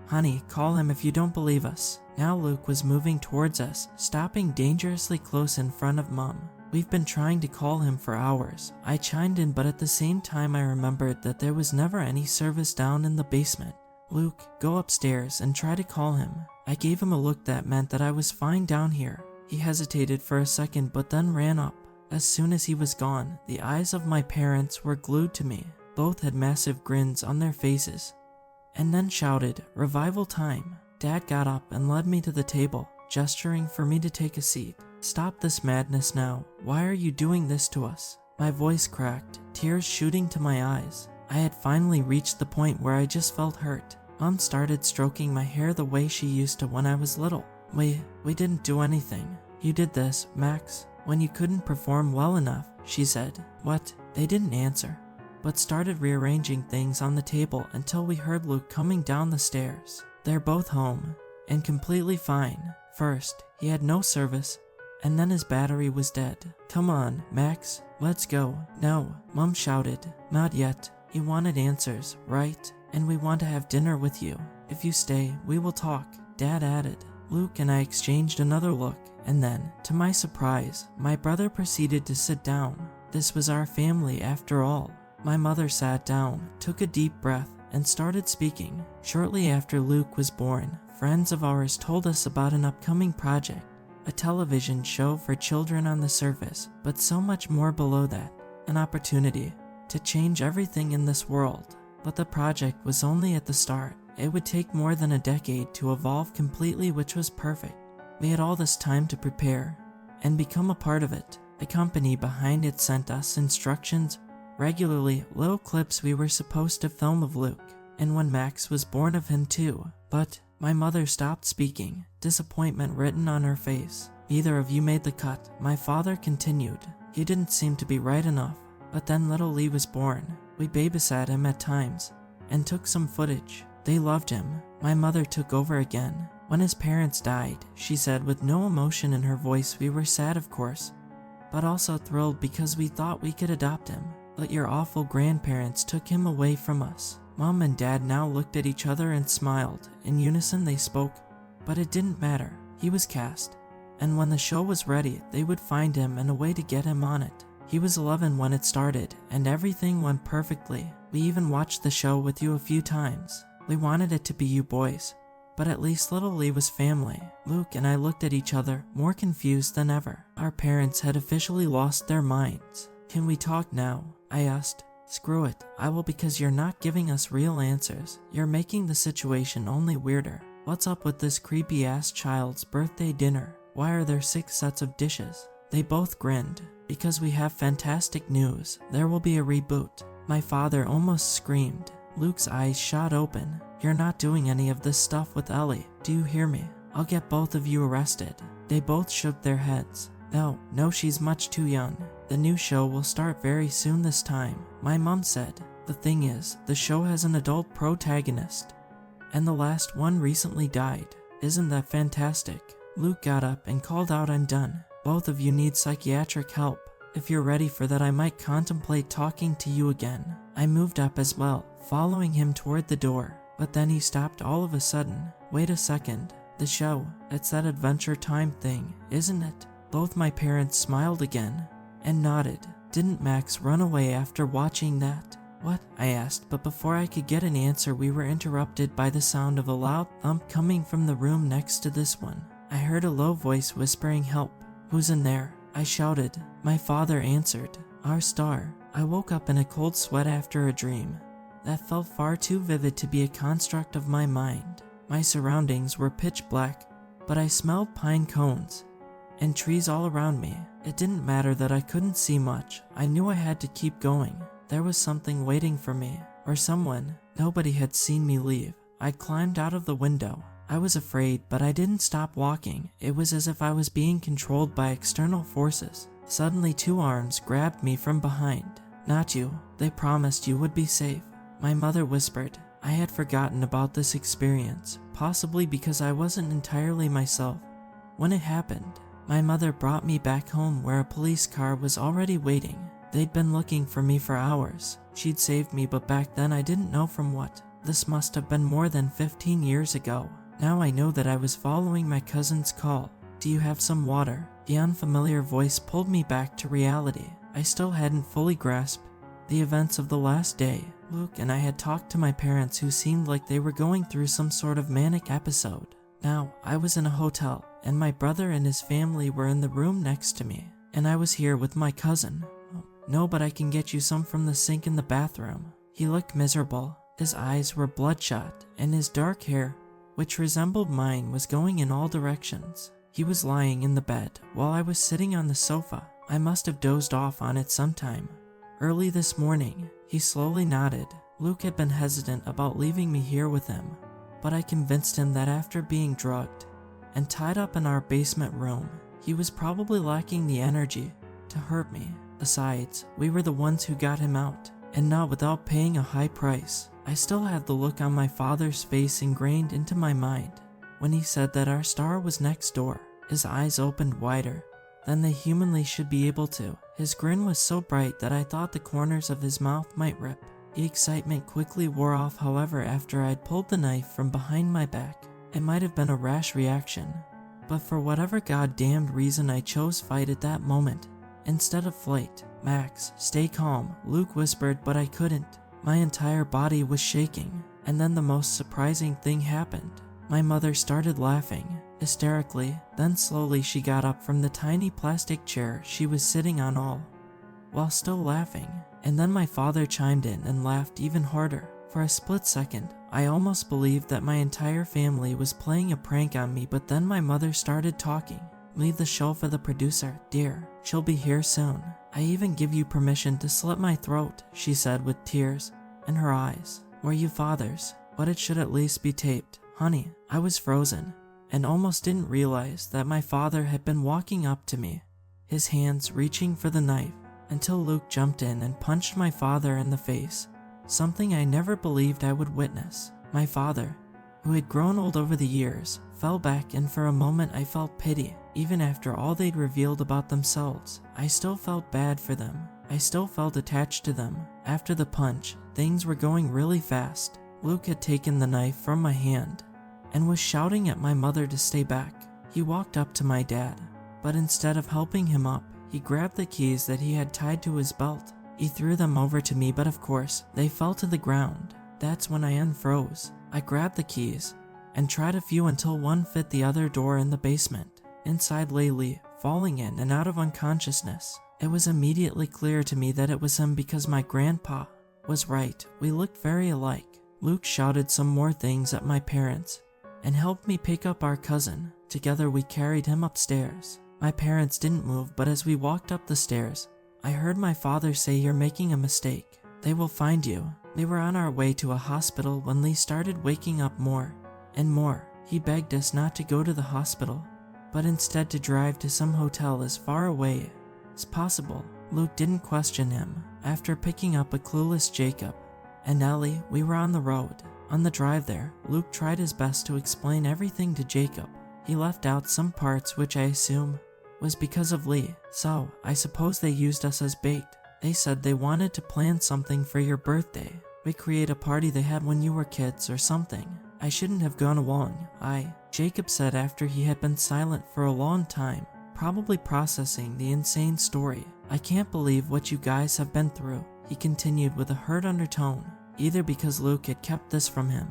honey, call him if you don't believe us." Now Luke was moving towards us, stopping dangerously close in front of Mom. "We've been trying to call him for hours," I chimed in, but at the same time I remembered that there was never any service down in the basement. "Luke, go upstairs and try to call him." I gave him a look that meant that I was fine down here. He hesitated for a second but then ran up. As soon as he was gone, the eyes of my parents were glued to me. Both had massive grins on their faces, and then shouted, "Revival time." Dad got up and led me to the table, gesturing for me to take a seat. "Stop this madness now. Why are you doing this to us?" My voice cracked, tears shooting to my eyes. I had finally reached the point where I just felt hurt. Mom started stroking my hair the way she used to when I was little. We didn't do anything. You did this, Max, when you couldn't perform well enough," she said. "What?" They didn't answer, but started rearranging things on the table until we heard Luke coming down the stairs. They're both home, and completely fine. First, he had no service, and then his battery was dead. "Come on, Max, let's go." "No," Mom shouted. "Not yet. You wanted answers, right? And we want to have dinner with you. If you stay, we will talk," Dad added. Luke and I exchanged another look, and then, to my surprise, my brother proceeded to sit down. This was our family after all. My mother sat down, took a deep breath, and started speaking. "Shortly after Luke was born, friends of ours told us about an upcoming project, a television show for children on the surface, but so much more below that, an opportunity to change everything in this world. But the project was only at the start. It would take more than a decade to evolve completely, which was perfect. We had all this time to prepare and become a part of it. The company behind it sent us instructions regularly, little clips we were supposed to film of Luke, and when Max was born, of him too. But my mother stopped speaking, disappointment written on her face. "Neither of you made the cut," my father continued. "You didn't seem to be right enough." But then little Lee was born. We babysat him at times and took some footage. They loved him. My mother took over again. When his parents died, she said with no emotion in her voice, "We were sad, of course, but also thrilled because we thought we could adopt him. But your awful grandparents took him away from us." Mom and Dad now looked at each other and smiled. In unison they spoke, but it didn't matter. He was cast, and when the show was ready, they would find him and a way to get him on it. He was 11 when it started, and everything went perfectly. We even watched the show with you a few times. We wanted it to be you boys, but at least little Lee was family. Luke and I looked at each other, more confused than ever. Our parents had officially lost their minds. "Can we talk now?" I asked. "Screw it, I will, because you're not giving us real answers. You're making the situation only weirder. What's up with this creepy-ass child's birthday dinner? Why are there 6 sets of dishes?" They both grinned. "Because we have fantastic news. There will be a reboot." My father almost screamed. Luke's eyes shot open. "You're not doing any of this stuff with Ellie. Do you hear me? I'll get both of you arrested." They both shook their heads. No, she's much too young. The new show will start very soon this time. My mom said, "The thing is, the show has an adult protagonist, and the last one recently died. Isn't that fantastic?" Luke got up and called out, "I'm done. Both of you need psychiatric help. If you're ready for that, I might contemplate talking to you again." I moved up as well, following him toward the door, but then he stopped all of a sudden. "Wait a second. The show, it's that Adventure Time thing, isn't it?" Both my parents smiled again and nodded. "Didn't Max run away after watching that?" "What?" I asked, but before I could get an answer, we were interrupted by the sound of a loud thump coming from the room next to this one. I heard a low voice whispering, "Help. Who's in there?" I shouted. My father answered, "Our star." I woke up in a cold sweat after a dream that felt far too vivid to be a construct of my mind. My surroundings were pitch black, but I smelled pine cones and trees all around me. It didn't matter that I couldn't see much. I knew I had to keep going. There was something waiting for me, or someone. Nobody had seen me leave. I climbed out of the window. I was afraid, but I didn't stop walking. It was as if I was being controlled by external forces. Suddenly, 2 arms grabbed me from behind. "Not you. They promised you would be safe," my mother whispered. I had forgotten about this experience, possibly because I wasn't entirely myself when it happened. My mother brought me back home, where a police car was already waiting. They'd been looking for me for hours. She'd saved me, but back then I didn't know from what. This must have been more than 15 years ago. Now I know that I was following my cousin's call. "Do you have some water?" The unfamiliar voice pulled me back to reality. I still hadn't fully grasped the events of the last day. Luke and I had talked to my parents, who seemed like they were going through some sort of manic episode. Now I was in a hotel, and my brother and his family were in the room next to me, and I was here with my cousin. "No, but I can get you some from the sink in the bathroom." He looked miserable. His eyes were bloodshot, and his dark hair, which resembled mine, was going in all directions. He was lying in the bed while I was sitting on the sofa. I must have dozed off on it sometime early this morning. He slowly nodded. Luke had been hesitant about leaving me here with him, but I convinced him that after being drugged and tied up in our basement room, he was probably lacking the energy to hurt me. Besides, we were the ones who got him out, and not without paying a high price. I still had the look on my father's face ingrained into my mind when he said that our star was next door. His eyes opened wider than they humanly should be able to. His grin was so bright that I thought the corners of his mouth might rip. The excitement quickly wore off, however, after I'd pulled the knife from behind my back. It might have been a rash reaction, but for whatever goddamned reason, I chose fight at that moment instead of flight. "Max, stay calm," Luke whispered, but I couldn't. My entire body was shaking. And then the most surprising thing happened. My mother started laughing hysterically. Then slowly she got up from the tiny plastic chair she was sitting on, all while still laughing. And then my father chimed in and laughed even harder. For a split second, I almost believed that my entire family was playing a prank on me, but then my mother started talking. "Leave the show for the producer, dear. She'll be here soon. I even give you permission to slit my throat," she said with tears in her eyes. "We're you fathers, but it should at least be taped." "Honey," I was frozen and almost didn't realize that my father had been walking up to me, his hands reaching for the knife, until Luke jumped in and punched my father in the face. Something I never believed I would witness. My father, who had grown old over the years, fell back, and for a moment I felt pity. Even after all they'd revealed about themselves, I still felt bad for them. I still felt attached to them. After the punch, things were going really fast. Luke had taken the knife from my hand and was shouting at my mother to stay back. He walked up to my dad, but instead of helping him up, he grabbed the keys that he had tied to his belt. He threw them over to me, but of course, they fell to the ground. That's when I unfroze. I grabbed the keys and tried a few until one fit the other door in the basement. Inside lay Lee, falling in and out of unconsciousness. It was immediately clear to me that it was him because my grandpa was right. We looked very alike. Luke shouted some more things at my parents and helped me pick up our cousin. Together we carried him upstairs. My parents didn't move, but as we walked up the stairs, I heard my father say, "You're making a mistake. They will find you." We were on our way to a hospital when Lee started waking up more and more. He begged us not to go to the hospital, but instead to drive to some hotel as far away as possible. Luke didn't question him. After picking up a clueless Jacob and Ellie, we were on the road. On the drive there, Luke tried his best to explain everything to Jacob. He left out some parts which I assume was because of Lee, so I suppose they used us as bait. They said they wanted to plan something for your birthday. Recreate a party they had when you were kids or something. I shouldn't have gone along, Jacob said after he had been silent for a long time, probably processing the insane story. I can't believe what you guys have been through, he continued with a hurt undertone, either because Luke had kept this from him,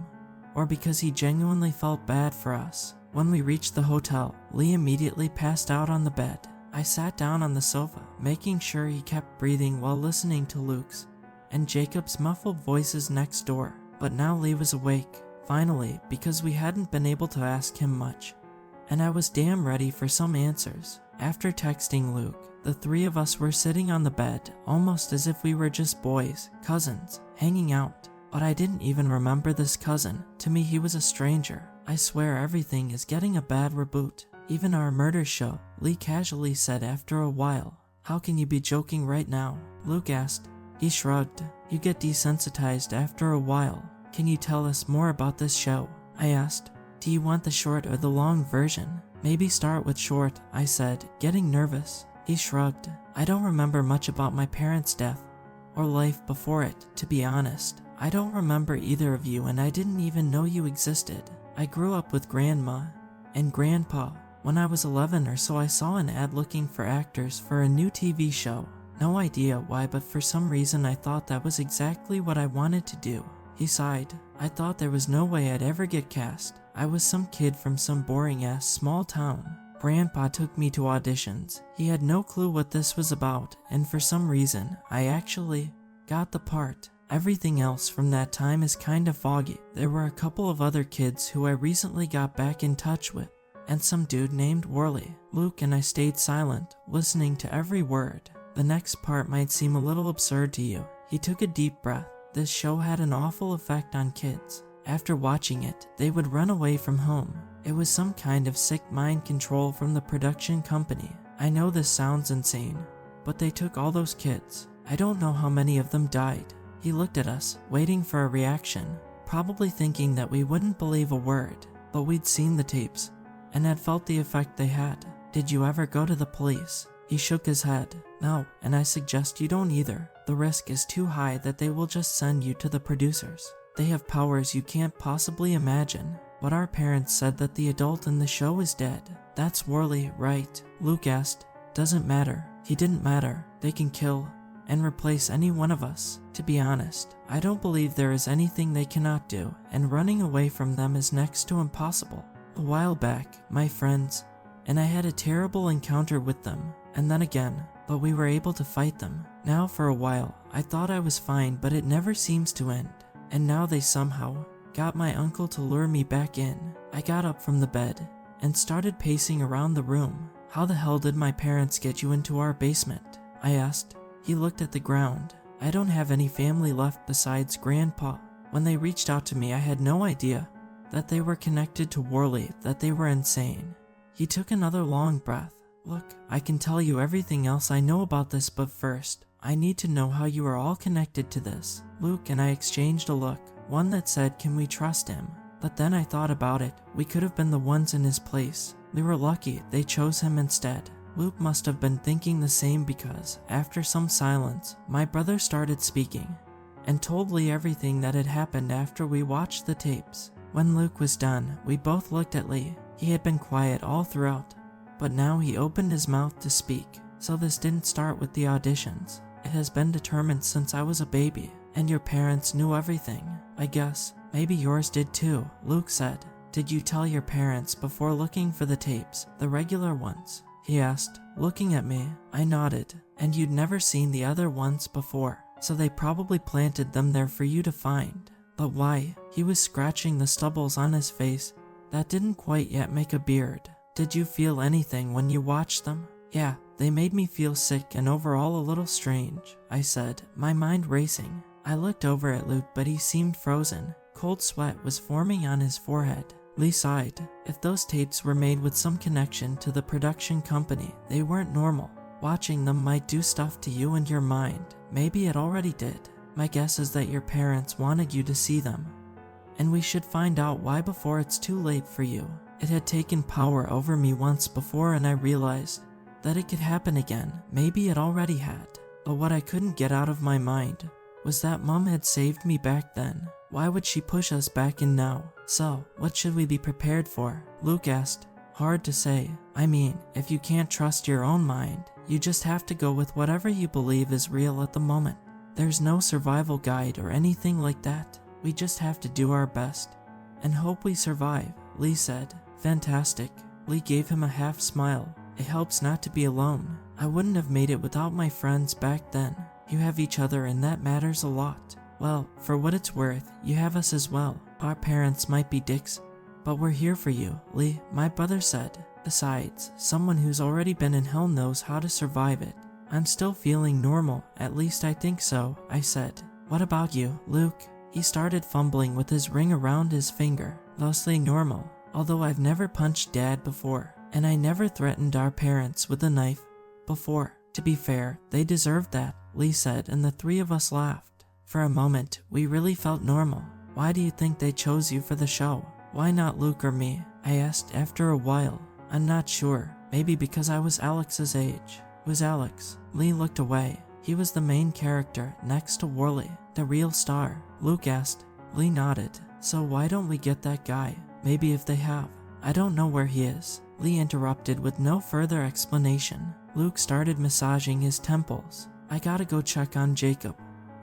or because he genuinely felt bad for us. When we reached the hotel, Lee immediately passed out on the bed. I sat down on the sofa, making sure he kept breathing while listening to Luke's and Jacob's muffled voices next door. But now Lee was awake, finally, because we hadn't been able to ask him much, and I was damn ready for some answers. After texting Luke, the three of us were sitting on the bed, almost as if we were just boys, cousins, hanging out. But I didn't even remember this cousin. To me, he was a stranger. I swear everything is getting a bad reboot. Even our murder show, Lee casually said after a while. How can you be joking right now? Luke asked. He shrugged. You get desensitized after a while. Can you tell us more about this show? I asked. Do you want the short or the long version? Maybe start with short, I said, getting nervous. He shrugged. I don't remember much about my parents' death or life before it, to be honest. I don't remember either of you, and I didn't even know you existed. I grew up with Grandma and Grandpa. When I was 11 or so, I saw an ad looking for actors for a new TV show. No idea why, but for some reason I thought that was exactly what I wanted to do. He sighed. I thought there was no way I'd ever get cast. I was some kid from some boring-ass small town. Grandpa took me to auditions. He had no clue what this was about, and for some reason, I actually got the part. Everything else from that time is kind of foggy. There were a couple of other kids who I recently got back in touch with, and some dude named Worley. Luke and I stayed silent, listening to every word. The next part might seem a little absurd to you. He took a deep breath. This show had an awful effect on kids. After watching it, they would run away from home. It was some kind of sick mind control from the production company. I know this sounds insane, but they took all those kids. I don't know how many of them died. He looked at us, waiting for a reaction, probably thinking that we wouldn't believe a word, but we'd seen the tapes and had felt the effect they had. Did you ever go to the police? He shook his head. No, and I suggest you don't either. The risk is too high that they will just send you to the producers. They have powers you can't possibly imagine. But our parents said that the adult in the show is dead. That's Worley, right? Luke asked. Doesn't matter. He didn't matter. They can kill and replace any one of us. To be honest, I don't believe there is anything they cannot do, and running away from them is next to impossible. A while back, my friends and I had a terrible encounter with them, and then again, but we were able to fight them. Now for a while, I thought I was fine, but it never seems to end. And now they somehow got my uncle to lure me back in. I got up from the bed and started pacing around the room. How the hell did my parents get you into our basement? I asked. He looked at the ground. I don't have any family left besides Grandpa. When they reached out to me, I had no idea that they were connected to Worley, that they were insane. He took another long breath. Look, I can tell you everything else I know about this, but first, I need to know how you are all connected to this. Luke and I exchanged a look, one that said, can we trust him? But then I thought about it. We could have been the ones in his place. We were lucky they chose him instead. Luke must have been thinking the same because, after some silence, my brother started speaking and told Lee everything that had happened after we watched the tapes. When Luke was done, we both looked at Lee. He had been quiet all throughout, but now he opened his mouth to speak. So this didn't start with the auditions. It has been determined since I was a baby, and your parents knew everything. I guess maybe yours did too, Luke said. Did you tell your parents before looking for the tapes, the regular ones? He asked, looking at me. I nodded. And you'd never seen the other ones before, so they probably planted them there for you to find. But why? He was scratching the stubbles on his face that didn't quite yet make a beard. Did you feel anything when you watched them? Yeah, they made me feel sick and overall a little strange, I said, my mind racing. I looked over at Luke, but he seemed frozen. Cold sweat was forming on his forehead. Lee sighed. If those tapes were made with some connection to the production company, they weren't normal. Watching them might do stuff to you and your mind. Maybe it already did. My guess is that your parents wanted you to see them. And we should find out why before it's too late for you. It had taken power over me once before and I realized that it could happen again. Maybe it already had. But what I couldn't get out of my mind was that Mom had saved me back then. Why would she push us back in now? So, what should we be prepared for? Luke asked. Hard to say. I mean, if you can't trust your own mind, you just have to go with whatever you believe is real at the moment. There's no survival guide or anything like that. We just have to do our best and hope we survive, Lee said. Fantastic. Lee gave him a half smile. It helps not to be alone. I wouldn't have made it without my friends back then. You have each other and that matters a lot. Well, for what it's worth, you have us as well. Our parents might be dicks, but we're here for you, Lee, my brother said. Besides, someone who's already been in hell knows how to survive it. I'm still feeling normal, at least I think so, I said. What about you, Luke? He started fumbling with his ring around his finger. Mostly normal, although I've never punched Dad before, and I never threatened our parents with a knife before. To be fair, they deserved that, Lee said, and the three of us laughed. For a moment, we really felt normal. Why do you think they chose you for the show? Why not Luke or me? I asked after a while. I'm not sure. Maybe because I was Alex's age. Who's Alex? Lee looked away. He was the main character, next to Worley, the real star. Luke asked. Lee nodded. So why don't we get that guy? Maybe if they have. I don't know where he is. Lee interrupted with no further explanation. Luke started massaging his temples. I gotta go check on Jacob.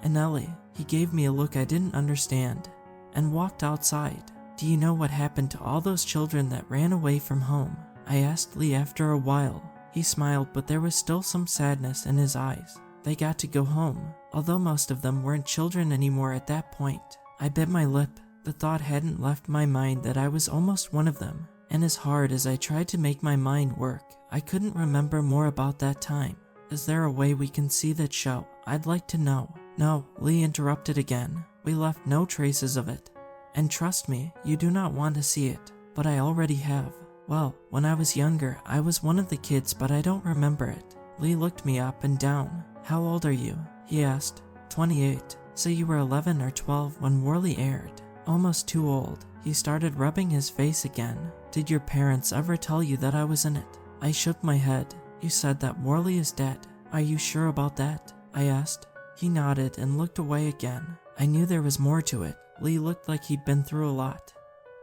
And Ellie. He gave me a look I didn't understand and walked outside. Do you know what happened to all those children that ran away from home? I asked Lee after a while. He smiled, but there was still some sadness in his eyes. They got to go home, although most of them weren't children anymore at that point. I bit my lip. The thought hadn't left my mind that I was almost one of them, and as hard as I tried to make my mind work, I couldn't remember more about that time. Is there a way we can see that show? I'd like to know. No, Lee interrupted again. We left no traces of it. And trust me, you do not want to see it, but I already have. Well, when I was younger, I was one of the kids, but I don't remember it. Lee looked me up and down. How old are you? He asked. 28. So you were 11 or 12 when Worley aired. Almost too old. He started rubbing his face again. Did your parents ever tell you that I was in it? I shook my head. You said that Worley is dead. Are you sure about that? I asked. He nodded and looked away again. I knew there was more to it. Lee looked like he'd been through a lot,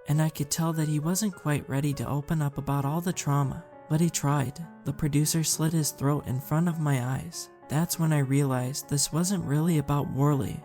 and I could tell that he wasn't quite ready to open up about all the trauma, but he tried. The producer slit his throat in front of my eyes. That's when I realized this wasn't really about Worley.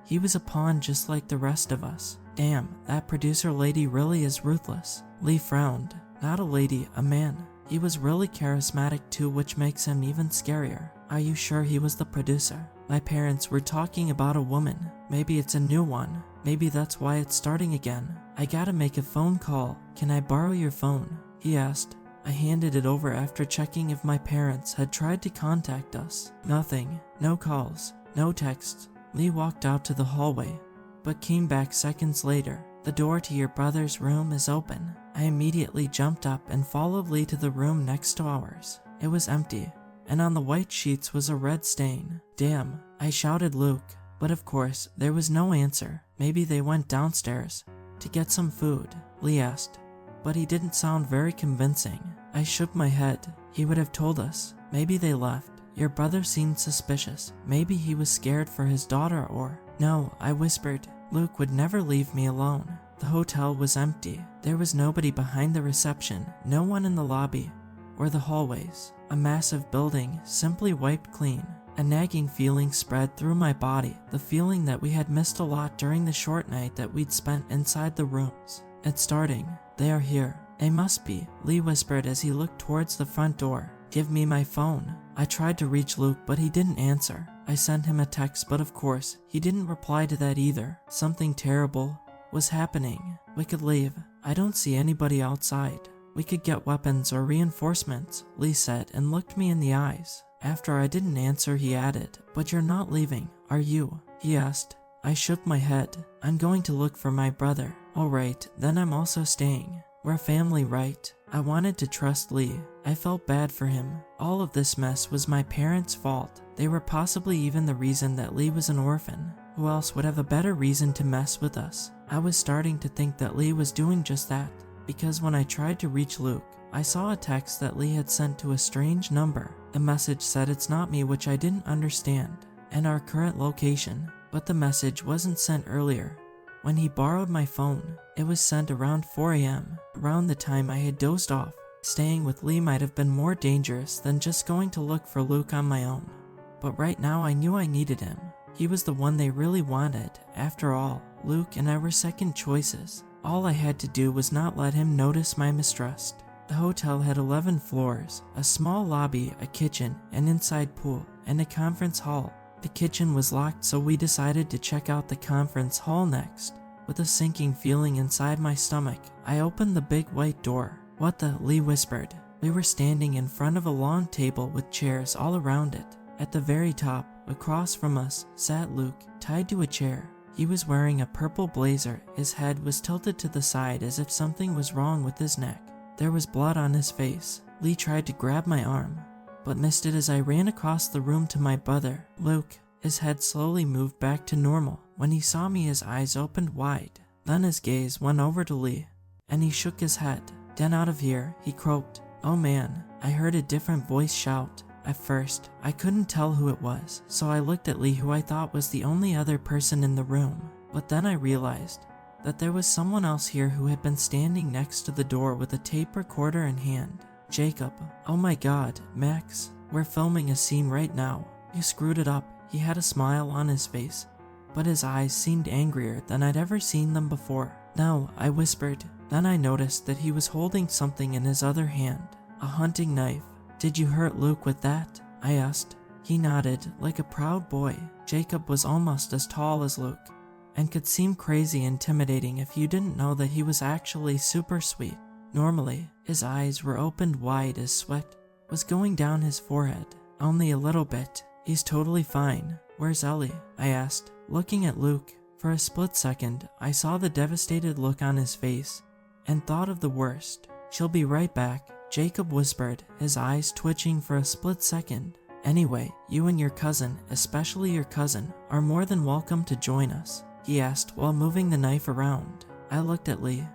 He was a pawn just like the rest of us. Damn, that producer lady really is ruthless. Lee frowned. Not a lady, a man. He was really charismatic too, which makes him even scarier. Are you sure he was the producer? My parents were talking about a woman. Maybe it's a new one. Maybe that's why it's starting again. I gotta make a phone call. Can I borrow your phone? He asked. I handed it over after checking if my parents had tried to contact us. Nothing. No calls. No texts. Lee walked out to the hallway, but came back seconds later. The door to your brother's room is open. I immediately jumped up and followed Lee to the room next to ours. It was empty, and on the white sheets was a red stain. Damn, I shouted Luke, but of course, there was no answer. Maybe they went downstairs to get some food, Lee asked, but he didn't sound very convincing. I shook my head. He would have told us. Maybe they left. Your brother seemed suspicious. Maybe he was scared for his daughter or... No, I whispered. Luke would never leave me alone. The hotel was empty. There was nobody behind the reception, no one in the lobby or the hallways. A massive building, simply wiped clean. A nagging feeling spread through my body, the feeling that we had missed a lot during the short night that we'd spent inside the rooms. It's starting. They are here. They must be, Lee whispered as he looked towards the front door. Give me my phone. I tried to reach Luke, but he didn't answer. I sent him a text, but of course, he didn't reply to that either. Something terrible was happening. We could leave. I don't see anybody outside. We could get weapons or reinforcements, Lee said and looked me in the eyes. After I didn't answer, he added, but you're not leaving, are you? He asked. I shook my head. I'm going to look for my brother. Alright, then I'm also staying. We're family, right? I wanted to trust Lee. I felt bad for him. All of this mess was my parents' fault. They were possibly even the reason that Lee was an orphan. Who else would have a better reason to mess with us? I was starting to think that Lee was doing just that, because when I tried to reach Luke, I saw a text that Lee had sent to a strange number. The message said it's not me, which I didn't understand, and our current location, but the message wasn't sent earlier. When he borrowed my phone, it was sent around 4 a.m., around the time I had dozed off. Staying with Lee might have been more dangerous than just going to look for Luke on my own. But right now I knew I needed him. He was the one they really wanted. After all, Luke and I were second choices. All I had to do was not let him notice my mistrust. The hotel had 11 floors, a small lobby, a kitchen, an inside pool, and a conference hall. The kitchen was locked, so we decided to check out the conference hall next. With a sinking feeling inside my stomach, I opened the big white door. "What the?" Lee whispered. We were standing in front of a long table with chairs all around it. At the very top, across from us, sat Luke, tied to a chair. He was wearing a purple blazer. His head was tilted to the side as if something was wrong with his neck. There was blood on his face. Lee tried to grab my arm, but missed it as I ran across the room to my brother, Luke. His head slowly moved back to normal. When he saw me, his eyes opened wide. Then his gaze went over to Lee, and he shook his head. "Get out of here," he croaked. "Oh man," I heard a different voice shout. At first, I couldn't tell who it was, so I looked at Lee, who I thought was the only other person in the room. But then I realized that there was someone else here who had been standing next to the door with a tape recorder in hand. "Jacob." "Oh my god, Max, we're filming a scene right now. You screwed it up." He had a smile on his face, but his eyes seemed angrier than I'd ever seen them before. "No," I whispered. Then I noticed that he was holding something in his other hand, a hunting knife. "Did you hurt Luke with that?" I asked. He nodded like a proud boy. Jacob was almost as tall as Luke, and could seem crazy intimidating if you didn't know that he was actually super sweet. Normally, his eyes were opened wide as sweat was going down his forehead. "Only a little bit. He's totally fine." "Where's Ellie?" I asked, looking at Luke. For a split second, I saw the devastated look on his face and thought of the worst. "She'll be right back," Jacob whispered, his eyes twitching for a split second. "Anyway, you and your cousin, especially your cousin, are more than welcome to join us," he asked while moving the knife around. I looked at Lee,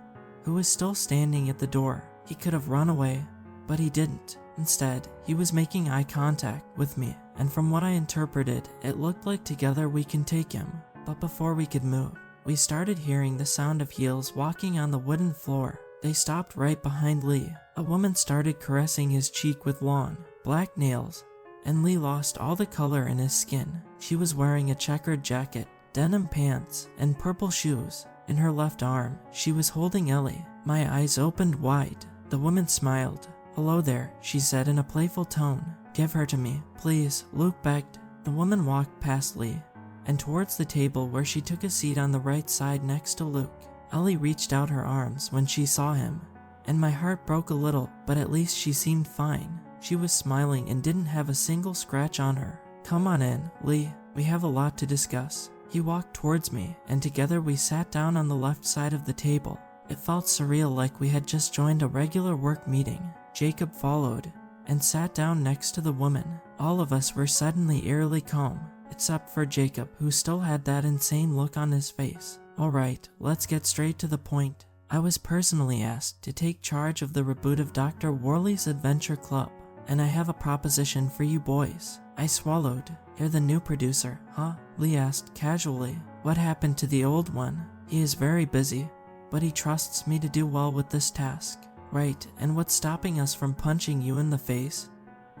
who was still standing at the door. He could have run away, but he didn't. Instead, he was making eye contact with me, and from what I interpreted, it looked like together we can take him. But before we could move, we started hearing the sound of heels walking on the wooden floor. They stopped right behind Lee. A woman started caressing his cheek with long, black nails, and Lee lost all the color in his skin. She was wearing a checkered jacket, denim pants, and purple shoes. In her left arm, she was holding Ellie. My eyes opened wide. The woman smiled. "Hello there," she said in a playful tone. "Give her to me, please," Luke begged. The woman walked past Lee and towards the table where she took a seat on the right side next to Luke. Ellie reached out her arms when she saw him, and my heart broke a little, but at least she seemed fine. She was smiling and didn't have a single scratch on her. "Come on in, Lee. We have a lot to discuss." He walked towards me, and together we sat down on the left side of the table. It felt surreal, like we had just joined a regular work meeting. Jacob followed and sat down next to the woman. All of us were suddenly eerily calm, except for Jacob, who still had that insane look on his face. "Alright, let's get straight to the point. I was personally asked to take charge of the reboot of Dr. Worley's Adventure Club, and I have a proposition for you boys." I swallowed. "You're the new producer, huh?" Lee asked casually. "What happened to the old one?" "He is very busy, but he trusts me to do well with this task." "Right, and what's stopping us from punching you in the face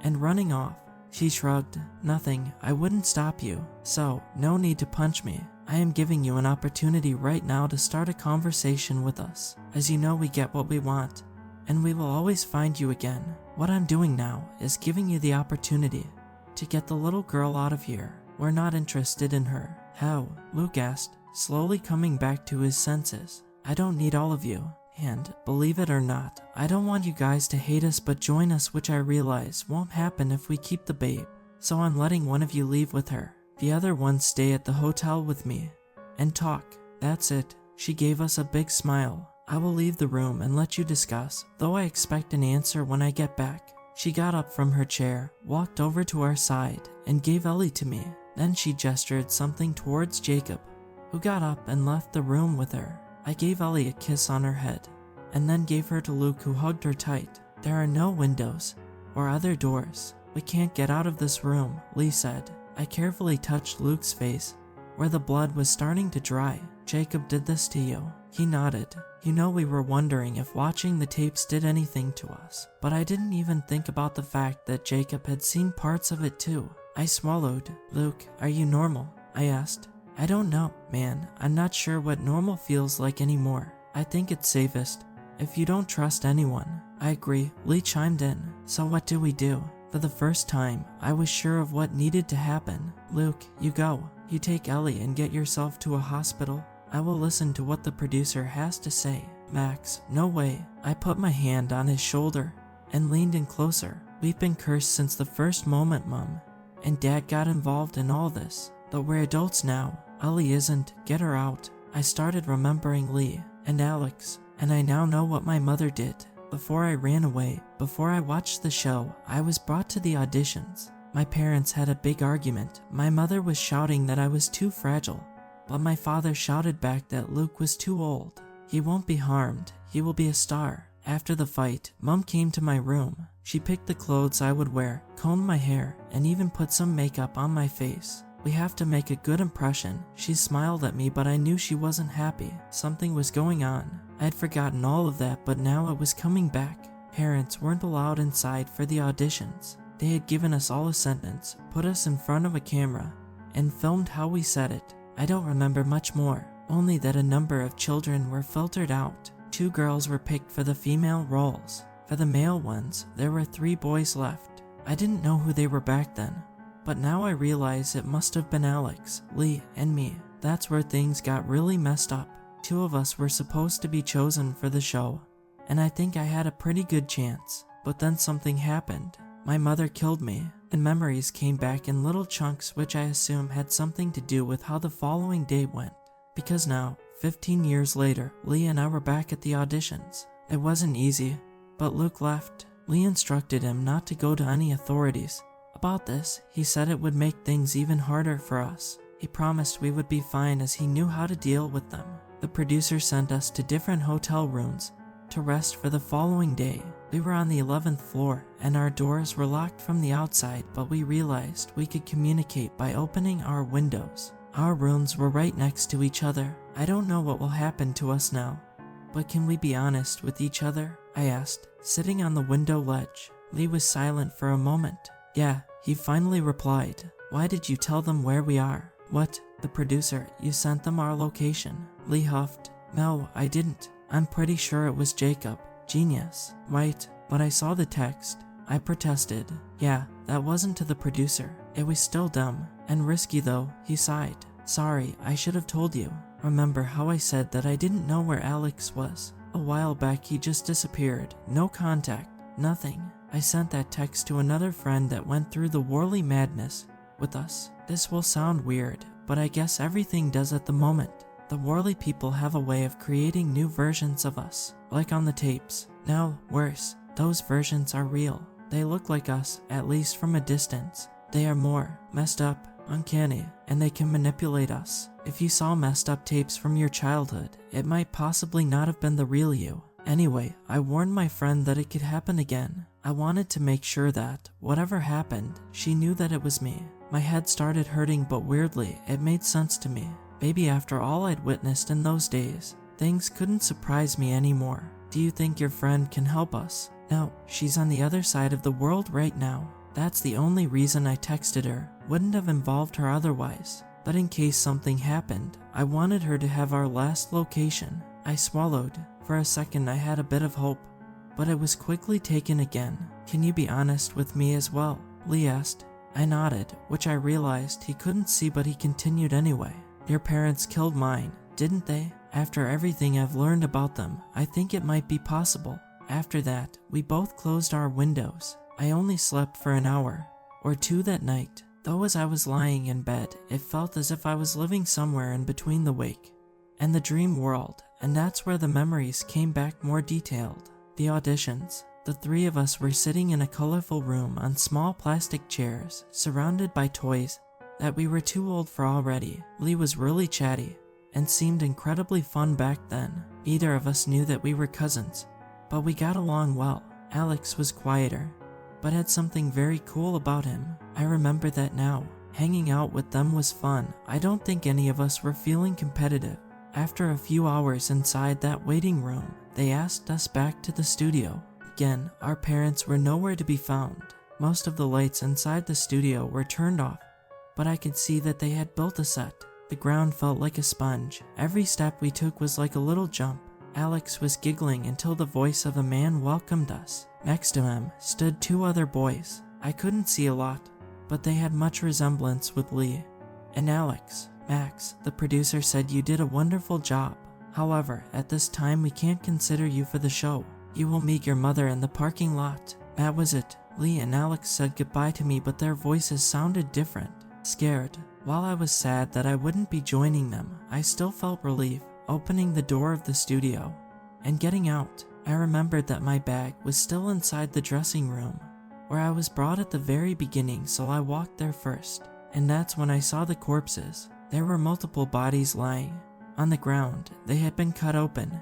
and running off?" She shrugged. "Nothing, I wouldn't stop you, so no need to punch me. I am giving you an opportunity right now to start a conversation with us. As you know, we get what we want, and we will always find you again. What I'm doing now is giving you the opportunity to get the little girl out of here. We're not interested in her." "How?" Luke asked, slowly coming back to his senses. "I don't need all of you. And, believe it or not, I don't want you guys to hate us but join us, which I realize won't happen if we keep the babe. So I'm letting one of you leave with her. The other ones stay at the hotel with me and talk. That's it." She gave us a big smile. "I will leave the room and let you discuss, though I expect an answer when I get back." She got up from her chair, walked over to our side, and gave Ellie to me. Then she gestured something towards Jacob, who got up and left the room with her. I gave Ellie a kiss on her head, and then gave her to Luke, who hugged her tight. There are no windows or other doors. We can't get out of this room, Lee said. I carefully touched Luke's face, where the blood was starting to dry. Jacob did this to you? He nodded. You know, we were wondering if watching the tapes did anything to us, but I didn't even think about the fact that Jacob had seen parts of it too. I swallowed. Luke, are you normal? I asked. I don't know, man. I'm not sure what normal feels like anymore. I think it's safest if you don't trust anyone. I agree, Lee chimed in. So what do we do? For the first time, I was sure of what needed to happen. Luke, you go. You take Ellie and get yourself to a hospital. I will listen to what the producer has to say. Max, no way. I put my hand on his shoulder and leaned in closer. We've been cursed since the first moment, Mom, and Dad got involved in all this. But we're adults now. Ellie isn't. Get her out. I started remembering Lee and Alex, and I now know what my mother did. Before I ran away, before I watched the show, I was brought to the auditions. My parents had a big argument. My mother was shouting that I was too fragile, but my father shouted back that Luke was too old. He won't be harmed. He will be a star. After the fight, Mom came to my room. She picked the clothes I would wear, combed my hair, and even put some makeup on my face. We have to make a good impression. She smiled at me, but I knew she wasn't happy. Something was going on. I had forgotten all of that, but now it was coming back. Parents weren't allowed inside for the auditions. They had given us all a sentence, put us in front of a camera, and filmed how we said it. I don't remember much more, only that a number of children were filtered out. 2 girls were picked for the female roles. For the male ones, there were 3 boys left. I didn't know who they were back then, but now I realize it must have been Alex, Lee, and me. That's where things got really messed up. 2 of us were supposed to be chosen for the show, and I think I had a pretty good chance. But then something happened. My mother killed me, and memories came back in little chunks, which I assume had something to do with how the following day went. Because now, 15 years later, Lee and I were back at the auditions. It wasn't easy, but Luke left. Lee instructed him not to go to any authorities about this. He said it would make things even harder for us. He promised we would be fine as he knew how to deal with them. The producer sent us to different hotel rooms to rest for the following day. We were on the 11th floor and our doors were locked from the outside, but we realized we could communicate by opening our windows. Our rooms were right next to each other. I don't know what will happen to us now, but can we be honest with each other? I asked, sitting on the window ledge. Lee was silent for a moment. Yeah, he finally replied. Why did you tell them where we are? What? The producer, you sent them our location. Lee huffed. No, I didn't. I'm pretty sure it was Jacob. Genius. Right, but I saw the text. I protested. Yeah, that wasn't to the producer. It was still dumb. And risky though, he sighed. Sorry, I should have told you. Remember how I said that I didn't know where Alex was? A while back he just disappeared. No contact. Nothing. I sent that text to another friend that went through the Worley madness with us. This will sound weird, but I guess everything does at the moment. The Worley people have a way of creating new versions of us, like on the tapes. No, worse, those versions are real. They look like us, at least from a distance. They are more messed up, uncanny, and they can manipulate us. If you saw messed up tapes from your childhood, it might possibly not have been the real you. Anyway, I warned my friend that it could happen again. I wanted to make sure that, whatever happened, she knew that it was me. My head started hurting, but weirdly, it made sense to me. Maybe after all I'd witnessed in those days, things couldn't surprise me anymore. Do you think your friend can help us? No, she's on the other side of the world right now. That's the only reason I texted her. Wouldn't have involved her otherwise. But in case something happened, I wanted her to have our last location. I swallowed. For a second I had a bit of hope, but it was quickly taken again. Can you be honest with me as well? Lee asked. I nodded, which I realized he couldn't see, but he continued anyway. Your parents killed mine, didn't they? After everything I've learned about them, I think it might be possible. After that, we both closed our windows. I only slept for an hour or 2 that night, though as I was lying in bed, it felt as if I was living somewhere in between the wake and the dream world, and that's where the memories came back more detailed. The auditions. The three of us were sitting in a colorful room on small plastic chairs, surrounded by toys that we were too old for already. Lee was really chatty and seemed incredibly fun back then. Neither of us knew that we were cousins, but we got along well. Alex was quieter, but had something very cool about him. I remember that now. Hanging out with them was fun. I don't think any of us were feeling competitive. After a few hours inside that waiting room, they asked us back to the studio. Again, our parents were nowhere to be found. Most of the lights inside the studio were turned off, but I could see that they had built a set. The ground felt like a sponge. Every step we took was like a little jump. Alex was giggling until the voice of a man welcomed us. Next to him stood two other boys. I couldn't see a lot, but they had much resemblance with Lee and Alex. Max, the producer, said you did a wonderful job. However, at this time we can't consider you for the show. You will meet your mother in the parking lot. That was it. Lee and Alex said goodbye to me, but their voices sounded different. Scared. While I was sad that I wouldn't be joining them, I still felt relief. Opening the door of the studio and getting out, I remembered that my bag was still inside the dressing room, where I was brought at the very beginning, so I walked there first. And that's when I saw the corpses. There were multiple bodies lying on the ground. They had been cut open,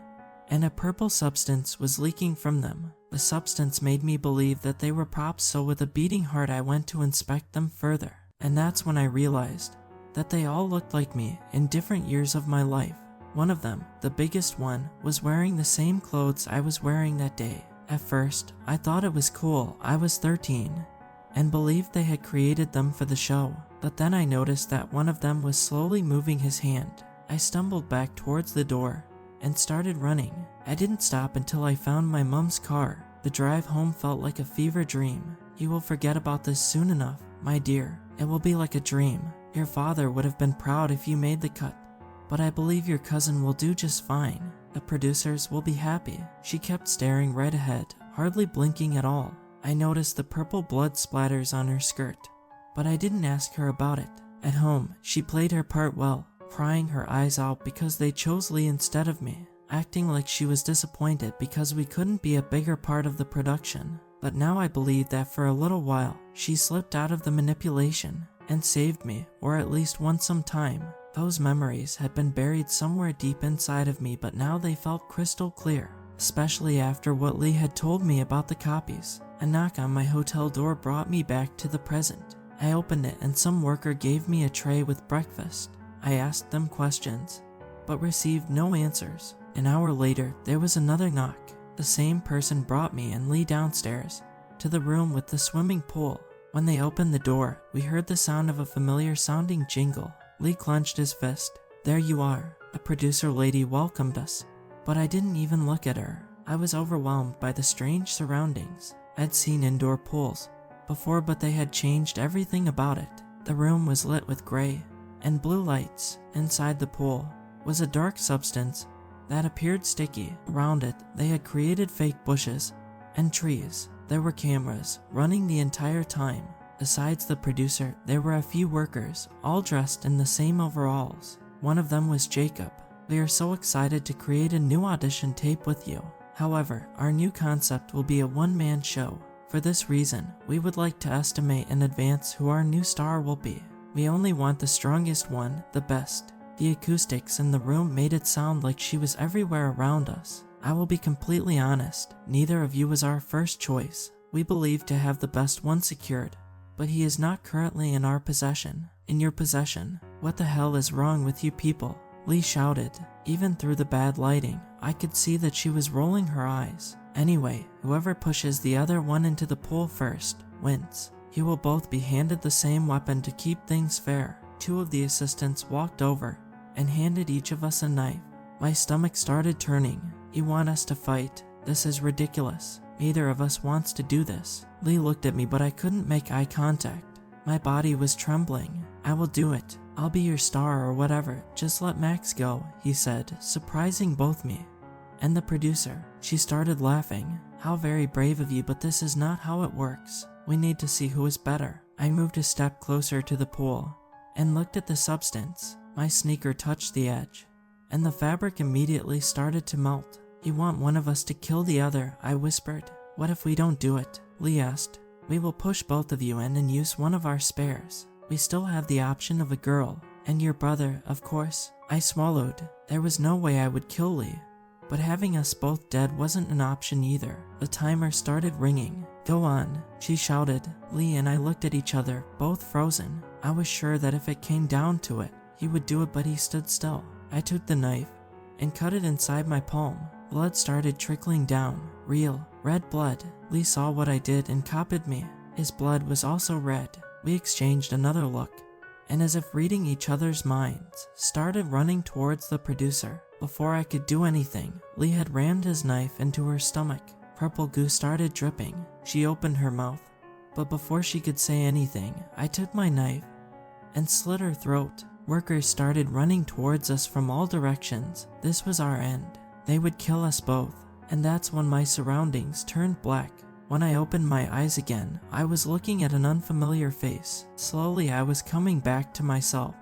and a purple substance was leaking from them. The substance made me believe that they were props, so with a beating heart I went to inspect them further. And that's when I realized that they all looked like me in different years of my life. One of them, the biggest one, was wearing the same clothes I was wearing that day. At first, I thought it was cool. I was 13 and believed they had created them for the show. But then I noticed that one of them was slowly moving his hand. I stumbled back towards the door and started running. I didn't stop until I found my mom's car. The drive home felt like a fever dream. You will forget about this soon enough, my dear. It will be like a dream. Your father would have been proud if you made the cut, but I believe your cousin will do just fine. The producers will be happy. She kept staring right ahead, hardly blinking at all. I noticed the purple blood splatters on her skirt, but I didn't ask her about it. At home, she played her part well, crying her eyes out because they chose Lee instead of me, acting like she was disappointed because we couldn't be a bigger part of the production. But now I believe that for a little while, she slipped out of the manipulation and saved me, or at least won some time. Those memories had been buried somewhere deep inside of me, but now they felt crystal clear, especially after what Lee had told me about the copies. A knock on my hotel door brought me back to the present. I opened it and some worker gave me a tray with breakfast. I asked them questions, but received no answers. An hour later, there was another knock. The same person brought me and Lee downstairs to the room with the swimming pool. When they opened the door, we heard the sound of a familiar sounding jingle. Lee clenched his fist. There you are. The producer lady welcomed us, but I didn't even look at her. I was overwhelmed by the strange surroundings. I'd seen indoor pools before, but they had changed everything about it. The room was lit with gray and blue lights. Inside the pool was a dark substance that appeared sticky. Around it, they had created fake bushes and trees. There were cameras running the entire time. Besides the producer, there were a few workers, all dressed in the same overalls. One of them was Jacob. We are so excited to create a new audition tape with you. However, our new concept will be a one-man show. For this reason, we would like to estimate in advance who our new star will be. We only want the strongest one, the best. The acoustics in the room made it sound like she was everywhere around us. I will be completely honest, neither of you was our first choice. We believe to have the best one secured, but he is not currently in our possession. In your possession. What the hell is wrong with you people? Lee shouted. Even through the bad lighting, I could see that she was rolling her eyes. Anyway, whoever pushes the other one into the pool first wins. You will both be handed the same weapon to keep things fair. Two of the assistants walked over and handed each of us a knife. My stomach started turning. You want us to fight? This is ridiculous. Neither of us wants to do this. Lee looked at me, but I couldn't make eye contact. My body was trembling. I will do it. I'll be your star or whatever. Just let Max go, he said, surprising both me and the producer. She started laughing. How very brave of you, but this is not how it works. We need to see who is better. I moved a step closer to the pool and looked at the substance. My sneaker touched the edge, and the fabric immediately started to melt. You want one of us to kill the other, I whispered. What if we don't do it? Lee asked. We will push both of you in and use one of our spares. We still have the option of a girl, and your brother, of course. I swallowed. There was no way I would kill Lee. But having us both dead wasn't an option either. The timer started ringing. Go on, she shouted. Lee and I looked at each other, both frozen. I was sure that if it came down to it, he would do it, but he stood still. I took the knife and cut it inside my palm. Blood started trickling down. Real, red blood. Lee saw what I did and copied me. His blood was also red. We exchanged another look, and as if reading each other's minds, started running towards the producer. Before I could do anything, Lee had rammed his knife into her stomach. Purple goo started dripping. She opened her mouth, but before she could say anything, I took my knife and slit her throat. Workers started running towards us from all directions. This was our end. They would kill us both, and that's when my surroundings turned black. When I opened my eyes again, I was looking at an unfamiliar face. Slowly I was coming back to myself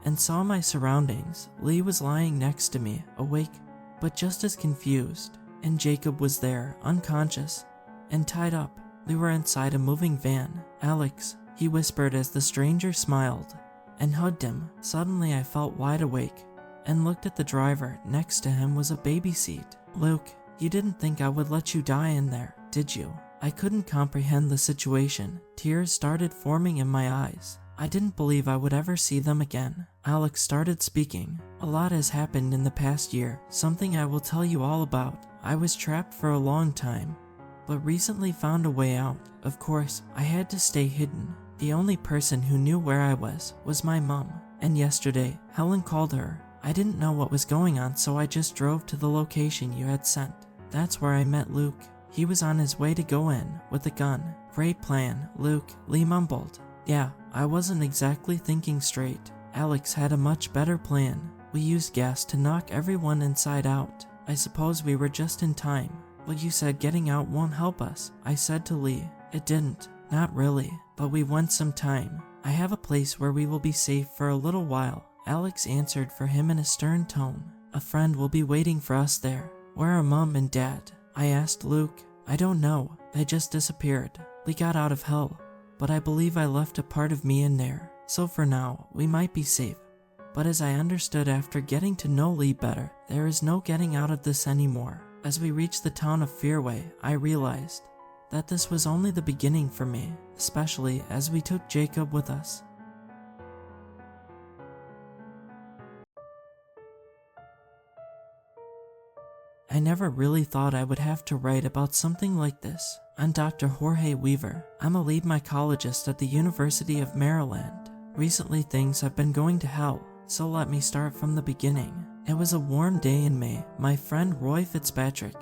and saw my surroundings. Lee was lying next to me, awake, but just as confused, and Jacob was there, unconscious and tied up. We were inside a moving van. Alex, he whispered as the stranger smiled and hugged him. Suddenly I felt wide awake and looked at the driver. Next to him was a baby seat. Luke, you didn't think I would let you die in there, did you? I couldn't comprehend the situation. Tears started forming in my eyes. I didn't believe I would ever see them again. Alex started speaking. A lot has happened in the past year, something I will tell you all about. I was trapped for a long time, but recently found a way out. Of course, I had to stay hidden. The only person who knew where I was my mom. And yesterday, Helen called her. I didn't know what was going on, so I just drove to the location you had sent. That's where I met Luke. He was on his way to go in with a gun. Great plan, Luke, Lee mumbled. Yeah, I wasn't exactly thinking straight. Alex had a much better plan. We used gas to knock everyone inside out. I suppose we were just in time. But you said getting out won't help us, I said to Lee. It didn't. Not really, but we want some time. I have a place where we will be safe for a little while. Alex answered for him in a stern tone. A friend will be waiting for us there. Where are Mom and Dad? I asked Luke. I don't know. They just disappeared. We got out of hell, but I believe I left a part of me in there. So for now, we might be safe. But as I understood after getting to know Lee better, there is no getting out of this anymore. As we reached the town of Fearway, I realized that this was only the beginning for me, especially as we took Jacob with us. I never really thought I would have to write about something like this. I'm Dr. Jorge Weaver. I'm a lead mycologist at the University of Maryland. Recently things have been going to hell, so let me start from the beginning. It was a warm day in May. My friend Roy Fitzpatrick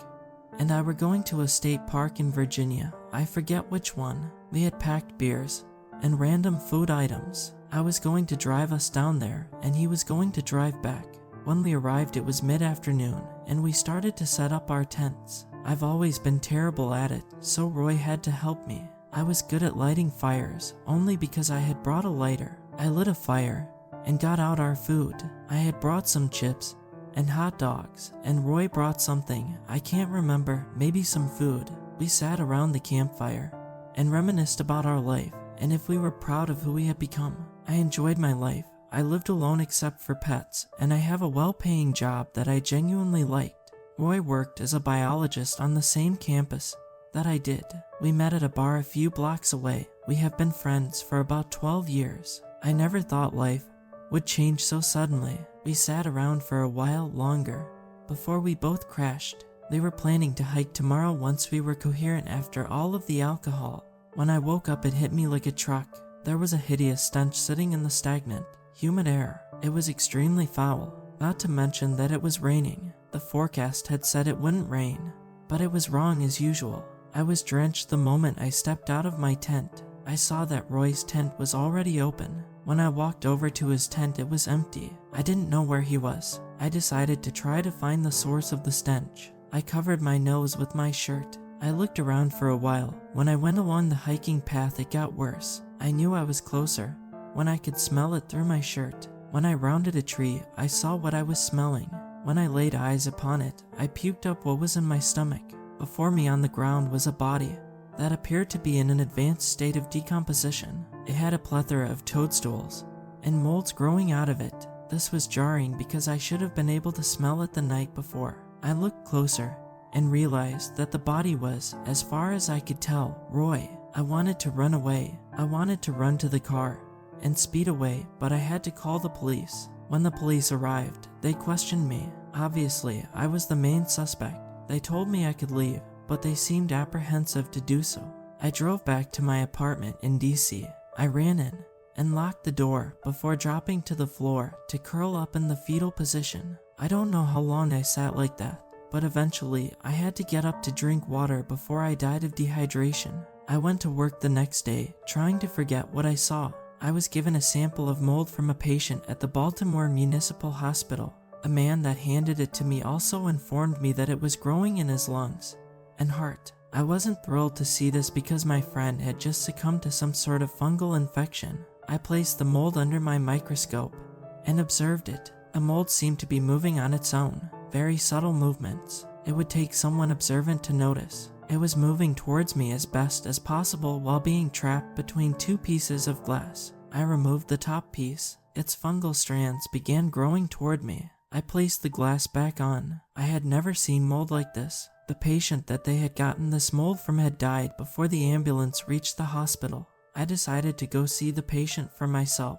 and I were going to a state park in Virginia. I forget which one. We had packed beers and random food items. I was going to drive us down there, and he was going to drive back. When we arrived, it was mid-afternoon, and we started to set up our tents. I've always been terrible at it, so Roy had to help me. I was good at lighting fires, only because I had brought a lighter. I lit a fire and got out our food. I had brought some chips and hot dogs, and Roy brought something, I can't remember, maybe some food. We sat around the campfire and reminisced about our life, and if we were proud of who we had become. I enjoyed my life. I lived alone except for pets, and I have a well-paying job that I genuinely liked. Roy worked as a biologist on the same campus that I did. We met at a bar a few blocks away. We have been friends for about 12 years. I never thought life would change so suddenly. We sat around for a while longer before we both crashed. We were planning to hike tomorrow once we were coherent after all of the alcohol. When I woke up, it hit me like a truck. There was a hideous stench sitting in the stagnant, humid air. It was extremely foul, not to mention that it was raining. The forecast had said it wouldn't rain, but it was wrong as usual. I was drenched the moment I stepped out of my tent. I saw that Roy's tent was already open. When I walked over to his tent, it was empty. I didn't know where he was. I decided to try to find the source of the stench. I covered my nose with my shirt. I looked around for a while. When I went along the hiking path, it got worse. I knew I was closer when I could smell it through my shirt. When I rounded a tree, I saw what I was smelling. When I laid eyes upon it, I puked up what was in my stomach. Before me on the ground was a body that appeared to be in an advanced state of decomposition. It had a plethora of toadstools and molds growing out of it. This was jarring because I should have been able to smell it the night before. I looked closer and realized that the body was, as far as I could tell, Roy. I wanted to run away. I wanted to run to the car and speed away, but I had to call the police. When the police arrived, they questioned me. Obviously, I was the main suspect. They told me I could leave, but they seemed apprehensive to do so. I drove back to my apartment in DC. I ran in and locked the door before dropping to the floor to curl up in the fetal position. I don't know how long I sat like that, but eventually I had to get up to drink water before I died of dehydration. I went to work the next day, trying to forget what I saw. I was given a sample of mold from a patient at the Baltimore Municipal Hospital. A man that handed it to me also informed me that it was growing in his lungs and heart. I wasn't thrilled to see this because my friend had just succumbed to some sort of fungal infection. I placed the mold under my microscope and observed it. The mold seemed to be moving on its own, very subtle movements. It would take someone observant to notice. It was moving towards me as best as possible while being trapped between two pieces of glass. I removed the top piece. Its fungal strands began growing toward me. I placed the glass back on. I had never seen mold like this. The patient that they had gotten this mold from had died before the ambulance reached the hospital. I decided to go see the patient for myself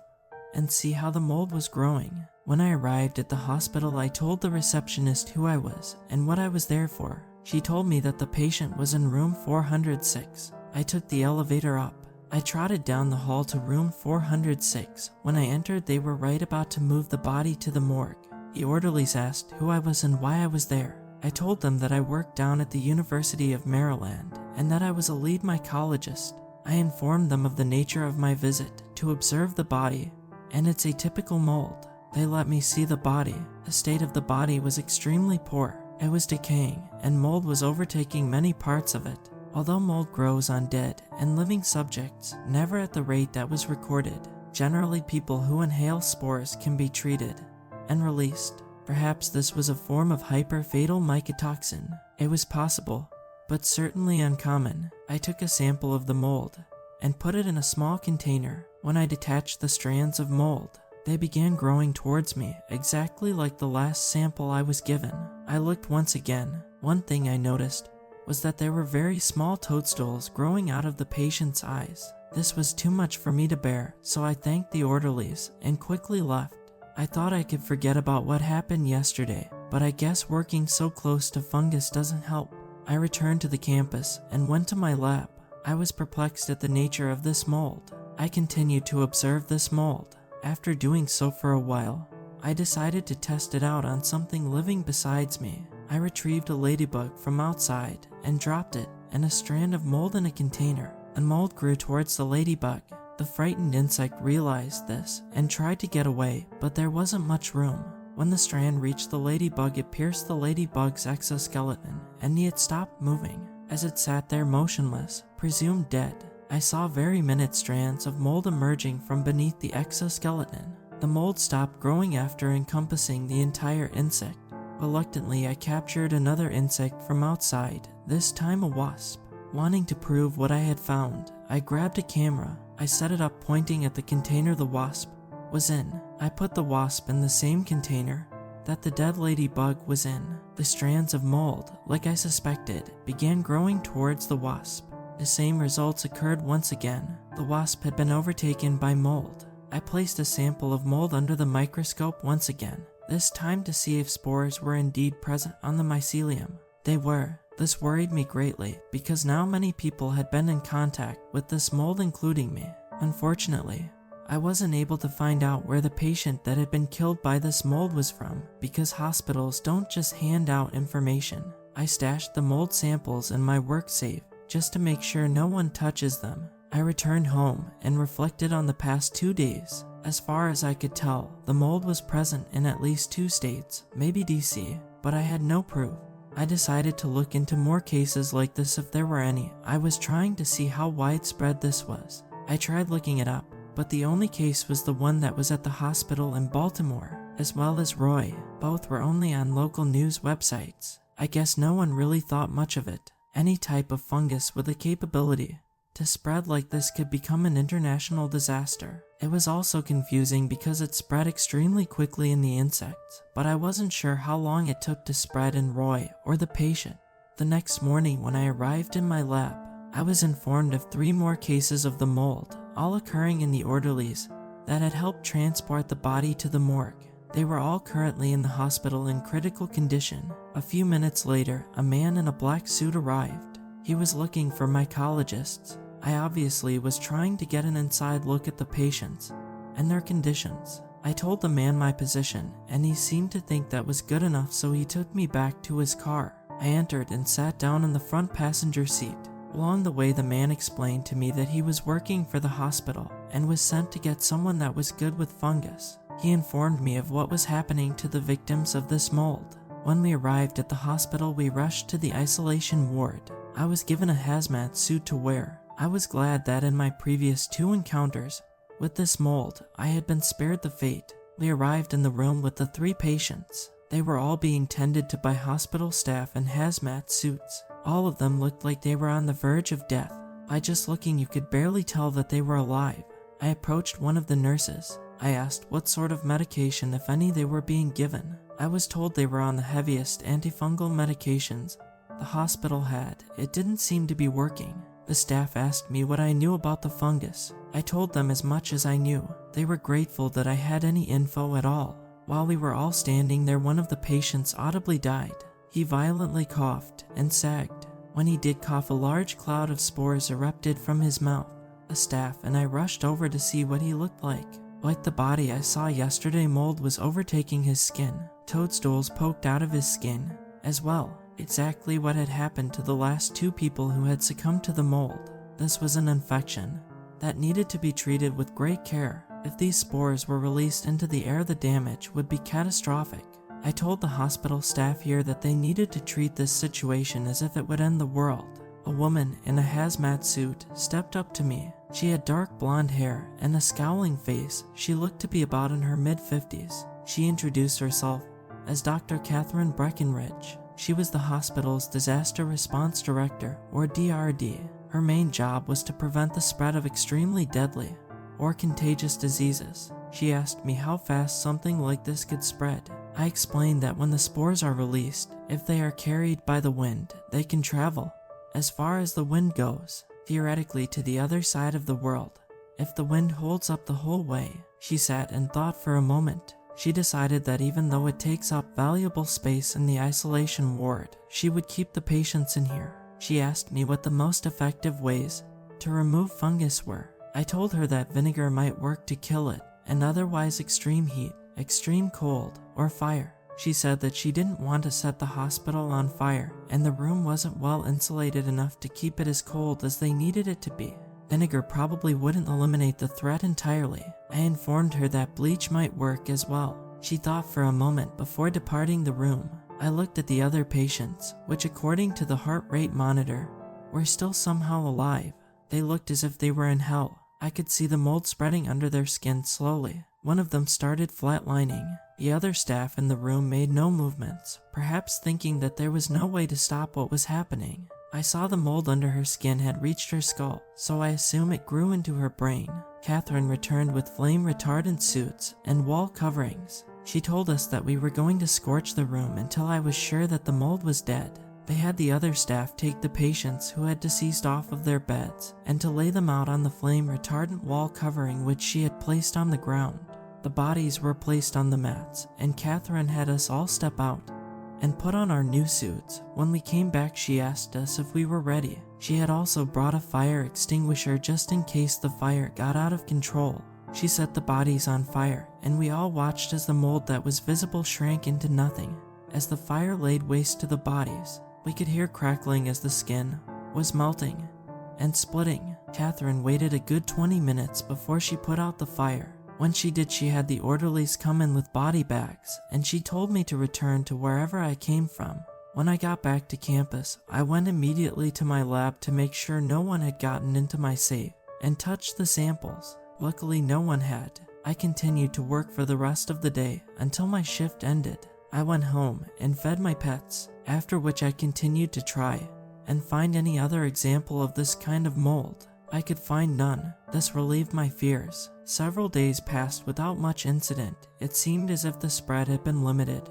and see how the mold was growing. When I arrived at the hospital, I told the receptionist who I was and what I was there for. She told me that the patient was in room 406. I took the elevator up. I trotted down the hall to room 406. When I entered, they were right about to move the body to the morgue. The orderlies asked who I was and why I was there. I told them that I worked down at the University of Maryland and that I was a lead mycologist. I informed them of the nature of my visit to observe the body and its atypical mold. They let me see the body. The state of the body was extremely poor. It was decaying, and mold was overtaking many parts of it. Although mold grows on dead and living subjects, never at the rate that was recorded. Generally, people who inhale spores can be treated and released. Perhaps this was a form of hyper-fatal mycotoxin. It was possible, but certainly uncommon. I took a sample of the mold and put it in a small container. When I detached the strands of mold, they began growing towards me, exactly like the last sample I was given. I looked once again. One thing I noticed was that there were very small toadstools growing out of the patient's eyes. This was too much for me to bear, so I thanked the orderlies and quickly left. I thought I could forget about what happened yesterday, but I guess working so close to fungus doesn't help. I returned to the campus and went to my lab. I was perplexed at the nature of this mold. I continued to observe this mold. After doing so for a while, I decided to test it out on something living besides me. I retrieved a ladybug from outside and dropped it in a strand of mold in a container. The mold grew towards the ladybug. The frightened insect realized this and tried to get away, but there wasn't much room. When the strand reached the ladybug, it pierced the ladybug's exoskeleton, and it stopped moving. As it sat there motionless, presumed dead, I saw very minute strands of mold emerging from beneath the exoskeleton. The mold stopped growing after encompassing the entire insect. Reluctantly, I captured another insect from outside, this time a wasp. Wanting to prove what I had found, I grabbed a camera. I set it up pointing at the container the wasp was in. I put the wasp in the same container that the dead ladybug was in. The strands of mold, like I suspected, began growing towards the wasp. The same results occurred once again. The wasp had been overtaken by mold. I placed a sample of mold under the microscope once again, this time to see if spores were indeed present on the mycelium. They were. This worried me greatly because now many people had been in contact with this mold, including me. Unfortunately, I wasn't able to find out where the patient that had been killed by this mold was from because hospitals don't just hand out information. I stashed the mold samples in my work safe just to make sure no one touches them. I returned home and reflected on the past 2 days. As far as I could tell, the mold was present in at least 2 states, maybe DC, but I had no proof. I decided to look into more cases like this if there were any. I was trying to see how widespread this was. I tried looking it up, but the only case was the one that was at the hospital in Baltimore, as well as Roy. Both were only on local news websites. I guess no one really thought much of it. Any type of fungus with the capability to spread like this could become an international disaster. It was also confusing because it spread extremely quickly in the insects, but I wasn't sure how long it took to spread in Roy or the patient. The next morning when I arrived in my lab, I was informed of 3 more cases of the mold, all occurring in the orderlies that had helped transport the body to the morgue. They were all currently in the hospital in critical condition. A few minutes later, a man in a black suit arrived. He was looking for mycologists. I obviously was trying to get an inside look at the patients and their conditions. I told the man my position, and he seemed to think that was good enough, so he took me back to his car. I entered and sat down in the front passenger seat. Along the way, the man explained to me that he was working for the hospital and was sent to get someone that was good with fungus. He informed me of what was happening to the victims of this mold. When we arrived at the hospital, we rushed to the isolation ward. I was given a hazmat suit to wear. I was glad that in my previous 2 encounters with this mold, I had been spared the fate. We arrived in the room with the 3 patients. They were all being tended to by hospital staff in hazmat suits. All of them looked like they were on the verge of death. By just looking, you could barely tell that they were alive. I approached one of the nurses. I asked what sort of medication, if any, they were being given. I was told they were on the heaviest antifungal medications the hospital had. It didn't seem to be working. The staff asked me what I knew about the fungus. I told them as much as I knew. They were grateful that I had any info at all. While we were all standing there, one of the patients audibly died. He violently coughed and sagged. When he did cough, a large cloud of spores erupted from his mouth. The staff and I rushed over to see what he looked like. Like the body I saw yesterday, mold was overtaking his skin. Toadstools poked out of his skin as well. Exactly what had happened to the last 2 people who had succumbed to the mold. This was an infection that needed to be treated with great care. If these spores were released into the air, the damage would be catastrophic. I told the hospital staff here that they needed to treat this situation as if it would end the world. A woman in a hazmat suit stepped up to me. She had dark blonde hair and a scowling face. She looked to be about in her mid-50s. She introduced herself as Dr. Catherine Breckenridge. She was the hospital's Disaster Response Director, or DRD. Her main job was to prevent the spread of extremely deadly or contagious diseases. She asked me how fast something like this could spread. I explained that when the spores are released, if they are carried by the wind, they can travel as far as the wind goes, theoretically to the other side of the world, if the wind holds up the whole way. She sat and thought for a moment. She decided that even though it takes up valuable space in the isolation ward, she would keep the patients in here. She asked me what the most effective ways to remove fungus were. I told her that vinegar might work to kill it, and otherwise extreme heat, extreme cold, or fire. She said that she didn't want to set the hospital on fire, and the room wasn't well insulated enough to keep it as cold as they needed it to be. Vinegar probably wouldn't eliminate the threat entirely. I informed her that bleach might work as well. She thought for a moment before departing the room. I looked at the other patients, which according to the heart rate monitor, were still somehow alive. They looked as if they were in hell. I could see the mold spreading under their skin slowly. One of them started flatlining. The other staff in the room made no movements, perhaps thinking that there was no way to stop what was happening. I saw the mold under her skin had reached her skull, so I assume it grew into her brain. Catherine returned with flame retardant suits and wall coverings. She told us that we were going to scorch the room until I was sure that the mold was dead. They had the other staff take the patients who had deceased off of their beds and to lay them out on the flame retardant wall covering which she had placed on the ground. The bodies were placed on the mats, and Catherine had us all step out and put on our new suits. When we came back, she asked us if we were ready. She had also brought a fire extinguisher just in case the fire got out of control. She set the bodies on fire, and we all watched as the mold that was visible shrank into nothing. As the fire laid waste to the bodies, we could hear crackling as the skin was melting and splitting. Catherine waited a good 20 minutes before she put out the fire. When she did, she had the orderlies come in with body bags, and she told me to return to wherever I came from. When I got back to campus, I went immediately to my lab to make sure no one had gotten into my safe and touched the samples. Luckily, no one had. I continued to work for the rest of the day until my shift ended. I went home and fed my pets. after which I continued to try and find any other example of this kind of mold. I could find none. This relieved my fears. Several days passed without much incident. It seemed as if the spread had been limited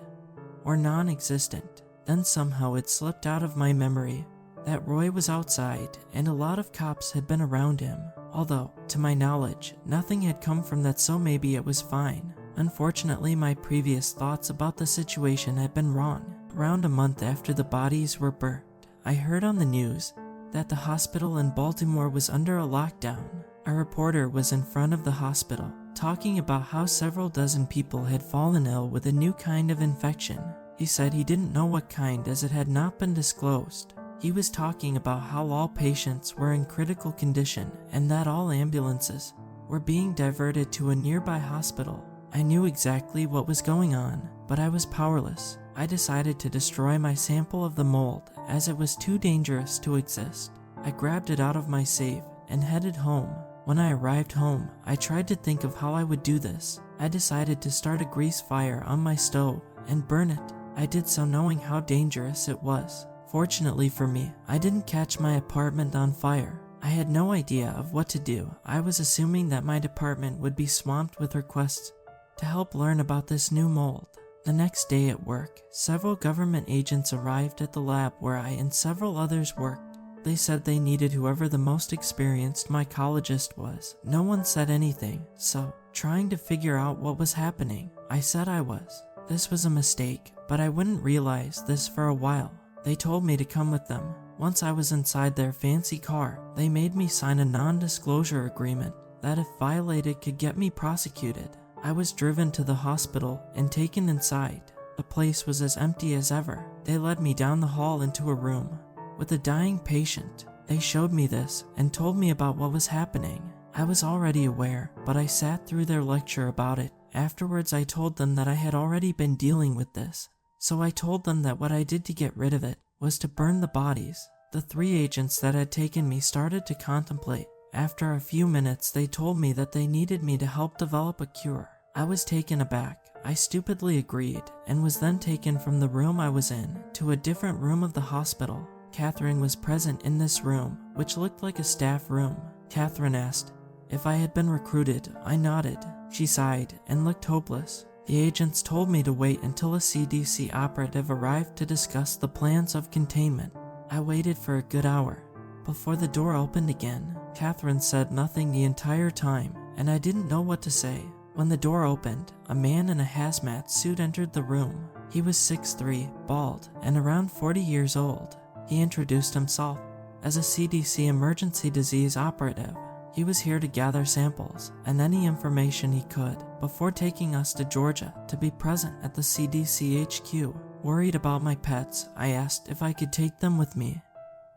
or non-existent. Then somehow it slipped out of my memory that Roy was outside and a lot of cops had been around him. Although, to my knowledge, nothing had come from that, so maybe it was fine. Unfortunately, my previous thoughts about the situation had been wrong. Around a month after the bodies were burnt, I heard on the news that the hospital in Baltimore was under a lockdown. A reporter was in front of the hospital, talking about how several dozen people had fallen ill with a new kind of infection. He said he didn't know what kind, as it had not been disclosed. He was talking about how all patients were in critical condition and that all ambulances were being diverted to a nearby hospital. I knew exactly what was going on, but I was powerless. I decided to destroy my sample of the mold, as it was too dangerous to exist. I grabbed it out of my safe and headed home. When I arrived home, I tried to think of how I would do this. I decided to start a grease fire on my stove and burn it. I did so knowing how dangerous it was. Fortunately for me, I didn't catch my apartment on fire. I had no idea of what to do. I was assuming that my department would be swamped with requests to help learn about this new mold. The next day at work, several government agents arrived at the lab where I and several others worked. They said they needed whoever the most experienced mycologist was. No one said anything, so, trying to figure out what was happening, I said I was. This was a mistake, but I wouldn't realize this for a while. They told me to come with them. Once I was inside their fancy car, they made me sign a non-disclosure agreement that if violated could get me prosecuted. I was driven to the hospital and taken inside. The place was as empty as ever. They led me down the hall into a room with a dying patient. They showed me this and told me about what was happening. I was already aware, but I sat through their lecture about it. Afterwards, I told them that I had already been dealing with this. So I told them that what I did to get rid of it was to burn the bodies. The 3 agents that had taken me started to contemplate. After a few minutes, they told me that they needed me to help develop a cure. I was taken aback. I stupidly agreed and was then taken from the room I was in to a different room of the hospital. Catherine was present in this room, which looked like a staff room. Catherine asked if I had been recruited. I nodded. She sighed and looked hopeless. The agents told me to wait until a CDC operative arrived to discuss the plans of containment. I waited for a good hour before the door opened again. Catherine said nothing the entire time, and I didn't know what to say. When the door opened, a man in a hazmat suit entered the room. He was 6'3", bald, and around 40 years old. He introduced himself as a CDC emergency disease operative. He was here to gather samples and any information he could before taking us to Georgia to be present at the CDC HQ. Worried about my pets, I asked if I could take them with me.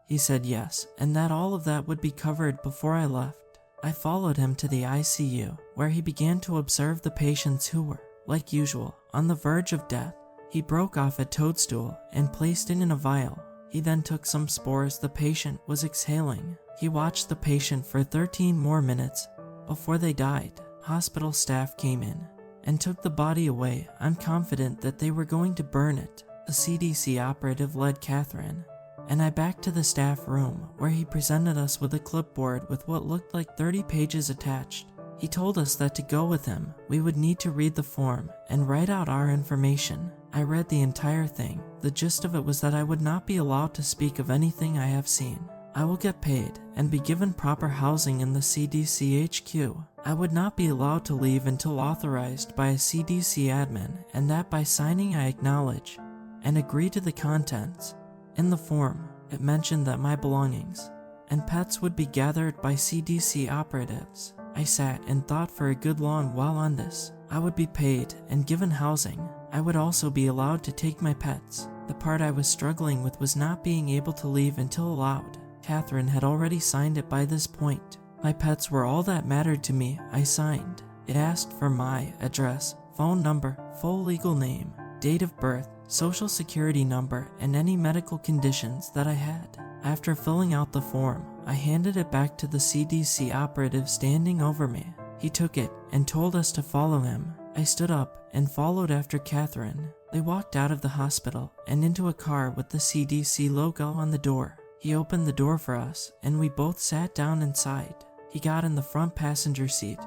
He said yes, and that all of that would be covered before I left. I followed him to the ICU, where he began to observe the patients who were, like usual, on the verge of death. He broke off a toadstool and placed it in a vial. He then took some spores the patient was exhaling. He watched the patient for 13 more minutes before they died. Hospital staff came in and took the body away. I'm confident that they were going to burn it. The CDC operative led Catherine and I back to the staff room, where he presented us with a clipboard with what looked like 30 pages attached. He told us that to go with him, we would need to read the form and write out our information. I read the entire thing. The gist of it was that I would not be allowed to speak of anything I have seen. I will get paid and be given proper housing in the CDC HQ. I would not be allowed to leave until authorized by a CDC admin, and that by signing I acknowledge and agree to the contents. In the form, it mentioned that my belongings and pets would be gathered by CDC operatives. I sat and thought for a good long while on this. I would be paid and given housing. I would also be allowed to take my pets. The part I was struggling with was not being able to leave until allowed. Catherine had already signed it by this point. My pets were all that mattered to me. I signed. It asked for my address, phone number, full legal name, date of birth, social security number, and any medical conditions that I had. After filling out the form, I handed it back to the CDC operative standing over me. He took it and told us to follow him. I stood up and followed after Catherine. They walked out of the hospital and into a car with the CDC logo on the door. He opened the door for us and we both sat down inside. He got in the front passenger seat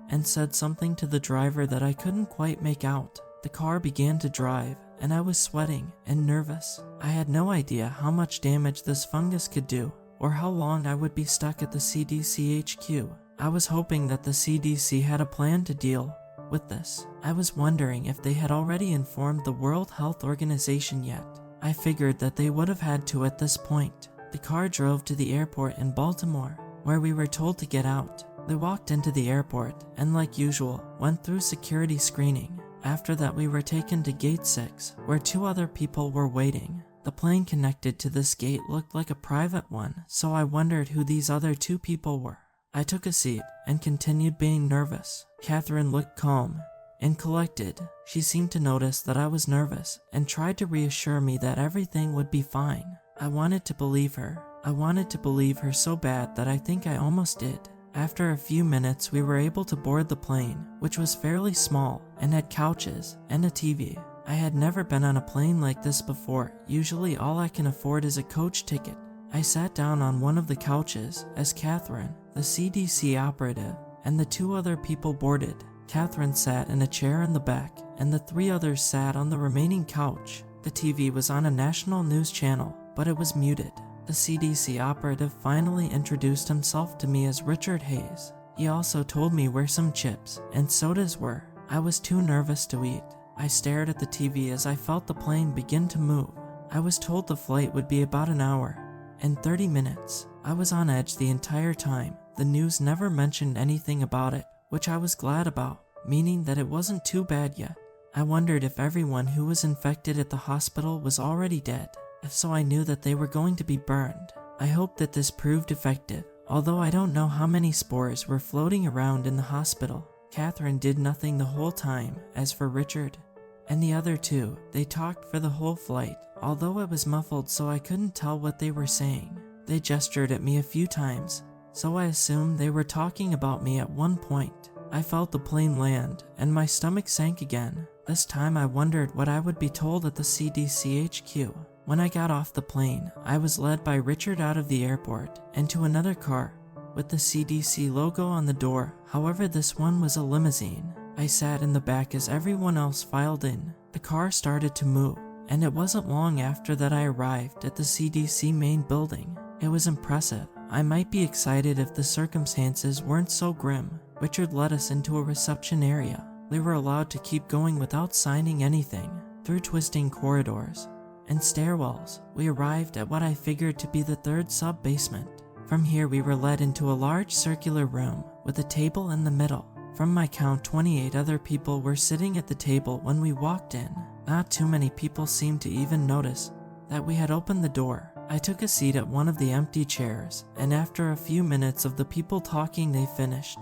and said something to the driver that I couldn't quite make out. The car began to drive and I was sweating and nervous. I had no idea how much damage this fungus could do or how long I would be stuck at the CDC HQ. I was hoping that the CDC had a plan to deal with this. I was wondering if they had already informed the World Health Organization yet. I figured that they would have had to at this point. The car drove to the airport in Baltimore, where we were told to get out. They walked into the airport and, like usual, went through security screening. After that, we were taken to Gate 6, where 2 other people were waiting. The plane connected to this gate looked like a private one, so I wondered who these other 2 people were. I took a seat and continued being nervous. Catherine looked calm and collected. She seemed to notice that I was nervous and tried to reassure me that everything would be fine. I wanted to believe her. I wanted to believe her so bad that I think I almost did. After a few minutes, we were able to board the plane, which was fairly small and had couches and a TV. I had never been on a plane like this before. Usually all I can afford is a coach ticket. I sat down on one of the couches as Catherine, the CDC operative, and the 2 other people boarded. Catherine sat in a chair in the back, and the 3 others sat on the remaining couch. The TV was on a national news channel, but it was muted. The CDC operative finally introduced himself to me as Richard Hayes. He also told me where some chips and sodas were. I was too nervous to eat. I stared at the TV as I felt the plane begin to move. I was told the flight would be about an hour and 30 minutes. I was on edge the entire time. The news never mentioned anything about it, which I was glad about, meaning that it wasn't too bad yet. I wondered if everyone who was infected at the hospital was already dead. If so, I knew that they were going to be burned. I hoped that this proved effective, although I don't know how many spores were floating around in the hospital. Catherine did nothing the whole time. As for Richard and the other 2, they talked for the whole flight, although it was muffled so I couldn't tell what they were saying. They gestured at me a few times, so I assumed they were talking about me at one point. I felt the plane land, and my stomach sank again. This time I wondered what I would be told at the CDC HQ. When I got off the plane, I was led by Richard out of the airport and to another car with the CDC logo on the door. However, this one was a limousine. I sat in the back as everyone else filed in. The car started to move, and it wasn't long after that I arrived at the CDC main building. It was impressive. I might be excited if the circumstances weren't so grim. Richard led us into a reception area. We were allowed to keep going without signing anything. Through twisting corridors and stairwells, we arrived at what I figured to be the 3rd sub-basement. From here we were led into a large circular room with a table in the middle. From my count, 28 other people were sitting at the table when we walked in. Not too many people seemed to even notice that we had opened the door. I took a seat at one of the empty chairs, and after a few minutes of the people talking, they finished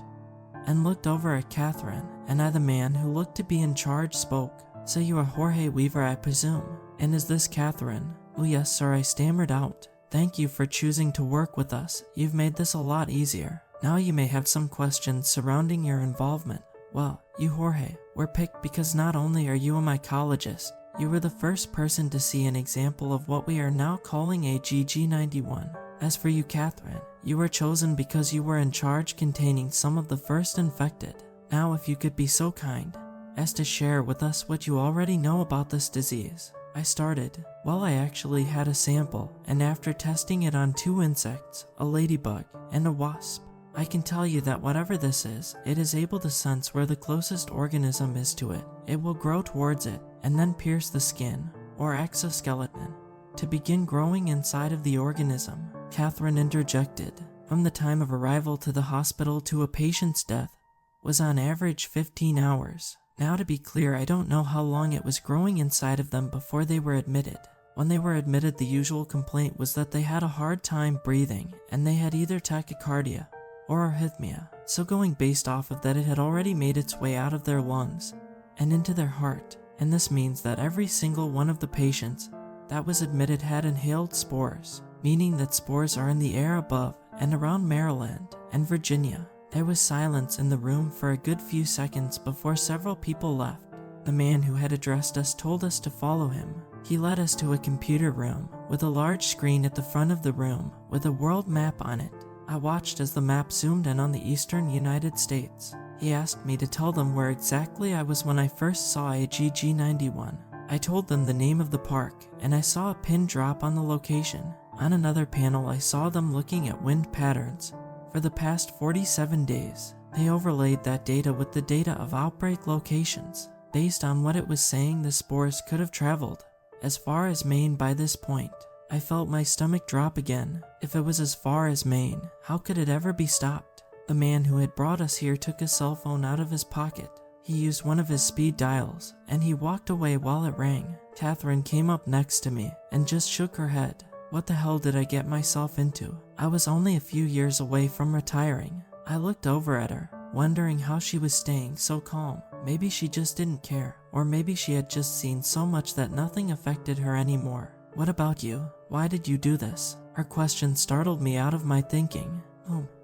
and looked over at Catherine, and the man who looked to be in charge spoke. "So you are Jorge Weaver, I presume? And is this Catherine?" "Oh yes, sir," I stammered out. "Thank you for choosing to work with us. You've made this a lot easier. Now you may have some questions surrounding your involvement. Well, you, Jorge, were picked because not only are you a mycologist, you were the first person to see an example of what we are now calling a GG91. As for you, Catherine, you were chosen because you were in charge containing some of the first infected. Now if you could be so kind as to share with us what you already know about this disease." I started. Well, I actually had a sample, and after testing it on 2 insects, a ladybug and a wasp, I can tell you that whatever this is, it is able to sense where the closest organism is to it. It will grow towards it and then pierce the skin or exoskeleton to begin growing inside of the organism. Catherine interjected. From the time of arrival to the hospital to a patient's death was on average 15 hours. Now, to be clear, I don't know how long it was growing inside of them before they were admitted. When they were admitted, the usual complaint was that they had a hard time breathing and they had either tachycardia or arrhythmia. So going based off of that, it had already made its way out of their lungs and into their heart. And this means that every single one of the patients that was admitted had inhaled spores, meaning that spores are in the air above and around Maryland and Virginia. There was silence in the room for a good few seconds before several people left. The man who had addressed us told us to follow him. He led us to a computer room with a large screen at the front of the room with a world map on it. I watched as the map zoomed in on the eastern United States. He asked me to tell them where exactly I was when I first saw a GG91. I told them the name of the park, and I saw a pin drop on the location. On another panel, I saw them looking at wind patterns. For the past 47 days, they overlaid that data with the data of outbreak locations. Based on what it was saying, the spores could have traveled as far as Maine by this point. I felt my stomach drop again. If it was as far as Maine, how could it ever be stopped? The man who had brought us here took his cell phone out of his pocket. He used one of his speed dials, and he walked away while it rang. Catherine came up next to me and just shook her head. What the hell did I get myself into? I was only a few years away from retiring. I looked over at her, wondering how she was staying so calm. Maybe she just didn't care, or maybe she had just seen so much that nothing affected her anymore. What about you? Why did you do this? Her question startled me out of my thinking.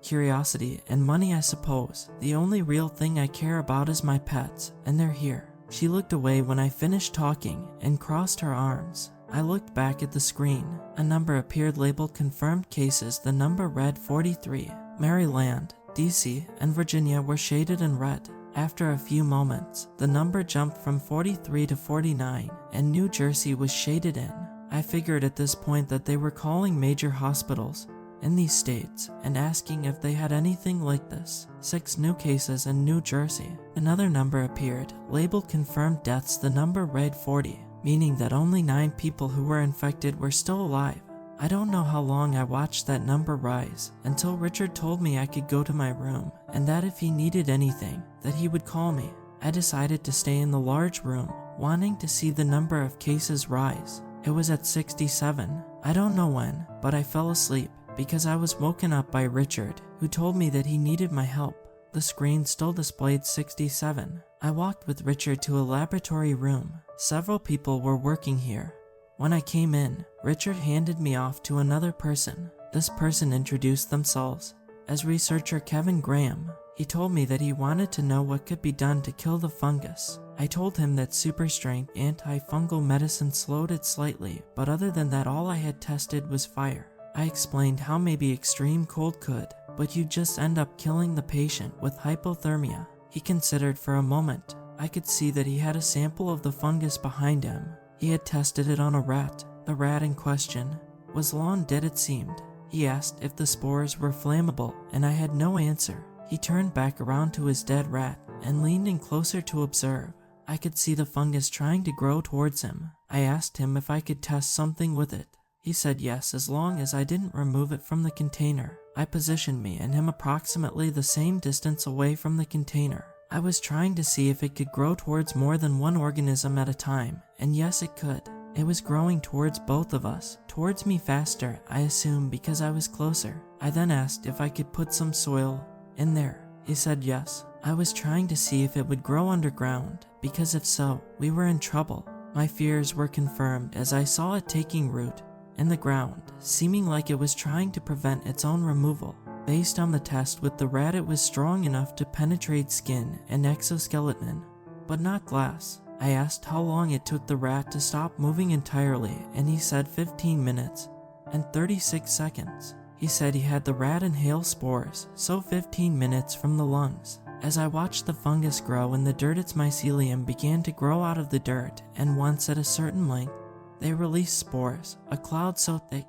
Curiosity and money, I suppose. The only real thing I care about is my pets, and they're here. She looked away when I finished talking and crossed her arms. I looked back at the screen. A number appeared labeled confirmed cases. The number read 43. Maryland, DC, and Virginia were shaded in red. After a few moments, the number jumped from 43 to 49, and New Jersey was shaded in. I figured at this point that they were calling major hospitals in these states and asking if they had anything like this. 6 new cases in New Jersey. Another number appeared, labeled confirmed deaths. The number read 40, meaning that only 9 people who were infected were still alive. I don't know how long I watched that number rise, until Richard told me I could go to my room, and that if he needed anything, that he would call me. I decided to stay in the large room, wanting to see the number of cases rise. It was at 67. I don't know when, but I fell asleep because I was woken up by Richard, who told me that he needed my help. The screen still displayed 67. I walked with Richard to a laboratory room. Several people were working here. When I came in, Richard handed me off to another person. This person introduced themselves as researcher Kevin Graham. He told me that he wanted to know what could be done to kill the fungus. I told him that super strength antifungal medicine slowed it slightly, but other than that all I had tested was fire. I explained how maybe extreme cold could, but you just end up killing the patient with hypothermia. He considered for a moment. I could see that he had a sample of the fungus behind him. He had tested it on a rat. The rat in question was long dead, it seemed. He asked if the spores were flammable, and I had no answer. He turned back around to his dead rat and leaned in closer to observe. I could see the fungus trying to grow towards him. I asked him if I could test something with it. He said yes, as long as I didn't remove it from the container. I positioned me and him approximately the same distance away from the container. I was trying to see if it could grow towards more than one organism at a time, and yes, it could. It was growing towards both of us, towards me faster, I assume because I was closer. I then asked if I could put some soil in there. He said yes. I was trying to see if it would grow underground, because if so, we were in trouble. My fears were confirmed as I saw it taking root in the ground, seeming like it was trying to prevent its own removal. Based on the test with the rat, it was strong enough to penetrate skin and exoskeleton, but not glass. I asked how long it took the rat to stop moving entirely, and he said 15 minutes and 36 seconds. He said he had the rat inhale spores, so 15 minutes from the lungs. As I watched the fungus grow in the dirt, its mycelium began to grow out of the dirt, and once at a certain length, they released spores, a cloud so thick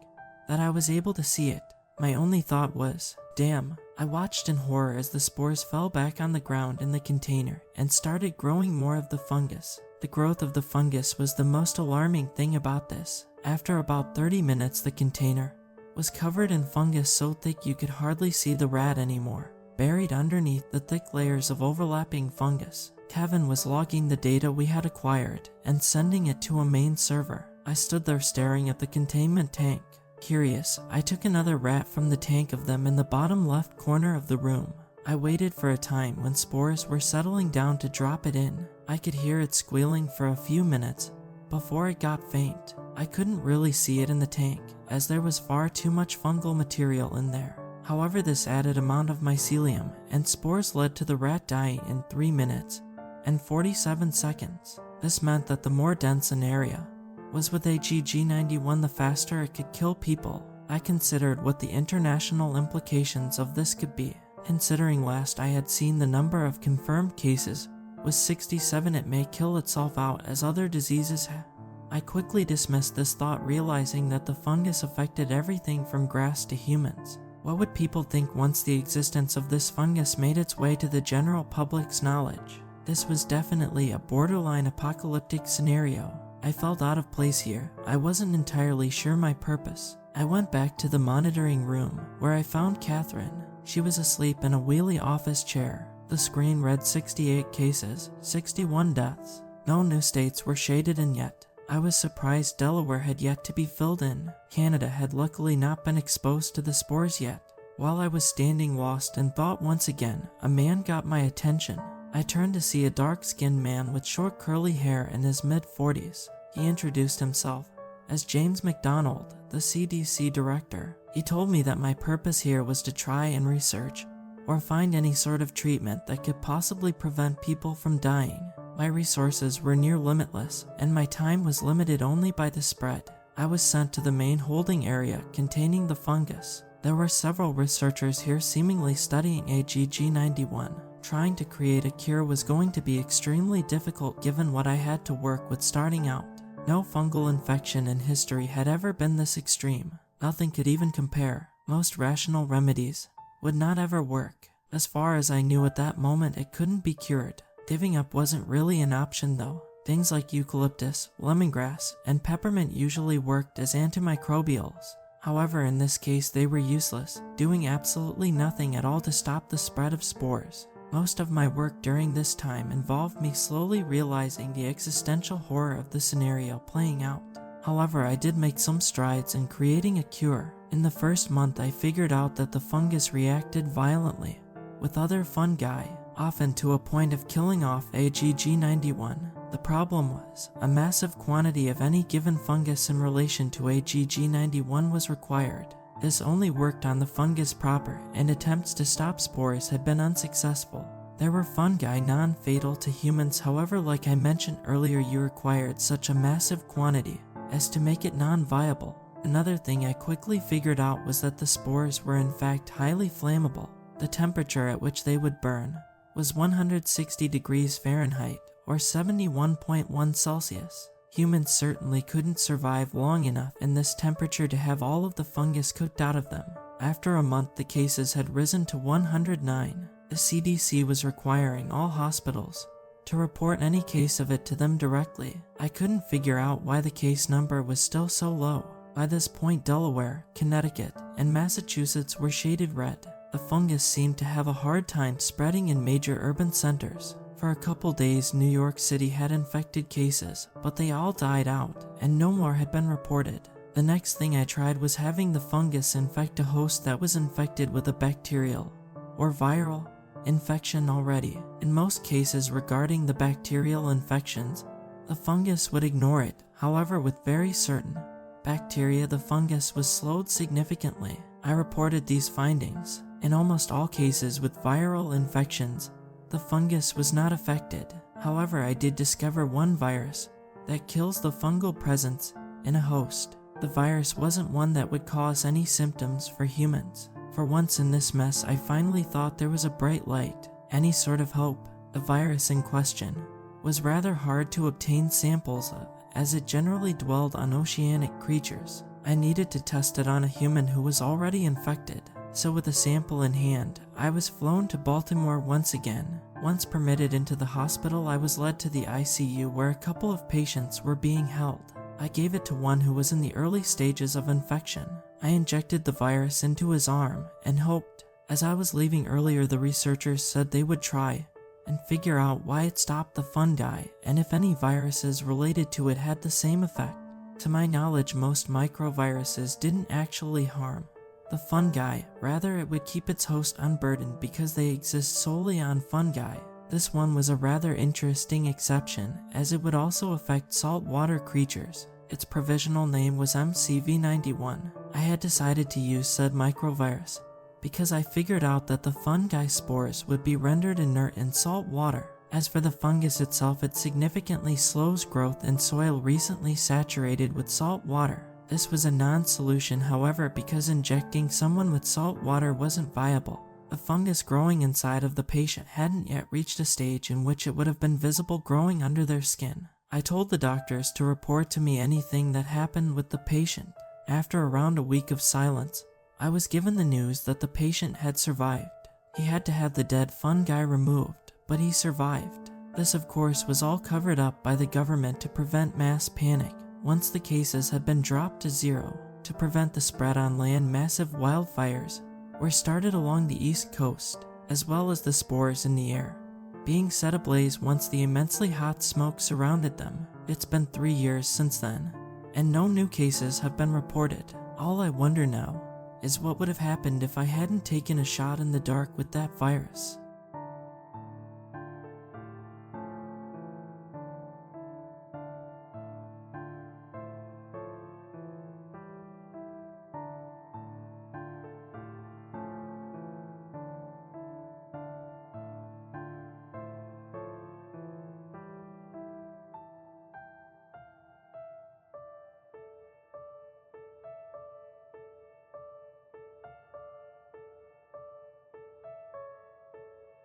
that I was able to see it. My only thought was, damn. I watched in horror as the spores fell back on the ground in the container and started growing more of the fungus. The growth of the fungus was the most alarming thing about this. After about 30 minutes, the container was covered in fungus so thick you could hardly see the rat anymore, buried underneath the thick layers of overlapping fungus. Kevin was logging the data we had acquired and sending it to a main server. I stood there staring at the containment tank. Curious, I took another rat from the tank of them in the bottom left corner of the room. I waited for a time when spores were settling down to drop it in. I could hear it squealing for a few minutes before it got faint. I couldn't really see it in the tank, as there was far too much fungal material in there. However, this added amount of mycelium and spores led to the rat dying in 3 minutes and 47 seconds. This meant that the more dense an area was with AGG91, the faster it could kill people. I considered what the international implications of this could be. Considering last I had seen the number of confirmed cases was 67, it may kill itself out as other diseases have. I quickly dismissed this thought, realizing that the fungus affected everything from grass to humans. What would people think once the existence of this fungus made its way to the general public's knowledge? This was definitely a borderline apocalyptic scenario. I felt out of place here. I wasn't entirely sure my purpose. I went back to the monitoring room, where I found Catherine. She was asleep in a wheelie office chair. The screen read 68 cases, 61 deaths. No new states were shaded in yet. I was surprised Delaware had yet to be filled in. Canada had luckily not been exposed to the spores yet. While I was standing lost in thought once again, a man got my attention. I turned to see a dark-skinned man with short curly hair in his mid-40s. He introduced himself as James McDonald, the CDC director. He told me that my purpose here was to try and research or find any sort of treatment that could possibly prevent people from dying. My resources were near limitless, and my time was limited only by the spread. I was sent to the main holding area containing the fungus. There were several researchers here seemingly studying AGG91. Trying to create a cure was going to be extremely difficult given what I had to work with starting out. No fungal infection in history had ever been this extreme. Nothing could even compare. Most rational remedies would not ever work. As far as I knew at that moment, it couldn't be cured. Giving up wasn't really an option though. Things like eucalyptus, lemongrass, and peppermint usually worked as antimicrobials. However, in this case they were useless, doing absolutely nothing at all to stop the spread of spores. Most of my work during this time involved me slowly realizing the existential horror of the scenario playing out. However, I did make some strides in creating a cure. In the first month I figured out that the fungus reacted violently with other fungi, often to a point of killing off AGG91. The problem was, a massive quantity of any given fungus in relation to AGG91 was required. This only worked on the fungus proper, and attempts to stop spores had been unsuccessful. There were fungi non-fatal to humans, however, like I mentioned earlier, you required such a massive quantity as to make it non-viable. Another thing I quickly figured out was that the spores were in fact highly flammable. The temperature at which they would burn was 160 degrees Fahrenheit, or 71.1 Celsius. Humans certainly couldn't survive long enough in this temperature to have all of the fungus cooked out of them. After a month, the cases had risen to 109. The CDC was requiring all hospitals to report any case of it to them directly. I couldn't figure out why the case number was still so low. By this point, Delaware, Connecticut, and Massachusetts were shaded red. The fungus seemed to have a hard time spreading in major urban centers. For a couple days, New York City had infected cases, but they all died out, and no more had been reported. The next thing I tried was having the fungus infect a host that was infected with a bacterial or viral infection already. In most cases regarding the bacterial infections, the fungus would ignore it. However, with very certain bacteria, the fungus was slowed significantly. I reported these findings. In almost all cases with viral infections, the fungus was not affected. However, I did discover one virus that kills the fungal presence in a host. The virus wasn't one that would cause any symptoms for humans. For once in this mess, I finally thought there was a bright light, any sort of hope. The virus in question was rather hard to obtain samples of, as it generally dwelled on oceanic creatures. I needed to test it on a human who was already infected. So with a sample in hand, I was flown to Baltimore once again. Once permitted into the hospital, I was led to the ICU where a couple of patients were being held. I gave it to one who was in the early stages of infection. I injected the virus into his arm and hoped. As I was leaving earlier, the researchers said they would try and figure out why it stopped the fungi and if any viruses related to it had the same effect. To my knowledge, most microviruses didn't actually harm the fungi, rather it would keep its host unburdened because they exist solely on fungi. This one was a rather interesting exception, as it would also affect saltwater creatures. Its provisional name was MCV91. I had decided to use said microvirus because I figured out that the fungi spores would be rendered inert in salt water. As for the fungus itself, it significantly slows growth in soil recently saturated with salt water. This was a non-solution, however, because injecting someone with salt water wasn't viable. The fungus growing inside of the patient hadn't yet reached a stage in which it would have been visible growing under their skin. I told the doctors to report to me anything that happened with the patient. After around a week of silence, I was given the news that the patient had survived. He had to have the dead fungi removed, but he survived. This, of course, was all covered up by the government to prevent mass panic. Once the cases had been dropped to zero, to prevent the spread on land, massive wildfires were started along the east coast, as well as the spores in the air being set ablaze once the immensely hot smoke surrounded them. It's been 3 years since then, and no new cases have been reported. All I wonder now is what would have happened if I hadn't taken a shot in the dark with that virus.